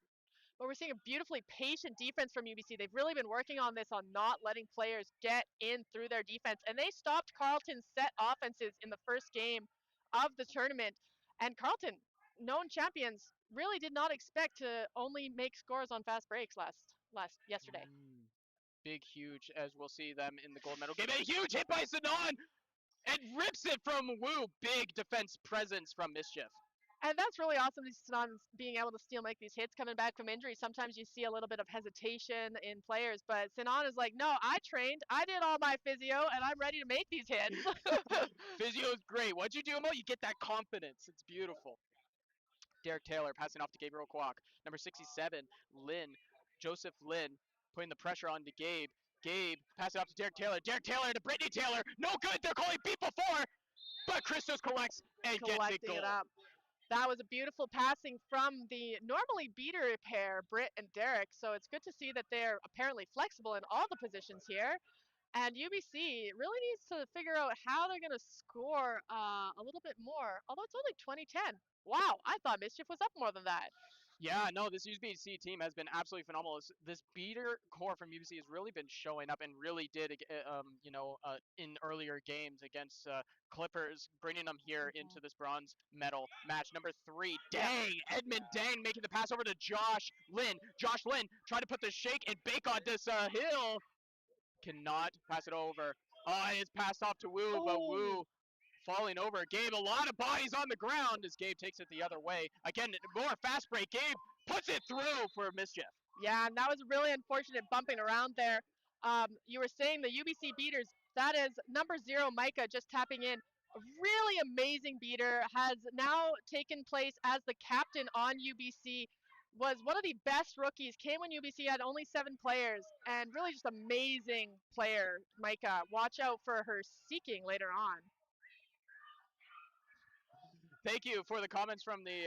But we're seeing a beautifully patient defense from UBC. They've really been working on this, on not letting players get in through their defense. And they stopped Carleton's set offenses in the first game of the tournament. And Carleton, known champions, really did not expect to only make scores on fast breaks yesterday. Big, huge, as we'll see them in the gold medal game. A huge hit by Sinan! And rips it from Wu. Big defense presence from Mischief. And that's really awesome, Sinan being able to still make these hits coming back from injury. Sometimes you see a little bit of hesitation in players, but Sinan is like, no, I trained, I did all my physio, and I'm ready to make these hits. Physio is great. Once you do them all, you get that confidence. It's beautiful. Derek Taylor passing off to Gabriel Kwok. Number 67, Joseph Lynn, putting the pressure on to Gabe. Gabe passing off to Derek Taylor. Derek Taylor to Brittany Taylor. No good. They're calling beat before, but Christos collects and gets it goal. That was a beautiful passing from the normally beater pair, Britt and Derek. So it's good to see that they're apparently flexible in all the positions here. And UBC really needs to figure out how they're going to score a little bit more. Although it's only 20-10. Wow, I thought Mischief was up more than that. Yeah, no, this UBC team has been absolutely phenomenal. This beater core from UBC has really been showing up and really did, in earlier games against Clippers, bringing them here into this bronze medal match. Number 3, Dang, Edmund Dang making the pass over to Josh Lynn. Josh Lynn trying to put the shake and bake on this Hill. Cannot pass it over. Oh, it's passed off to Wu, but Wu falling over. Gabe, a lot of bodies on the ground as Gabe takes it the other way. Again, more fast break. Gabe puts it through for Mischief. Yeah, and that was really unfortunate bumping around there. You were saying the UBC beaters, that is number 0, Micah, just tapping in. A really amazing beater, has now taken place as the captain on UBC, was one of the best rookies, came when UBC had only 7 players, and really just amazing player, Micah. Watch out for her seeking later on. Thank you for the comments from the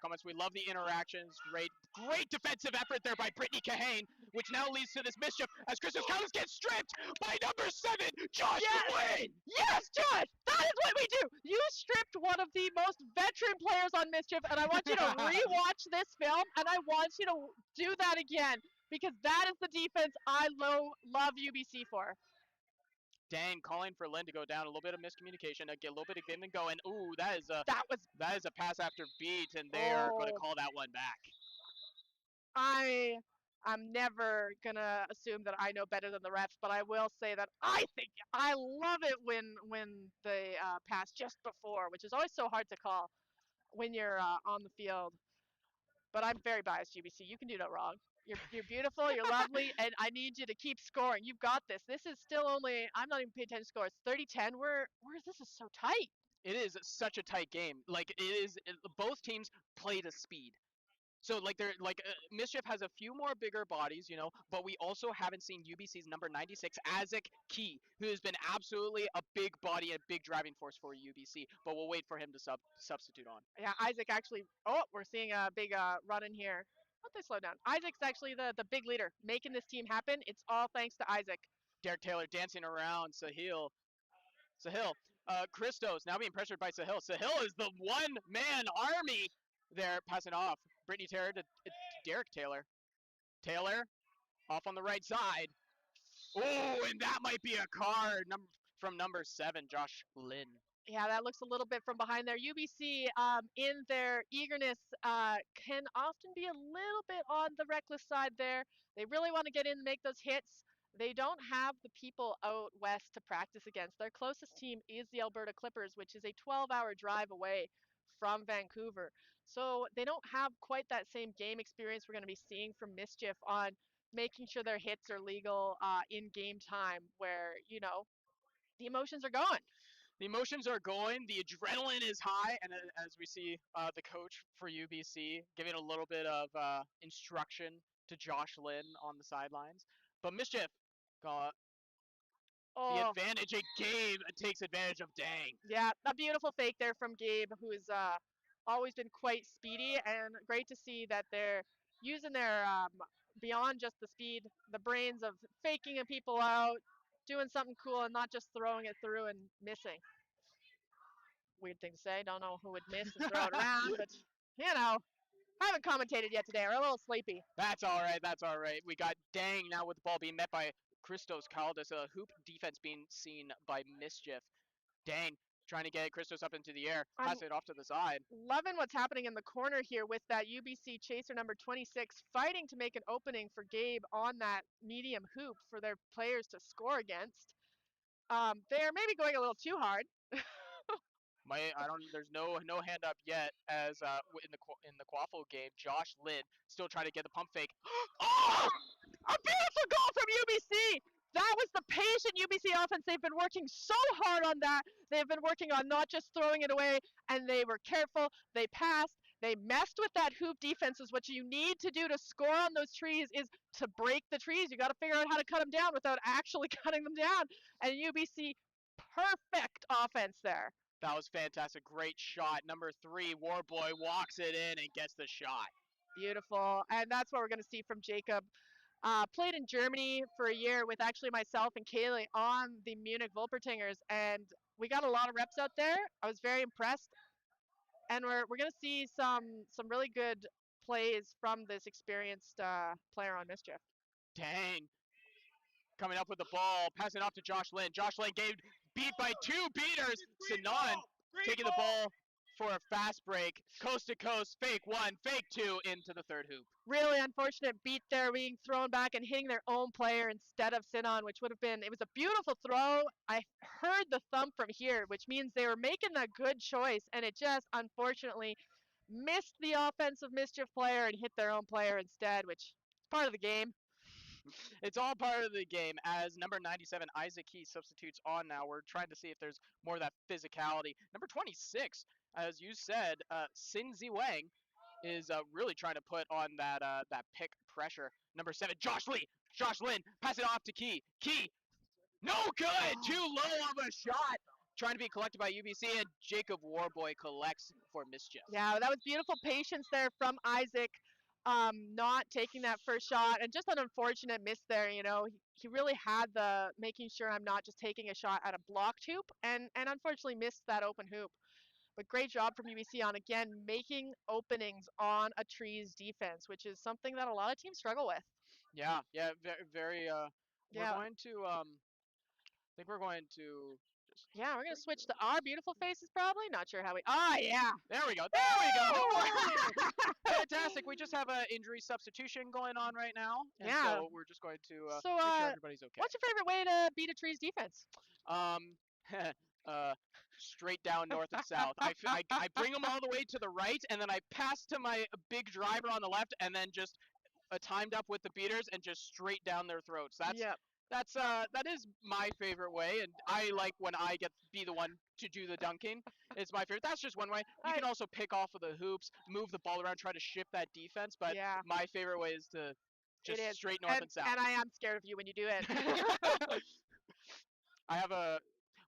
comments. We love the interactions. Great defensive effort there by Brittany Kahane, which now leads to this mischief as Crystal Collins gets stripped by number 7, Josh Lynn. Yes, Josh, that is what we do. You stripped one of the most veteran players on Mischief, and I want you to rewatch this film, and I want you to do that again, because that is the defense I love UBC for. Dang, calling for Lynn to go down. A little bit of miscommunication. A little bit of give and go. And ooh, that is a pass after beat, and they are going to call that one back. I'm never gonna assume that I know better than the refs, but I will say that I love it when they pass just before, which is always so hard to call when you're on the field. But I'm very biased, UBC. You can do no wrong. You're beautiful, you're lovely, and I need you to keep scoring. You've got this. This is still only, I'm not even paying attention to scores. 30-10. This is so tight. It is such a tight game. Like both teams play to speed. So Mischief has a few more bigger bodies, but we also haven't seen UBC's number 96, Isaac Key, who has been absolutely a big body and big driving force for UBC. But we'll wait for him to substitute on. Yeah, Isaac actually. Oh, we're seeing a big run in here. Let they slow down. Isaac's actually the big leader, making this team happen. It's all thanks to Isaac. Derek Taylor dancing around Sahil. Christos now being pressured by Sahil. Sahil is the one-man army there, passing off. Brittany Taylor to Derek Taylor. Taylor off on the right side. Oh, and that might be a card from number 7, Josh Lynn. Yeah, that looks a little bit from behind there. UBC, in their eagerness, can often be a little bit on the reckless side there. They really want to get in and make those hits. They don't have the people out west to practice against. Their closest team is the Alberta Clippers, which is a 12-hour drive away from Vancouver. So they don't have quite that same game experience we're going to be seeing from Mischief on making sure their hits are legal in game time, where, the emotions are going. The emotions are going. The adrenaline is high, and as we see the coach for UBC giving a little bit of instruction to Josh Lynn on the sidelines. But Mischief got the advantage. Gabe takes advantage of Dang. Yeah, a beautiful fake there from Gabe, who's always been quite speedy, and great to see that they're using their beyond just the speed, the brains of faking people out, doing something cool, and not just throwing it through and missing. Weird thing to say. Don't know who would miss and throw it around, but I haven't commentated yet today. We're a little sleepy. That's all right. That's all right. We got Dang now with the ball being met by Christos Caldas. A hoop defense being seen by Mischief. Dang trying to get Christos up into the air, pass it off to the side. Loving what's happening in the corner here with that UBC chaser number 26 fighting to make an opening for Gabe on that medium hoop for their players to score against. They're maybe going a little too hard. There's no hand up yet as in the Quaffle game, Josh Lynn still trying to get the pump fake. Oh! A beautiful goal from UBC! That was the patient UBC offense. They've been working so hard on that. They've been working on not just throwing it away, and they were careful. They passed. They messed with that hoop defense. Is what you need to do to score on those trees is to break the trees. You got to figure out how to cut them down without actually cutting them down. And UBC, perfect offense there. That was fantastic. Great shot. Number 3, Warboy walks it in and gets the shot. Beautiful. And that's what we're going to see from Jacob. Played in Germany for a year with actually myself and Kaylee on the Munich Wolpertingers, and we got a lot of reps out there. I was very impressed, and we're going to see some really good plays from this experienced player on Mischief. Dang. Coming up with the ball, passing off to Josh Lynn. Josh Lynn beat by 2 beaters. Sinan taking the ball for a fast break. Coast to coast, fake 1, fake 2 into the third hoop. Really unfortunate beat there, being thrown back and hitting their own player instead of Sinan, which would have been, it was a beautiful throw. I heard the thump from here, which means they were making a good choice, and it just unfortunately missed the offensive Mischief player and hit their own player instead, which is part of the game. It's all part of the game. As number 97, Isaac Key, substitutes on now. We're trying to see if there's more of that physicality. Number 26, as you said, Sin Zi Wang is really trying to put on that pick pressure. Number 7, Josh Lee. Josh Lynn, pass it off to Key. Key, no good! Too low of a shot. Trying to be collected by UBC, and Jacob Warboy collects for Mischief. Yeah, that was beautiful patience there from Isaac, not taking that first shot, and just an unfortunate miss there. You know, he really had the making sure I'm not just taking a shot at a blocked hoop, and unfortunately missed that open hoop. But great job from UBC on, again, making openings on a trees defense, which is something that a lot of teams struggle with. Yeah, very. Yeah. We're going to. I think we're going to. Yeah, we're going to switch to our beautiful faces probably. Not sure how we. Ah, yeah. There we go. There we go. Fantastic. We just have an injury substitution going on right now. And Yeah. So we're just going to So, make sure everybody's okay. What's your favorite way to beat a trees defense? Straight down north and south. I bring them all the way to the right, and then I pass to my big driver on the left, and then just timed up with the beaters and just straight down their throats. That is my favorite way, and I like when I be the one to do the dunking. It's my favorite. That's just one way. You can also pick off of the hoops, move the ball around, try to shift that defense. But my favorite way is to just straight north and south. And I am scared of you when you do it. I have a.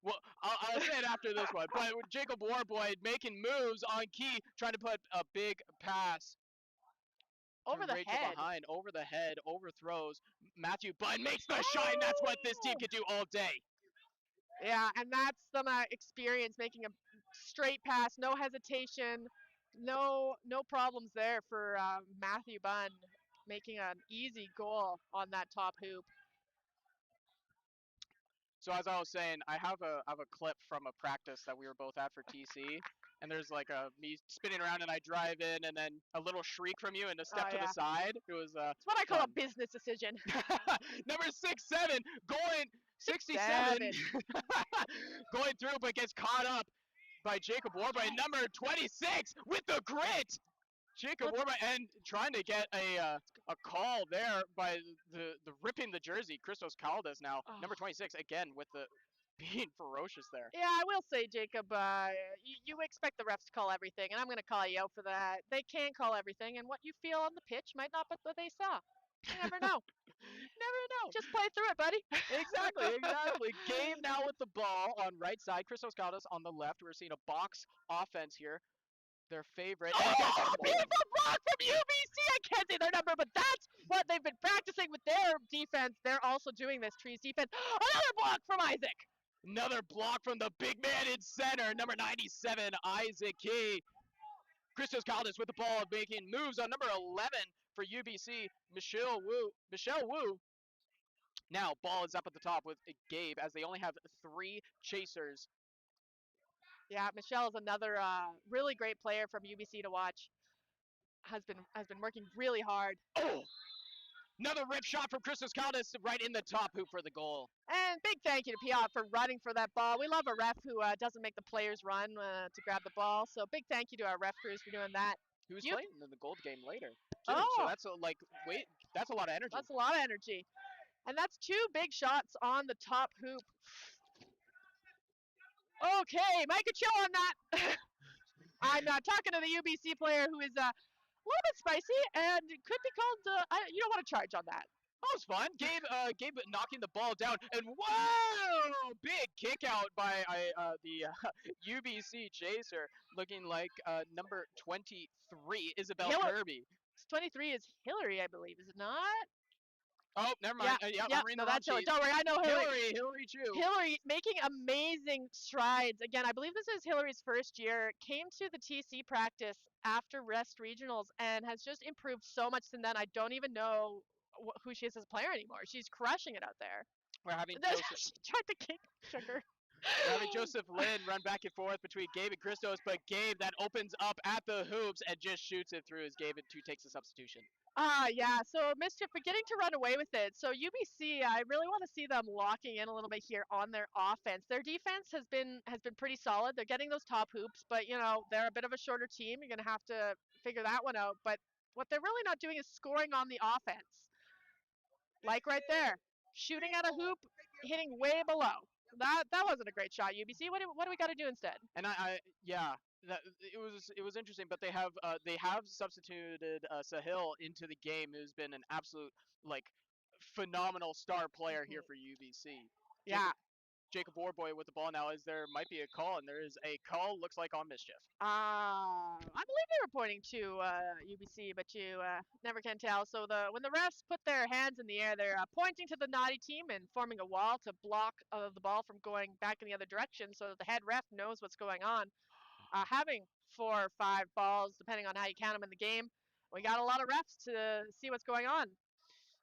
Well, I'll say it after this one. But with Jacob Warboy making moves on Key, trying to put a big pass. Over the Rachel head. Behind, over the head, overthrows. Matthew Bunn makes the shot, and that's what this team can do all day. Yeah, and that's some experience, making a straight pass, no hesitation, no problems there for Matthew Bunn, making an easy goal on that top hoop. So as I was saying, I have a clip from a practice that we were both at for TC, and there's like me spinning around, and I drive in, and then a little shriek from you, and a step to the side. It was it's what I call a business decision. Number 6'7", going 67, going through, but gets caught up by Jacob Warboy. Number 26 with the grit. Jacob Warboy, and trying to get a call there by the ripping the jersey. Christos Caldas now, number 26, again with the being ferocious there. Yeah, I will say, Jacob, you expect the refs to call everything, and I'm going to call you out for that. They can call everything, and what you feel on the pitch might not be what they saw. You never know. Never know. Just play through it, buddy. Exactly. Gabe now with the ball on right side. Christos Caldas on the left. We're seeing a box offense here. Their favorite. Oh, beautiful block from UBC. I can't say their number, but that's what they've been practicing with their defense. They're also doing this trees defense. Another block from Isaac. Another block from the big man in center, number 97, Isaac Key. Christos Caldas with the ball, making moves on number 11 for UBC, Michelle Wu. Now, ball is up at the top with Gabe, as they only have 3 chasers. Yeah, Michelle is another really great player from UBC to watch. Has been working really hard. Oh! Another rip shot from Christos Caldas right in the top hoop for the goal. And big thank you to Piot for running for that ball. We love a ref who doesn't make the players run to grab the ball. So big thank you to our ref crews for doing that. Who's playing in the gold game later, too. Oh! So that's that's a lot of energy. That's a lot of energy. And that's 2 big shots on the top hoop. Okay, Micah, chill on that. I'm talking to the UBC player who is a little bit spicy and could be called. You don't want to charge on that. That was fun. Gabe knocking the ball down, and whoa! Big kick out by the UBC chaser, looking like number 23, Isabel Kirby. 23 is Hillary, I believe, is it not? Oh, never mind. Yeah, I'm reading no, the wrong that's Hillary. sheet. Don't worry, I know Hillary. Hillary Chu. Hillary making amazing strides. Again, I believe this is Hillary's first year. Came to the TC practice after Rest Regionals and has just improved so much since then. I don't even know who she is as a player anymore. She's crushing it out there. We're having She Joseph. tried to kick Sugar. We're having Joseph Lynn run back and forth between Gabe and Christos, but Gabe that opens up at the hoops and just shoots it through as Gabe takes a substitution. Yeah. So Mischief beginning to run away with it. So UBC, I really want to see them locking in a little bit here on their offense. Their defense has been pretty solid. They're getting those top hoops, but they're a bit of a shorter team. You're gonna have to figure that one out. But what they're really not doing is scoring on the offense. Like right there, shooting at a hoop, hitting way below. That wasn't a great shot, UBC. What do we got to do instead? And it was interesting, but they have substituted Sahil into the game, who's been an absolute phenomenal star player here for UBC. Yeah. Jacob Warboy with the ball now, as there might be a call, and there is a call. Looks like on Mischief. I believe they were pointing to UBC, but you never can tell. So when the refs put their hands in the air, they're pointing to the naughty team and forming a wall to block the ball from going back in the other direction, so that the head ref knows what's going on. Having 4 or 5 balls, depending on how you count them in the game, we got a lot of refs to see what's going on.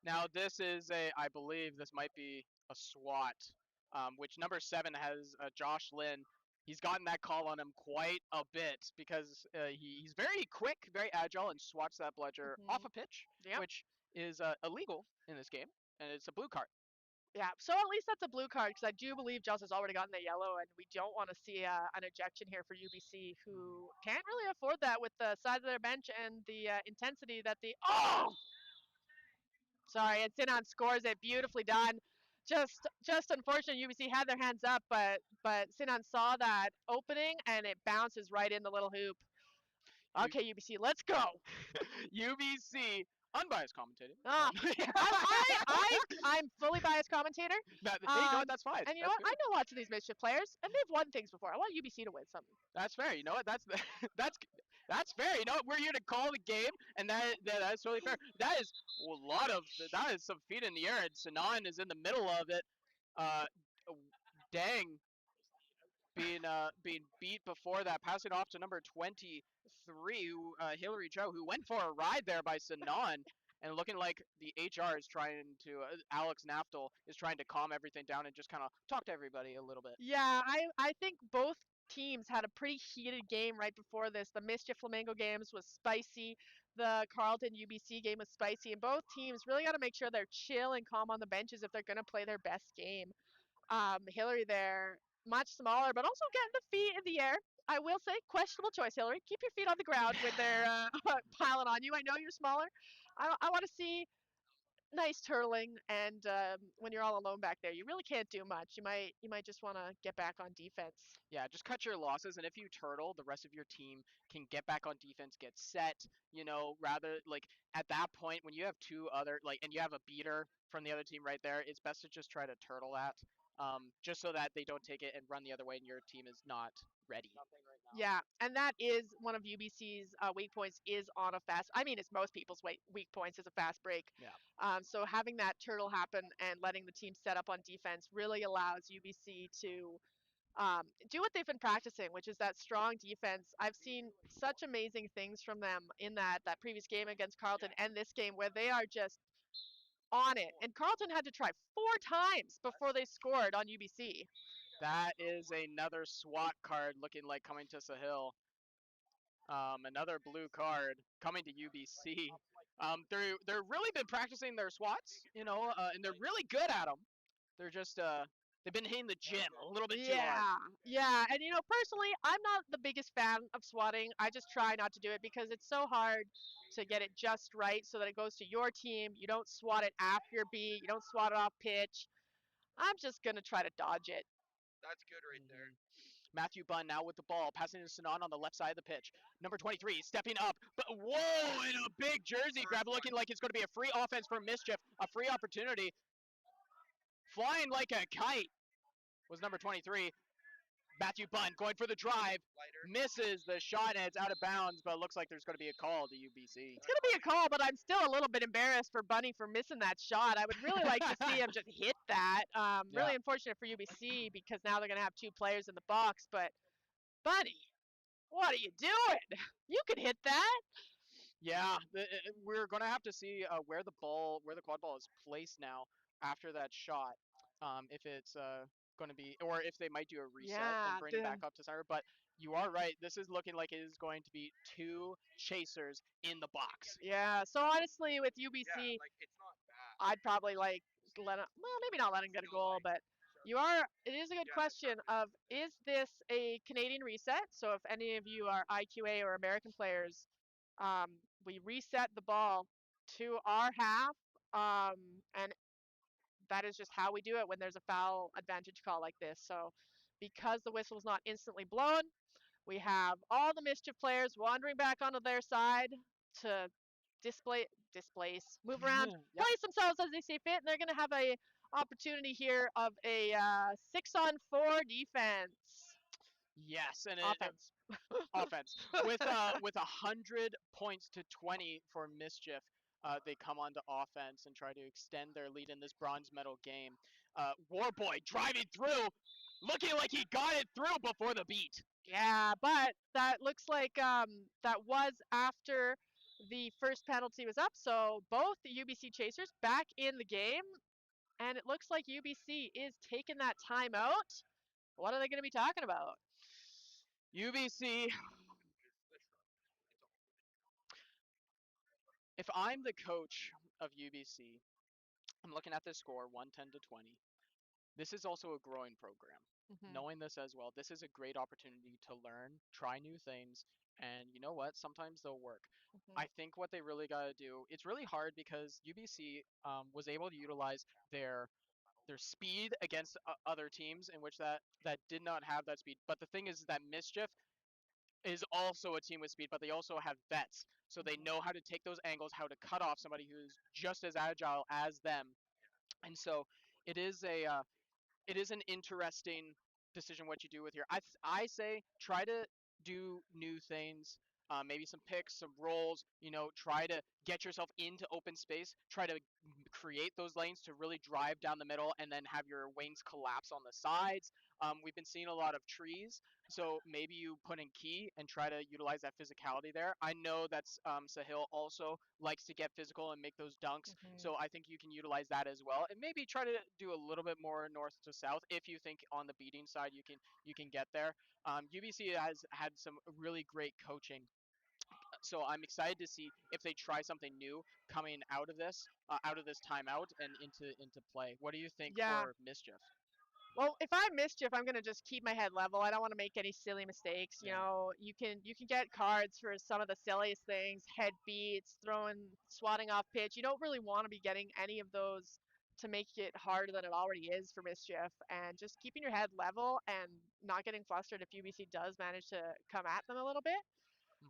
Now this is I believe this might be a SWAT, which number 7 has Josh Lynn. He's gotten that call on him quite a bit because he's very quick, very agile, and swats that bludger off a pitch, which is illegal in this game, and it's a blue card. Yeah, so at least that's a blue card because I do believe Joss has already gotten the yellow, and we don't want to see an ejection here for UBC, who can't really afford that with the size of their bench and the intensity that the Sorry, and Sinan scores it, beautifully done. Just unfortunate UBC had their hands up, but Sinan saw that opening and it bounces right in the little hoop. Okay, UBC, let's go. UBC, unbiased commentator. I'm fully biased commentator. That's fine. And you know what? I know lots of these Mischief players, and they've won things before. I want UBC to win something. That's fair. You know what? That's fair. You know what? We're here to call the game, and that's totally fair. That is some feet in the air, and Sinan is in the middle of it. Dang. Being beat before that, passing off to number 23, Hillary Cho, who went for a ride there by Sinan, and looking like the HR is trying to, Alex Naftal is trying to calm everything down and just kind of talk to everybody a little bit. Yeah, I think both teams had a pretty heated game right before this. The Mischief Flamingo games was spicy. The Carleton UBC game was spicy, and both teams really got to make sure they're chill and calm on the benches if they're going to play their best game. Hillary there, much smaller, but also getting the feet in the air. I will say, questionable choice, Hillary. Keep your feet on the ground when they're piling on you. I know you're smaller. I want to see nice turtling, and when you're all alone back there, you really can't do much. You might just want to get back on defense. Yeah, just cut your losses, and if you turtle, the rest of your team can get back on defense, get set. Rather at that point when you have two other and you have a beater from the other team right there, it's best to just try to turtle that. Just so that they don't take it and run the other way and your team is not ready. Yeah, and that is one of UBC's weak points is on a fast. I mean, it's most people's weak points is a fast break. Yeah. So having that turtle happen and letting the team set up on defense really allows UBC to do what they've been practicing, which is that strong defense. I've seen such amazing things from them in that previous game against Carleton and this game where they are just on it. And Carleton had to try 4 times before they scored on UBC. That is another SWAT card looking like coming to Sahil. Another blue card coming to UBC. They're really been practicing their SWATs, and they're really good at them. They're just they've been hitting the gym a little bit too hard. Yeah, and personally, I'm not the biggest fan of swatting. I just try not to do it because it's so hard to get it just right so that it goes to your team. You don't swat it after your beat. You don't swat it off pitch. I'm just gonna try to dodge it. That's good right there. Matthew Bunn now with the ball, passing to Sinan on the left side of the pitch. Number 23 stepping up, but whoa, and a big jersey grab, looking like it's going to be a free offense for Mischief, a free opportunity. Flying like a kite was number 23. Matthew Bunn going for the drive, misses the shot, and it's out of bounds, but it looks like there's going to be a call to UBC. It's gonna be a call, but I'm still a little bit embarrassed for Bunny for missing that shot. I would really like to see him just hit that. Really Yeah. unfortunate for UBC because now they're gonna have 2 players in the box. But Bunny, what are you doing? You could hit that. Yeah, we're going to have to see where the quad ball is placed now after that shot. If it's going to be, or if they might do a reset Yeah, and bring it back up to center. But you are right. This is looking like it is going to be 2 chasers in the box. Yeah. So honestly, with UBC, it's not bad. I'd probably like let him. Well, maybe not let him get a goal, but It is a good question of is this a Canadian reset? So if any of you are IQA or American players, we reset the ball to our half, and that is just how we do it when there's a foul advantage call like this. So because the whistle is not instantly blown, we have all the mischief players wandering back onto their side to move around, Yep. place themselves as they see fit, and they're going to have a opportunity here of a 6-on-4 defense. Yes, and Offense. offense with 100 points to 20 for mischief. They come onto offense and try to extend their lead in this bronze medal game. Warboy driving through, looking like he got it through before the beat. Yeah, but that looks like that was after the first penalty was up. So both the UBC Chasers back in the game, and it looks like UBC is taking that timeout. What are they going to be talking about? UBC. If I'm the coach of UBC, I'm looking at this score 110 to 20. This is also a growing program. Knowing this as well, this is a great opportunity to learn, try new things, and you know what? Sometimes they'll work. I think what they really got to do, it's really hard because UBC was able to utilize their speed against other teams in which that did not have that speed. But the thing is that Mischief is also a team with speed, but they also have vets. So they know how to take those angles, how to cut off somebody who's just as agile as them. And so it is an interesting decision what you do with here. I say try to do new things, maybe some picks, some rolls. Try to get yourself into open space. Try to create those lanes to really drive down the middle, and then have your wings collapse on the sides. We've been seeing a lot of trees, so maybe you put in key and try to utilize that physicality there. I know that's Sahil also likes to get physical and make those dunks, so I think you can utilize that as well, and maybe try to do a little bit more north to south if you think on the beating side you can get there. UBC has had some really great coaching, so I'm excited to see if they try something new coming out of this timeout and into play. What do you think for Mischief? Well, if I'm Mischief, I'm gonna just keep my head level. I don't want to make any silly mistakes. You Yeah. know, you can get cards for some of the silliest things, head beats, swatting off pitch. You don't really want to be getting any of those to make it harder than it already is for Mischief. And just keeping your head level and not getting flustered if UBC does manage to come at them a little bit.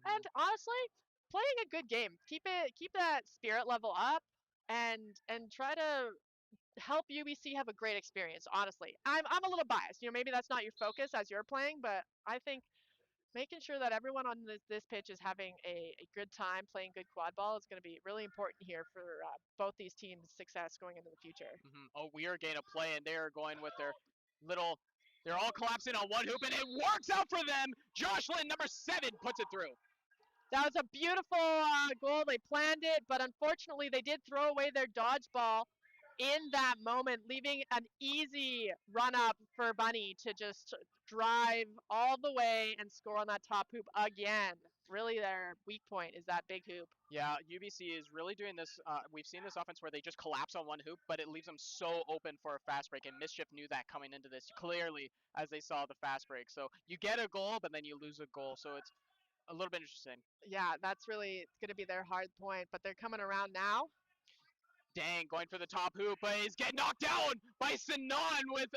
And honestly, playing a good game. Keep that spirit level up, and try to help UBC have a great experience. Honestly, I'm a little biased. Maybe that's not your focus as you're playing, but I think making sure that everyone on this pitch is having a good time playing good quad ball is going to be really important here for both these teams' success going into the future. Oh, we are getting a play, and they are going with their little. They're all collapsing on one hoop, and it works out for them. Jocelyn, number 7, puts it through. That was a beautiful goal. They planned it, but unfortunately, they did throw away their dodgeball in that moment, leaving an easy run up for Bunny to just drive all the way and score on that top hoop again. Really, their weak point is that big hoop. Yeah, UBC is really doing this. We've seen this offense where they just collapse on one hoop, but it leaves them so open for a fast break, and Mischief knew that coming into this clearly as they saw the fast break. So you get a goal, but then you lose a goal. So it's a little bit interesting. Yeah, that's really going to be their hard point, but they're coming around now. Dang, going for the top hoop, but he's getting knocked down by Sinan with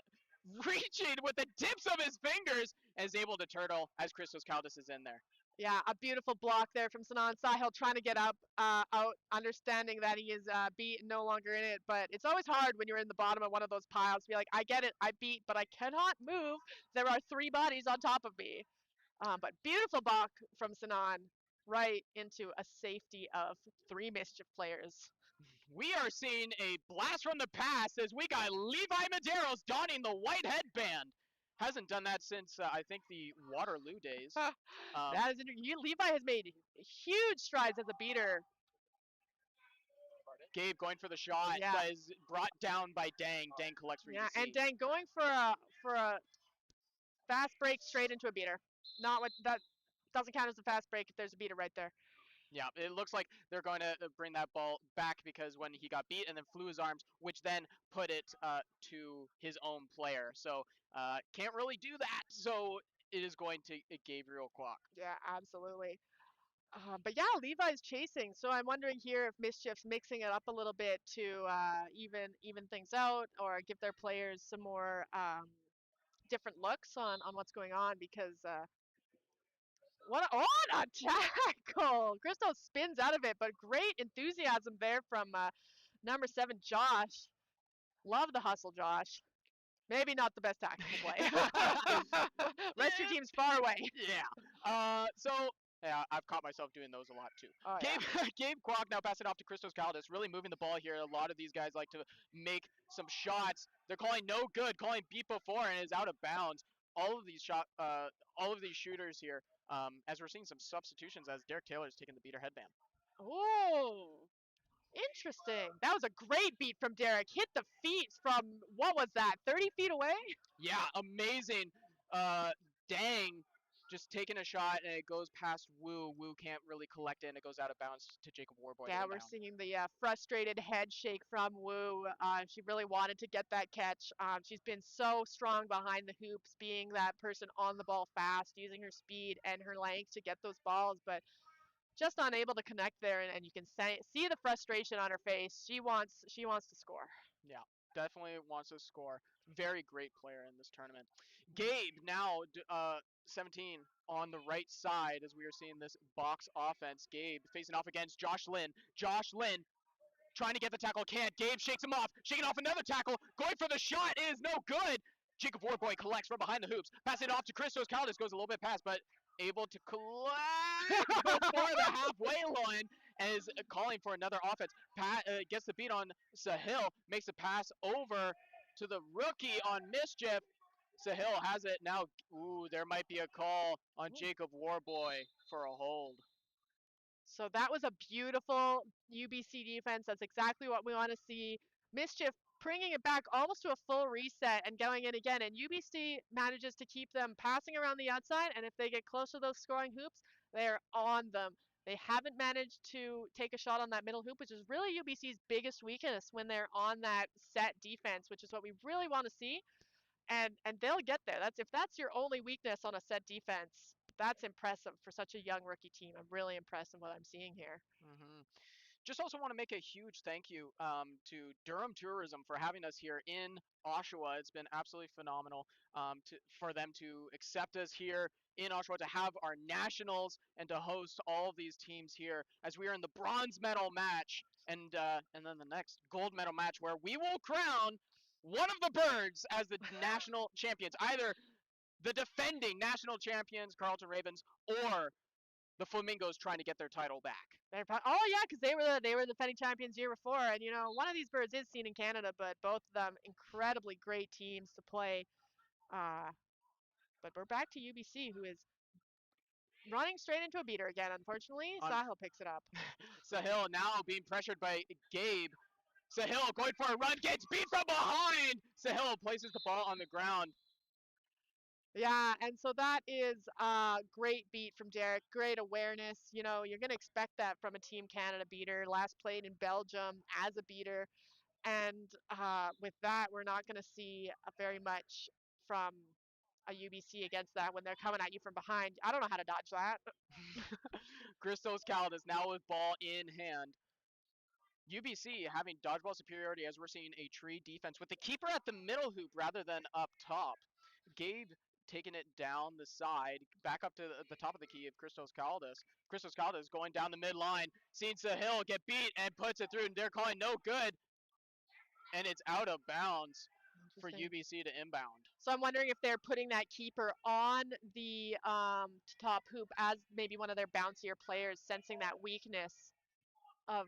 reaching with the tips of his fingers, and is able to turtle as Christos Caldas is in there. Yeah, a beautiful block there from Sinan Sahil trying to get up, out, understanding that he is beat and no longer in it. But it's always hard when you're in the bottom of one of those piles to be like, I get it, I beat, but I cannot move. There are 3 bodies on top of me. But beautiful block from Sinan right into a safety of 3 Mischief players. We are seeing a blast from the past as we got Levi Medeiros donning the white headband. Hasn't done that since I think the Waterloo days. That is Levi has made huge strides as a beater. Gabe going for the shot, Yeah. that is brought down by Dang. Dang collects for Yeah, UBC. and Dang going for a fast break straight into a beater. Not what that doesn't count as a fast break if there's a beater right there. Yeah, it looks like they're going to bring that ball back because when he got beat and then flew his arms, which then put it to his own player. So can't really do that. So it is going to Gabriel Kwok. Yeah, absolutely. But yeah, Levi's chasing. So I'm wondering here if Mischief's mixing it up a little bit to even things out or give their players some more different looks on what's going on because what a tackle! Christo spins out of it, but great enthusiasm there from number 7, Josh. Love the hustle, Josh. Maybe not the best tactical play. Rest your team's far away. Yeah. Yeah, I've caught myself doing those a lot too. Oh, Gabe, Gabe Kwok now passing off to Christos Caldas, really moving the ball here. A lot of these guys like to make some shots. They're calling no good, calling beat before, and is out of bounds. All of these shooters here, as we're seeing some substitutions as Derek Taylor is taking the beater headband. Oh, interesting. That was a great beat from Derek. Hit the feet from, what was that, 30 feet away? Yeah, amazing. Dang, just taking a shot and it goes past Woo. Woo can't really collect it and it goes out of bounds to Jacob Warboy. Yeah, we're seeing the frustrated head shake from Woo. She really wanted to get that catch. She's been so strong behind the hoops, being that person on the ball fast, using her speed and her length to get those balls, but just unable to connect there. And you can see the frustration on her face. She wants to score. Yeah, definitely wants to score. Very great player in this tournament. Gabe now 17 on the right side as we are seeing this box offense. Gabe facing off against Josh Lynn. Josh Lynn trying to get the tackle, can't. Gabe shakes him off, shaking off another tackle, going for the shot is no good. Jacob Warboy collects from behind the hoops, passing it off to Christos Caldas, goes a little bit past, but able to collect before the halfway line and is calling for another offense. Gets the beat on Sahil, makes a pass over to the rookie on Mischief. Sahil has it now. Ooh, there might be a call on Jacob Warboy for a hold. So that was a beautiful UBC defense. That's exactly what we want to see. Mischief bringing it back almost to a full reset and going in again. And UBC manages to keep them passing around the outside. And if they get close to those scoring hoops, they're on them. They haven't managed to take a shot on that middle hoop, which is really UBC's biggest weakness when they're on that set defense, which is what we really want to see. And they'll get there. If that's your only weakness on a set defense, that's impressive for such a young rookie team. I'm really impressed in what I'm seeing here. Mm-hmm. Just also want to make a huge thank you to Durham Tourism for having us here in Oshawa. It's been absolutely phenomenal for them to accept us here in Oshawa, to have our nationals and to host all of these teams here as we are in the bronze medal match and then the next gold medal match where we will crown one of the birds as the national champions, either the defending national champions, Carleton Ravens, or the Flamingos trying to get their title back. Oh yeah, because they were the defending champions year before, and one of these birds is seen in Canada, but both of them incredibly great teams to play. But we're back to UBC, who is running straight into a beater again. Unfortunately, Sahil picks it up. Sahil now being pressured by Gabe. Sahil going for a run, gets beat from behind. Sahil places the ball on the ground. Yeah, and so that is a great beat from Derek. Great awareness. You're going to expect that from a Team Canada beater. Last played in Belgium as a beater. And with that, we're not going to see very much from a UBC against that when they're coming at you from behind. I don't know how to dodge that. Christos Caldas now with ball in hand. UBC having dodgeball superiority as we're seeing a tree defense with the keeper at the middle hoop rather than up top. Gabe taking it down the side, back up to the top of the key of Christos Caldas. Christos Caldas going down the midline, sees the hill get beat and puts it through, and they're calling no good, and it's out of bounds for Interesting. UBC to inbound. So I'm wondering if they're putting that keeper on the top hoop as maybe one of their bouncier players, sensing that weakness of.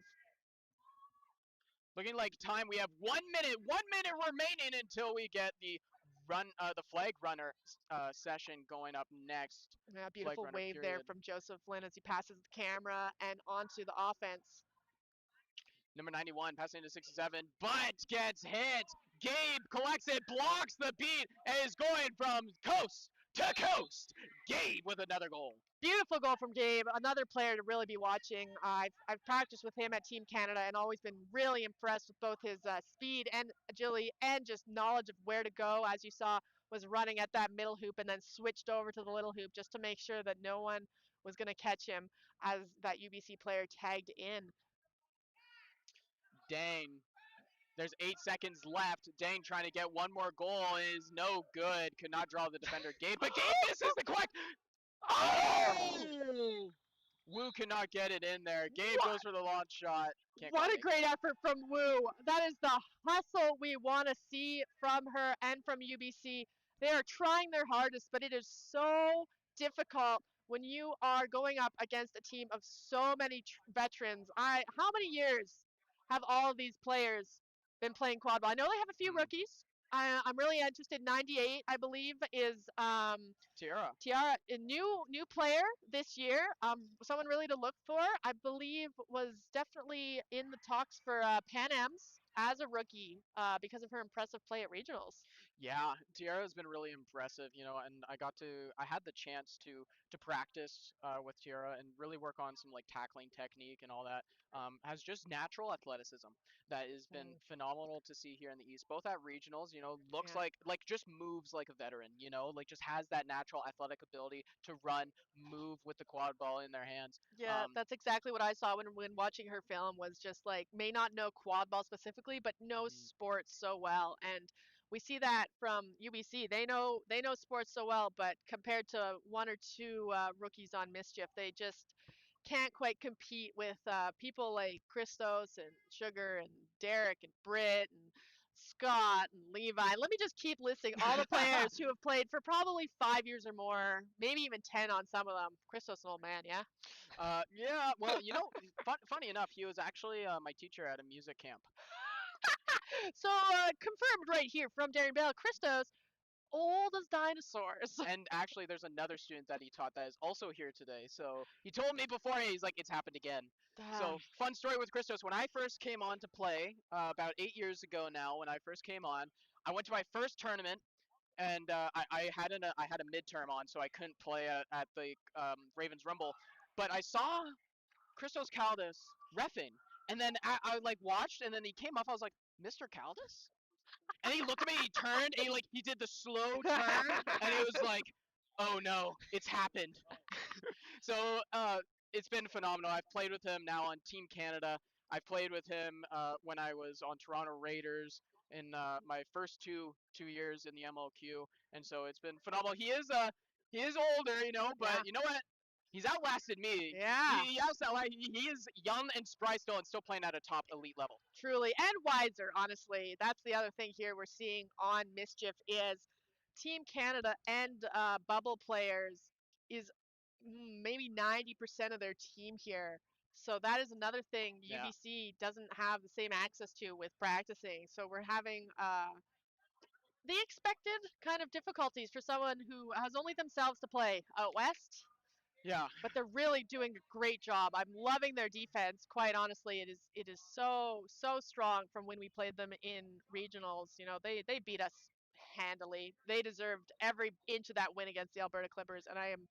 Looking like time, we have 1 minute, 1 minute remaining until we get the flag runner session going up next. Yeah, Flag beautiful runner wave there period. from Joseph Lynn as he passes the camera and onto the offense. Number 91 passing to 67, but gets hit. Gabe collects it, blocks the beat, and is going from coast to coast. Gabe with another goal. Beautiful goal from Gabe, another player to really be watching. I've practiced with him at Team Canada and always been really impressed with both his speed and agility and just knowledge of where to go. As you saw, was running at that middle hoop and then switched over to the little hoop just to make sure that no one was going to catch him as that UBC player tagged in. Dang. There's 8 seconds left. Dang trying to get one more goal is no good. Could not draw the defender Gabe, but Gabe misses the quick. Oh! Wu cannot get it in there. Gabe goes for the launch shot. Can't What a quite make it. great effort from Wu. That is the hustle we want to see from her and from UBC. They are trying their hardest, but it is so difficult when you are going up against a team of so many veterans. How many years have all of these players been playing quadball? I know they have a few rookies. I'm really interested. 98, I believe, is Tiara. Tiara, a new player this year. Someone really to look for. I believe was definitely in the talks for Pan Am's as a rookie because of her impressive play at regionals. Yeah, Tiara has been really impressive, and I had the chance to practice with Tiara and really work on some like tackling technique and all that. Has just natural athleticism that has been phenomenal to see here in the East, both at regionals. Looks Yeah. like just moves like a veteran. Like just has that natural athletic ability to run, move with the quad ball in their hands. Yeah, that's exactly what I saw when watching her film. Was just like may not know quad ball specifically, but knows sports so well. And we see that from UBC. They know sports so well, but compared to one or two rookies on Mischief, they just can't quite compete with people like Christos and Sugar and Derek and Britt and Scott and Levi. Let me just keep listing all the players who have played for probably 5 years or more, maybe even 10 on some of them. Christos, an old man, yeah. Yeah, well, funny enough, he was actually my teacher at a music camp. So confirmed right here from Darren Bale, Christos, old as dinosaurs. And actually, there's another student that he taught that is also here today. So he told me before, he's like, it's happened again. So fun story with Christos. When I first came on to play, about 8 years ago now, when I first came on, I went to my first tournament, and I had a midterm on, so I couldn't play at the Ravens Rumble. But I saw Christos Caldas reffing, and then I like watched, and then he came up. I was like, Mr. Caldas? And he looked at me, he turned, and he did the slow turn, and he was like, oh no, it's happened. So it's been phenomenal. I've played with him now on Team Canada. I've played with him when I was on Toronto Raiders in my first two years in the MLQ, and so it's been phenomenal. He is older, but Yeah. you know what? He's outlasted me. Yeah. He is young and spry still, and still playing at a top elite level. Truly, and wiser, honestly. That's the other thing here we're seeing on Mischief is Team Canada and bubble players is maybe 90% of their team here. So that is another thing Yeah. UBC doesn't have the same access to with practicing. So we're having the expected kind of difficulties for someone who has only themselves to play out west. Yeah. But they're really doing a great job. I'm loving their defense. Quite honestly, it is so strong from when we played them in regionals. They beat us handily. They deserved every inch of that win against the Alberta Clippers, and I am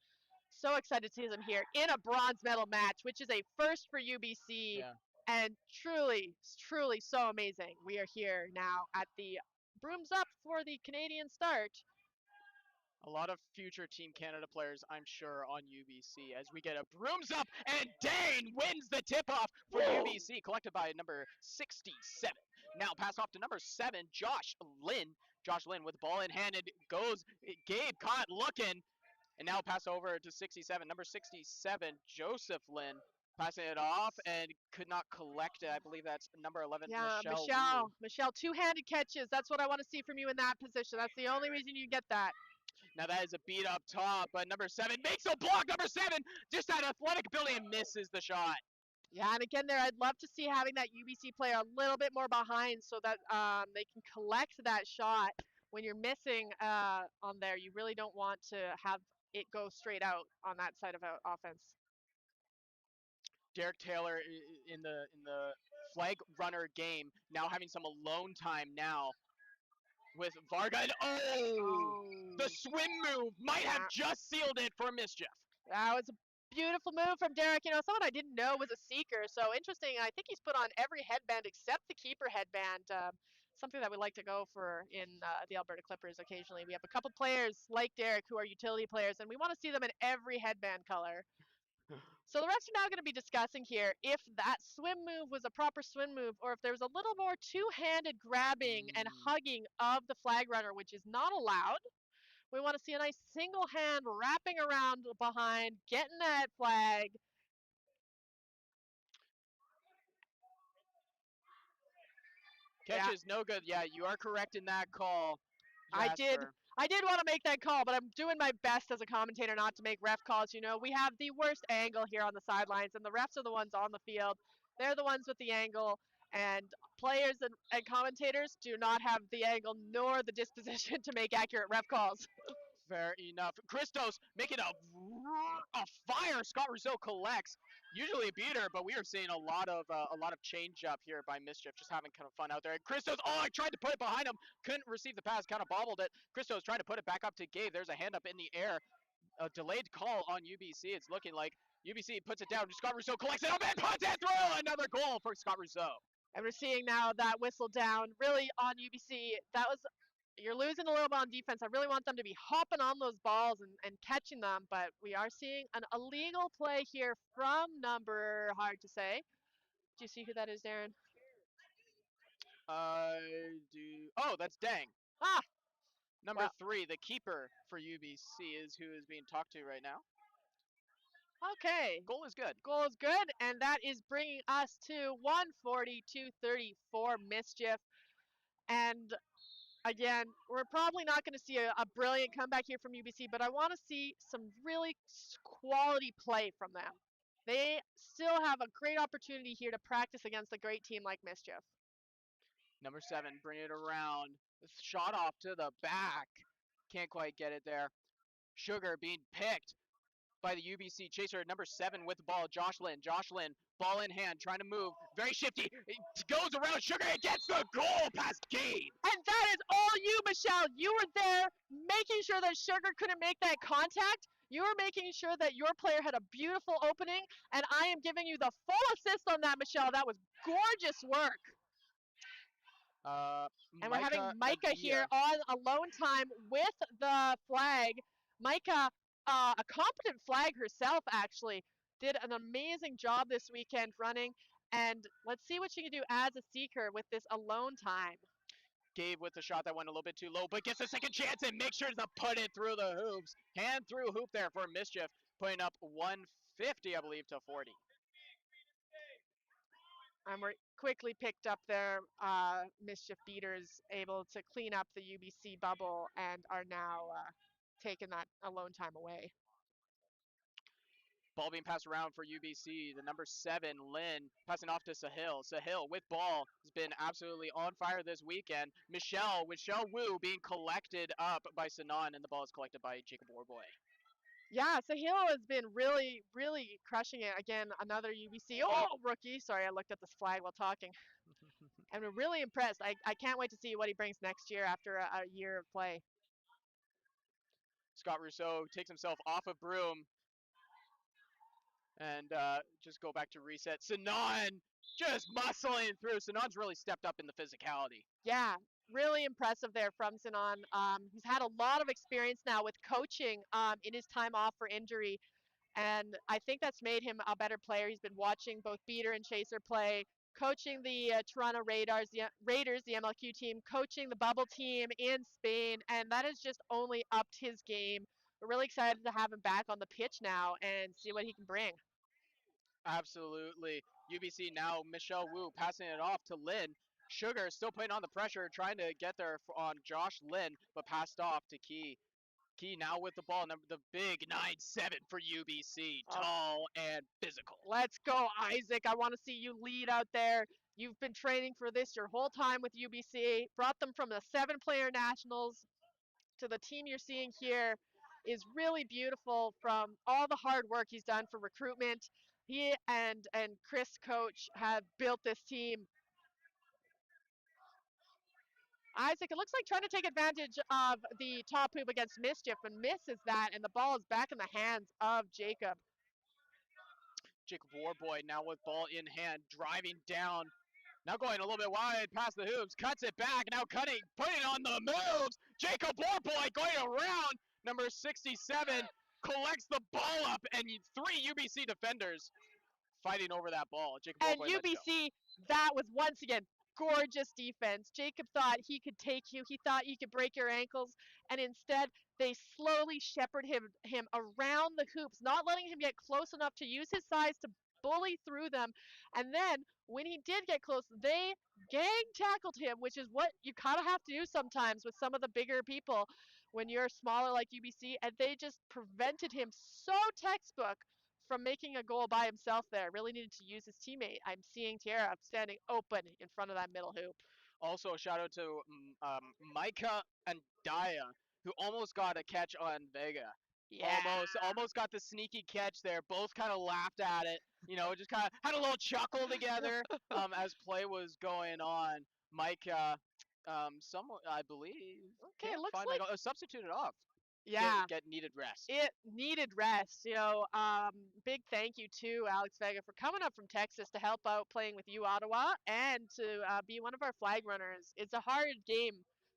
so excited to see them here in a bronze medal match, which is a first for UBC, Yeah. and truly so amazing. We are here now at the brooms up for the Canadian start. A lot of future Team Canada players, I'm sure, on UBC as we get a brooms up, and Dane wins the tip-off for UBC, collected by number 67. Now pass off to number 7, Josh Lynn. Josh Lynn with the ball in hand and goes. Gabe caught looking. And now pass over to 67. Number 67, Joseph Lynn. Passing it off and could not collect it. I believe that's number 11, Yeah, Michelle Wu. Michelle, two-handed catches. That's what I want to see from you in that position. That's the only reason you get that. Now that is a beat up top, but number 7 makes a block. Number 7, just that athletic ability, and misses the shot. Yeah, and again there, I'd love to see having that UBC player a little bit more behind so that they can collect that shot. When you're missing on there, you really don't want to have it go straight out on that side of offense. Derek Taylor in the flag runner game, now having some alone time now with Varga. And the swim move might have just sealed it for Mischief. That was a beautiful move from Derek. You know, someone I didn't know was a seeker. So interesting. I think he's put on every headband except the keeper headband. Something that we like to go for in the Alberta Clippers occasionally. We have a couple players like Derek who are utility players, and we want to see them in every headband color. So the refs are now going to be discussing here if that swim move was a proper swim move or if there was a little more two-handed grabbing and hugging of the flag runner, which is not allowed. We want to see a nice single hand wrapping around behind, getting that flag. Catch is no good. Yeah, you are correct in that call. I did Jasper. want to make that call, but I'm doing my best as a commentator not to make ref calls. You know, we have the worst angle here on the sidelines, and the refs are the ones on the field. They're the ones with the angle, and players and commentators do not have the angle nor the disposition to make accurate ref calls. Fair enough. Christos making a fire. Scott Rousseau collects. Usually a beater, but we are seeing a lot of change up here by Mischief, just having kind of fun out there. And Christos, I tried to put it behind him, couldn't receive the pass, kind of bobbled it. Christos trying to put it back up to Gabe. There's a hand up in the air. A delayed call on UBC. It's looking like UBC puts it down. Scott Rousseau collects it up and puts it through. Another goal for Scott Rousseau. And we're seeing now that whistle down really on UBC. You're losing a little bit on defense. I really want them to be hopping on those balls and catching them, but we are seeing an illegal play here from number, hard to say. Do you see who that is, Darren? That's Dang. Ah! Number 3, the keeper for UBC is who is being talked to right now. Okay. Goal is good. Goal is good, and that is bringing us to 140-34 Mischief. And again, we're probably not going to see a brilliant comeback here from UBC, but I want to see some really quality play from them. They still have a great opportunity here to practice against a great team like Mischief. Number 7, bring it around. Shot off to the back. Can't quite get it there. Sugar being picked by the UBC chaser. Number 7 with the ball, Josh Lynn. Josh Lynn, ball in hand, trying to move. Very shifty. It goes around Sugar and gets the goal past Gabe. And that is all you, Michelle. You were there making sure that Sugar couldn't make that contact. You were making sure that your player had a beautiful opening, and I am giving you the full assist on that, Michelle. That was gorgeous work. And we're having Micah here on alone time with the flag. Micah, a competent flag herself, actually, did an amazing job this weekend running. And let's see what she can do as a seeker with this alone time. Gabe with the shot that went a little bit too low, but gets a second chance and makes sure to put it through the hoops. Hand through hoop there for Mischief, putting up 150, I believe, to 40. And we're quickly picked up there. Mischief beaters able to clean up the UBC bubble and are now taking that alone time away. Ball being passed around for UBC. The number 7, Lynn, passing off to Sahil. Sahil with ball has been absolutely on fire this weekend. Michelle Wu being collected up by Sanan, and the ball is collected by Jacob Warboy. Yeah, Sahil has been really, really crushing it. Again, another UBC rookie. Sorry, I looked at this flag while talking. And we're really impressed. I can't wait to see what he brings next year after a year of play. Scott Rousseau takes himself off of Broom. And just go back to reset. Sanan just muscling through. Sanan's really stepped up in the physicality. Yeah, really impressive there from Sanan. He's had a lot of experience now with coaching in his time off for injury. And I think that's made him a better player. He's been watching both beater and chaser play. coaching the Toronto Raiders, the MLQ team, coaching the bubble team in Spain, and that has just only upped his game. We're really excited to have him back on the pitch now and see what he can bring. Absolutely. UBC now, Michelle Wu passing it off to Lynn. Sugar still putting on the pressure, trying to get there on Josh Lynn, but passed off to Key. Key now with the ball, the big 9-7 for UBC, tall and physical. Let's go, Isaac. I want to see you lead out there. You've been training for this your whole time with UBC, brought them from the 7-player nationals to the team you're seeing here is really beautiful from all the hard work he's done for recruitment. He and Chris, coach, have built this team. Isaac, it looks like trying to take advantage of the top hoop against Mischief and misses that, and the ball is back in the hands of Jacob. Jacob Warboy now with ball in hand, driving down. Now going a little bit wide past the hoops, cuts it back, now cutting, putting on the moves. Jacob Warboy going around, number 67, collects the ball up, and 3 UBC defenders fighting over that ball. Jacob And Warboy lets go. UBC, that was once again gorgeous defense. Jacob thought he could take you. He thought you could break your ankles, and instead they slowly shepherd him around the hoops, not letting him get close enough to use his size to bully through them. And then when he did get close, they gang tackled him, which is what you kind of have to do sometimes with some of the bigger people when you're smaller like UBC, and they just prevented him so textbook from making a goal by himself there. Really needed to use his teammate. I'm seeing Tierra standing open in front of that middle hoop. Also, a shout out to Micah and Daya, who almost got a catch on Vega. Yeah. Almost got the sneaky catch there. Both kind of laughed at it. You know, just kind of had a little chuckle together as play was going on. Micah, someone I believe, Okay, it looks finally like substituted off. yeah. Get needed rest. It needed rest. You know, big thank you to Alex Vega for coming up from Texas to help out playing with you, Ottawa, and to be one of our flag runners. It's a hard game,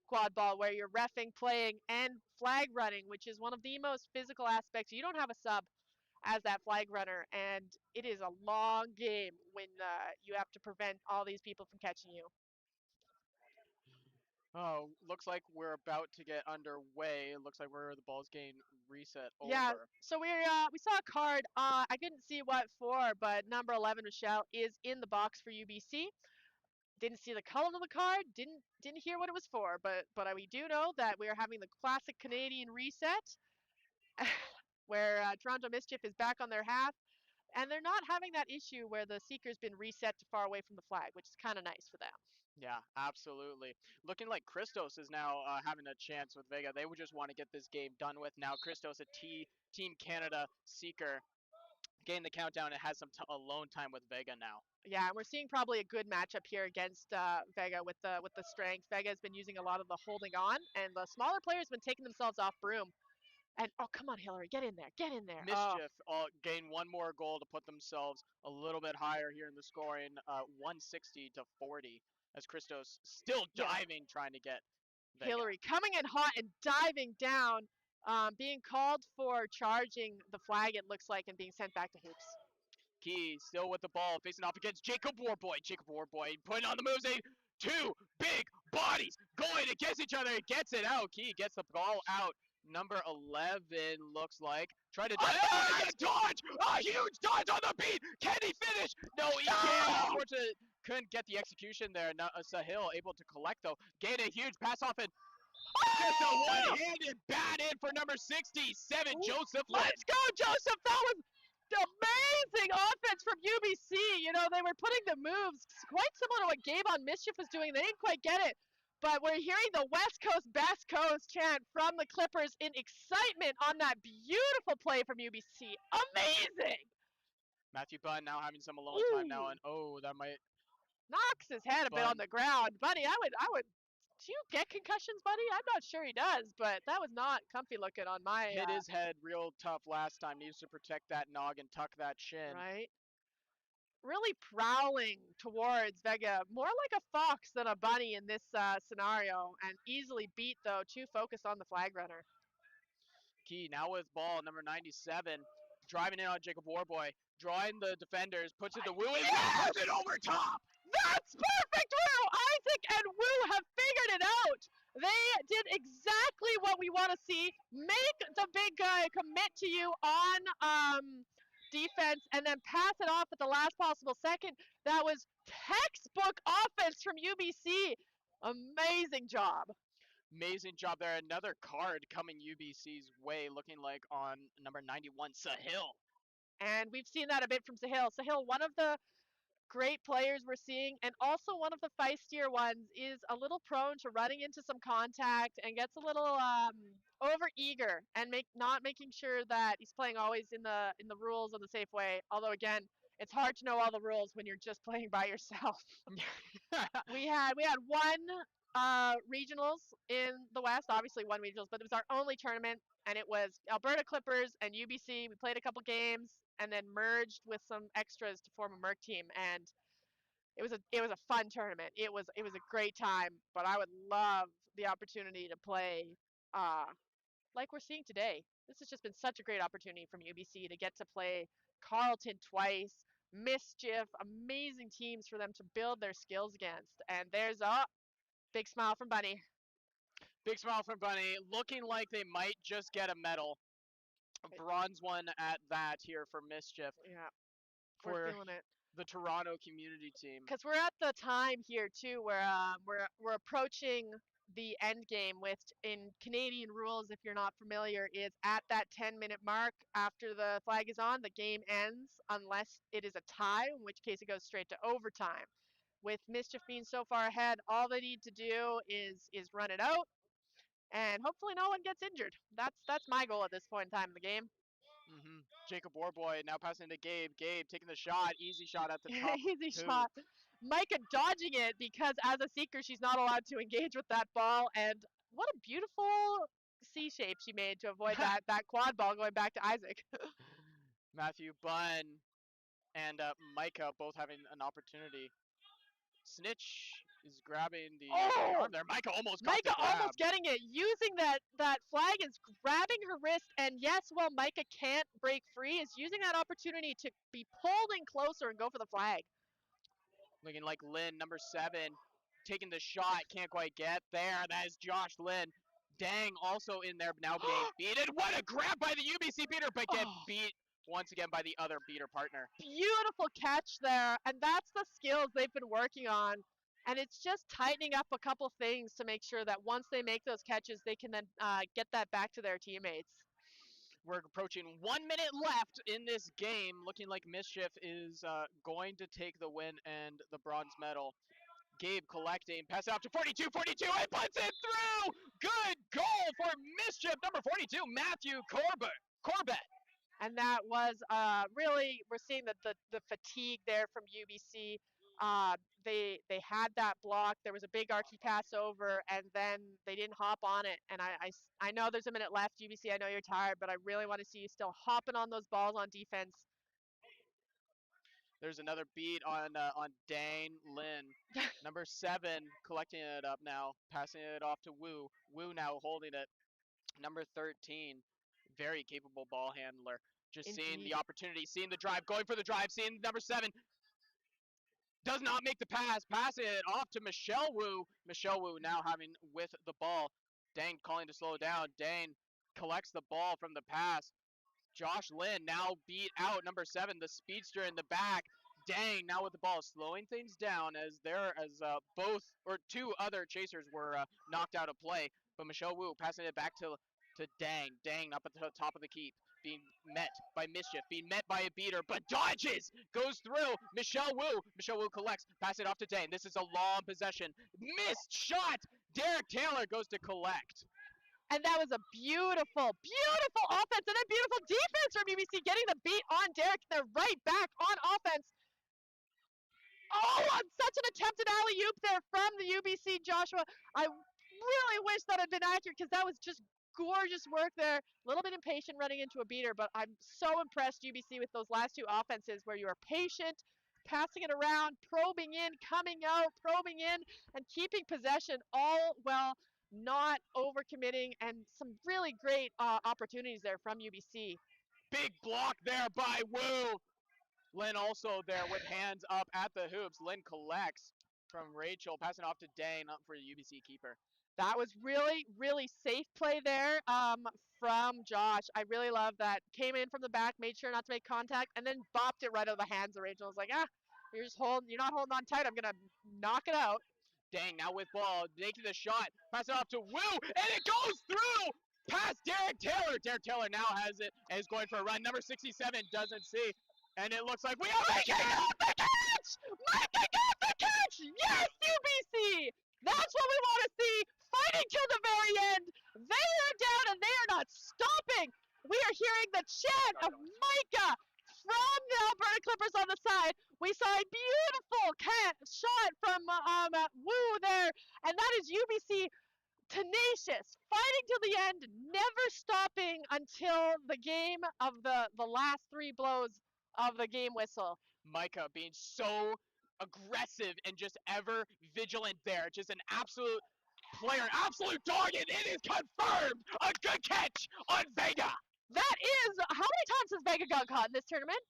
quad ball, where you're reffing, playing, and flag running, which is one of the most physical aspects. You don't have a sub as that flag runner, and it is a long game when you have to prevent all these people from catching you. Oh, looks like we're about to get underway. It looks like the ball's getting reset over. Yeah, so we saw a card. I couldn't see what for, but number 11 Michelle is in the box for UBC. Didn't see the color of the card. Didn't hear what it was for, but we do know that we are having the classic Canadian reset, where Toronto Mischief is back on their half, and they're not having that issue where the seeker's been reset to far away from the flag, which is kind of nice for them. Yeah, absolutely. Looking like Christos is now having a chance with Vega. They would just want to get this game done with now. Christos, a Team Canada seeker, getting the countdown and has some alone time with Vega now. Yeah, and we're seeing probably a good matchup here against Vega with the strength. Vega has been using a lot of the holding on, and the smaller players have been taking themselves off broom. And oh, come on, Hillary, get in there, get in there. Mischief gain one more goal to put themselves a little bit higher here in the scoring, 160 to 40. As Christos still diving, trying to get Vega. Hillary coming in hot and diving down, being called for charging the flag, it looks like, and being sent back to hoops. Key still with the ball, facing off against Jacob Warboy. Jacob Warboy putting on the moves. Two big bodies going against each other. He gets it out. Key gets the ball out. Number 11 looks like. Try to dodge! A huge dodge on the beat! Can he finish? No, he can't. Unfortunately, couldn't get the execution there. Now, Sahil able to collect, though. Gain a huge pass off and just a one-handed bat in for number 67, Joseph. Let's go, Joseph! That was amazing offense from UBC. You know, they were putting the moves quite similar to what Gabe on Mischief was doing. They didn't quite get it. But we're hearing the West Coast, Best Coast chant from the Clippers in excitement on that beautiful play from UBC. Amazing! Matthew Bunn now having some alone time now, and that might knocks his head a bit on the ground. Buddy, I would. Do you get concussions, buddy? I'm not sure he does, but that was not comfy looking on my. Hit his head real tough last time. Needs to protect that noggin, tuck that chin. Right. Really prowling towards Vega, more like a fox than a bunny in this scenario, and easily beat, though, too focused on the flag runner. Key now with ball, number 97, driving in on Jacob Warboy, drawing the defenders, puts it to Wu, and puts it over top! That's perfect, Woo! Isaac and Woo have figured it out. They did exactly what we want to see. Make the big guy commit to you on defense and then pass it off at the last possible second. That was textbook offense from UBC. Amazing job. Amazing job there. Another card coming UBC's way, looking like on number 91, Sahil. And we've seen that a bit from Sahil. Sahil, one of the great players we're seeing, and also one of the feistier ones, is a little prone to running into some contact and gets a little over eager and not making sure that he's playing always in the rules of the safe way. Although again, it's hard to know all the rules when you're just playing by yourself. we had one regionals in the West, obviously one regionals, but it was our only tournament, and it was Alberta Clippers and UBC. We played a couple games and then merged with some extras to form a Merc team, and it was a fun tournament. It was a great time, but I would love the opportunity to play like we're seeing today. This has just been such a great opportunity from UBC to get to play Carleton twice, Mischief, amazing teams for them to build their skills against. And there's a big smile from Bunny. Big smile from Bunny, looking like they might just get a medal. A bronze one at that here for Mischief. Yeah, for we're feeling it. The Toronto community team. Because we're at the time here too where we're approaching the end game, which in Canadian rules, if you're not familiar, is at that 10-minute mark after the flag is on, the game ends unless it is a tie, in which case it goes straight to overtime. With Mischief being so far ahead, all they need to do is run it out, and hopefully no one gets injured. That's my goal at this point in time in the game. Jacob Warboy now passing to Gabe. Gabe taking the shot. Easy shot at the top. Easy shot. Micah dodging it because as a seeker, she's not allowed to engage with that ball. And what a beautiful C shape she made to avoid that quad ball going back to Isaac. Matthew Bunn and Micah both having an opportunity. Snitch is grabbing the arm there. Micah almost got the grab. Almost getting it, using that flag is grabbing her wrist, and yes, while Micah can't break free, is using that opportunity to be pulled in closer and go for the flag. Looking like Lynn, number 7, taking the shot, can't quite get there. That is Josh Lynn. Dang, also in there now being beaten. What a grab by the UBC beater, but get beat once again by the other beater partner. Beautiful catch there, and that's the skills they've been working on. And it's just tightening up a couple things to make sure that once they make those catches, they can then get that back to their teammates. We're approaching 1 minute left in this game. Looking like Mischief is going to take the win and the bronze medal. Gabe collecting, pass it out to 42, and puts it through! Good goal for Mischief, number 42, Matthew Corbett. And that was really, we're seeing the fatigue there from UBC. They had that block. There was a big archy pass over, and then they didn't hop on it. And I know there's a minute left, UBC. I know you're tired, but I really want to see you still hopping on those balls on defense. There's another beat on Dane Lynn. Number 7 collecting it up now, passing it off to Wu. Wu now holding it. Number 13, very capable ball handler. Just seeing the opportunity, seeing the drive, going for the drive, seeing number 7. Does not make the pass, passing it off to Michelle Wu. Michelle Wu now having with the ball. Dane calling to slow down. Dane collects the ball from the pass. Josh Lynn now beat out number 7, the speedster in the back. Dang, now with the ball, slowing things down as both or 2 other chasers were knocked out of play. But Michelle Wu passing it back to Dang. Dang up at the top of the keep, being met by Mischief, being met by a beater, but dodges, goes through. Michelle Wu collects, pass it off to Dang. This is a long possession. Missed shot. Derek Taylor goes to collect. And that was a beautiful, beautiful offense and a beautiful defense from UBC, getting the beat on Derek. They're right back on offense. Oh, on such an attempted alley-oop there from the UBC Joshua. I really wish that had been accurate because that was just gorgeous work there. A little bit impatient running into a beater, but I'm so impressed, UBC, with those last 2 offenses where you are patient, passing it around, probing in, coming out, probing in, and keeping possession, all while not overcommitting, and some really great opportunities there from UBC. Big block there by Wu. Lynn also there with hands up at the hoops. Lynn collects from Rachel, passing off to Dane up for the UBC keeper. That was really, really safe play there from Josh. I really love that. Came in from the back, made sure not to make contact, and then bopped it right out of the hands of Rachel. I was like, you're not holding on tight. I'm gonna knock it out. Dang, now with ball, making the shot, pass it off to Woo, and it goes through past Derek Taylor. Derek Taylor now has it and is going for a run. Number 67 doesn't see, and it looks like we are making Got the catch! Micah got the catch! Yes, UBC! That's what we want to see. Fighting till the very end. They are down and they are not stopping. We are hearing the chant of Micah from the Alberta Clippers on the side. We saw a beautiful shot from Woo there, and that is UBC tenacious, fighting till the end, never stopping until the game of the last 3 blows of the game whistle. Micah being so aggressive and just ever vigilant there. Just an absolute player, absolute dog, and it is confirmed. A good catch on Vega. That is, how many times has Vega got caught in this tournament?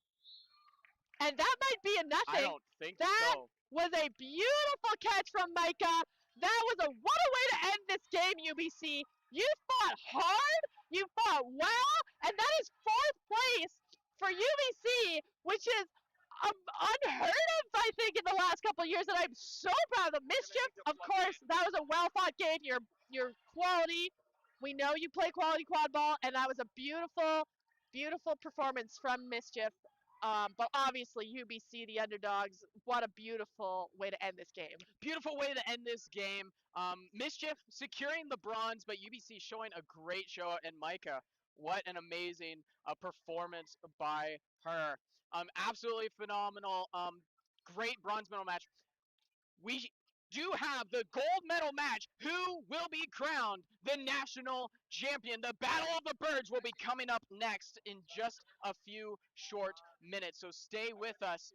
And that might be a I nothing. don't think That so. was a beautiful catch from Micah. That was what a way to end this game, UBC. You fought hard, you fought well, and that is 4th place for UBC, which is unheard of, I think, in the last couple of years, and I'm so proud of the Mischief. Of course, that was a well-fought game. Your quality, we know you play quality quad ball, and that was a beautiful, beautiful performance from Mischief. But obviously, UBC, the underdogs, what a beautiful way to end this game. Beautiful way to end this game. Mischief securing the bronze, but UBC showing a great show. And Micah, what an amazing performance by her. Absolutely phenomenal. Great bronze medal match. We do have the gold medal match. Who will be crowned the national champion? The Battle of the Birds will be coming up next in just a few short minutes. So stay with us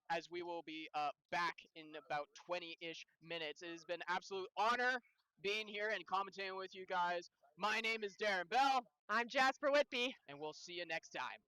as we will be back in about 20-ish minutes. It has been an absolute honor being here and commentating with you guys. My name is Darren Bell. I'm Jasper Whitby. And we'll see you next time.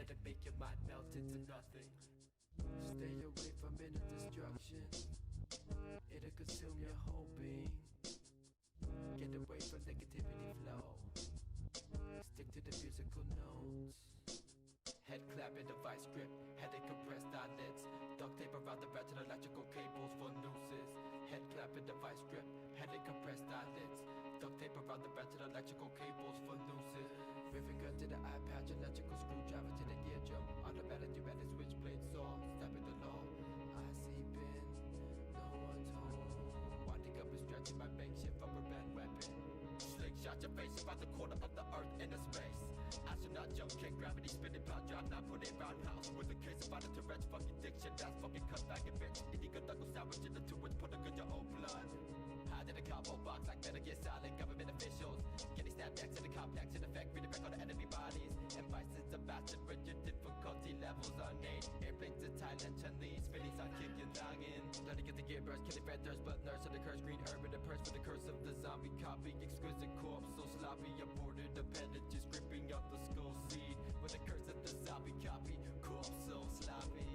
let it make your mind melt into nothing. Stay away from inner destruction, it'll consume your whole being. Get away from negativity flow, stick to the musical notes. Head clap in the vice grip, headache compressed eyelids. Duct tape around the ratchet electrical cables for nooses. Head clap in the vice grip, headache compressed eyelids. Duct tape around the ratchet electrical cables for nooses. Rivet gun to the eye patch, electrical screwdriver to the eardrum. Automatic pneumatic switchblade saw, stepping the law. I see pin, no one's home. Winding up and stretching my makeshift rubber band weapon. Slingshot your face about the corner of the earth into space. Astronaut jump kick, gravity spinning, power drive, not put it roundhouse. With a case about it to wretch, fucking diction, that's fucking cut back and bitch. Illegal knuckle sandwich in the two inch, put a good your own blood. Hide in a combo box like Metal Gear Solid, government officials. Getting snapped next to the complex in effect, reading back on the enemy bodies. And vices of bastard, rigid difficulty levels unnamed. Airplanes to Thailand, Chun-Li's feelings on kicking noggin. Let it get the gear burst, killing red thirst, but nurse of the curse, green herb in the purse for the curse of the zombie copy. Exquisite corpse, so sloppy, aborted appendages, gripping up the skull seed. With the curse of the zombie copy, corpse so sloppy.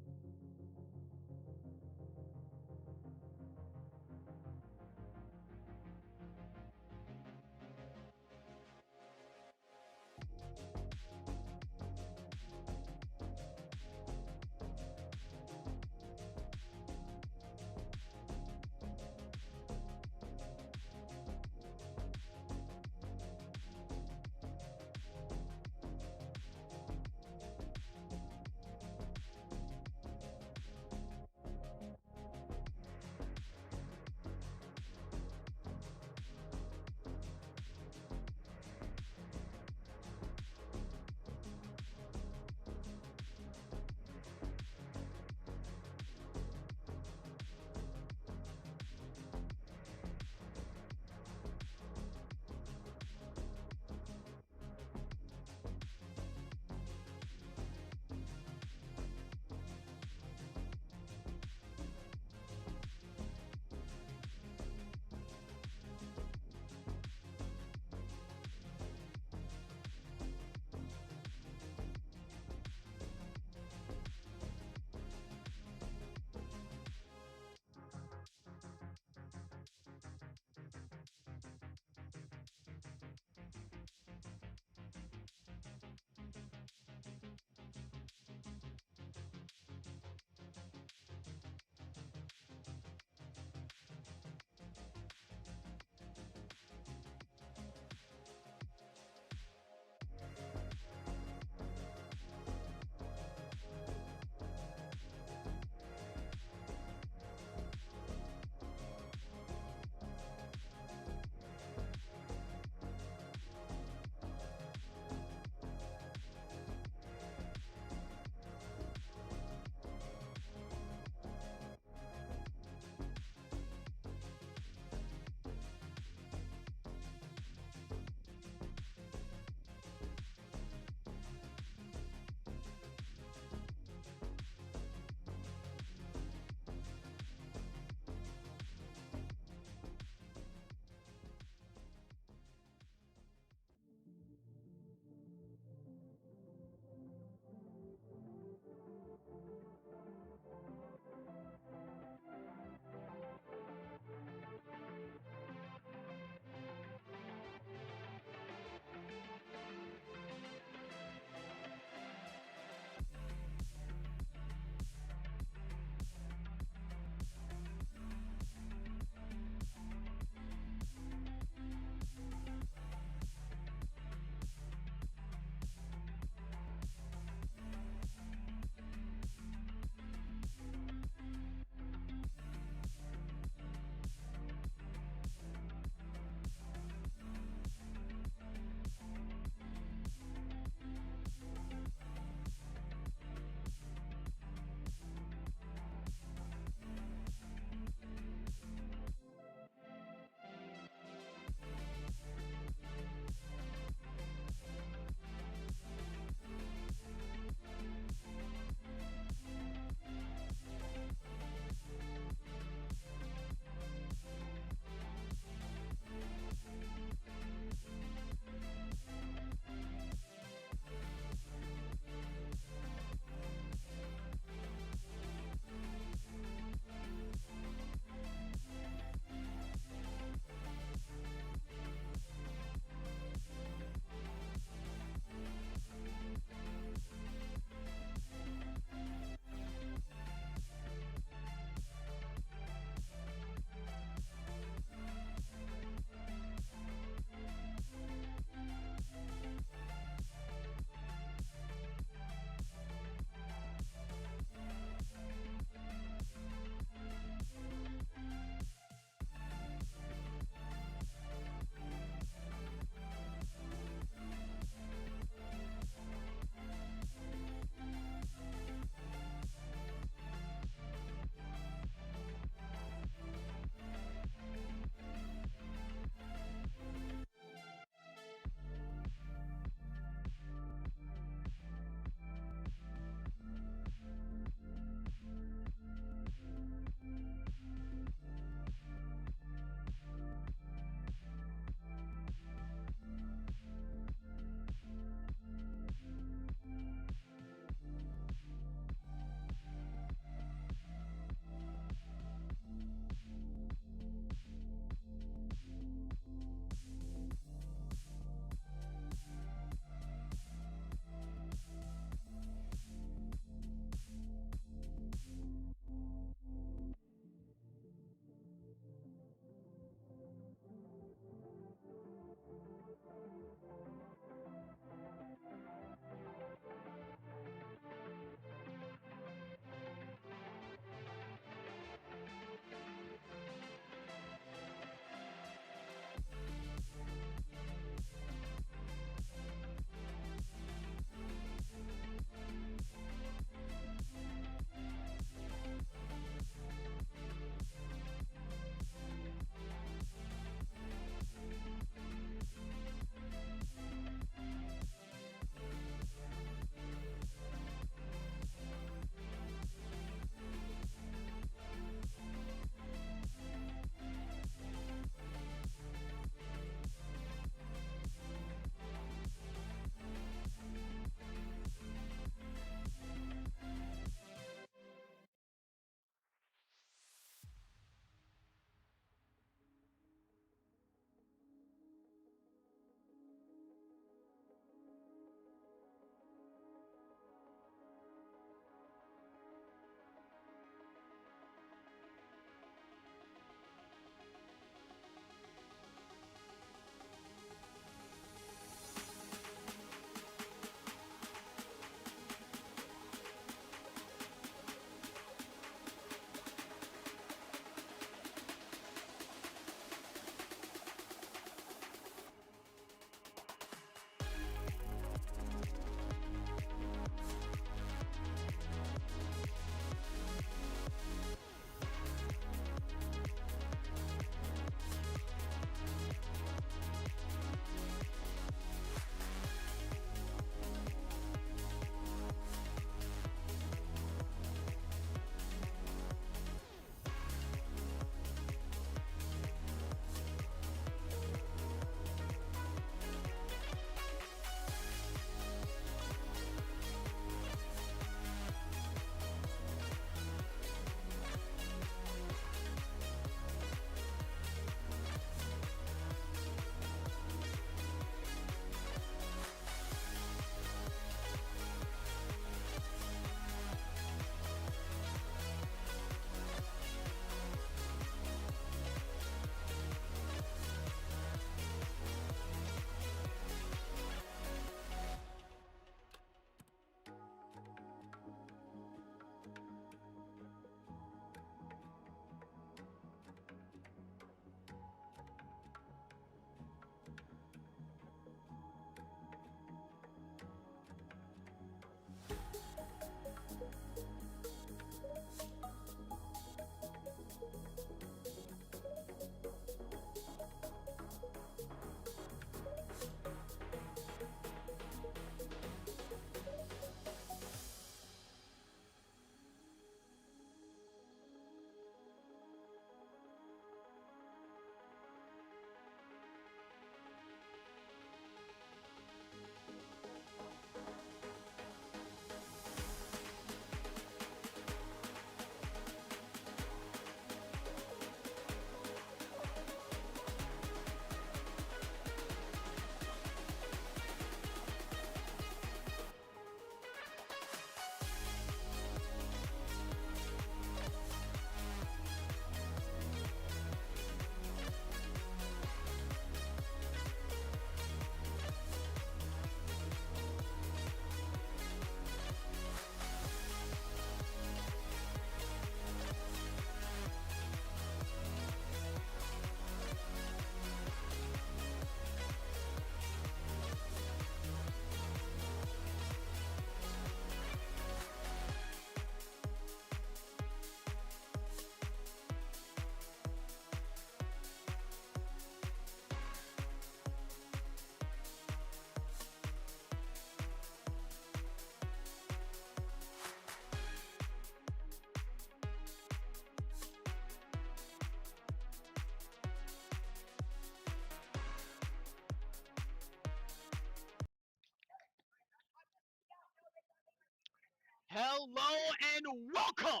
hello, and welcome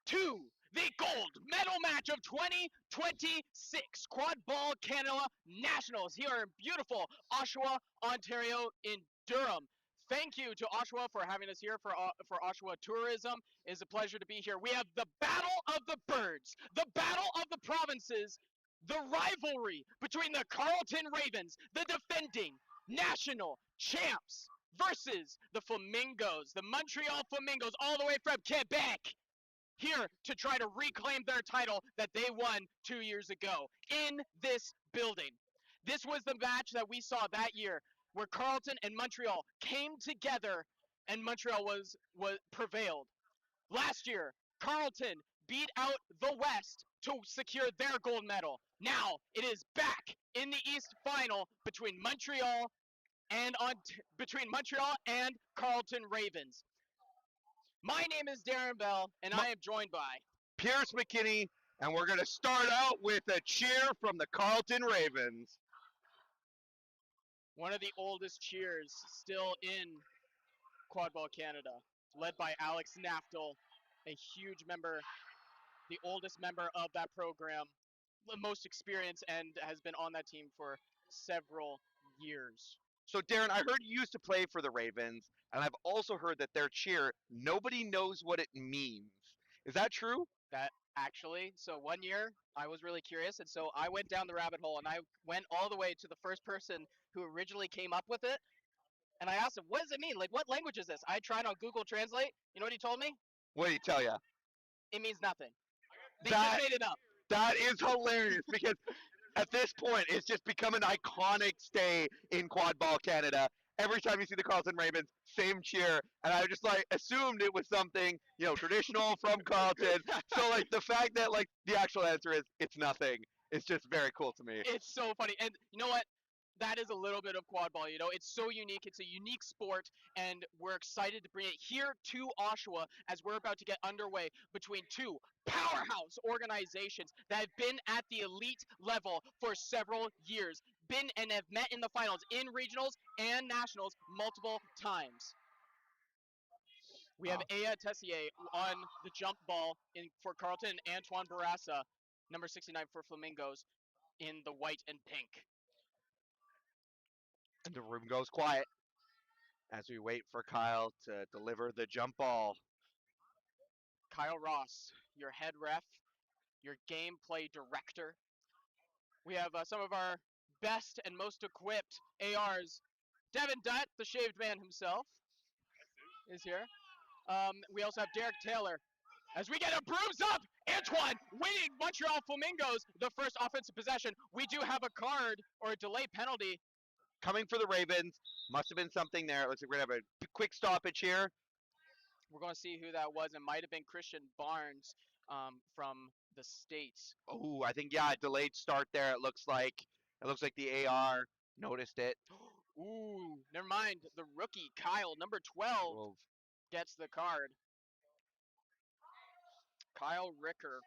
to the gold medal match of 2026 Quadball Canada Nationals here in beautiful Oshawa, Ontario in Durham. Thank you to Oshawa for having us here for Oshawa Tourism. It's a pleasure to be here. We have the Battle of the Birds, the Battle of the Provinces, the rivalry between the Carleton Ravens, the defending national champs, versus the Flamingos, the Montreal Flamingos, all the way from Quebec, here to try to reclaim their title that they won 2 years ago in this building. This was the match that we saw that year where Carleton and Montreal came together and Montreal was prevailed. Last year, Carleton beat out the West to secure their gold medal. Now it is back in the East final between Montreal and Carleton Ravens. My name is Darren Bell, and I am joined by Pierce McKinney, and we're going to start out with a cheer from the Carleton Ravens. one of the oldest cheers still in Quadball Canada, led by Alex Naftel, a huge member, the oldest member of that program, the most experienced, and has been on that team for several years. So, Darren, I heard you used to play for the Ravens, and I've also heard that their cheer, nobody knows what it means. Is that true? That actually, so one year I was really curious, and so I went down the rabbit hole and I went all the way to the first person who originally came up with it. And I asked him, what does it mean? Like, what language is this? I tried on Google Translate. You know what he told me? What did he tell you? It means nothing. They That- just made it up. That is hilarious because at this point, it's just become an iconic stay in Quadball Canada. Every time you see the Carleton Ravens, same cheer, and I just like assumed it was something traditional from Carleton. So like the fact that like the actual answer is it's nothing. It's just very cool to me. It's so funny. And you know what? That is a little bit of quadball, It's so unique. It's a unique sport, and we're excited to bring it here to Oshawa as we're about to get underway between two powerhouse organizations that have been at the elite level for several years, been and have met in the finals in regionals and nationals multiple times. We have Aya Tessier on the jump ball for Carleton, Antoine Barassa, number 69 for Flamingos, in the white and pink. And the room goes quiet as we wait for Kyle to deliver the jump ball. Kyle Ross, your head ref, your gameplay director. We have some of our best and most equipped ARs. Devin Dutt, the shaved man himself, is here. We also have Derek Taylor. As we get a bruise up, Antoine winning Montreal Flamingos the first offensive possession. We do have a card or a delay penalty. Coming for the Ravens. Must have been something there. Looks like we're going to have a quick stoppage here. We're going to see who that was. It might have been Christian Barnes from the States. Oh, I think, yeah, delayed start there. It looks like the AR noticed it. Ooh, never mind. The rookie, Kyle, number 12, gets the card. Kyle Ricker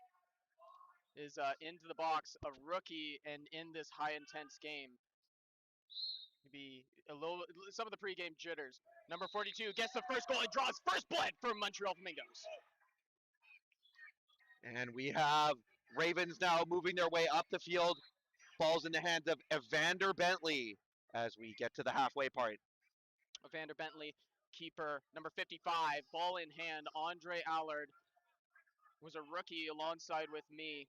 is into the box, a rookie, and in this high intense game. Maybe some of the pregame jitters. Number 42 gets the first goal and draws first blood for Montreal Flamingos. And we have Ravens now moving their way up the field. Ball's in the hands of Evander Bentley as we get to the halfway part. Evander Bentley, keeper, number 55, ball in hand. Andre Allard was a rookie alongside with me.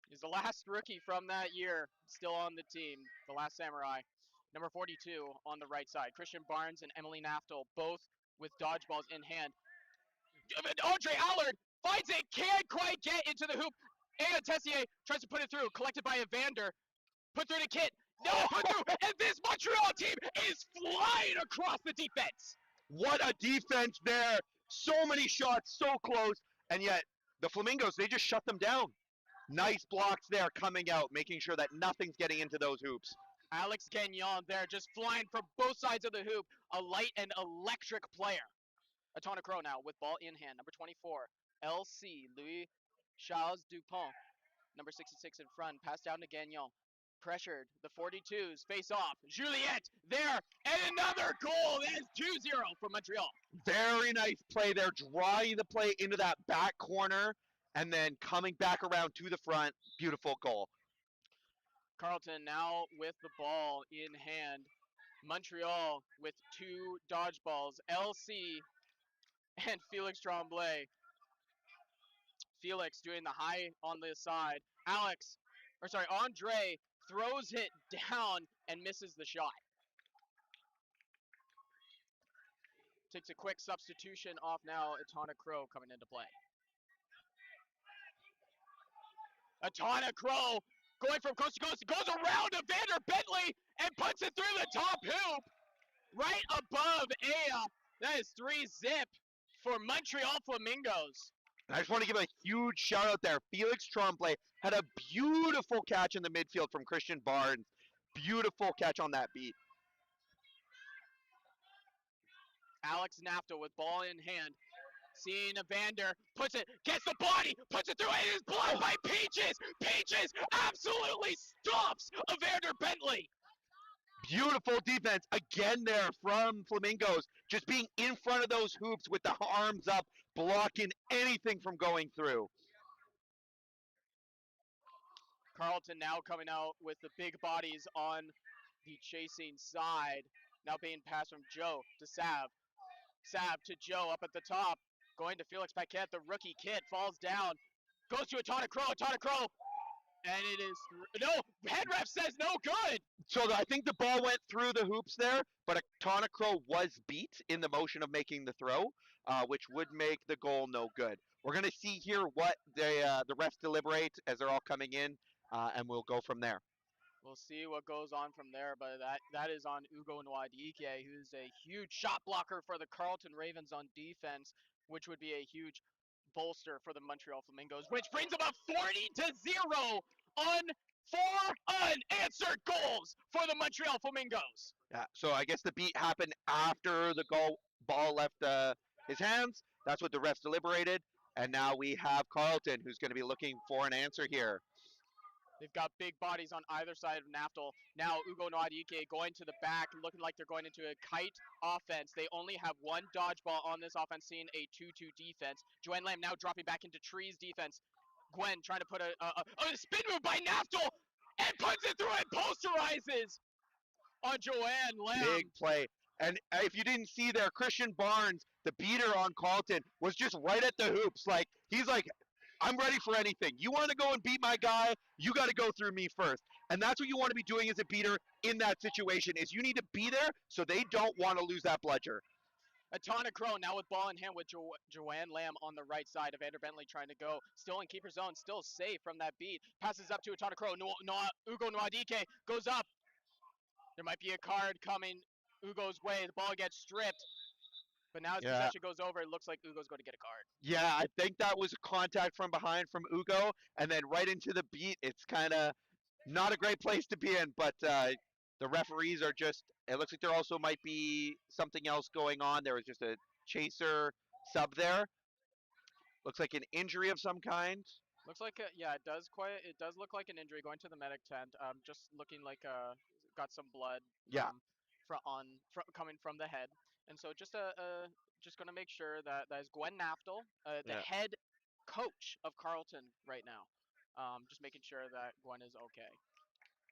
He's the last rookie from that year, still on the team, the last Samurai. Number 42 on the right side. Christian Barnes and Emily Naftel, both with dodgeballs in hand. Andre Allard finds it, can't quite get into the hoop. Aya Tessier tries to put it through, collected by Evander. Put through to Kit. No, put through, and this Montreal team is flying across the defense. What a defense there. So many shots, so close, and yet the Flamingos, they just shut them down. Nice blocks there coming out, making sure that nothing's getting into those hoops. Alex Gagnon there, just flying from both sides of the hoop. A light and electric player. Atona Crow now with ball in hand. Number 24, LC, Louis Charles Dupont. Number 66 in front. Pass down to Gagnon. pressured. The 42s face off. Juliet there, and another goal. That is 2-0 for Montreal. Very nice play there, drawing the play into that back corner and then coming back around to the front. Beautiful goal. Carleton now with the ball in hand. Montreal with 2 dodgeballs. LC and Felix Tremblay. Felix doing the high on the side. Andre throws it down and misses the shot. Takes a quick substitution off now. Atana Crow coming into play. Atana Crow going from coast to coast. Goes around Evander Bentley and puts it through the top hoop. Right above Aya. That is 3-0 for Montreal Flamingos. And I just want to give a huge shout out there. Felix Tremblay had a beautiful catch in the midfield from Christian Barnes. Beautiful catch on that beat. Alex Nafta with ball in hand. Seeing Evander, puts it, gets the body, puts it through, and it is blocked by Peaches. Peaches absolutely stops Evander Bentley. Beautiful defense again there from Flamingos, just being in front of those hoops with the arms up, blocking anything from going through. Carleton now coming out with the big bodies on the chasing side. Now being passed from Joe to Sav. Sav to Joe up at the top. Going to Felix Paquette, the rookie kid, falls down. Goes to Atana Crow, and it is, no, head ref says no good. So I think the ball went through the hoops there, but Atana Crow was beat in the motion of making the throw, which would make the goal no good. We're going to see here what the refs deliberate as they're all coming in, and we'll go from there. We'll see what goes on from there, but that is on Ugo Nwadike, who's a huge shot blocker for the Carleton Ravens on defense, which would be a huge bolster for the Montreal Flamingos, which brings about 40-0 on 4 unanswered goals for the Montreal Flamingos. Yeah, so I guess the beat happened after the ball left his hands. That's what the refs deliberated, and now we have Carleton, who's going to be looking for an answer here. They've got big bodies on either side of Naftal. Now Ugo Nwadike going to the back, looking like they're going into a kite offense. They only have 1 dodgeball on this offense, seeing a 2-2 defense. Joanne Lamb now dropping back into Tree's defense. Gwen trying to put a spin move by Naftal and puts it through and posterizes on Joanne Lamb. Big play. And if you didn't see there, Christian Barnes, the beater on Carleton, was just right at the hoops. Like, he's like, I'm ready for anything. You want to go and beat my guy, you got to go through me first. And that's what you want to be doing as a beater in that situation, is you need to be there so they don't want to lose that bludger. Atana Crow now with ball in hand with Joanne Lamb on the right side. Evander Bentley trying to go. Still in keeper zone, still safe from that beat. Passes up to Atana Crow. Ugo Nwadike goes up. There might be a card coming Ugo's way. The ball gets stripped. But now as possession goes over, it looks like Ugo's going to get a card. Yeah, I think that was a contact from behind from Ugo, and then right into the beat. It's kind of not a great place to be in, but the referees are just, it looks like there also might be something else going on. There was just a chaser sub there. Looks like an injury of some kind. Looks like, it does look like an injury going to the medic tent. Just looking like got some blood. Coming from the head. And so just going to make sure that is Gwen Naftal, the head coach of Carleton right now. Just making sure that Gwen is okay.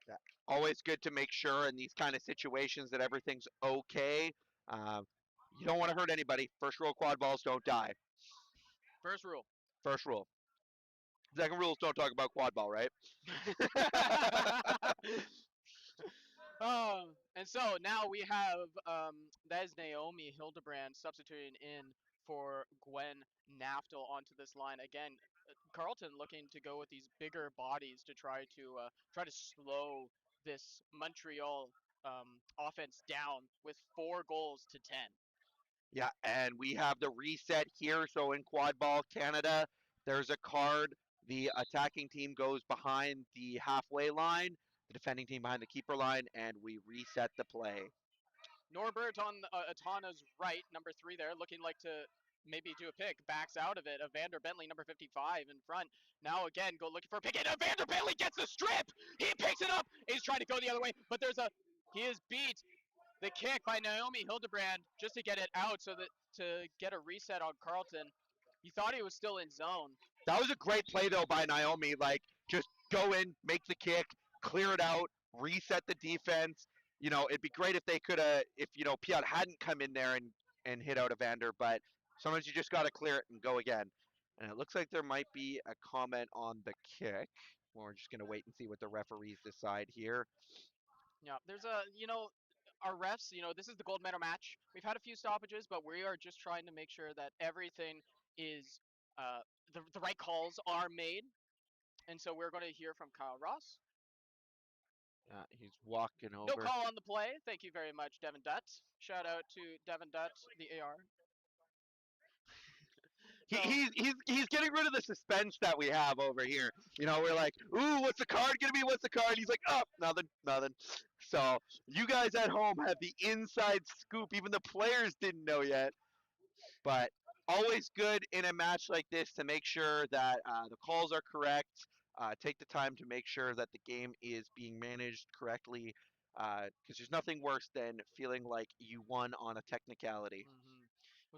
Yeah. Always good to make sure in these kind of situations that everything's okay. You don't want to hurt anybody. First rule, quad balls don't die. First rule. First rule. Second rule is don't talk about quad ball, right? And so now we have, that is Naomi Hildebrand substituting in for Gwen Naftal onto this line. Again, Carleton looking to go with these bigger bodies to try to slow this Montreal offense down with 4 goals to 10. Yeah, and we have the reset here. So in Quad Ball Canada, there's a card. The attacking team goes behind the halfway line, the defending team behind the keeper line, and we reset the play. Norbert on Atana's right, number 3 there, looking like to maybe do a pick, backs out of it. Evander Bentley, number 55, in front. Now again, go looking for a pick, and Evander Bentley gets the strip! He picks it up! He's trying to go the other way, but he is beat. The kick by Naomi Hildebrand just to get it out so that to get a reset on Carlton. He thought he was still in zone. That was a great play though by Naomi. Like just go in, make the kick, clear it out, reset the defense. You know, it'd be great if they could have, if Piot hadn't come in there and hit out Evander, but sometimes you just got to clear it and go again. And it looks like there might be a comment on the kick. We're just gonna wait and see what the referees decide here. Yeah, there's our refs, this is the gold medal match. We've had a few stoppages, but we are just trying to make sure that everything is the right calls are made. And so we're going to hear from Kyle Ross. He's walking over. No call on the play. Thank you very much, Devin Dutt. Shout out to Devin Dutt, the AR. He's getting rid of the suspense that we have over here. We're like, ooh, what's the card gonna be? What's the card? He's like, oh, nothing. So you guys at home have the inside scoop. Even the players didn't know yet. But always good in a match like this to make sure that the calls are correct. Take the time to make sure that the game is being managed correctly. Because there's nothing worse than feeling like you won on a technicality. Mm-hmm.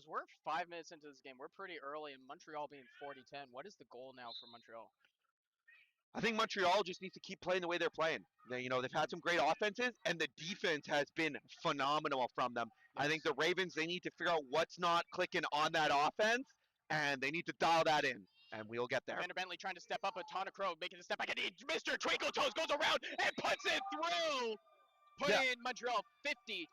We're 5 minutes into this game. We're pretty early, and Montreal being 40-10. What is the goal now for Montreal? I think Montreal just needs to keep playing the way they're playing. They've had some great offenses, and the defense has been phenomenal from them. Yes. I think the Ravens, they need to figure out what's not clicking on that offense, and they need to dial that in, and we'll get there. Evander Bentley trying to step up, a Tana Crow making a step back, and Mr. Twinkle Toes goes around and puts it through, putting Montreal 50-10.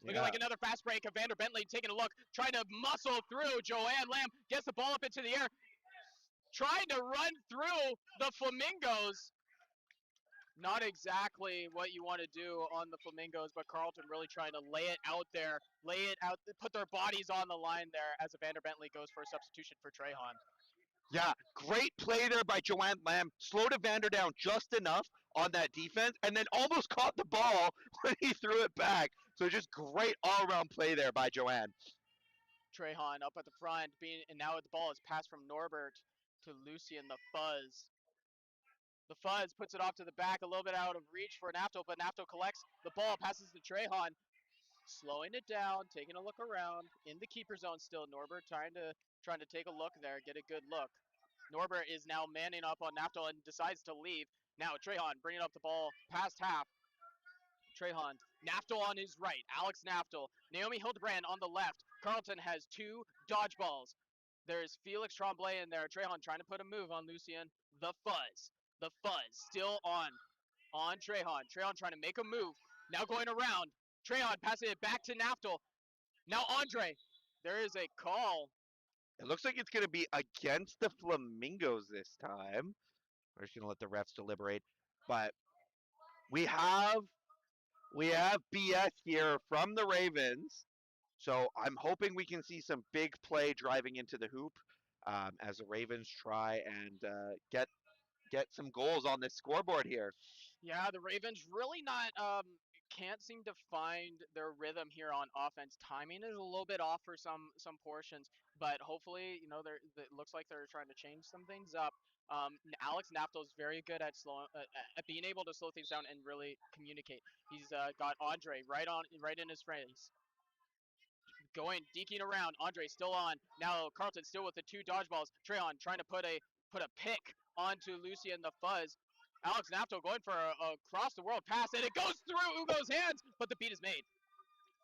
Looking like another fast break. Evander Bentley taking a look, trying to muscle through. Joanne Lamb gets the ball up into the air, trying to run through the Flamingos. Not exactly what you want to do on the Flamingos, but Carlton really trying to lay it out there, put their bodies on the line there as Evander Bentley goes for a substitution for Trehan. Yeah, great play there by Joanne Lamb. Slowed Evander down just enough on that defense, and then almost caught the ball when he threw it back. So just great all-around play there by Joanne. Trehan up at the front, and now the ball is passed from Norbert to Lucien the Fuzz. The Fuzz puts it off to the back, a little bit out of reach for Nafto, but Nafto collects the ball, passes to Trehan, slowing it down, taking a look around, in the keeper zone still. Norbert trying to take a look there, get a good look. Norbert is now manning up on Nafto and decides to leave. Now Trehan bringing up the ball past half. Trehan, Nafto on his right, Alex Nafto, Naomi Hildebrand on the left. Carlton has 2 dodgeballs. There's Felix Tremblay in there. Trehan trying to put a move on Lucien. The Fuzz still on Trehan. Trehan trying to make a move. Now going around. Trehan passing it back to Nafto. Now Andre. There is a call. It looks like it's going to be against the Flamingos this time. We're just going to let the refs deliberate. But we have BS here from the Ravens. So I'm hoping we can see some big play driving into the hoop as the Ravens try and get some goals on this scoreboard here. Yeah, the Ravens really not can't seem to find their rhythm here on offense. Timing is a little bit off for some portions, but hopefully, it looks like they're trying to change some things up. Alex Nafto is very good at being able to slow things down and really communicate. He's got Andre right in his face. Deking around. Andre still on. Now Carlton still with the 2 dodgeballs. Trehan trying to put a pick onto Lucien the Fuzz. Alex Nafto going for a across the world pass, and it goes through Ugo's hands, but the beat is made.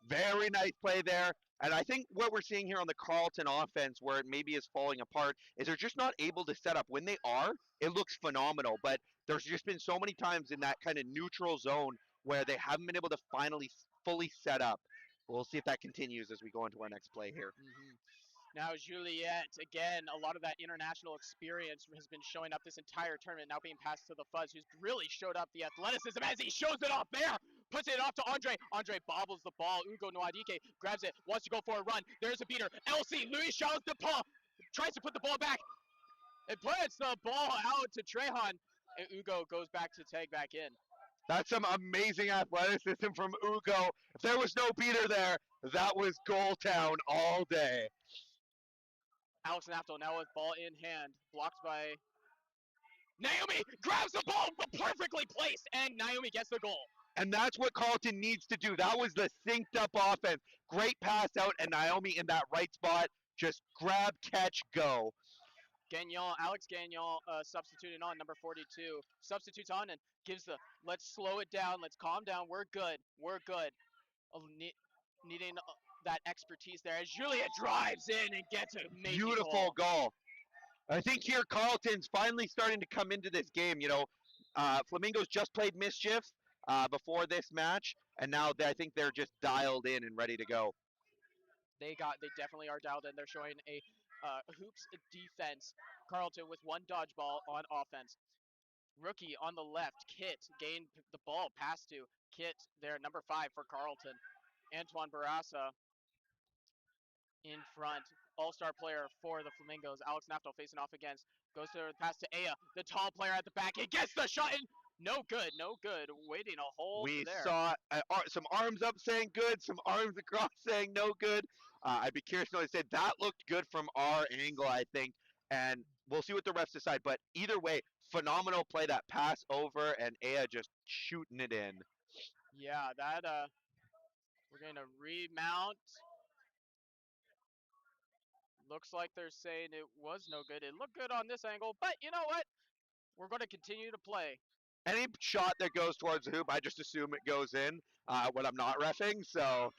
Very nice play there. And I think what we're seeing here on the Carlton offense, where it maybe is falling apart, is they're just not able to set up. When they are, it looks phenomenal. But there's just been so many times in that kind of neutral zone where they haven't been able to finally fully set up. We'll see if that continues as we go into our next play here. Mm-hmm. Now Juliette, again, a lot of that international experience has been showing up this entire tournament, now being passed to the Fuzz, who's really showed up the athleticism as he shows it off there. Puts it off to Andre. Andre bobbles the ball. Ugo Nwadike grabs it, wants to go for a run. There's a beater. Elsie, Louis Charles DePaul tries to put the ball back. It puts the ball out to Trehan, and Ugo goes back to tag back in. That's some amazing athleticism from Ugo. If there was no beater there, that was goal town all day. Alex Nafto now with ball in hand, blocked by Naomi, grabs the ball perfectly placed, and Naomi gets the goal. And that's what Carleton needs to do. That was the synced up offense. Great pass out, and Naomi in that right spot. Just grab, catch, go. Gagnon, Alex Gagnon substituting on, number 42. Substitutes on and gives the, let's slow it down, let's calm down, we're good, we're good. Needing that expertise there as Julia drives in and gets a amazing Beautiful goal. I think here Carleton's finally starting to come into this game. You know, Flamingos just played Mischief before this match, and now I think they're just dialed in and ready to go. They definitely are dialed in. They're showing a hoops defense. Carleton with one dodgeball on offense. Rookie on the left, Kit gained the ball, pass to Kit there, number 5 for Carleton. Antoine Barassa in front, all-star player for the Flamingos. Alex Nafto facing off against, goes to the pass to Aya, the tall player at the back. He gets the shot in. No good, no good. Waiting a hold We there. saw some arms up saying good, some arms across saying no good. I'd be curious to know. They said that looked good from our angle, I think, and we'll see what the refs decide. But either way, phenomenal play, that pass over, and Aya just shooting it in. Yeah, that we're going to remount. Looks like they're saying it was no good. It looked good on this angle, but you know what? We're going to continue to play. Any shot that goes towards the hoop, I just assume it goes in when I'm not reffing. So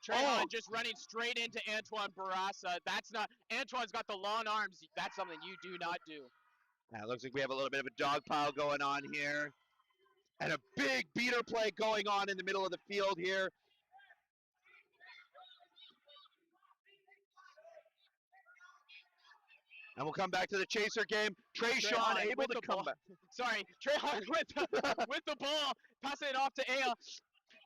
Trehan just running straight into Antoine Barassa. That's not, Antoine's got the long arms. That's something you do not do. it looks like we have a little bit of a dog pile going on here. And a big beater play going on in the middle of the field here. And we'll come back to the chaser game. Trayshawn able to come back. Sorry, Trehan with the ball, passing it off to Aya.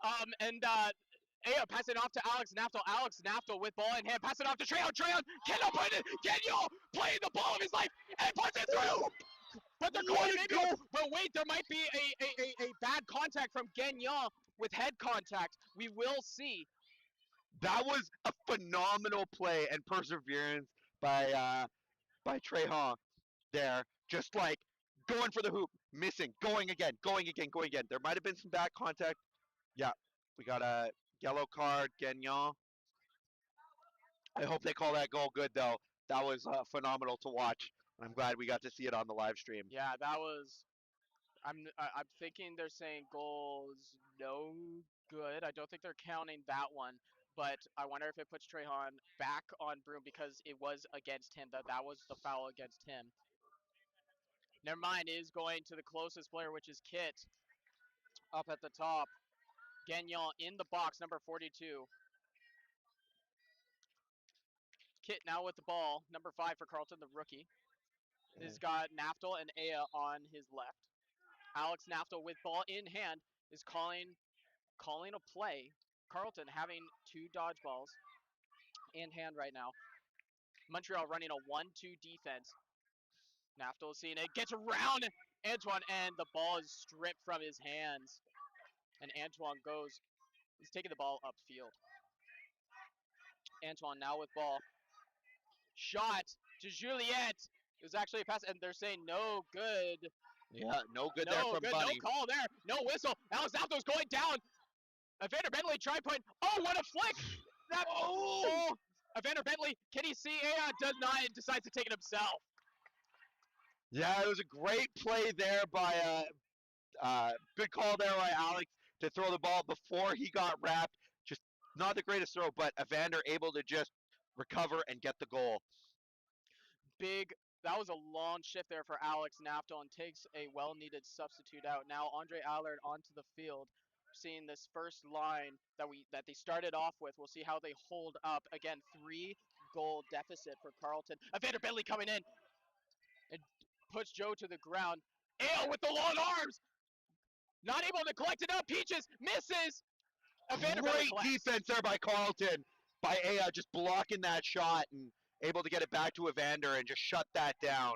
Aya passing it off to Alex Nafto. Alex Nafto with ball in hand, passing it off to Trehan. Trehan cannot put it. Kenyo playing the ball of his life and puts it through. But they're going maybe. But wait, there might be a bad contact from Gagnon with head contact. We will see. That was a phenomenal play and perseverance by Trehan there. Just like going for the hoop, missing, going again, going again, going again. There might have been some bad contact. Yeah, we got a yellow card, Gagnon. I hope they call that goal good though. That was phenomenal to watch. I'm glad we got to see it on the live stream. Yeah, that was. I'm thinking they're saying goals no good. I don't think they're counting that one. But I wonder if it puts Trehan back on Broom because it was against him. That was the foul against him. Never mind, is going to the closest player, which is Kit. Up at the top. Gagnon in the box, number 42. Kit now with the ball, number 5 for Carleton, the rookie. Has got Naftal and Aya on his left. Alex Naftal with ball in hand is calling a play. Carleton having 2 dodgeballs in hand right now. Montreal running a 1-2 defense. Naftal is seeing it, gets around Antoine, and the ball is stripped from his hands. And Antoine he's taking the ball upfield. Antoine now with ball. Shot to Juliette. It was actually a pass, and they're saying no good. Yeah, no good there from Bunny. No call there. No whistle. Alex Nafto's going down. Evander Bentley try point. Oh, what a flick! Evander Bentley, can he see? Does not, and decides to take it himself. Yeah, it was a great play there by good call there by Alex to throw the ball before he got wrapped. Just not the greatest throw, but Evander able to just recover and get the goal. That was a long shift there for Alex Nafto and takes a well-needed substitute out. Now Andre Allard onto the field. Seeing this first line that they started off with. We'll see how they hold up. Again, 3-goal deficit for Carleton. Evander Bentley coming in and puts Joe to the ground. Ale with the long arms! Not able to collect it up. Peaches misses! Great defense there by Carleton. By Aya just blocking that shot and able to get it back to Evander and just shut that down.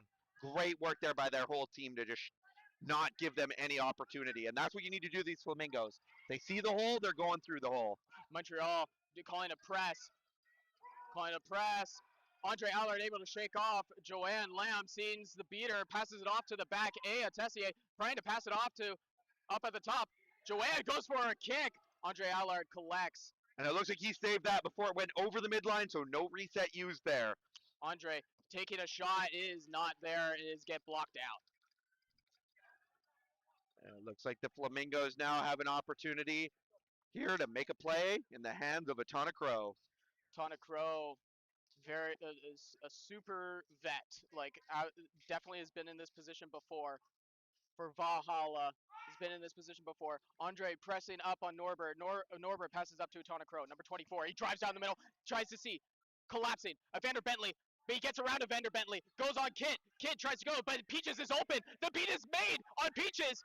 Great work there by their whole team to just not give them any opportunity. And that's what you need to do these Flamingos. They see the hole, they're going through the hole. Montreal calling a press. Calling a press. Andre Allard able to shake off. Joanne Lamb sees the beater, passes it off to the back. Aya Tessier trying to pass it off to up at the top. Joanne goes for a kick. Andre Allard collects. And it looks like he saved that before it went over the midline, so no reset used there. Andre taking a shot is not there. It is get blocked out. And it looks like the Flamingos now have an opportunity here to make a play in the hands of a ton of Crow. Tana Crow, very is a super vet. Like definitely has been in this position before. For Valhalla, has been in this position before. Andre pressing up on Norbert. Norbert passes up to Tana Crow, number 24. He drives down the middle, tries to see, collapsing. Evander Bentley, but he gets around Evander Bentley, goes on Kid. Kid tries to go, but Peaches is open. The beat is made on Peaches,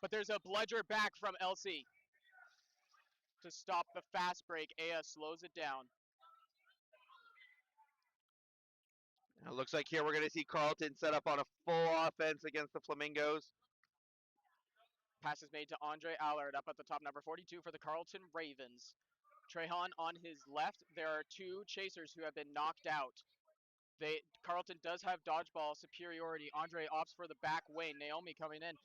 but there's a bludger back from LC to stop the fast break. Aya slows it down. It looks like here we're going to see Carleton set up on a full offense against the Flamingos. Pass is made to Andre Allard up at the top, number 42 for the Carleton Ravens. Trehan on his left. There are two chasers who have been knocked out. Carleton does have dodgeball superiority. Andre opts for the back wing. Naomi coming in.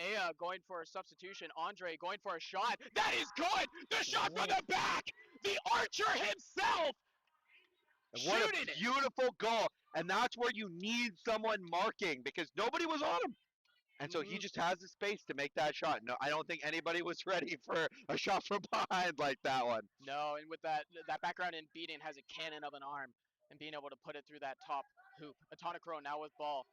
Aya going for a substitution. Andre going for a shot. That is good! The shot from the back! The archer himself! And what Shooting a it! beautiful goal. And that's where you need someone marking because nobody was on him. And so he just has the space to make that shot. No, I don't think anybody was ready for a shot from behind like that one. No, and with that background in beating has a cannon of an arm and being able to put it through that top hoop. Atonic Crow now with ball.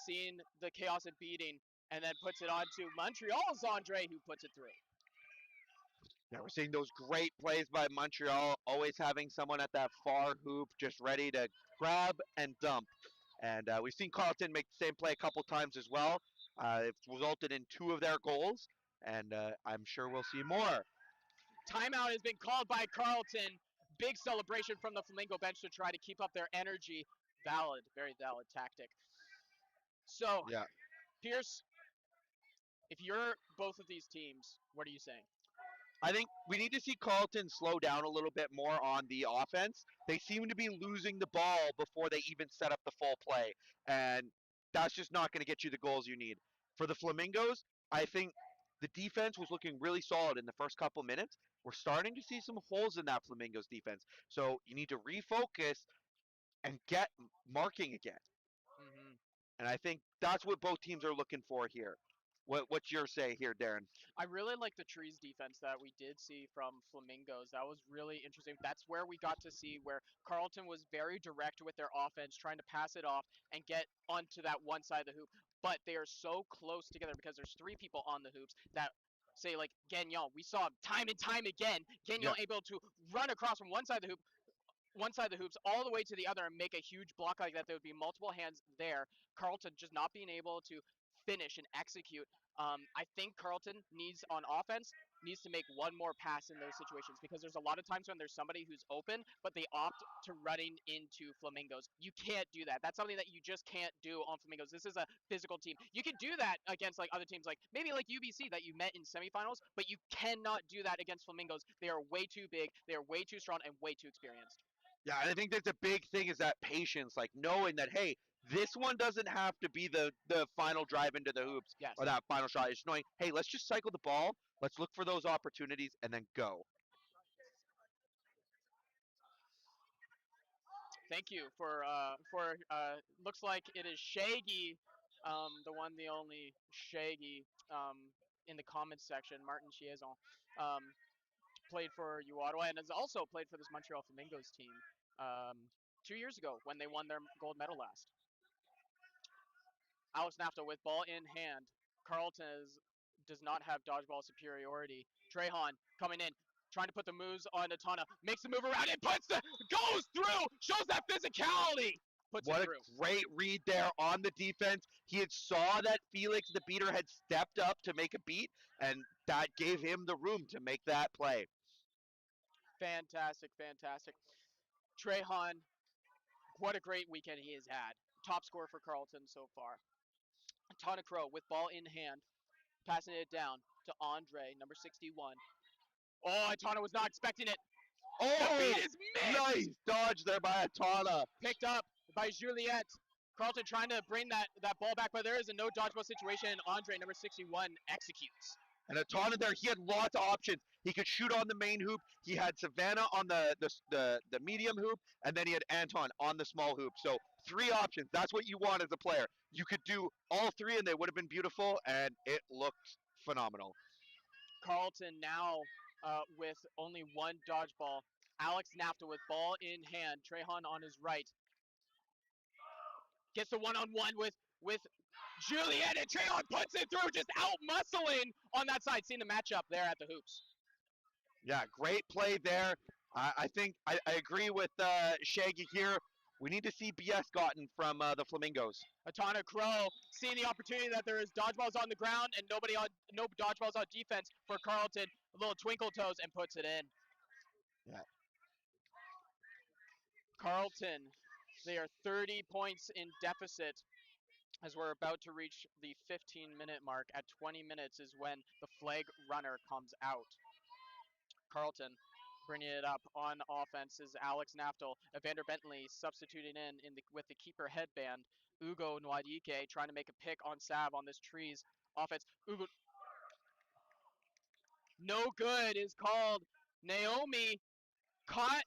Seeing the chaos in beating and then puts it on to Montreal's Andre who puts it through. Yeah, we're seeing those great plays by Montreal, always having someone at that far hoop just ready to grab and dump. And we've seen Carleton make the same play a couple times as well. It's resulted in 2 of their goals, and I'm sure we'll see more. Timeout has been called by Carleton. Big celebration from the Flamingo bench to try to keep up their energy. Valid, very valid tactic. So, yeah. Pierce, if you're both of these teams, what are you saying? I think we need to see Carleton slow down a little bit more on the offense. They seem to be losing the ball before they even set up the full play, and that's just not going to get you the goals you need. For the Flamingos, I think the defense was looking really solid in the first couple minutes. We're starting to see some holes in that Flamingos defense, so you need to refocus and get marking again. Mm-hmm. And I think that's what both teams are looking for here. What's your say here, Darren? I really like the trees defense that we did see from Flamingos. That was really interesting. That's where we got to see where Carleton was very direct with their offense, trying to pass it off and get onto that one side of the hoop. But they are so close together because there's 3 people on the hoops that say like Gagnon. We saw time and time again Gagnon able to run across from one side of the hoops all the way to the other and make a huge block like that. There would be multiple hands there. Carleton just not being able to finish and execute. I think Carleton needs on offense needs to make one more pass in those situations because there's a lot of times when there's somebody who's open but they opt to running into Flamingos. You can't do that. That's something that you just can't do on Flamingos. This is a physical team. You can do that against like other teams like maybe like UBC that you met in semifinals, but you cannot do that against Flamingos. They are way too big, they are way too strong and way too experienced. Yeah, and I think that's a big thing is that patience, like knowing that, hey, this one doesn't have to be the final drive into the hoops Yes. or that final shot. It's knowing, hey, let's just cycle the ball, let's look for those opportunities, and then go. Thank you for looks like it is Shaggy, the one, the only Shaggy, in the comments section. Martin Chiazon, played for Ottawa and has also played for this Montreal Flamingos team 2 years ago when they won their gold medal last. Alex Nafta with ball in hand. Carleton does not have dodgeball superiority. Trehan coming in, trying to put the moves on Natana, makes the move around and goes through, shows that physicality. What a great read there on the defense. He had saw that Felix, the beater, had stepped up to make a beat, and that gave him the room to make that play. Fantastic, fantastic. Trehan, what a great weekend he has had. Top scorer for Carleton so far. Tana Crow with ball in hand, passing it down to Andre, number 61. Oh, Tana was not expecting it. The Oh, feed is missed. nice dodge there by Atana. Picked up by Juliette. Carlton trying to bring that ball back, but there is a no dodgeball situation, and Andre, number 61, executes. And Atana there, he had lots of options. He could shoot on the main hoop. He had Savannah on the medium hoop, and then he had Anton on the small hoop. So 3 options. That's what you want as a player. You could do all 3, and they would have been beautiful, and it looked phenomenal. Carlton now with only 1 dodgeball. Alex Nafta with ball in hand. Trehan on his right. Gets the one-on-one with Juliet, and Trehan puts it through, just out-muscling on that side. Seeing the matchup there at the hoops. Yeah, great play there. I think I agree with Shaggy here. We need to see BS gotten from the Flamingos. Atana Crow seeing the opportunity that there is dodgeballs on the ground and no dodgeballs on defense for Carlton. A little twinkle toes and puts it in. Yeah. Carlton, they are 30 points in deficit as we're about to reach the 15-minute mark. At 20 minutes is when the flag runner comes out. Carlton bringing it up on offense is Alex Naftel. Evander Bentley substituting with the keeper headband. Ugo Nwadike trying to make a pick on Sav on this Trees offense. Ugo, no good is called. Naomi caught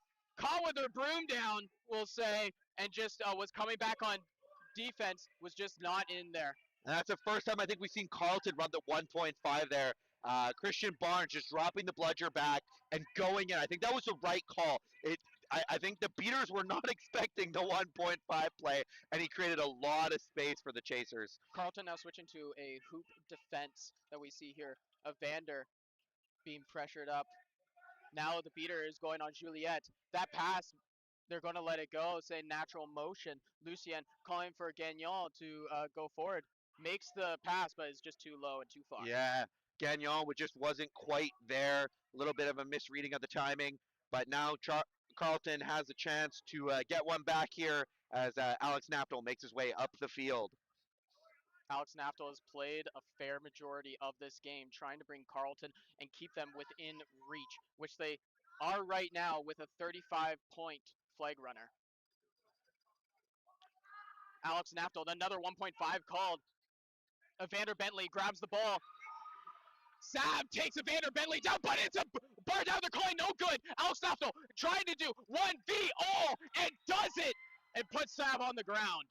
with her broom down, we'll say, and just was coming back on defense, was just not in there. And that's the first time I think we've seen Carlton run the 1.5 there. Christian Barnes just dropping the bludger back and going in. I think that was the right call. I think the beaters were not expecting the 1.5 play, and he created a lot of space for the chasers. Carlton now switching to a hoop defense that we see here. Evander being pressured up. Now the beater is going on Juliette. That pass, they're going to let it go, say natural motion. Lucien calling for Gagnon to go forward. Makes the pass, but it's just too low and too far. Yeah, Gagnon just wasn't quite there. A little bit of a misreading of the timing. But now Carlton has a chance to get one back here as Alex Naptel makes his way up the field. Alex Naftel has played a fair majority of this game, trying to bring Carlton and keep them within reach, which they are right now with a 35-point flag runner. Alex Naftel, another 1.5 called. Evander Bentley grabs the ball. Sav takes Evander Bentley down, but it's a bar down. They're calling no good. Alex Naftel trying to do 1v all and does it and puts Sav on the ground.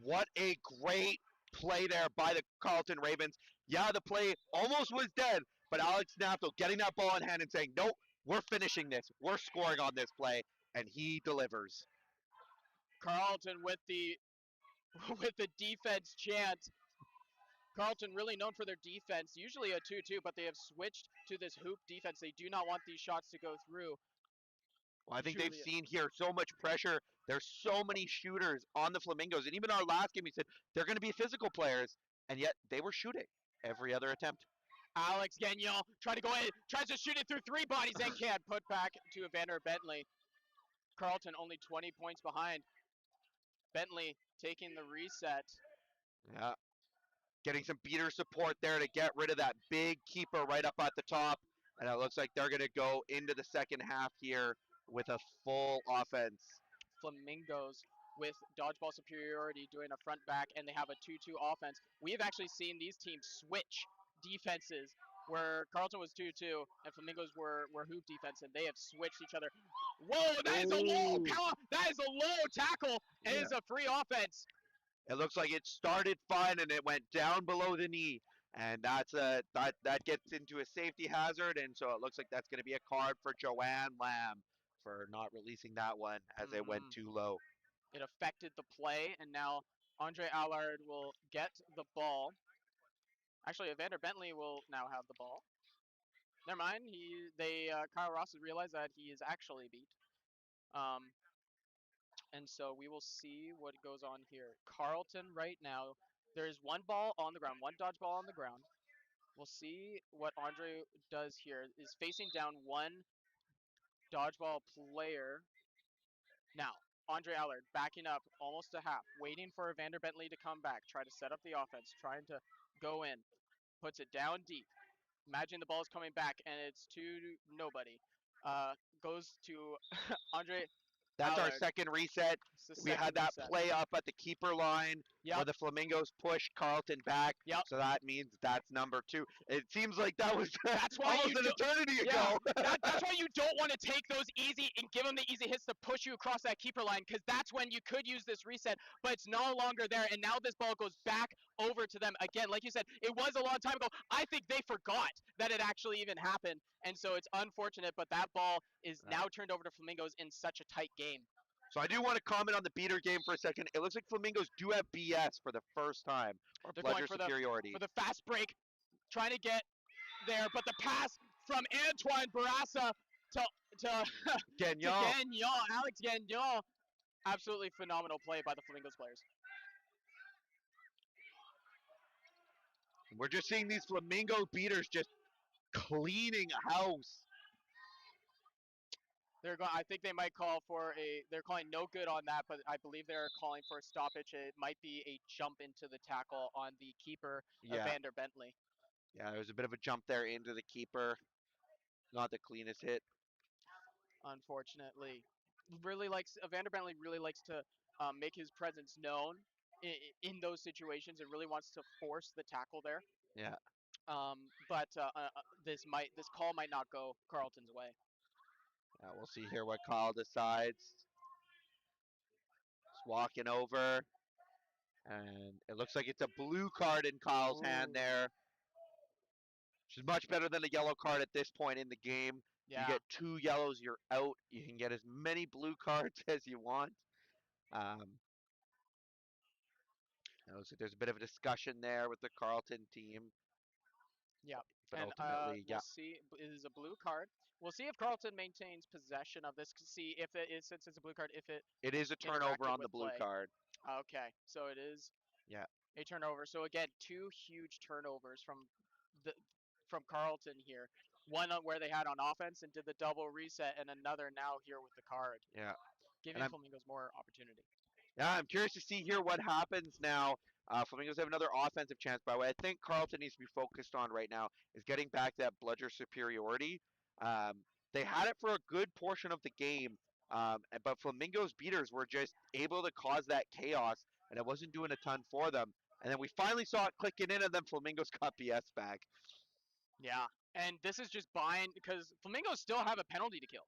What a great play there by the Carlton Ravens. Yeah, the play almost was dead, but Alex Naftel getting that ball in hand and saying, nope, we're finishing this. We're scoring on this play, and he delivers. Carlton with the defense chant. Carlton really known for their defense, usually a 2-2, but they have switched to this hoop defense. They do not want these shots to go through. Well, I think they've seen here so much pressure. There's so many shooters on the Flamingos. And even our last game, we said they're going to be physical players, and yet they were shooting every other attempt. Alex Gagnon trying to go in, tries to shoot it through 3 bodies and can't. Put back to Evander Bentley. Carlton only 20 points behind. Bentley taking the reset. Yeah. Getting some beater support there to get rid of that big keeper right up at the top. And it looks like they're going to go into the second half here with a full offense. Flamingos with dodgeball superiority doing a front back, and they have a 2-2 offense. We have actually seen these teams switch defenses where Carlton was 2-2 and Flamingos were hoop defense, and they have switched each other. Whoa, that is a low that is a low tackle, and it is a free offense. It looks like it started fine and it went down below the knee. And that's that gets into a safety hazard, and so it looks like that's going to be a card for Joanne Lamb for not releasing that one as it went too low. It affected the play, and now Andre Allard will get the ball. Actually, Evander Bentley will now have the ball. Never mind. Kyle Ross has realized that he is actually beat. And so we will see what goes on here. Carlton right now, there is 1 ball on the ground, 1 dodgeball on the ground. We'll see what Andre does here. Is facing down 1 dodgeball player. Now, Andre Allard backing up almost to half, waiting for Evander Bentley to come back, try to set up the offense, trying to go in, puts it down deep. Imagine the ball is coming back and it's to nobody. Goes to Andre That's our Allard. second reset. It's the We had second that reset. play up at the keeper line where Yep. the Flamingos pushed Carlton back. Yep. So that means that's number 2. It seems like that was That's why almost you an eternity Yeah, ago. that's why you don't want to take those easy and give them the easy hits to push you across that keeper line, because that's when you could use this reset, but it's no longer there, and now this ball goes back over to them again. Like you said, it was a long time ago. I think they forgot that it actually even happened, and so it's unfortunate, but that ball is now turned over to Flamingos in such a tight game. So I do want to comment on the beater game for a second. It looks like Flamingos do have BS for the first time, or They're going bludger for superiority. the fast break, trying to get there, but the pass from Antoine Barassa to Gagnon. Gagnon, Alex Gagnon. Absolutely phenomenal play by the Flamingos players. We're just seeing these Flamingo beaters just cleaning house. I think they might call for they're calling no good on that, but I believe they're calling for a stoppage. It might be a jump into the tackle on the keeper, Evander Bentley. Yeah, there was a bit of a jump there into the keeper. Not the cleanest hit. Unfortunately. Evander Bentley really likes to make his presence known in those situations and really wants to force the tackle there. Yeah. But this call might not go Carlton's way. We'll see here what Kyle decides. Just walking over. And it looks like it's a blue card in Kyle's hand there. Which is much better than a yellow card at this point in the game. Yeah. You get 2 yellows, you're out. You can get as many blue cards as you want. It looks like there's a bit of a discussion there with the Carlton team. Yeah. But and ultimately, we'll see. It is a blue card. We'll see if Carlton maintains possession of this. See if it is, since it's a blue card, if it is a turnover interacted on the with blue play. card. Okay, so it is. Yeah. A turnover. So again, 2 huge turnovers from Carlton here. One where they had on offense and did the double reset, and another now here with the card. Yeah. Giving Flamingos more opportunity. Yeah, I'm curious to see here what happens now. Flamingos have another offensive chance, by the way. I think Carlton needs to be focused on right now is getting back that bludger superiority. They had it for a good portion of the game, but Flamingos beaters were just able to cause that chaos, and it wasn't doing a ton for them. And then we finally saw it clicking in, and then Flamingos got BS back. Yeah, and this is just buying, because Flamingos still have a penalty to kill.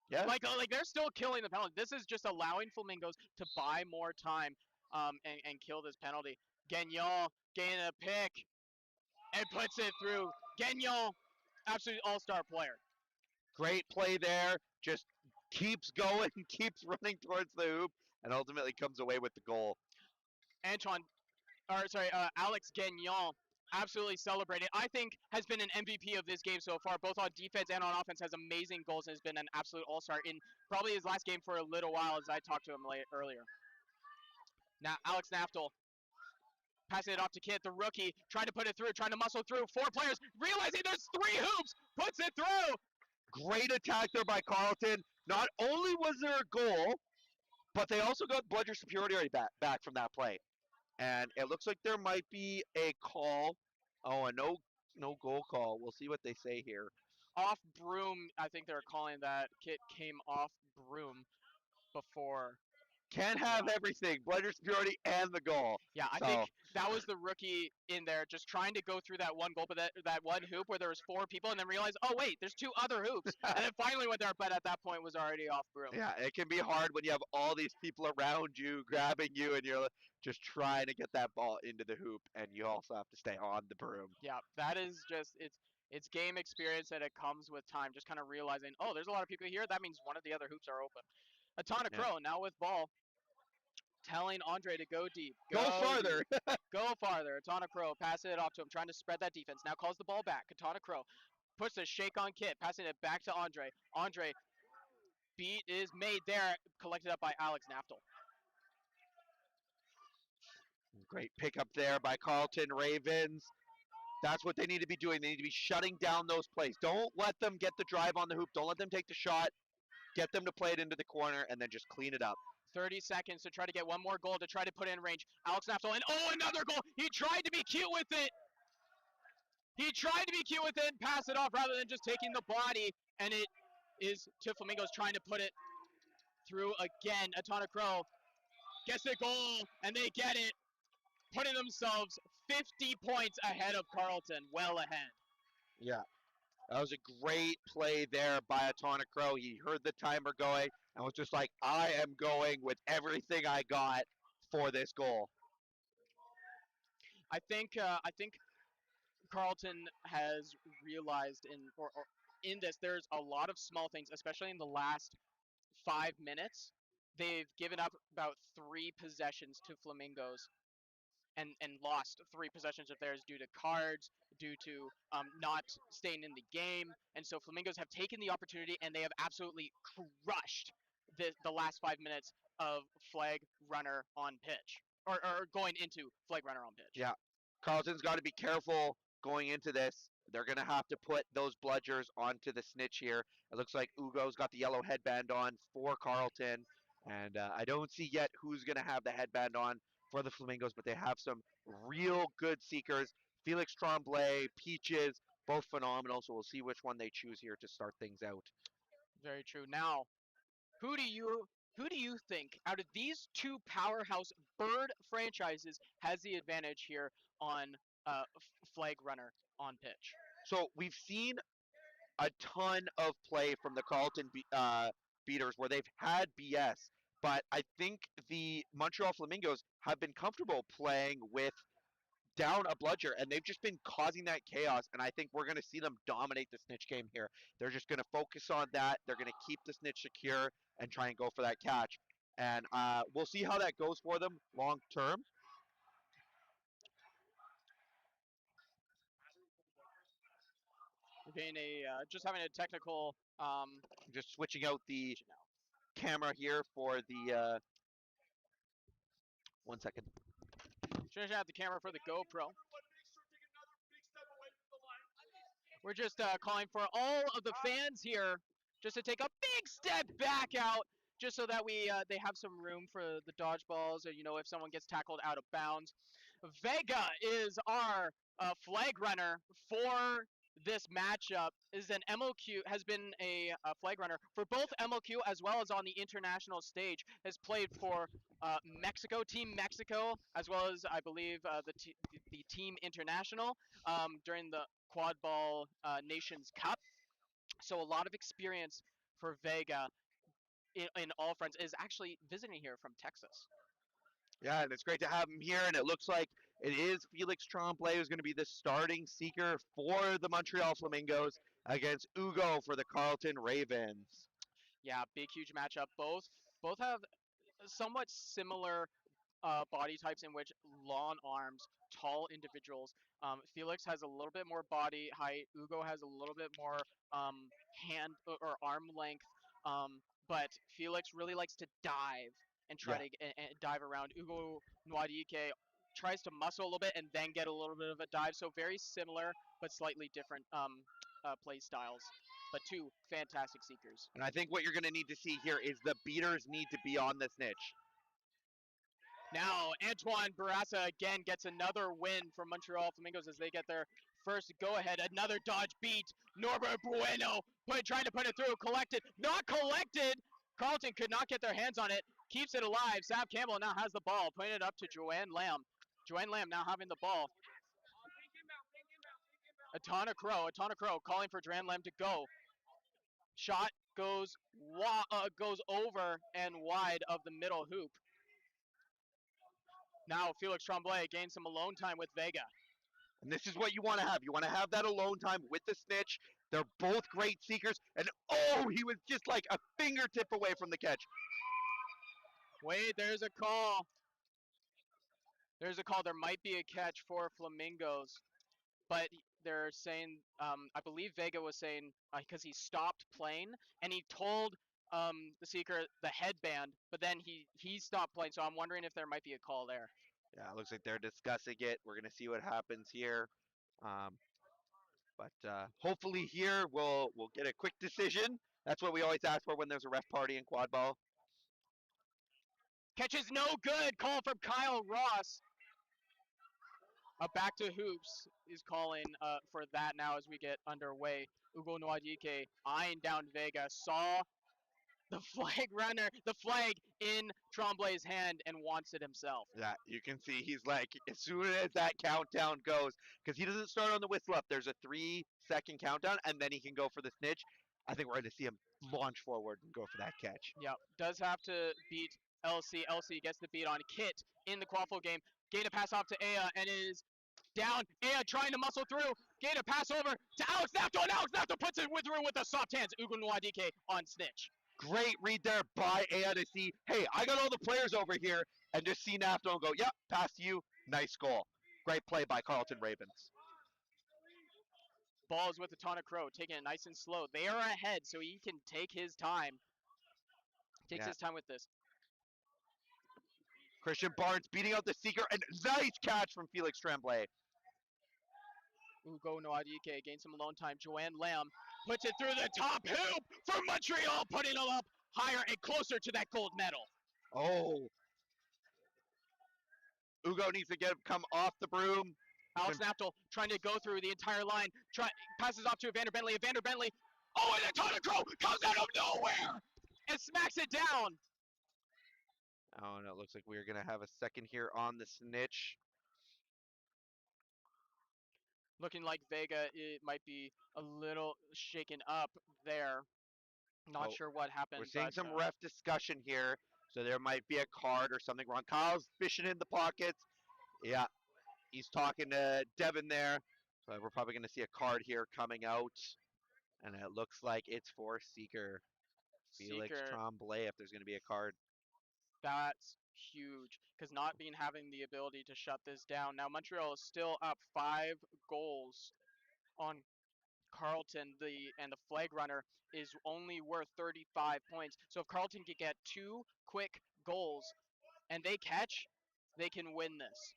Yeah. Like they're still killing the penalty. This is just allowing Flamingos to buy more time and kill this penalty. Gagnon getting a pick and puts it through. Gagnon, absolute all-star player. Great play there. Just keeps going, keeps running towards the hoop, and ultimately comes away with the goal. Alex Gagnon absolutely celebrated. I think has been an MVP of this game so far, both on defense and on offense. Has amazing goals and has been an absolute all-star in probably his last game for a little while, as I talked to him earlier. Now Alex Naftel passing it off to Kit, the rookie, trying to put it through, trying to muscle through. 4 players, realizing there's 3 hoops, puts it through. Great attack there by Carlton. Not only was there a goal, but they also got bludger superiority back from that play. And it looks like there might be a call. Oh, a no goal call. We'll see what they say here. Off broom, I think they're calling that. Kit came off broom before. Can't have everything. Bludger superiority and the goal. Yeah, I think that was the rookie in there just trying to go through that one goal, but that one hoop where there was 4 people, and then realized, oh wait, there's 2 other hoops, and then finally went there, but at that point was already off broom. Yeah, it can be hard when you have all these people around you grabbing you, and you're just trying to get that ball into the hoop, and you also have to stay on the broom. Yeah, that is just it's game experience, and it comes with time. Just kind of realizing, oh, there's a lot of people here. That means one of the other hoops are open. Atana Crow now with ball. Telling Andre to go deep. Go farther. Go farther. Atana Crow passing it off to him, trying to spread that defense. Now calls the ball back. Atana Crow puts a shake on Kit, passing it back to Andre. Andre, beat is made there, collected up by Alex Naftel. Great pickup there by Carlton Ravens. That's what they need to be doing. They need to be shutting down those plays. Don't let them get the drive on the hoop. Don't let them take the shot. Get them to play it into the corner and then just clean it up. 30 seconds to try to get one more goal to try to put in range. Alex Naftel, and oh, another goal! He tried to be cute with it! He tried to be cute with it and pass it off rather than just taking the body, and it is to Flamingos trying to put it through again. Atana Crow gets the goal, and they get it, putting themselves 50 points ahead of Carleton, well ahead. Yeah. That was a great play there by Atana Crow. He heard the timer going and was just like, I am going with everything I got for this goal. I think Carleton has realized or in this there's a lot of small things, especially in the last 5 minutes. They've given up about 3 possessions to Flamingos and lost 3 possessions of theirs due to cards, due to not staying in the game. And so Flamingos have taken the opportunity and they have absolutely crushed the last 5 minutes of Flag Runner on pitch. Or going into Flag Runner on pitch. Yeah. Carleton's got to be careful going into this. They're going to have to put those bludgers onto the snitch here. It looks like Ugo's got the yellow headband on for Carleton. And I don't see yet who's going to have the headband on for the Flamingos, but they have some real good seekers. Felix Tremblay, Peaches, both phenomenal. So we'll see which one they choose here to start things out. Very true. Now, who do you think out of these two powerhouse bird franchises has the advantage here on Flag Runner on pitch? So we've seen a ton of play from the Carleton beaters where they've had BS, but I think the Montreal Flamingos have been comfortable playing with down a bludger, and they've just been causing that chaos, and I think we're going to see them dominate the snitch game here. They're just going to focus on that. They're going to keep the snitch secure and try and go for that catch. And we'll see how that goes for them long term. Being just having a technical. Just switching out the camera here for the. 1 second. Switching out the camera for the GoPro. We're just calling for all of the fans here just to take a big step back out, just so that they have some room for the dodgeballs, or if someone gets tackled out of bounds. Vega is our flag runner for this matchup. Is an MLQ, has been a flag runner for both MLQ as well as on the international stage. Has played for Mexico, Team Mexico, as well as I believe the Team International during the Quadball Nations Cup. So a lot of experience for Vega in all fronts. Is actually visiting here from Texas. Yeah, and it's great to have him here, and it looks like it is Felix Tremblay who's going to be the starting seeker for the Montreal Flamingos against Ugo for the Carleton Ravens. Yeah, big, huge matchup. Both have somewhat similar body types in which long arms, tall individuals. Felix has a little bit more body height. Ugo has a little bit more hand or arm length. But Felix really likes to dive and try to dive around. Ugo Nwadike tries to muscle a little bit and then get a little bit of a dive. So very similar but slightly different play styles. But two fantastic seekers. And I think what you're going to need to see here is the beaters need to be on the snitch. Now, Antoine Barassa again gets another win for Montreal Flamingos as they get their first go-ahead. Another dodge beat. Norbert Bueno trying to put it through. Collected. Not collected. Carleton could not get their hands on it. Keeps it alive. Sav Campbell now has the ball. Putting it up to Joanne Lamb. Joanne Lamb now having the ball. Atana Crow calling for Joanne Lamb to go. Shot goes over and wide of the middle hoop. Now Felix Tremblay gains some alone time with Vega. And this is what you want to have. You want to have that alone time with the snitch. They're both great seekers. And oh, he was just like a fingertip away from the catch. Wait, there's a call. There's a call. There might be a catch for Flamingos. But they're saying, I believe Vega was saying, because he stopped playing, and he told the seeker the headband, but then he stopped playing. So I'm wondering if there might be a call there. Yeah, it looks like they're discussing it. We're going to see what happens here. But hopefully here we'll get a quick decision. That's what we always ask for when there's a ref party in Quadball. Catch is no good. Call from Kyle Ross. Back to hoops is calling for that now as we get underway. Ugo Nwadike eyeing down Vega, saw the flag runner, the flag in Tremblay's hand, and wants it himself. Yeah, you can see he's like, as soon as that countdown goes, because he doesn't start on the whistle up. There's a 3-second countdown, and then he can go for the snitch. I think we're going to see him launch forward and go for that catch. Yep, does have to beat LC. LC gets the beat on Kit in the Quaffle game. Gain a pass off to Aya, and is down. Aya trying to muscle through. Gain a pass over to Alex Napto, and Alex Napto puts it through with the soft hands. Ugo Nwadike on snitch. Great read there by Aya to see, hey, I got all the players over here, and just see Nafto and go, yep, pass to you, nice goal. Great play by Carleton Ravens. Ball is with the Tana Crow, taking it nice and slow. They are ahead, so he can take his time. Takes his time with this. Christian Barnes beating out the Seeker, and nice catch from Felix Tremblay. Ugo Nwadike gains some alone time. Joanne Lamb puts it through the top hoop for Montreal, putting it up higher and closer to that gold medal. Oh. Ugo needs to come off the broom. Alex Naptel trying to go through the entire line. Passes off to Evander Bentley. Evander Bentley. Oh, and the Tana Crow comes out of nowhere and smacks it down. Oh, and it looks like we're going to have a second here on the snitch. Looking like Vega, it might be a little shaken up there. Not sure what happened. We're seeing some ref discussion here, so there might be a card or something wrong. Kyle's fishing in the pockets. Yeah, he's talking to Devin there. So we're probably going to see a card here coming out. And it looks like it's for Seeker. Felix Tremblay, if there's going to be a card. That's huge, because not being having the ability to shut this down. Now Montreal is still up 5 goals on Carleton, and the flag runner is only worth 35 points. So if Carleton can get 2 quick goals and they catch, they can win this.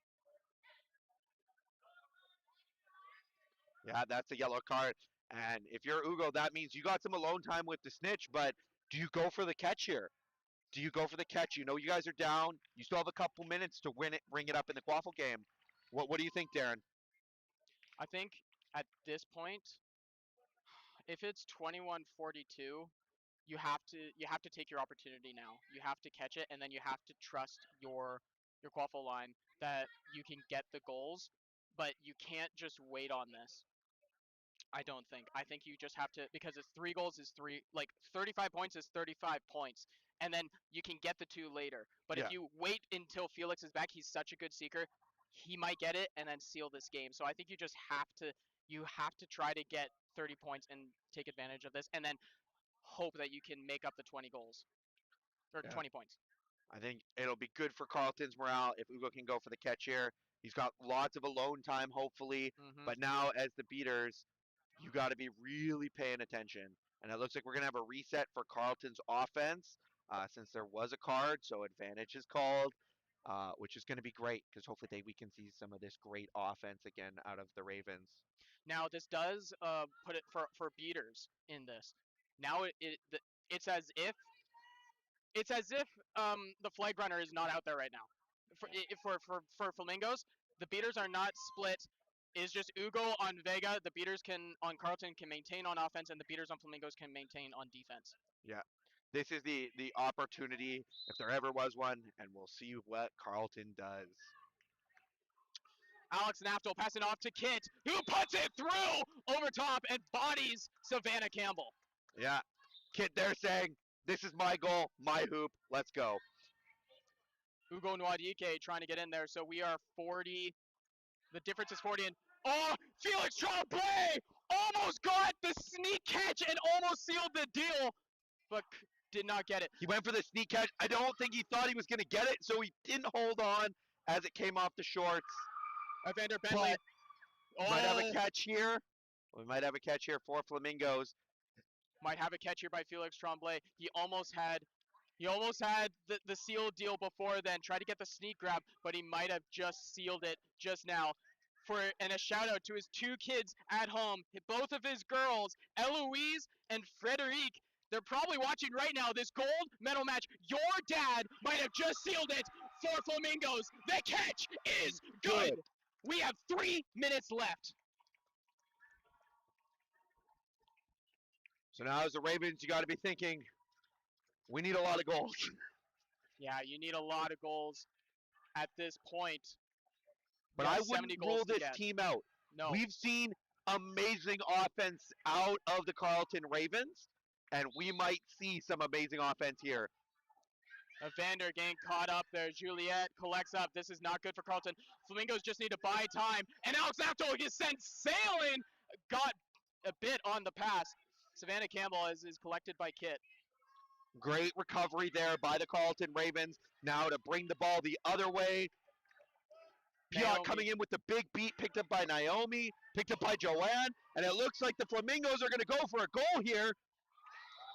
Yeah, that's a yellow card. And if you're Ugo, that means you got some alone time with the snitch, but do you go for the catch here? Do you go for the catch? You know you guys are down. You still have a couple minutes to win it, bring it up in the Quaffle game. What do you think, Darren? I think at this point, if it's 21-42, you have to take your opportunity now. You have to catch it, and then you have to trust your Quaffle line that you can get the goals, but you can't just wait on this. I don't think. I think you just have to, because it's 3 goals is 35 points is 35 points, and then you can get the 2 later. But if you wait until Felix is back, he's such a good seeker, he might get it and then seal this game. So I think you just have to try to get 30 points and take advantage of this, and then hope that you can make up the 20 goals or 20 points. I think it'll be good for Carleton's morale if Ugo can go for the catch here. He's got lots of alone time, hopefully. But now, as the beaters, you got to be really paying attention. And it looks like we're going to have a reset for Carleton's offense since there was a card. So advantage is called, which is going to be great because hopefully we can see some of this great offense again out of the Ravens. Now, this does put it for beaters in this. Now it's as if the flag runner is not out there right now. For Flamingos, the beaters are not split. It's just Ugo on Vega. The beaters on Carleton can maintain on offense, and the beaters on Flamingos can maintain on defense. Yeah, this is the opportunity if there ever was one, and we'll see what Carleton does. Alex Napto passing off to Kit, who puts it through over top and bodies Savannah Campbell. Yeah, Kit there saying, this is my goal, my hoop, let's go. Ugo Nwadike trying to get in there, so we are 40. The difference is 40, and Felix Tremblay almost got the sneak catch and almost sealed the deal, but did not get it. He went for the sneak catch. I don't think he thought he was going to get it, so he didn't hold on as it came off the shorts. Evander Bentley. Might have a catch here. We might have a catch here for Flamingos. Might have a catch here by Felix Tremblay. He almost had the seal deal before then. Tried to get the sneak grab, but he might have just sealed it just now. And a shout out to his 2 kids at home, both of his girls, Eloise and Frederique, They're probably watching right now this gold medal match. Your dad might have just sealed it for Flamingos. The catch is good. We have 3 minutes left. So now as the Ravens, you got to be thinking, we need a lot of goals. Yeah, you need a lot of goals at this point. But You I have 70 wouldn't goals rule to this get. team out. No. We've seen amazing offense out of the Carleton Ravens, and we might see some amazing offense here. Evander getting caught up there. Juliet collects up. This is not good for Carleton. Flamingos just need to buy time. And Alex Napto gets sent sailing. Got a bit on the pass. Savannah Campbell is collected by Kit. Great recovery there by the Carleton Ravens. Now to bring the ball the other way. Piot Naomi. coming in with the big beat, picked up by Naomi, picked up by Joanne, and it looks like the Flamingos are going to go for a goal here.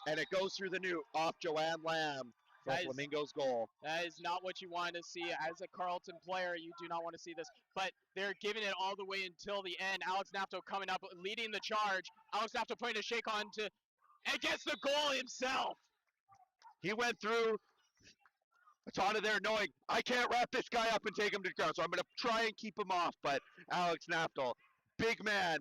And it goes through the new off Joanne Lamb for That is- Flamingos goal. That is not what you want to see as a Carleton player. You do not want to see this. But they're giving it all the way until the end. Alex Napto coming up, leading the charge. Alex Napto putting a shake on to and gets the goal himself. He went through Atana there knowing I can't wrap this guy up and take him to the ground, so I'm going to try and keep him off. But Alex Napto, big man,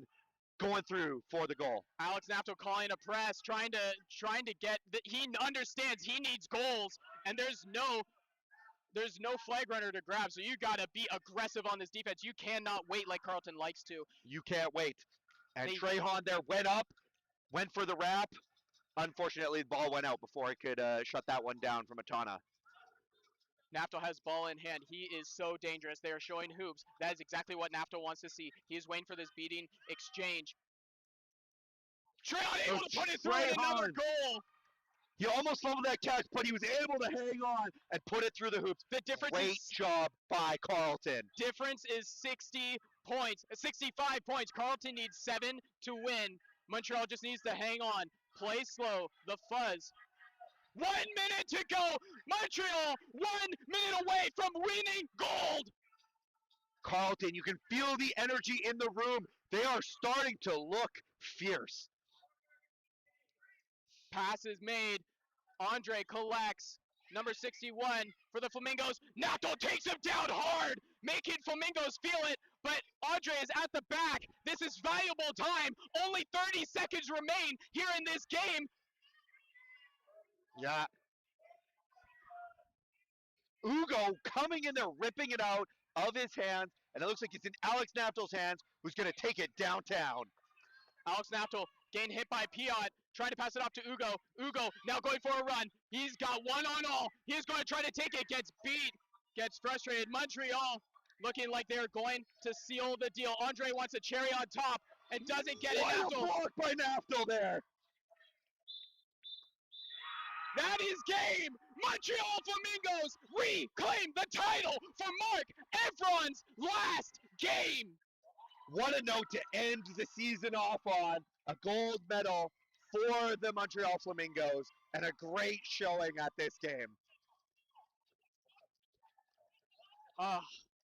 going through for the goal. Alex Napto calling a press, trying to get. He understands he needs goals, and there's no flag runner to grab. So you gotta be aggressive on this defense. You cannot wait like Carleton likes to. You can't wait. And They- Trehan there went up, went for the wrap. Unfortunately, the ball went out before it could shut that one down from Atana. Napto has ball in hand. He is so dangerous. They are showing hoops. That is exactly what Napto wants to see. He is waiting for this beating exchange. Trehan able to put it through and another Trehan. goal. He almost fumbled that catch, but he was able to hang on and put it through the hoops. The difference Great is job by Carleton. difference is 60 points, 65 points. Carleton needs 7 to win. Montreal just needs to hang on. Play slow. The fuzz. 1 minute to go. Montreal 1 minute away from winning gold. Carleton, you can feel the energy in the room. They are starting to look fierce. Pass is made. Andre collects. Number 61 for the Flamingos. Nato takes him down hard, making Flamingos feel it. But Andre is at the back. This is valuable time. Only 30 seconds remain here in this game. Yeah. Ugo coming in there, ripping it out of his hands, and it looks like it's in Alex Napto's hands, who's going to take it downtown. Alex Napto getting hit by Piot, trying to pass it off to Ugo. Ugo now going for a run. He's got one on all. He's going to try to take it. Gets beat. Gets frustrated. Montreal looking like they're going to seal the deal. Andre wants a cherry on top and doesn't get it. What a Napto. block by Napto there. That is game. Montreal Flamingos reclaim the title for Mark Efron's last game. What a note to end the season off on. A gold medal for the Montreal Flamingos and a great showing at this game. Oh,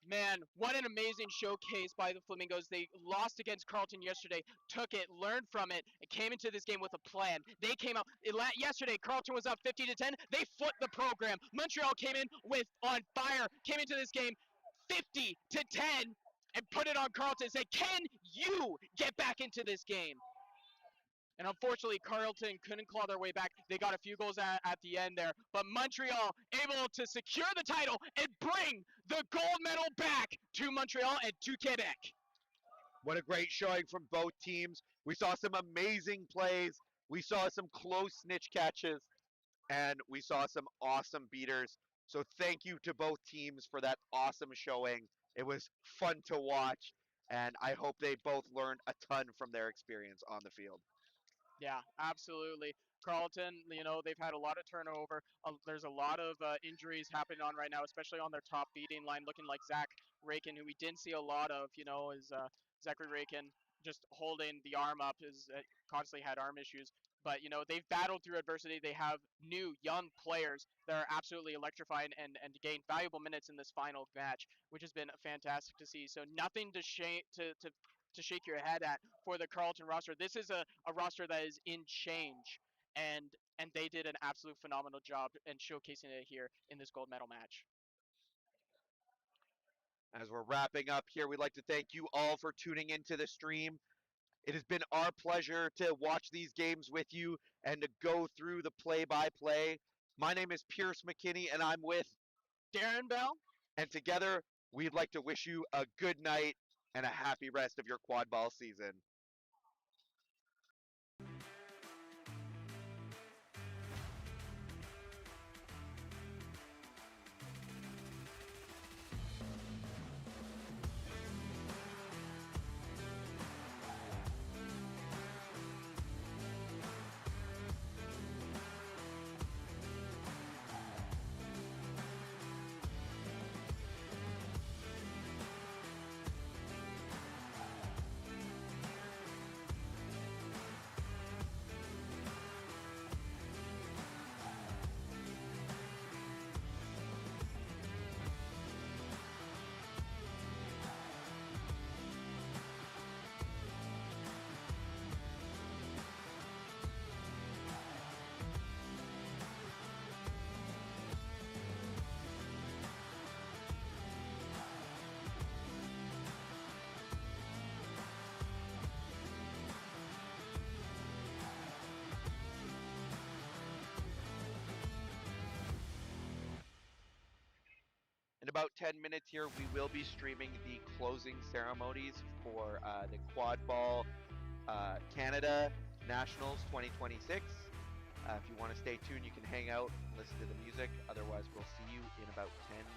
man, what an amazing showcase by the Flamingos. They lost against Carleton yesterday, took it, learned from it, and came into this game with a plan. They came out yesterday. Carleton was up 50-10. They flipped the program. Montreal came in on fire, came into this game 50-10, and put it on Carleton and said, "Can you get back into this game?" And unfortunately, Carleton couldn't claw their way back. They got a few goals at the end there. But Montreal able to secure the title and bring the gold medal back to Montreal and to Quebec. What a great showing from both teams. We saw some amazing plays. We saw some close snitch catches. And we saw some awesome beaters. So thank you to both teams for that awesome showing. It was fun to watch. And I hope they both learned a ton from their experience on the field. Yeah, absolutely. Carleton, they've had a lot of turnover. There's a lot of injuries happening on right now, especially on their top beating line, looking like Zach Rakin, who we didn't see a lot of, is Zachary Rakin just holding the arm up, constantly had arm issues. But, they've battled through adversity. They have new, young players that are absolutely electrifying and gain valuable minutes in this final match, which has been fantastic to see. So nothing to shake your head at for the Carleton roster. This is a roster that is in change. and they did an absolute phenomenal job in showcasing it here in this gold medal match. As we're wrapping up here, we'd like to thank you all for tuning into the stream. It has been our pleasure to watch these games with you and to go through the play-by-play. My name is Pierce McKinney, and I'm with Darren Bell, and together we'd like to wish you a good night and a happy rest of your quad ball season. In about 10 minutes here, we will be streaming the closing ceremonies for the Quadball Canada Nationals 2026. If you want to stay tuned, you can hang out and listen to the music. Otherwise, we'll see you in about 10 minutes.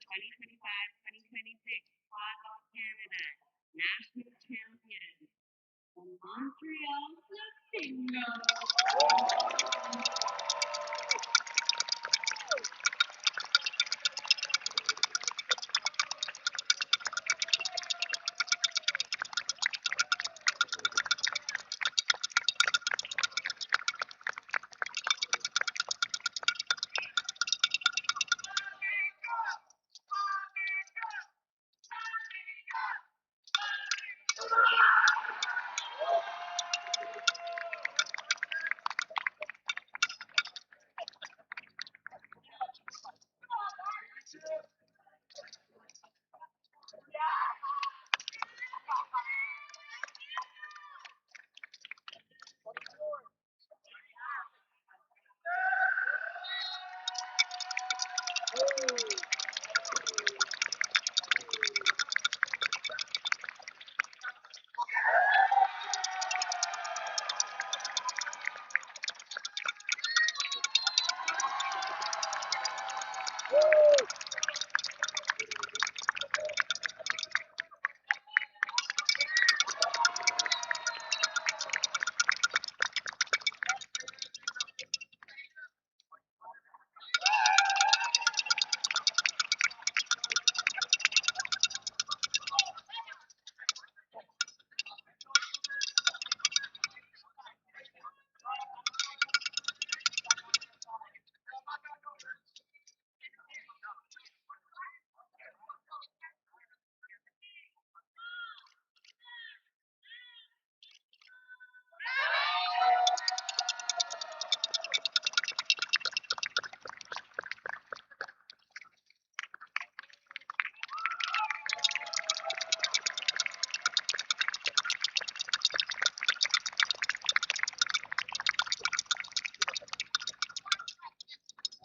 2025-2026 Quadball Canada National Champions, the Montreal Flamingos.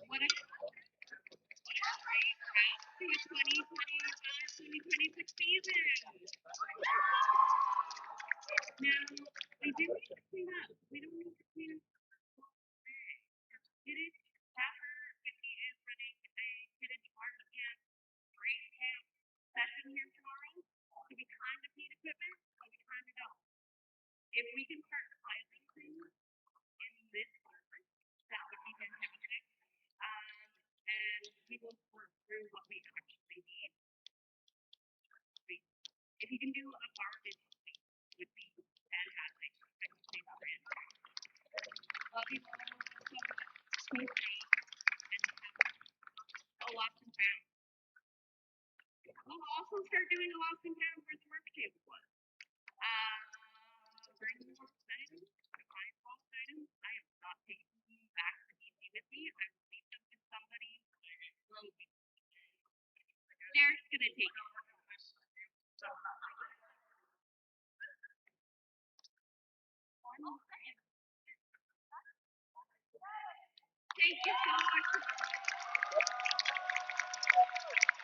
What a great round to the 2025-2026 season. Now, we do need to clean up. We don't need to clean up all day. Kiddage Tapper, if he is running a Kiddage Market Camp, great camp session here tomorrow. Do we kind of need equipment? Or we kind of don't? If we can start piloting things in this conference, that would be fantastic. And we will work through what we actually need. If you can do a garbage week, would be fantastic. Love you all so much. So proud. And have a lost and found. We'll also start doing a lost and found where the work table was. Bring the lost items, find lost items. I am not taking them back to DC with me. I will leave them to somebody slowly. Derek's gonna take them. Thank you so much.